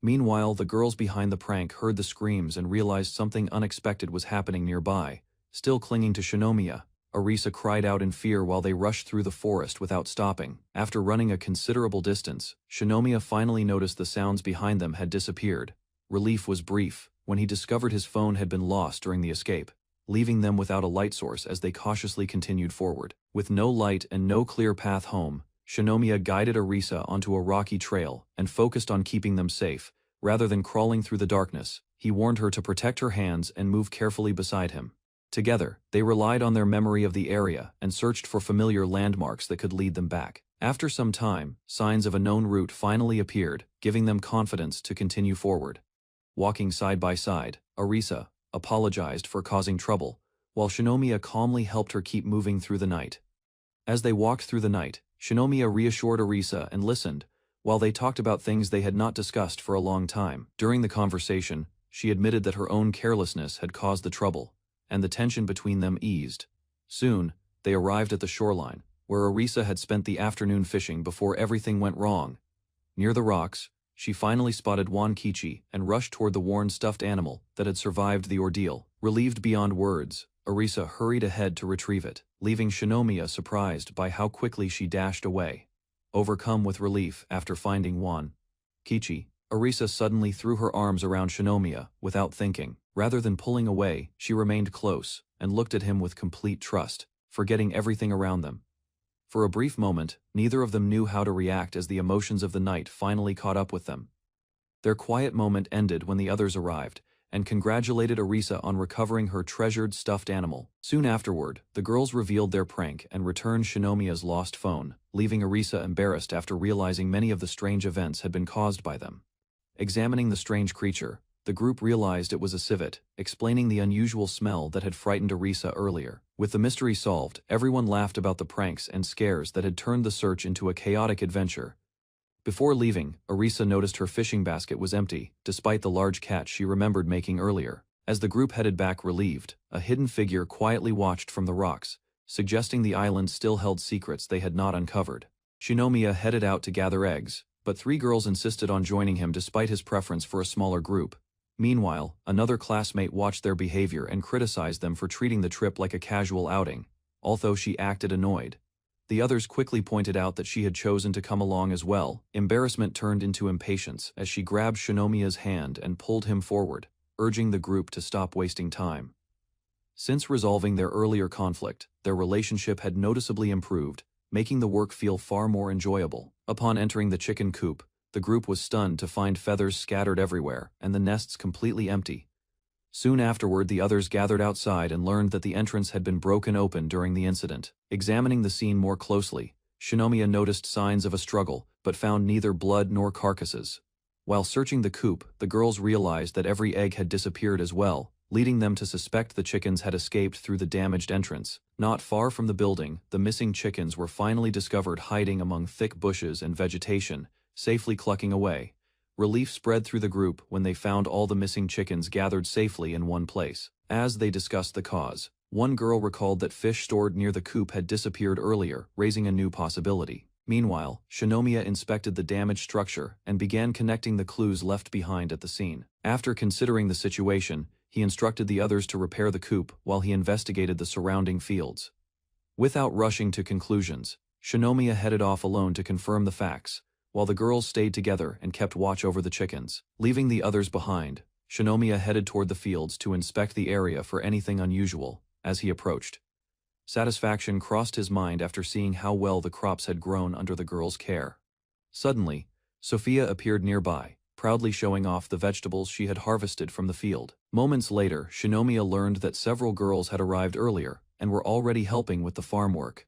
Meanwhile, the girls behind the prank heard the screams and realized something unexpected was happening nearby. Still clinging to Shinomiya, Arisa cried out in fear while they rushed through the forest without stopping. After running a considerable distance, Shinomiya finally noticed the sounds behind them had disappeared. Relief was brief when he discovered his phone had been lost during the escape, leaving them without a light source as they cautiously continued forward. With no light and no clear path home, Shinomiya guided Arisa onto a rocky trail and focused on keeping them safe. Rather than crawling through the darkness, he warned her to protect her hands and move carefully beside him. Together, they relied on their memory of the area and searched for familiar landmarks that could lead them back. After some time, signs of a known route finally appeared, giving them confidence to continue forward. Walking side by side, Arisa apologized for causing trouble, while Shinomiya calmly helped her keep moving through the night. As they walked through the night, Shinomiya reassured Arisa and listened, while they talked about things they had not discussed for a long time. During the conversation, she admitted that her own carelessness had caused the trouble, and the tension between them eased. Soon, they arrived at the shoreline, where Arisa had spent the afternoon fishing before everything went wrong. Near the rocks, she finally spotted Wankichi and rushed toward the worn stuffed animal that had survived the ordeal. Relieved beyond words, Arisa hurried ahead to retrieve it, leaving Shinomiya surprised by how quickly she dashed away. Overcome with relief after finding Wankichi, Arisa suddenly threw her arms around Shinomiya without thinking. Rather than pulling away, she remained close and looked at him with complete trust, forgetting everything around them. For a brief moment, neither of them knew how to react as the emotions of the night finally caught up with them. Their quiet moment ended when the others arrived and congratulated Arisa on recovering her treasured stuffed animal. Soon afterward, the girls revealed their prank and returned Shinomiya's lost phone, leaving Arisa embarrassed after realizing many of the strange events had been caused by them. Examining the strange creature, the group realized it was a civet, explaining the unusual smell that had frightened Arisa earlier. With the mystery solved, everyone laughed about the pranks and scares that had turned the search into a chaotic adventure. Before leaving, Arisa noticed her fishing basket was empty, despite the large catch she remembered making earlier. As the group headed back relieved, a hidden figure quietly watched from the rocks, suggesting the island still held secrets they had not uncovered. Shinomiya headed out to gather eggs, but three girls insisted on joining him despite his preference for a smaller group. Meanwhile, another classmate watched their behavior and criticized them for treating the trip like a casual outing, although she acted annoyed. The others quickly pointed out that she had chosen to come along as well. Embarrassment turned into impatience as she grabbed Shinomiya's hand and pulled him forward, urging the group to stop wasting time. Since resolving their earlier conflict, their relationship had noticeably improved, making the work feel far more enjoyable. Upon entering the chicken coop, the group was stunned to find feathers scattered everywhere and the nests completely empty. Soon afterward, the others gathered outside and learned that the entrance had been broken open during the incident. Examining the scene more closely, Shinomiya noticed signs of a struggle, but found neither blood nor carcasses. While searching the coop, the girls realized that every egg had disappeared as well, leading them to suspect the chickens had escaped through the damaged entrance. Not far from the building, the missing chickens were finally discovered hiding among thick bushes and vegetation, safely clucking away. Relief spread through the group when they found all the missing chickens gathered safely in one place. As they discussed the cause, One girl recalled that fish stored near the coop had disappeared earlier, raising a new possibility. Meanwhile, Shinomiya inspected the damaged structure and began connecting the clues left behind at the scene. After considering the situation, he instructed the others to repair the coop while he investigated the surrounding fields. Without rushing to conclusions, Shinomiya headed off alone to confirm the facts, while the girls stayed together and kept watch over the chickens. Leaving the others behind, Shinomiya headed toward the fields to inspect the area for anything unusual. As he approached, satisfaction crossed his mind after seeing how well the crops had grown under the girls' care. Suddenly, Sophia appeared nearby, proudly showing off the vegetables she had harvested from the field. Moments later, Shinomiya learned that several girls had arrived earlier and were already helping with the farm work.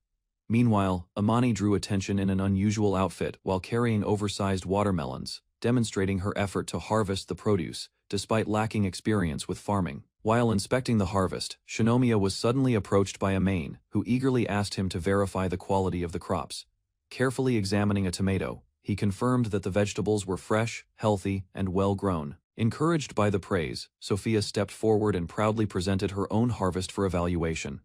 Meanwhile, Amani drew attention in an unusual outfit while carrying oversized watermelons, demonstrating her effort to harvest the produce, despite lacking experience with farming. While inspecting the harvest, Shinomiya was suddenly approached by a main, who eagerly asked him to verify the quality of the crops. Carefully examining a tomato, he confirmed that the vegetables were fresh, healthy, and well-grown. Encouraged by the praise, Sophia stepped forward and proudly presented her own harvest for evaluation.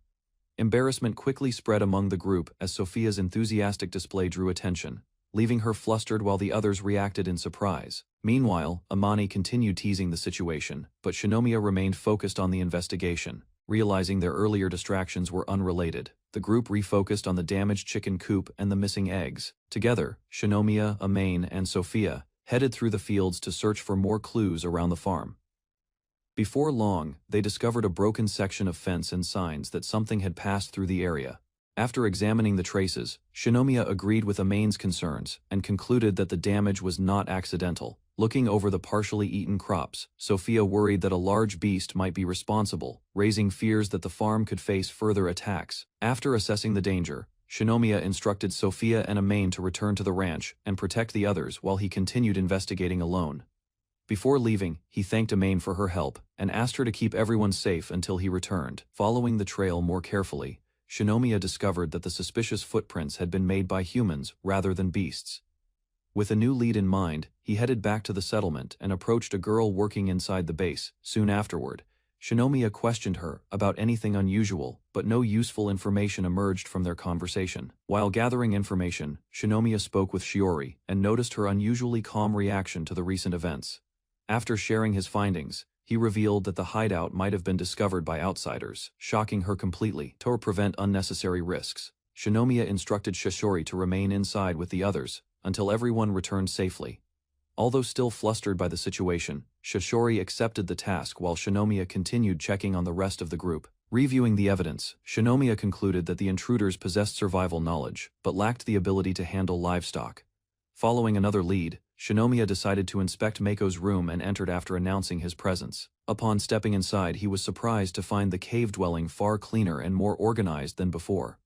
Embarrassment quickly spread among the group as Sophia's enthusiastic display drew attention, leaving her flustered while the others reacted in surprise. Meanwhile, Amani continued teasing the situation, but Shinomiya remained focused on the investigation. Realizing their earlier distractions were unrelated, the group refocused on the damaged chicken coop and the missing eggs. Together, Shinomiya, Amane, and Sophia headed through the fields to search for more clues around the farm. Before long, they discovered a broken section of fence and signs that something had passed through the area. After examining the traces, Shinomiya agreed with Amane's concerns and concluded that the damage was not accidental. Looking over the partially eaten crops, Sophia worried that a large beast might be responsible, raising fears that the farm could face further attacks. After assessing the danger, Shinomiya instructed Sophia and Amane to return to the ranch and protect the others while he continued investigating alone. Before leaving, he thanked Amane for her help and asked her to keep everyone safe until he returned. Following the trail more carefully, Shinomiya discovered that the suspicious footprints had been made by humans rather than beasts. With a new lead in mind, he headed back to the settlement and approached a girl working inside the base. Soon afterward, Shinomiya questioned her about anything unusual, but no useful information emerged from their conversation. While gathering information, Shinomiya spoke with Shiori and noticed her unusually calm reaction to the recent events. After sharing his findings, he revealed that the hideout might have been discovered by outsiders, shocking her completely. To prevent unnecessary risks, Shinomiya instructed Shiori to remain inside with the others until everyone returned safely. Although still flustered by the situation, Shiori accepted the task while Shinomiya continued checking on the rest of the group. Reviewing the evidence, Shinomiya concluded that the intruders possessed survival knowledge, but lacked the ability to handle livestock. Following another lead, Shinomiya decided to inspect Mako's room and entered after announcing his presence. Upon stepping inside, he was surprised to find the cave dwelling far cleaner and more organized than before.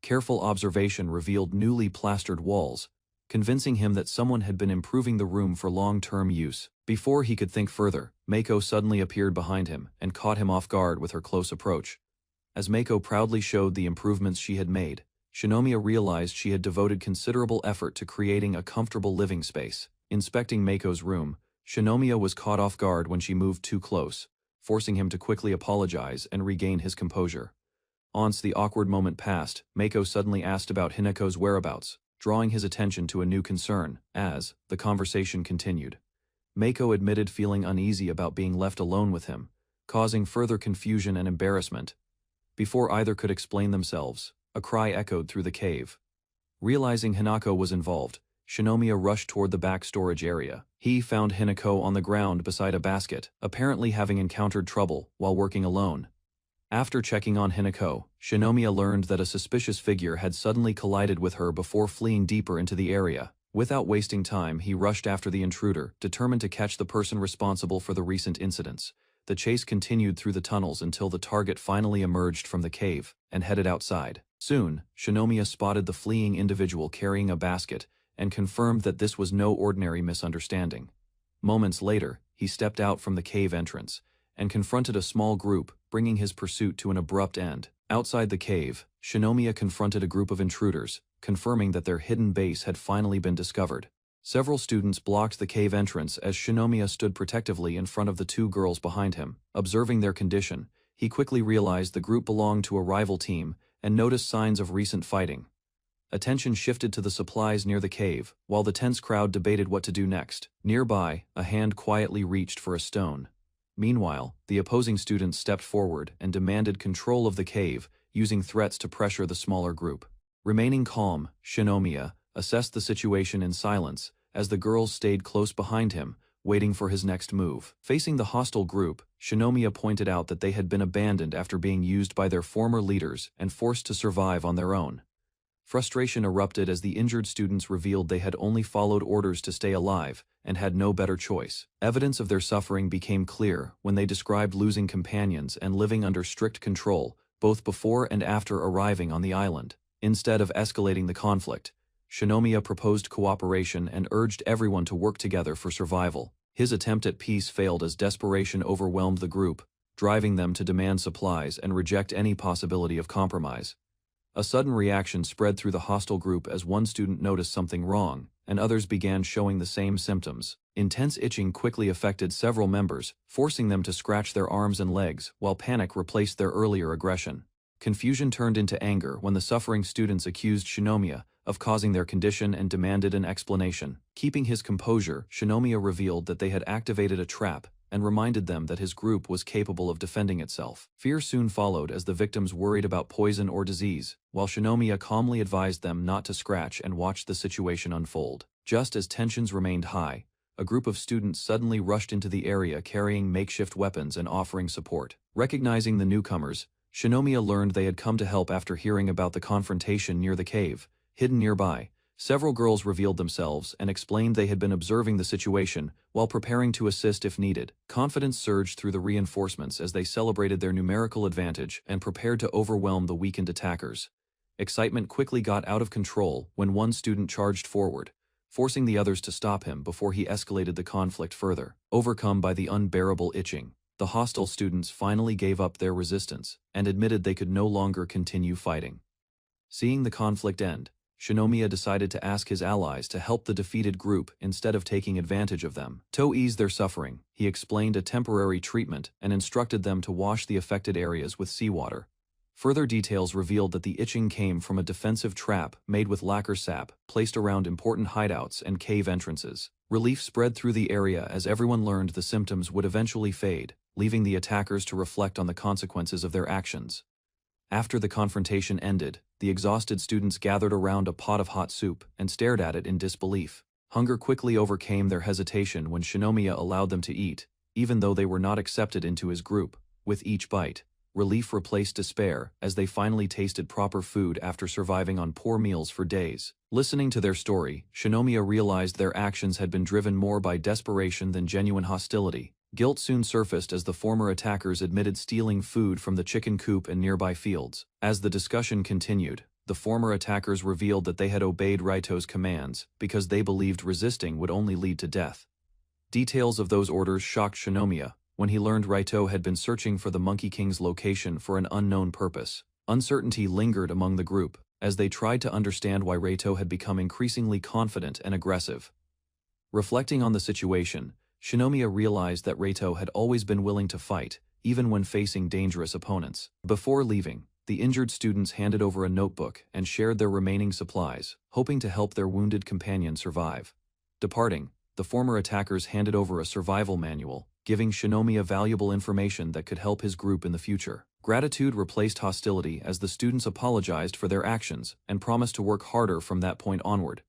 Careful observation revealed newly plastered walls, convincing him that someone had been improving the room for long-term use. Before he could think further, Mako suddenly appeared behind him and caught him off guard with her close approach. As Mako proudly showed the improvements she had made, Shinomiya realized she had devoted considerable effort to creating a comfortable living space. Inspecting Mako's room, Shinomiya was caught off guard when she moved too close, forcing him to quickly apologize and regain his composure. Once the awkward moment passed, Mako suddenly asked about Hineko's whereabouts, drawing his attention to a new concern. As the conversation continued, Mako admitted feeling uneasy about being left alone with him, causing further confusion and embarrassment. Before either could explain themselves, a cry echoed through the cave. Realizing Hinako was involved, Shinomiya rushed toward the back storage area. He found Hinako on the ground beside a basket, apparently having encountered trouble while working alone. After checking on Hinako, Shinomiya learned that a suspicious figure had suddenly collided with her before fleeing deeper into the area. Without wasting time, he rushed after the intruder, determined to catch the person responsible for the recent incidents. The chase continued through the tunnels until the target finally emerged from the cave and headed outside. Soon, Shinomiya spotted the fleeing individual carrying a basket and confirmed that this was no ordinary misunderstanding. Moments later, he stepped out from the cave entrance and confronted a small group, bringing his pursuit to an abrupt end. Outside the cave, Shinomiya confronted a group of intruders, confirming that their hidden base had finally been discovered. Several students blocked the cave entrance as Shinomiya stood protectively in front of the two girls behind him. Observing their condition, He quickly realized the group belonged to a rival team and noticed signs of recent fighting. Attention shifted to the supplies near the cave, while the tense crowd debated what to do next. Nearby, a hand quietly reached for a stone. Meanwhile, the opposing students stepped forward and demanded control of the cave, using threats to pressure the smaller group. Remaining calm, Shinomiya assessed the situation in silence as the girls stayed close behind him, waiting for his next move. Facing the hostile group, Shinomiya pointed out that they had been abandoned after being used by their former leaders and forced to survive on their own. Frustration erupted as the injured students revealed they had only followed orders to stay alive and had no better choice. Evidence of their suffering became clear when they described losing companions and living under strict control, both before and after arriving on the island. Instead of escalating the conflict, Shinomiya proposed cooperation and urged everyone to work together for survival. His attempt at peace failed as desperation overwhelmed the group, driving them to demand supplies and reject any possibility of compromise. A sudden reaction spread through the hostile group as one student noticed something wrong, and others began showing the same symptoms. Intense itching quickly affected several members, forcing them to scratch their arms and legs, while panic replaced their earlier aggression. Confusion turned into anger when the suffering students accused Shinomiya of causing their condition and demanded an explanation. Keeping his composure, Shinomiya revealed that they had activated a trap and reminded them that his group was capable of defending itself. Fear soon followed as the victims worried about poison or disease, while Shinomiya calmly advised them not to scratch and watch the situation unfold. Just as tensions remained high, a group of students suddenly rushed into the area carrying makeshift weapons and offering support. Recognizing the newcomers, Shinomiya learned they had come to help after hearing about the confrontation near the cave. Hidden nearby, several girls revealed themselves and explained they had been observing the situation while preparing to assist if needed. Confidence surged through the reinforcements as they celebrated their numerical advantage and prepared to overwhelm the weakened attackers. Excitement quickly got out of control when one student charged forward, forcing the others to stop him before he escalated the conflict further. Overcome by the unbearable itching, the hostile students finally gave up their resistance and admitted they could no longer continue fighting. Seeing the conflict end, Shinomiya decided to ask his allies to help the defeated group instead of taking advantage of them. To ease their suffering, he explained a temporary treatment and instructed them to wash the affected areas with seawater. Further details revealed that the itching came from a defensive trap made with lacquer sap placed around important hideouts and cave entrances. Relief spread through the area as everyone learned the symptoms would eventually fade, leaving the attackers to reflect on the consequences of their actions. After the confrontation ended, the exhausted students gathered around a pot of hot soup and stared at it in disbelief. Hunger quickly overcame their hesitation when Shinomiya allowed them to eat, even though they were not accepted into his group. With each bite, relief replaced despair as they finally tasted proper food after surviving on poor meals for days. Listening to their story, Shinomiya realized their actions had been driven more by desperation than genuine hostility. Guilt soon surfaced as the former attackers admitted stealing food from the chicken coop and nearby fields. As the discussion continued, the former attackers revealed that they had obeyed Raito's commands because they believed resisting would only lead to death. Details of those orders shocked Shinomiya when he learned Raito had been searching for the Monkey King's location for an unknown purpose. Uncertainty lingered among the group as they tried to understand why Raito had become increasingly confident and aggressive. Reflecting on the situation, Shinomiya realized that Raito had always been willing to fight, even when facing dangerous opponents. Before leaving, the injured students handed over a notebook and shared their remaining supplies, hoping to help their wounded companion survive. Departing, the former attackers handed over a survival manual, giving Shinomiya valuable information that could help his group in the future. Gratitude replaced hostility as the students apologized for their actions and promised to work harder from that point onward.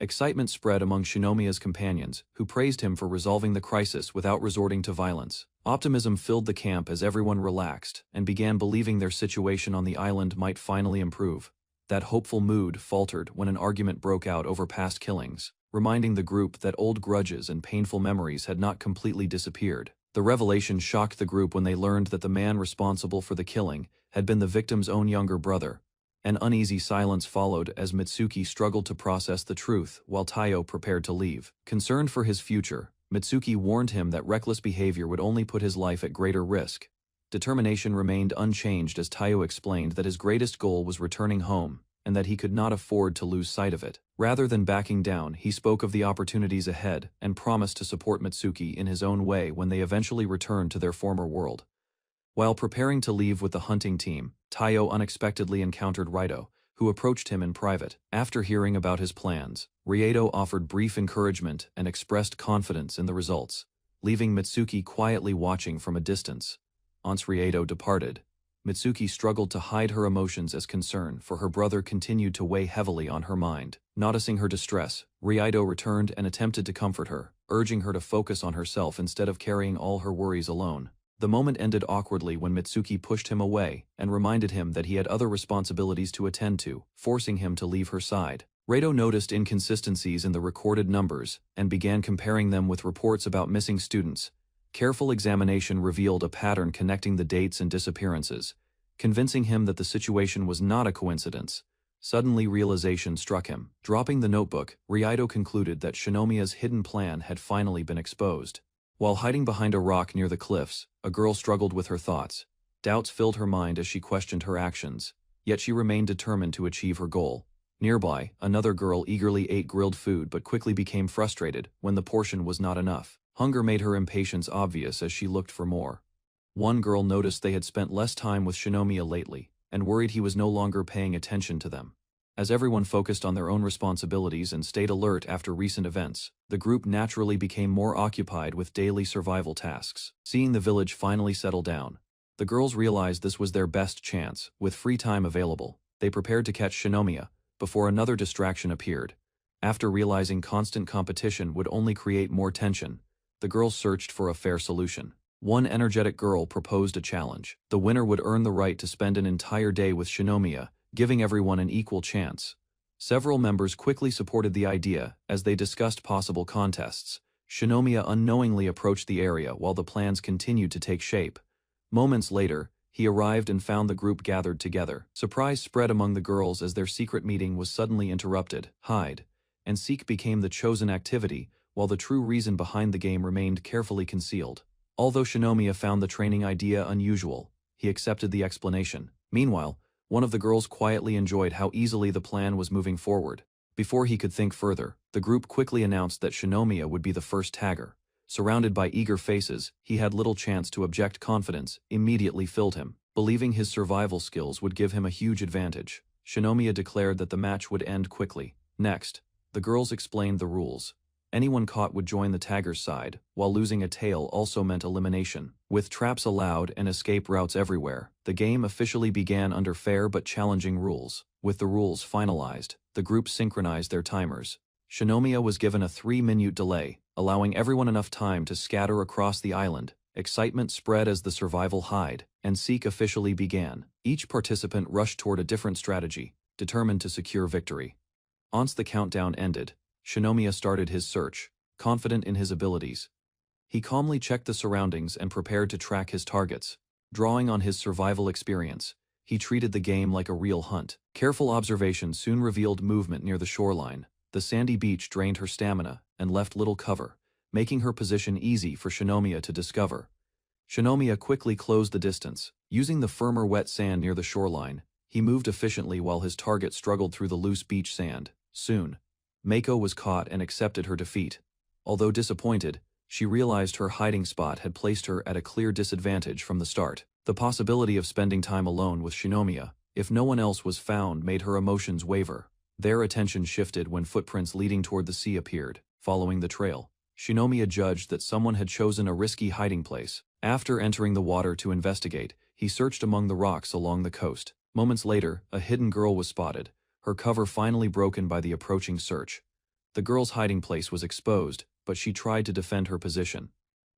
Excitement spread among Shinomiya's companions, who praised him for resolving the crisis without resorting to violence. Optimism filled the camp as everyone relaxed and began believing their situation on the island might finally improve. That hopeful mood faltered when an argument broke out over past killings, reminding the group that old grudges and painful memories had not completely disappeared. The revelation shocked the group when they learned that the man responsible for the killing had been the victim's own younger brother. An uneasy silence followed as Mitsuki struggled to process the truth while Taiyo prepared to leave. Concerned for his future, Mitsuki warned him that reckless behavior would only put his life at greater risk. Determination remained unchanged as Taiyo explained that his greatest goal was returning home, and that he could not afford to lose sight of it. Rather than backing down, he spoke of the opportunities ahead and promised to support Mitsuki in his own way when they eventually returned to their former world. While preparing to leave with the hunting team, Taiyo unexpectedly encountered Raito, who approached him in private. After hearing about his plans, Raito offered brief encouragement and expressed confidence in the results, leaving Mitsuki quietly watching from a distance. Once Raito departed, Mitsuki struggled to hide her emotions as concern for her brother continued to weigh heavily on her mind. Noticing her distress, Raito returned and attempted to comfort her, urging her to focus on herself instead of carrying all her worries alone. The moment ended awkwardly when Mitsuki pushed him away and reminded him that he had other responsibilities to attend to, forcing him to leave her side. Raito noticed inconsistencies in the recorded numbers and began comparing them with reports about missing students. Careful examination revealed a pattern connecting the dates and disappearances, convincing him that the situation was not a coincidence. Suddenly realization struck him. Dropping the notebook, Raito concluded that Shinomiya's hidden plan had finally been exposed. While hiding behind a rock near the cliffs, a girl struggled with her thoughts. Doubts filled her mind as she questioned her actions, yet she remained determined to achieve her goal. Nearby, another girl eagerly ate grilled food but quickly became frustrated when the portion was not enough. Hunger made her impatience obvious as she looked for more. One girl noticed they had spent less time with Shinomiya lately, and worried he was no longer paying attention to them. As everyone focused on their own responsibilities and stayed alert after recent events, the group naturally became more occupied with daily survival tasks. Seeing the village finally settle down, the girls realized this was their best chance. With free time available, they prepared to catch Shinomiya before another distraction appeared. After realizing constant competition would only create more tension, the girls searched for a fair solution. One energetic girl proposed a challenge. The winner would earn the right to spend an entire day with Shinomiya, giving everyone an equal chance. Several members quickly supported the idea as they discussed possible contests. Shinomiya unknowingly approached the area while the plans continued to take shape. Moments later, he arrived and found the group gathered together. Surprise spread among the girls as their secret meeting was suddenly interrupted. Hide and seek became the chosen activity, while the true reason behind the game remained carefully concealed. Although Shinomiya found the training idea unusual, he accepted the explanation. Meanwhile, one of the girls quietly enjoyed how easily the plan was moving forward. Before he could think further, the group quickly announced that Shinomiya would be the first tagger. Surrounded by eager faces, he had little chance to object. Confidence immediately filled him, believing his survival skills would give him a huge advantage. Shinomiya declared that the match would end quickly. Next, the girls explained the rules. Anyone caught would join the tagger's side, while losing a tail also meant elimination. With traps allowed and escape routes everywhere, the game officially began under fair but challenging rules. With the rules finalized, the group synchronized their timers. Shinomiya was given a 3-minute delay, allowing everyone enough time to scatter across the island. Excitement spread as the survival hide and seek officially began. Each participant rushed toward a different strategy, determined to secure victory. Once the countdown ended, Shinomiya started his search, confident in his abilities. He calmly checked the surroundings and prepared to track his targets. Drawing on his survival experience, he treated the game like a real hunt. Careful observation soon revealed movement near the shoreline. The sandy beach drained her stamina and left little cover, making her position easy for Shinomiya to discover. Shinomiya quickly closed the distance. Using the firmer wet sand near the shoreline, he moved efficiently while his target struggled through the loose beach sand. Soon, Mako was caught and accepted her defeat. Although disappointed, she realized her hiding spot had placed her at a clear disadvantage from the start. The possibility of spending time alone with Shinomiya, if no one else was found, made her emotions waver. Their attention shifted when footprints leading toward the sea appeared. Following the trail, Shinomiya judged that someone had chosen a risky hiding place. After entering the water to investigate, he searched among the rocks along the coast. Moments later, a hidden girl was spotted, her cover finally broken by the approaching search. The girl's hiding place was exposed, but she tried to defend her position.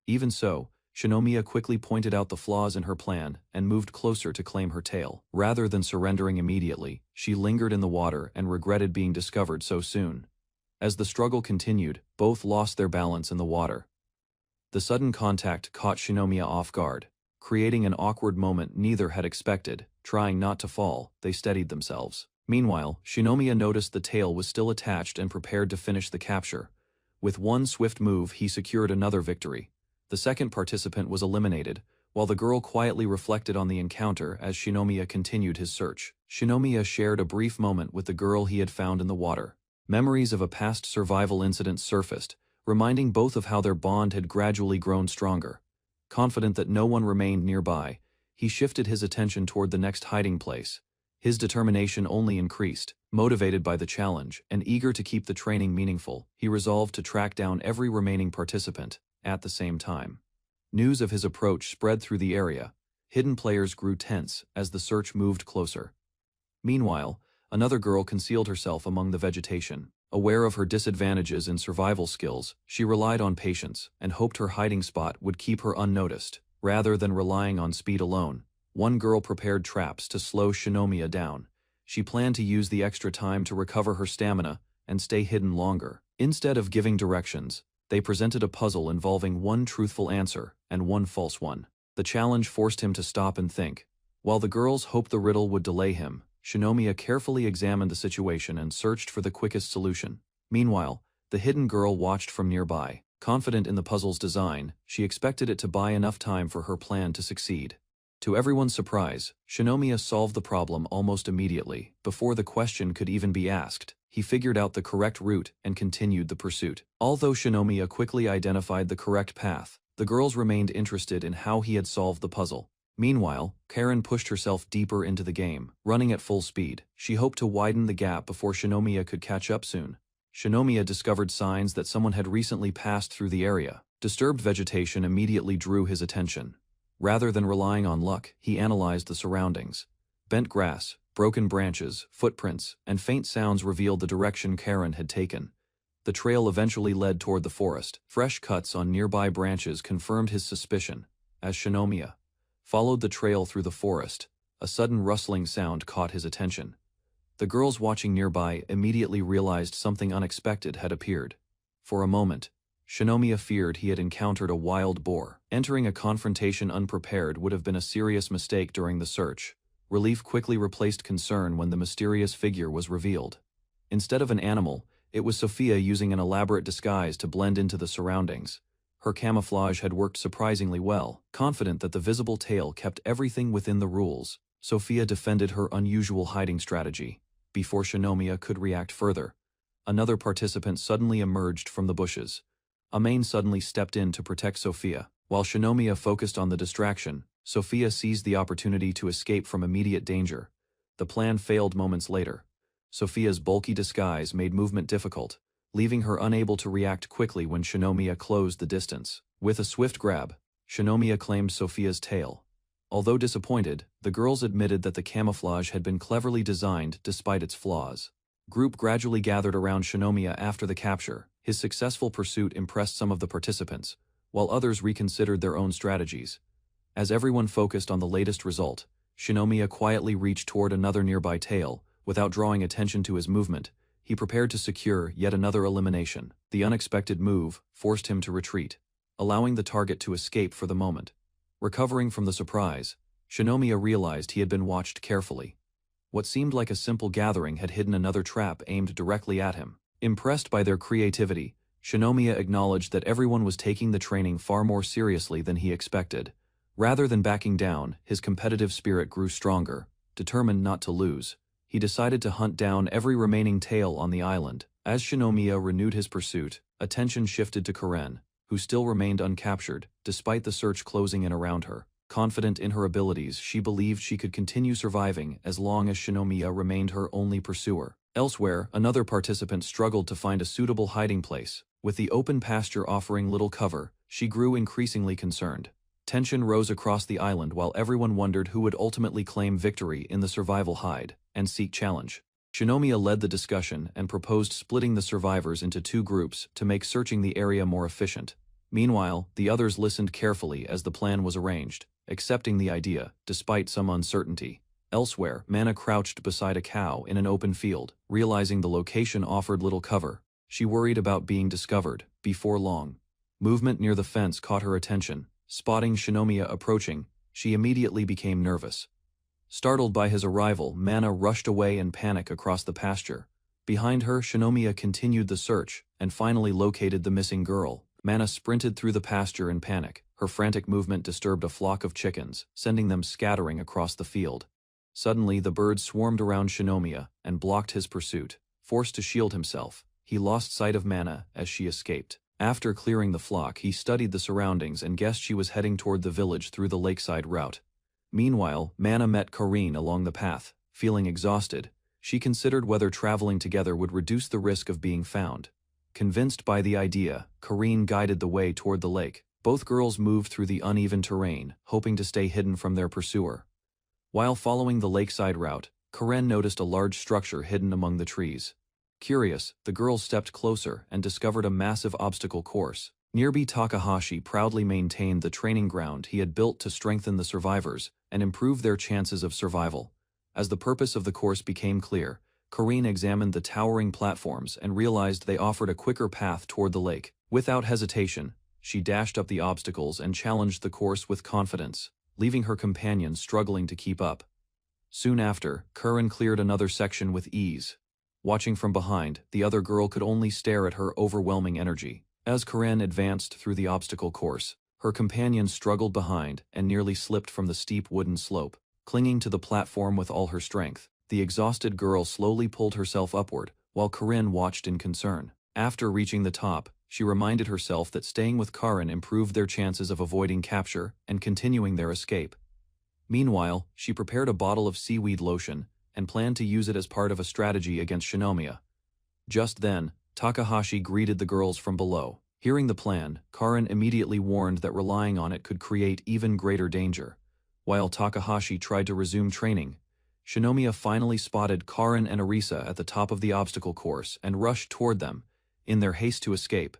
Even so, Shinomiya quickly pointed out the flaws in her plan and moved closer to claim her tail. Rather than surrendering immediately, she lingered in the water and regretted being discovered so soon. As the struggle continued, both lost their balance in the water. The sudden contact caught Shinomiya off guard, creating an awkward moment neither had expected. Trying not to fall, they steadied themselves. Meanwhile, Shinomiya noticed the tail was still attached and prepared to finish the capture. With one swift move, he secured another victory. The second participant was eliminated, while the girl quietly reflected on the encounter as Shinomiya continued his search. Shinomiya shared a brief moment with the girl he had found in the water. Memories of a past survival incident surfaced, reminding both of how their bond had gradually grown stronger. Confident that no one remained nearby, he shifted his attention toward the next hiding place. His determination only increased. Motivated by the challenge and eager to keep the training meaningful, he resolved to track down every remaining participant at the same time. News of his approach spread through the area. Hidden players grew tense as the search moved closer. Meanwhile, another girl concealed herself among the vegetation. Aware of her disadvantages in survival skills, she relied on patience and hoped her hiding spot would keep her unnoticed. Rather than relying on speed alone, one girl prepared traps to slow Shinomiya down. She planned to use the extra time to recover her stamina and stay hidden longer. Instead of giving directions, they presented a puzzle involving one truthful answer and one false one. The challenge forced him to stop and think. While the girls hoped the riddle would delay him, Shinomiya carefully examined the situation and searched for the quickest solution. Meanwhile, the hidden girl watched from nearby. Confident in the puzzle's design, she expected it to buy enough time for her plan to succeed. To everyone's surprise, Shinomiya solved the problem almost immediately. Before the question could even be asked, he figured out the correct route and continued the pursuit. Although Shinomiya quickly identified the correct path, the girls remained interested in how he had solved the puzzle. Meanwhile, Karen pushed herself deeper into the game, running at full speed. She hoped to widen the gap before Shinomiya could catch up soon. Shinomiya discovered signs that someone had recently passed through the area. Disturbed vegetation immediately drew his attention. Rather than relying on luck, he analyzed the surroundings. Bent grass, broken branches, footprints, and faint sounds revealed the direction Karen had taken. The trail eventually led toward the forest. Fresh cuts on nearby branches confirmed his suspicion. As Shinomiya followed the trail through the forest, a sudden rustling sound caught his attention. The girls watching nearby immediately realized something unexpected had appeared. For a moment, Shinomiya feared he had encountered a wild boar. Entering a confrontation unprepared would have been a serious mistake during the search. Relief quickly replaced concern when the mysterious figure was revealed. Instead of an animal, it was Sophia using an elaborate disguise to blend into the surroundings. Her camouflage had worked surprisingly well. Confident that the visible tail kept everything within the rules, Sophia defended her unusual hiding strategy. Before Shinomiya could react further, another participant suddenly emerged from the bushes. Amain suddenly stepped in to protect Sophia. While Shinomiya focused on the distraction, Sophia seized the opportunity to escape from immediate danger. The plan failed moments later. Sophia's bulky disguise made movement difficult, leaving her unable to react quickly when Shinomiya closed the distance. With a swift grab, Shinomiya claimed Sophia's tail. Although disappointed, the girls admitted that the camouflage had been cleverly designed despite its flaws. Group gradually gathered around Shinomiya after the capture. His successful pursuit impressed some of the participants, while others reconsidered their own strategies. As everyone focused on the latest result, Shinomiya quietly reached toward another nearby tail. Without drawing attention to his movement, he prepared to secure yet another elimination. The unexpected move forced him to retreat, allowing the target to escape for the moment. Recovering from the surprise, Shinomiya realized he had been watched carefully. What seemed like a simple gathering had hidden another trap aimed directly at him. Impressed by their creativity, Shinomiya acknowledged that everyone was taking the training far more seriously than he expected. Rather than backing down, his competitive spirit grew stronger. Determined not to lose, he decided to hunt down every remaining tail on the island. As Shinomiya renewed his pursuit, attention shifted to Karen, who still remained uncaptured, despite the search closing in around her. Confident in her abilities, she believed she could continue surviving as long as Shinomiya remained her only pursuer. Elsewhere, another participant struggled to find a suitable hiding place. With the open pasture offering little cover, she grew increasingly concerned. Tension rose across the island while everyone wondered who would ultimately claim victory in the survival hide and seek challenge. Shinomiya led the discussion and proposed splitting the survivors into two groups to make searching the area more efficient. Meanwhile, the others listened carefully as the plan was arranged, accepting the idea, despite some uncertainty. Elsewhere, Mana crouched beside a cow in an open field. Realizing the location offered little cover, she worried about being discovered. Before long, movement near the fence caught her attention. Spotting Shinomiya approaching, she immediately became nervous. Startled by his arrival, Mana rushed away in panic across the pasture. Behind her, Shinomiya continued the search and finally located the missing girl. Mana sprinted through the pasture in panic. Her frantic movement disturbed a flock of chickens, sending them scattering across the field. Suddenly, the birds swarmed around Shinomiya and blocked his pursuit. Forced to shield himself, he lost sight of Mana as she escaped. After clearing the flock, he studied the surroundings and guessed she was heading toward the village through the lakeside route. Meanwhile, Mana met Karine along the path. Feeling exhausted, she considered whether traveling together would reduce the risk of being found. Convinced by the idea, Karine guided the way toward the lake. Both girls moved through the uneven terrain, hoping to stay hidden from their pursuer. While following the lakeside route, Karen noticed a large structure hidden among the trees. Curious, the girls stepped closer and discovered a massive obstacle course. Nearby, Takahashi proudly maintained the training ground he had built to strengthen the survivors and improve their chances of survival. As the purpose of the course became clear, Karine examined the towering platforms and realized they offered a quicker path toward the lake. Without hesitation, she dashed up the obstacles and challenged the course with confidence, leaving her companion struggling to keep up. Soon after, Karine cleared another section with ease. Watching from behind, the other girl could only stare at her overwhelming energy. As Karine advanced through the obstacle course, her companion struggled behind and nearly slipped from the steep wooden slope. Clinging to the platform with all her strength, the exhausted girl slowly pulled herself upward, while Karine watched in concern. After reaching the top, she reminded herself that staying with Karine improved their chances of avoiding capture and continuing their escape. Meanwhile, she prepared a bottle of seaweed lotion and planned to use it as part of a strategy against Shinomiya. Just then, Takahashi greeted the girls from below. Hearing the plan, Karine immediately warned that relying on it could create even greater danger. While Takahashi tried to resume training, Shinomiya finally spotted Karine and Arisa at the top of the obstacle course and rushed toward them. In their haste to escape,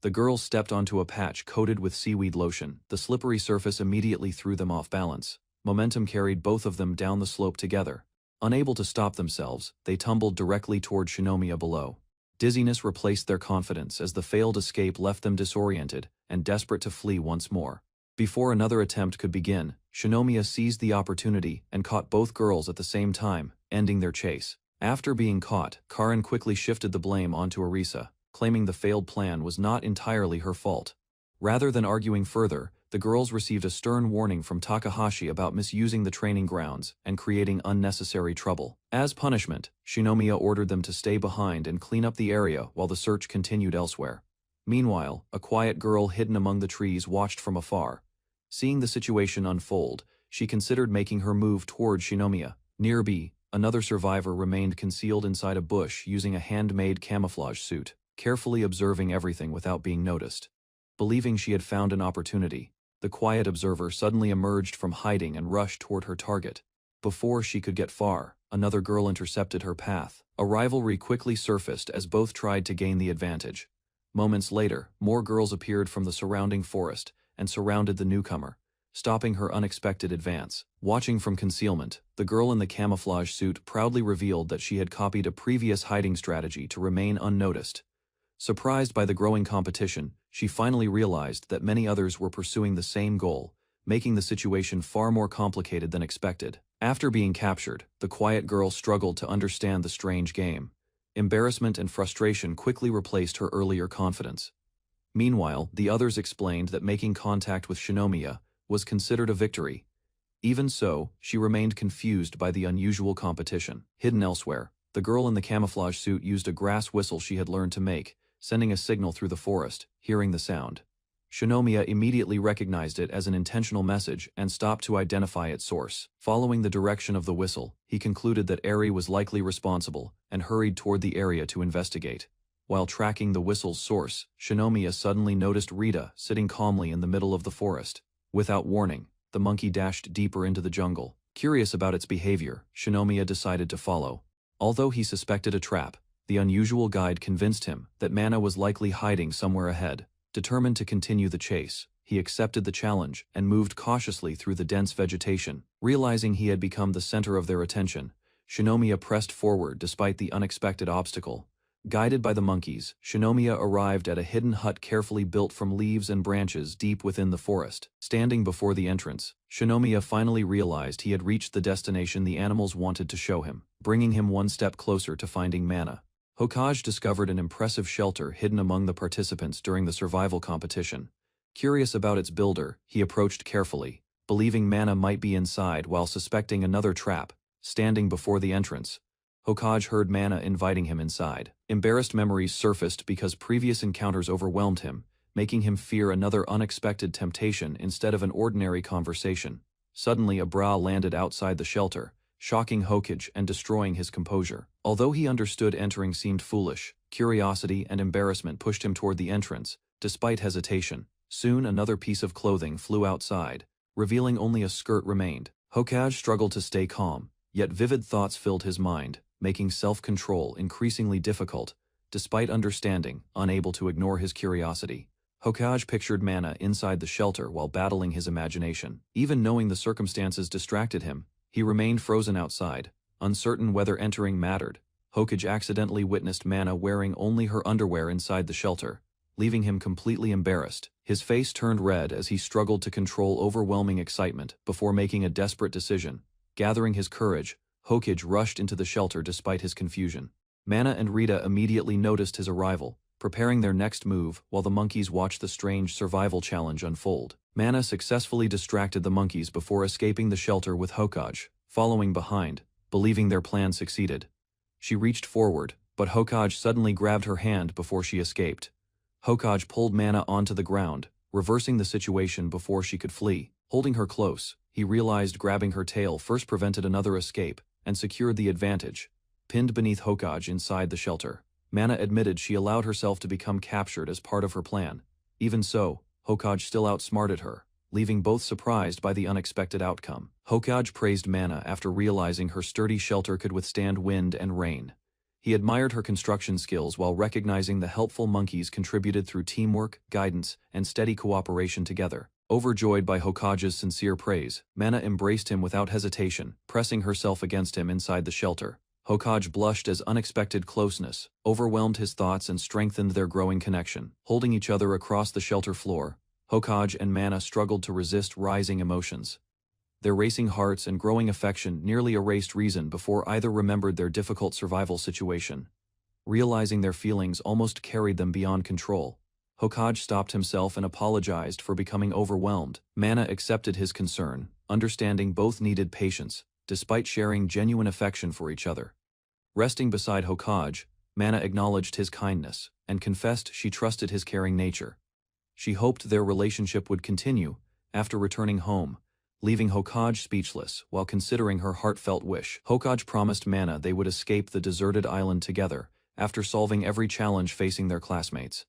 the girls stepped onto a patch coated with seaweed lotion. The slippery surface immediately threw them off balance. Momentum carried both of them down the slope together. Unable to stop themselves, they tumbled directly toward Shinomiya below. Dizziness replaced their confidence as the failed escape left them disoriented and desperate to flee once more. Before another attempt could begin, Shinomiya seized the opportunity and caught both girls at the same time, ending their chase. After being caught, Karine quickly shifted the blame onto Arisa, claiming the failed plan was not entirely her fault. Rather than arguing further, the girls received a stern warning from Takahashi about misusing the training grounds and creating unnecessary trouble. As punishment, Shinomiya ordered them to stay behind and clean up the area while the search continued elsewhere. Meanwhile, a quiet girl hidden among the trees watched from afar. Seeing the situation unfold, she considered making her move toward Shinomiya. Nearby, another survivor remained concealed inside a bush using a handmade camouflage suit, carefully observing everything without being noticed. Believing she had found an opportunity, the quiet observer suddenly emerged from hiding and rushed toward her target. Before she could get far, another girl intercepted her path. A rivalry quickly surfaced as both tried to gain the advantage. Moments later, more girls appeared from the surrounding forest and surrounded the newcomer, stopping her unexpected advance. Watching from concealment, the girl in the camouflage suit proudly revealed that she had copied a previous hiding strategy to remain unnoticed. Surprised by the growing competition, she finally realized that many others were pursuing the same goal, making the situation far more complicated than expected. After being captured, the quiet girl struggled to understand the strange game. Embarrassment and frustration quickly replaced her earlier confidence. Meanwhile, the others explained that making contact with Shinomiya was considered a victory. Even so, she remained confused by the unusual competition. Hidden elsewhere, the girl in the camouflage suit used a grass whistle she had learned to make, sending a signal through the forest. Hearing the sound, Shinomiya immediately recognized it as an intentional message and stopped to identify its source. Following the direction of the whistle, he concluded that Eri was likely responsible and hurried toward the area to investigate. While tracking the whistle's source, Shinomiya suddenly noticed Rita sitting calmly in the middle of the forest. Without warning, the monkey dashed deeper into the jungle. Curious about its behavior, Shinomiya decided to follow. Although he suspected a trap, the unusual guide convinced him that Mana was likely hiding somewhere ahead. Determined to continue the chase, he accepted the challenge and moved cautiously through the dense vegetation. Realizing he had become the center of their attention, Shinomiya pressed forward despite the unexpected obstacle. Guided by the monkeys, Shinomiya arrived at a hidden hut carefully built from leaves and branches deep within the forest. Standing before the entrance, Shinomiya finally realized he had reached the destination the animals wanted to show him, bringing him one step closer to finding Mana. Hokage discovered an impressive shelter hidden among the participants during the survival competition. Curious about its builder, he approached carefully, believing Mana might be inside while suspecting another trap. Standing before the entrance, Hokage heard Mana inviting him inside. Embarrassed memories surfaced because previous encounters overwhelmed him, making him fear another unexpected temptation instead of an ordinary conversation. Suddenly a bra landed outside the shelter, shocking Hokage and destroying his composure. Although he understood entering seemed foolish, curiosity and embarrassment pushed him toward the entrance, despite hesitation. Soon another piece of clothing flew outside, revealing only a skirt remained. Hokage struggled to stay calm, yet vivid thoughts filled his mind, making self-control increasingly difficult. Despite understanding, unable to ignore his curiosity, Hokage pictured Mana inside the shelter while battling his imagination. Even knowing the circumstances distracted him, he remained frozen outside, uncertain whether entering mattered. Hokage accidentally witnessed Mana wearing only her underwear inside the shelter, leaving him completely embarrassed. His face turned red as he struggled to control overwhelming excitement before making a desperate decision. Gathering his courage, Hokage rushed into the shelter despite his confusion. Mana and Rita immediately noticed his arrival, preparing their next move while the monkeys watched the strange survival challenge unfold. Mana successfully distracted the monkeys before escaping the shelter with Hokage, following behind, believing their plan succeeded. She reached forward, but Hokage suddenly grabbed her hand before she escaped. Hokage pulled Mana onto the ground, reversing the situation before she could flee. Holding her close, he realized grabbing her tail first prevented another escape and secured the advantage. Pinned beneath Hokage inside the shelter, Mana admitted she allowed herself to become captured as part of her plan. Even so, Hokage still outsmarted her, leaving both surprised by the unexpected outcome. Hokage praised Mana after realizing her sturdy shelter could withstand wind and rain. He admired her construction skills while recognizing the helpful monkeys contributed through teamwork, guidance, and steady cooperation together. Overjoyed by Hokage's sincere praise, Mana embraced him without hesitation, pressing herself against him inside the shelter. Hokage blushed as unexpected closeness overwhelmed his thoughts and strengthened their growing connection. Holding each other across the shelter floor, Hokage and Mana struggled to resist rising emotions. Their racing hearts and growing affection nearly erased reason before either remembered their difficult survival situation. Realizing their feelings almost carried them beyond control, Hokage stopped himself and apologized for becoming overwhelmed. Mana accepted his concern, understanding both needed patience, despite sharing genuine affection for each other. Resting beside Hokage, Mana acknowledged his kindness and confessed she trusted his caring nature. She hoped their relationship would continue after returning home, leaving Hokage speechless while considering her heartfelt wish. Hokage promised Mana they would escape the deserted island together after solving every challenge facing their classmates.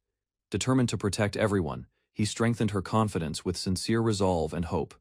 Determined to protect everyone, he strengthened her confidence with sincere resolve and hope.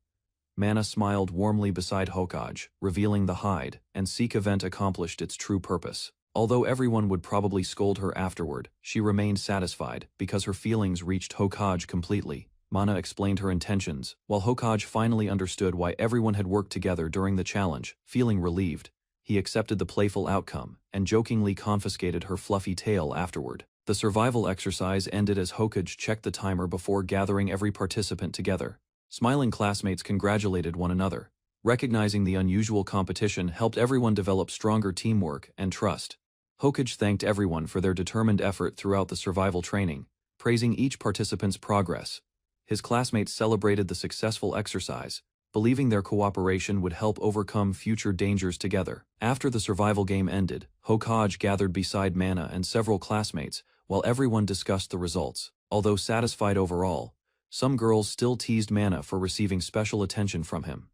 Mana smiled warmly beside Hokage, revealing the hide and seek event accomplished its true purpose. Although everyone would probably scold her afterward, she remained satisfied because her feelings reached Hokage completely. Mana explained her intentions, while Hokage finally understood why everyone had worked together during the challenge. Feeling relieved, he accepted the playful outcome and jokingly confiscated her fluffy tail afterward. The survival exercise ended as Hokage checked the timer before gathering every participant together. Smiling classmates congratulated one another. Recognizing the unusual competition helped everyone develop stronger teamwork and trust. Hokage thanked everyone for their determined effort throughout the survival training, praising each participant's progress. His classmates celebrated the successful exercise, believing their cooperation would help overcome future dangers together. After the survival game ended, Hokage gathered beside Mana and several classmates while everyone discussed the results. Although satisfied overall, some girls still teased Mana for receiving special attention from him.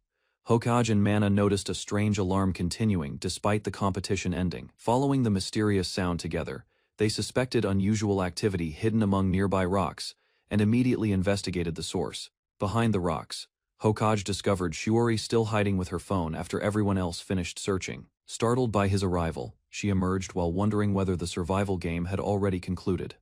Hokage and Mana noticed a strange alarm continuing despite the competition ending. Following the mysterious sound together, they suspected unusual activity hidden among nearby rocks and immediately investigated the source. Behind the rocks, Hokage discovered Shiori still hiding with her phone after everyone else finished searching. Startled by his arrival, she emerged while wondering whether the survival game had already concluded.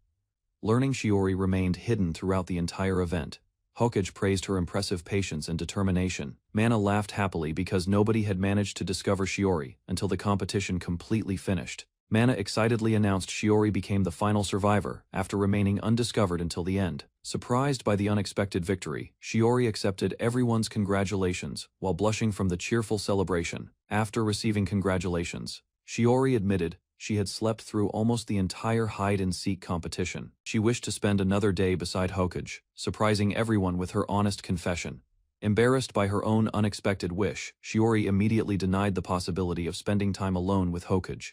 Learning Shiori remained hidden throughout the entire event, Hokage praised her impressive patience and determination. Mana laughed happily because nobody had managed to discover Shiori until the competition completely finished. Mana excitedly announced Shiori became the final survivor after remaining undiscovered until the end. Surprised by the unexpected victory, Shiori accepted everyone's congratulations while blushing from the cheerful celebration. After receiving congratulations, Shiori admitted she had slept through almost the entire hide-and-seek competition. She wished to spend another day beside Hokage, surprising everyone with her honest confession. Embarrassed by her own unexpected wish, Shiori immediately denied the possibility of spending time alone with Hokage.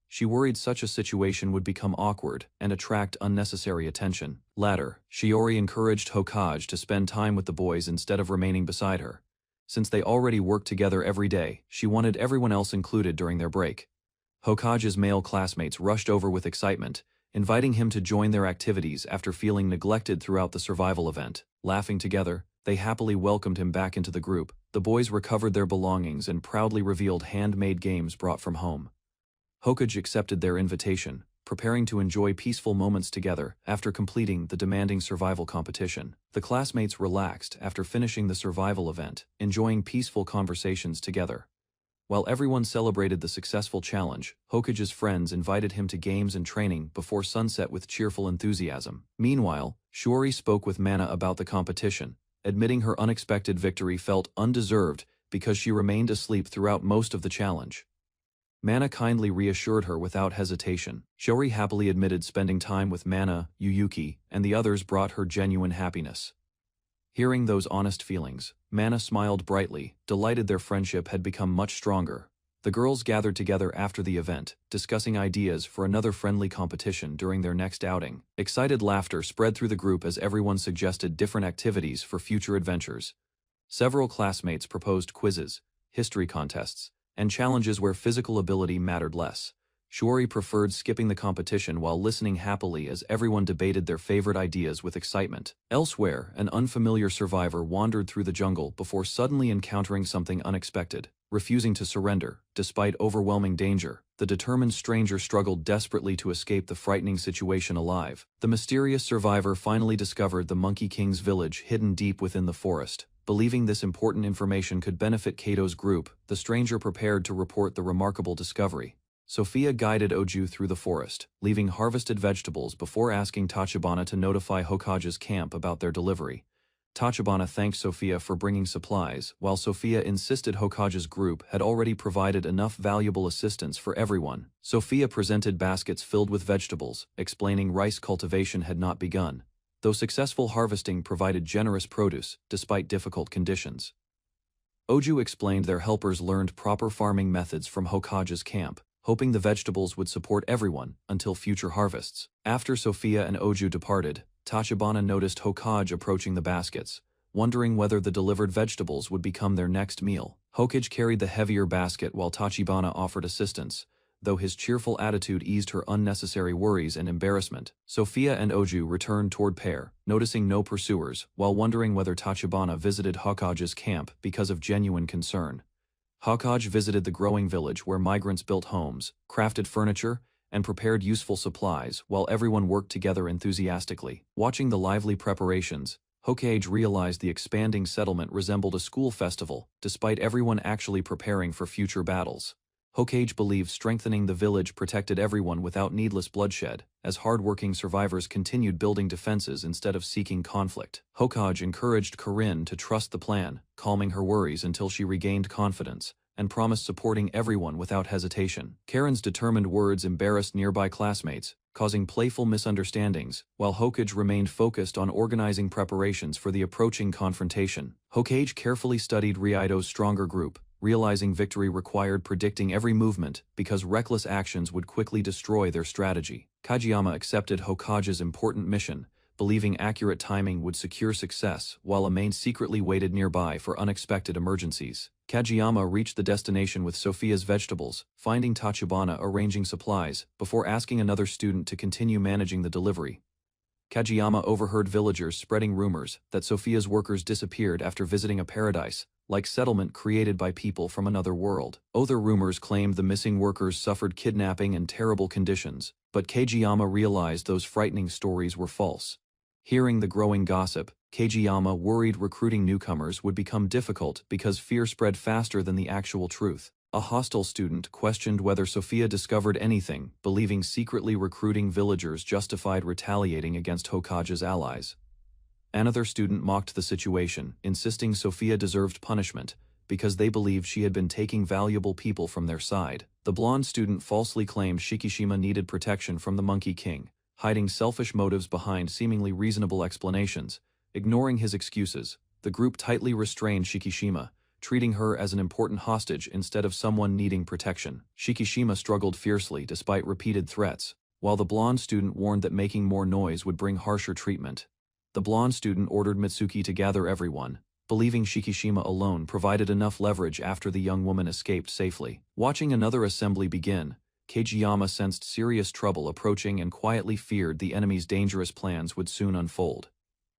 She worried such a situation would become awkward and attract unnecessary attention. Later, Shiori encouraged Hokage to spend time with the boys instead of remaining beside her. Since they already worked together every day, she wanted everyone else included during their break. Hokage's male classmates rushed over with excitement, inviting him to join their activities after feeling neglected throughout the survival event. Laughing together, they happily welcomed him back into the group. The boys recovered their belongings and proudly revealed handmade games brought from home. Hokage accepted their invitation, preparing to enjoy peaceful moments together after completing the demanding survival competition. The classmates relaxed after finishing the survival event, enjoying peaceful conversations together. While everyone celebrated the successful challenge, Hokage's friends invited him to games and training before sunset with cheerful enthusiasm. Meanwhile, Shiori spoke with Mana about the competition, admitting her unexpected victory felt undeserved because she remained asleep throughout most of the challenge. Mana kindly reassured her without hesitation. Shiori happily admitted spending time with Mana, Yuyuki, and the others brought her genuine happiness. Hearing those honest feelings, Mana smiled brightly, delighted their friendship had become much stronger. The girls gathered together after the event, discussing ideas for another friendly competition during their next outing. Excited laughter spread through the group as everyone suggested different activities for future adventures. Several classmates proposed quizzes, history contests, and challenges where physical ability mattered less. Shiori preferred skipping the competition while listening happily as everyone debated their favorite ideas with excitement. Elsewhere, an unfamiliar survivor wandered through the jungle before suddenly encountering something unexpected. Refusing to surrender, despite overwhelming danger, the determined stranger struggled desperately to escape the frightening situation alive. The mysterious survivor finally discovered the Monkey King's village hidden deep within the forest. Believing this important information could benefit Kato's group, the stranger prepared to report the remarkable discovery. Sophia guided Oju through the forest, leaving harvested vegetables before asking Tachibana to notify Hokage's camp about their delivery. Tachibana thanked Sophia for bringing supplies, while Sophia insisted Hokage's group had already provided enough valuable assistance for everyone. Sophia presented baskets filled with vegetables, explaining rice cultivation had not begun, though successful harvesting provided generous produce, despite difficult conditions. Oju explained their helpers learned proper farming methods from Hokage's camp, hoping the vegetables would support everyone until future harvests. After Sophia and Oju departed, Tachibana noticed Hokage approaching the baskets, wondering whether the delivered vegetables would become their next meal. Hokage carried the heavier basket while Tachibana offered assistance, though his cheerful attitude eased her unnecessary worries and embarrassment. Sophia and Oju returned toward Pear, noticing no pursuers, while wondering whether Tachibana visited Hokage's camp because of genuine concern. Hokage visited the growing village where migrants built homes, crafted furniture, and prepared useful supplies while everyone worked together enthusiastically. Watching the lively preparations, Hokage realized the expanding settlement resembled a school festival, despite everyone actually preparing for future battles. Hokage believed strengthening the village protected everyone without needless bloodshed, as hard-working survivors continued building defenses instead of seeking conflict. Hokage encouraged Corinne to trust the plan, calming her worries until she regained confidence, and promised supporting everyone without hesitation. Karen's determined words embarrassed nearby classmates, causing playful misunderstandings, while Hokage remained focused on organizing preparations for the approaching confrontation. Hokage carefully studied Ryudo's stronger group, realizing victory required predicting every movement because reckless actions would quickly destroy their strategy. Kageyama accepted Hokage's important mission, believing accurate timing would secure success, while Amain secretly waited nearby for unexpected emergencies. Kageyama reached the destination with Sophia's vegetables, finding Tachibana arranging supplies, before asking another student to continue managing the delivery. Kageyama overheard villagers spreading rumors that Sophia's workers disappeared after visiting a paradise-like settlement created by people from another world. Other rumors claimed the missing workers suffered kidnapping and terrible conditions, but Kageyama realized those frightening stories were false. Hearing the growing gossip, Kageyama worried recruiting newcomers would become difficult because fear spread faster than the actual truth. A hostile student questioned whether Sophia discovered anything, believing secretly recruiting villagers justified retaliating against Hokage's allies. Another student mocked the situation, insisting Sophia deserved punishment because they believed she had been taking valuable people from their side. The blonde student falsely claimed Shikishima needed protection from the Monkey King, hiding selfish motives behind seemingly reasonable explanations. Ignoring his excuses, the group tightly restrained Shikishima, treating her as an important hostage instead of someone needing protection. Shikishima struggled fiercely despite repeated threats, while the blonde student warned that making more noise would bring harsher treatment. The blonde student ordered Mitsuki to gather everyone, believing Shikishima alone provided enough leverage after the young woman escaped safely. Watching another assembly begin, Kageyama sensed serious trouble approaching and quietly feared the enemy's dangerous plans would soon unfold.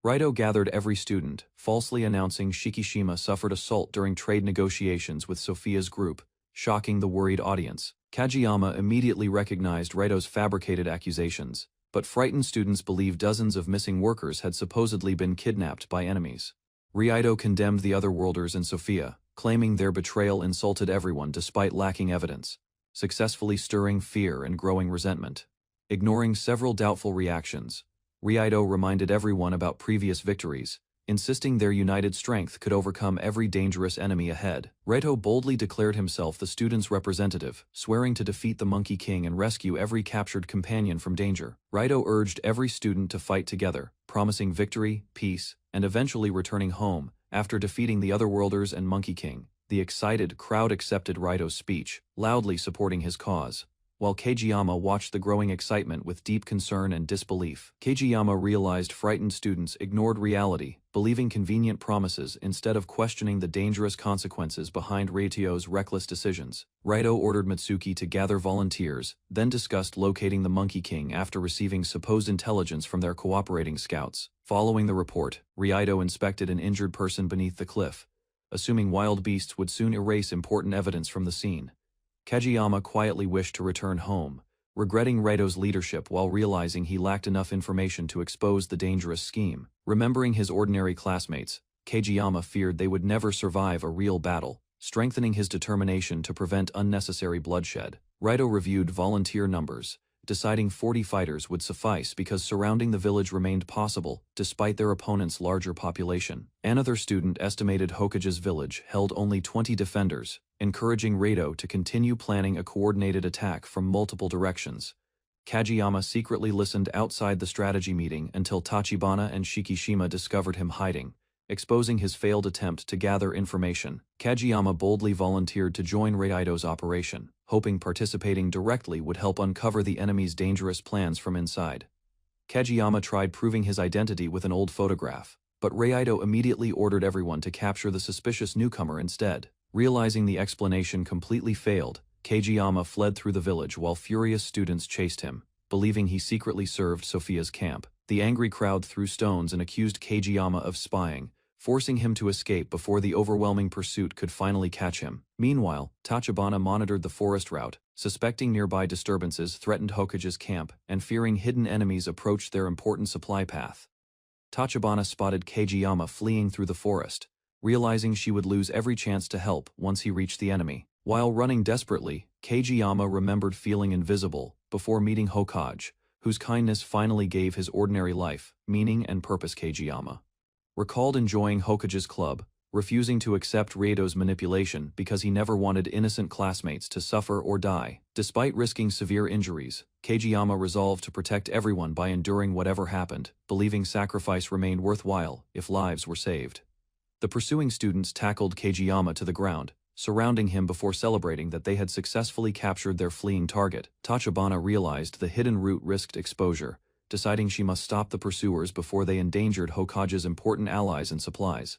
Raito gathered every student, falsely announcing Shikishima suffered assault during trade negotiations with Sophia's group, shocking the worried audience. Kageyama immediately recognized Raito's fabricated accusations, but frightened students believed dozens of missing workers had supposedly been kidnapped by enemies. Raito condemned the otherworlders and Sophia, claiming their betrayal insulted everyone despite lacking evidence, successfully stirring fear and growing resentment. Ignoring several doubtful reactions, Raito reminded everyone about previous victories, insisting their united strength could overcome every dangerous enemy ahead. Raito boldly declared himself the students' representative, swearing to defeat the Monkey King and rescue every captured companion from danger. Raito urged every student to fight together, promising victory, peace, and eventually returning home after defeating the Otherworlders and Monkey King. The excited crowd accepted Raito's speech, loudly supporting his cause, while Kageyama watched the growing excitement with deep concern and disbelief. Kageyama realized frightened students ignored reality, believing convenient promises instead of questioning the dangerous consequences behind Raito's reckless decisions. Raito ordered Mitsuki to gather volunteers, then discussed locating the Monkey King after receiving supposed intelligence from their cooperating scouts. Following the report, Raito inspected an injured person beneath the cliff, assuming wild beasts would soon erase important evidence from the scene. Kageyama quietly wished to return home, regretting Raito's leadership while realizing he lacked enough information to expose the dangerous scheme. Remembering his ordinary classmates, Kageyama feared they would never survive a real battle, strengthening his determination to prevent unnecessary bloodshed. Raito reviewed volunteer numbers, deciding 40 fighters would suffice because surrounding the village remained possible despite their opponent's larger population. Another student estimated Hokage's village held only 20 defenders, encouraging Raito to continue planning a coordinated attack from multiple directions. Kageyama secretly listened outside the strategy meeting until Tachibana and Shikishima discovered him hiding, exposing his failed attempt to gather information. Kageyama boldly volunteered to join Raito's operation, hoping participating directly would help uncover the enemy's dangerous plans from inside. Kageyama tried proving his identity with an old photograph, but Raito immediately ordered everyone to capture the suspicious newcomer instead. Realizing the explanation completely failed, Kageyama fled through the village while furious students chased him, believing he secretly served Sophia's camp. The angry crowd threw stones and accused Kageyama of spying, forcing him to escape before the overwhelming pursuit could finally catch him. Meanwhile, Tachibana monitored the forest route, suspecting nearby disturbances threatened Hokage's camp and fearing hidden enemies approached their important supply path. Tachibana spotted Kageyama fleeing through the forest, realizing she would lose every chance to help once he reached the enemy. While running desperately, Kageyama remembered feeling invisible before meeting Hokage, whose kindness finally gave his ordinary life meaning and purpose. Kageyama recalled enjoying Hokage's club, refusing to accept Raito's manipulation because he never wanted innocent classmates to suffer or die. Despite risking severe injuries, Kageyama resolved to protect everyone by enduring whatever happened, believing sacrifice remained worthwhile if lives were saved. The pursuing students tackled Kageyama to the ground, surrounding him before celebrating that they had successfully captured their fleeing target. Tachibana realized the hidden route risked exposure, deciding she must stop the pursuers before they endangered Hokage's important allies and supplies.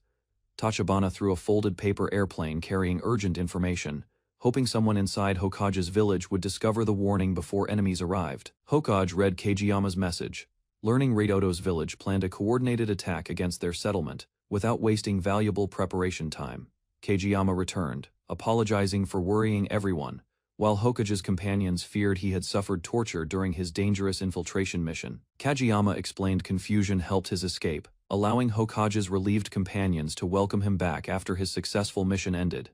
Tachibana threw a folded paper airplane carrying urgent information, hoping someone inside Hokage's village would discover the warning before enemies arrived. Hokage read Kageyama's message, learning Raito's village planned a coordinated attack against their settlement. Without wasting valuable preparation time, Kageyama returned, apologizing for worrying everyone, while Hokage's companions feared he had suffered torture during his dangerous infiltration mission. Kageyama explained confusion helped his escape, allowing Hokage's relieved companions to welcome him back after his successful mission ended.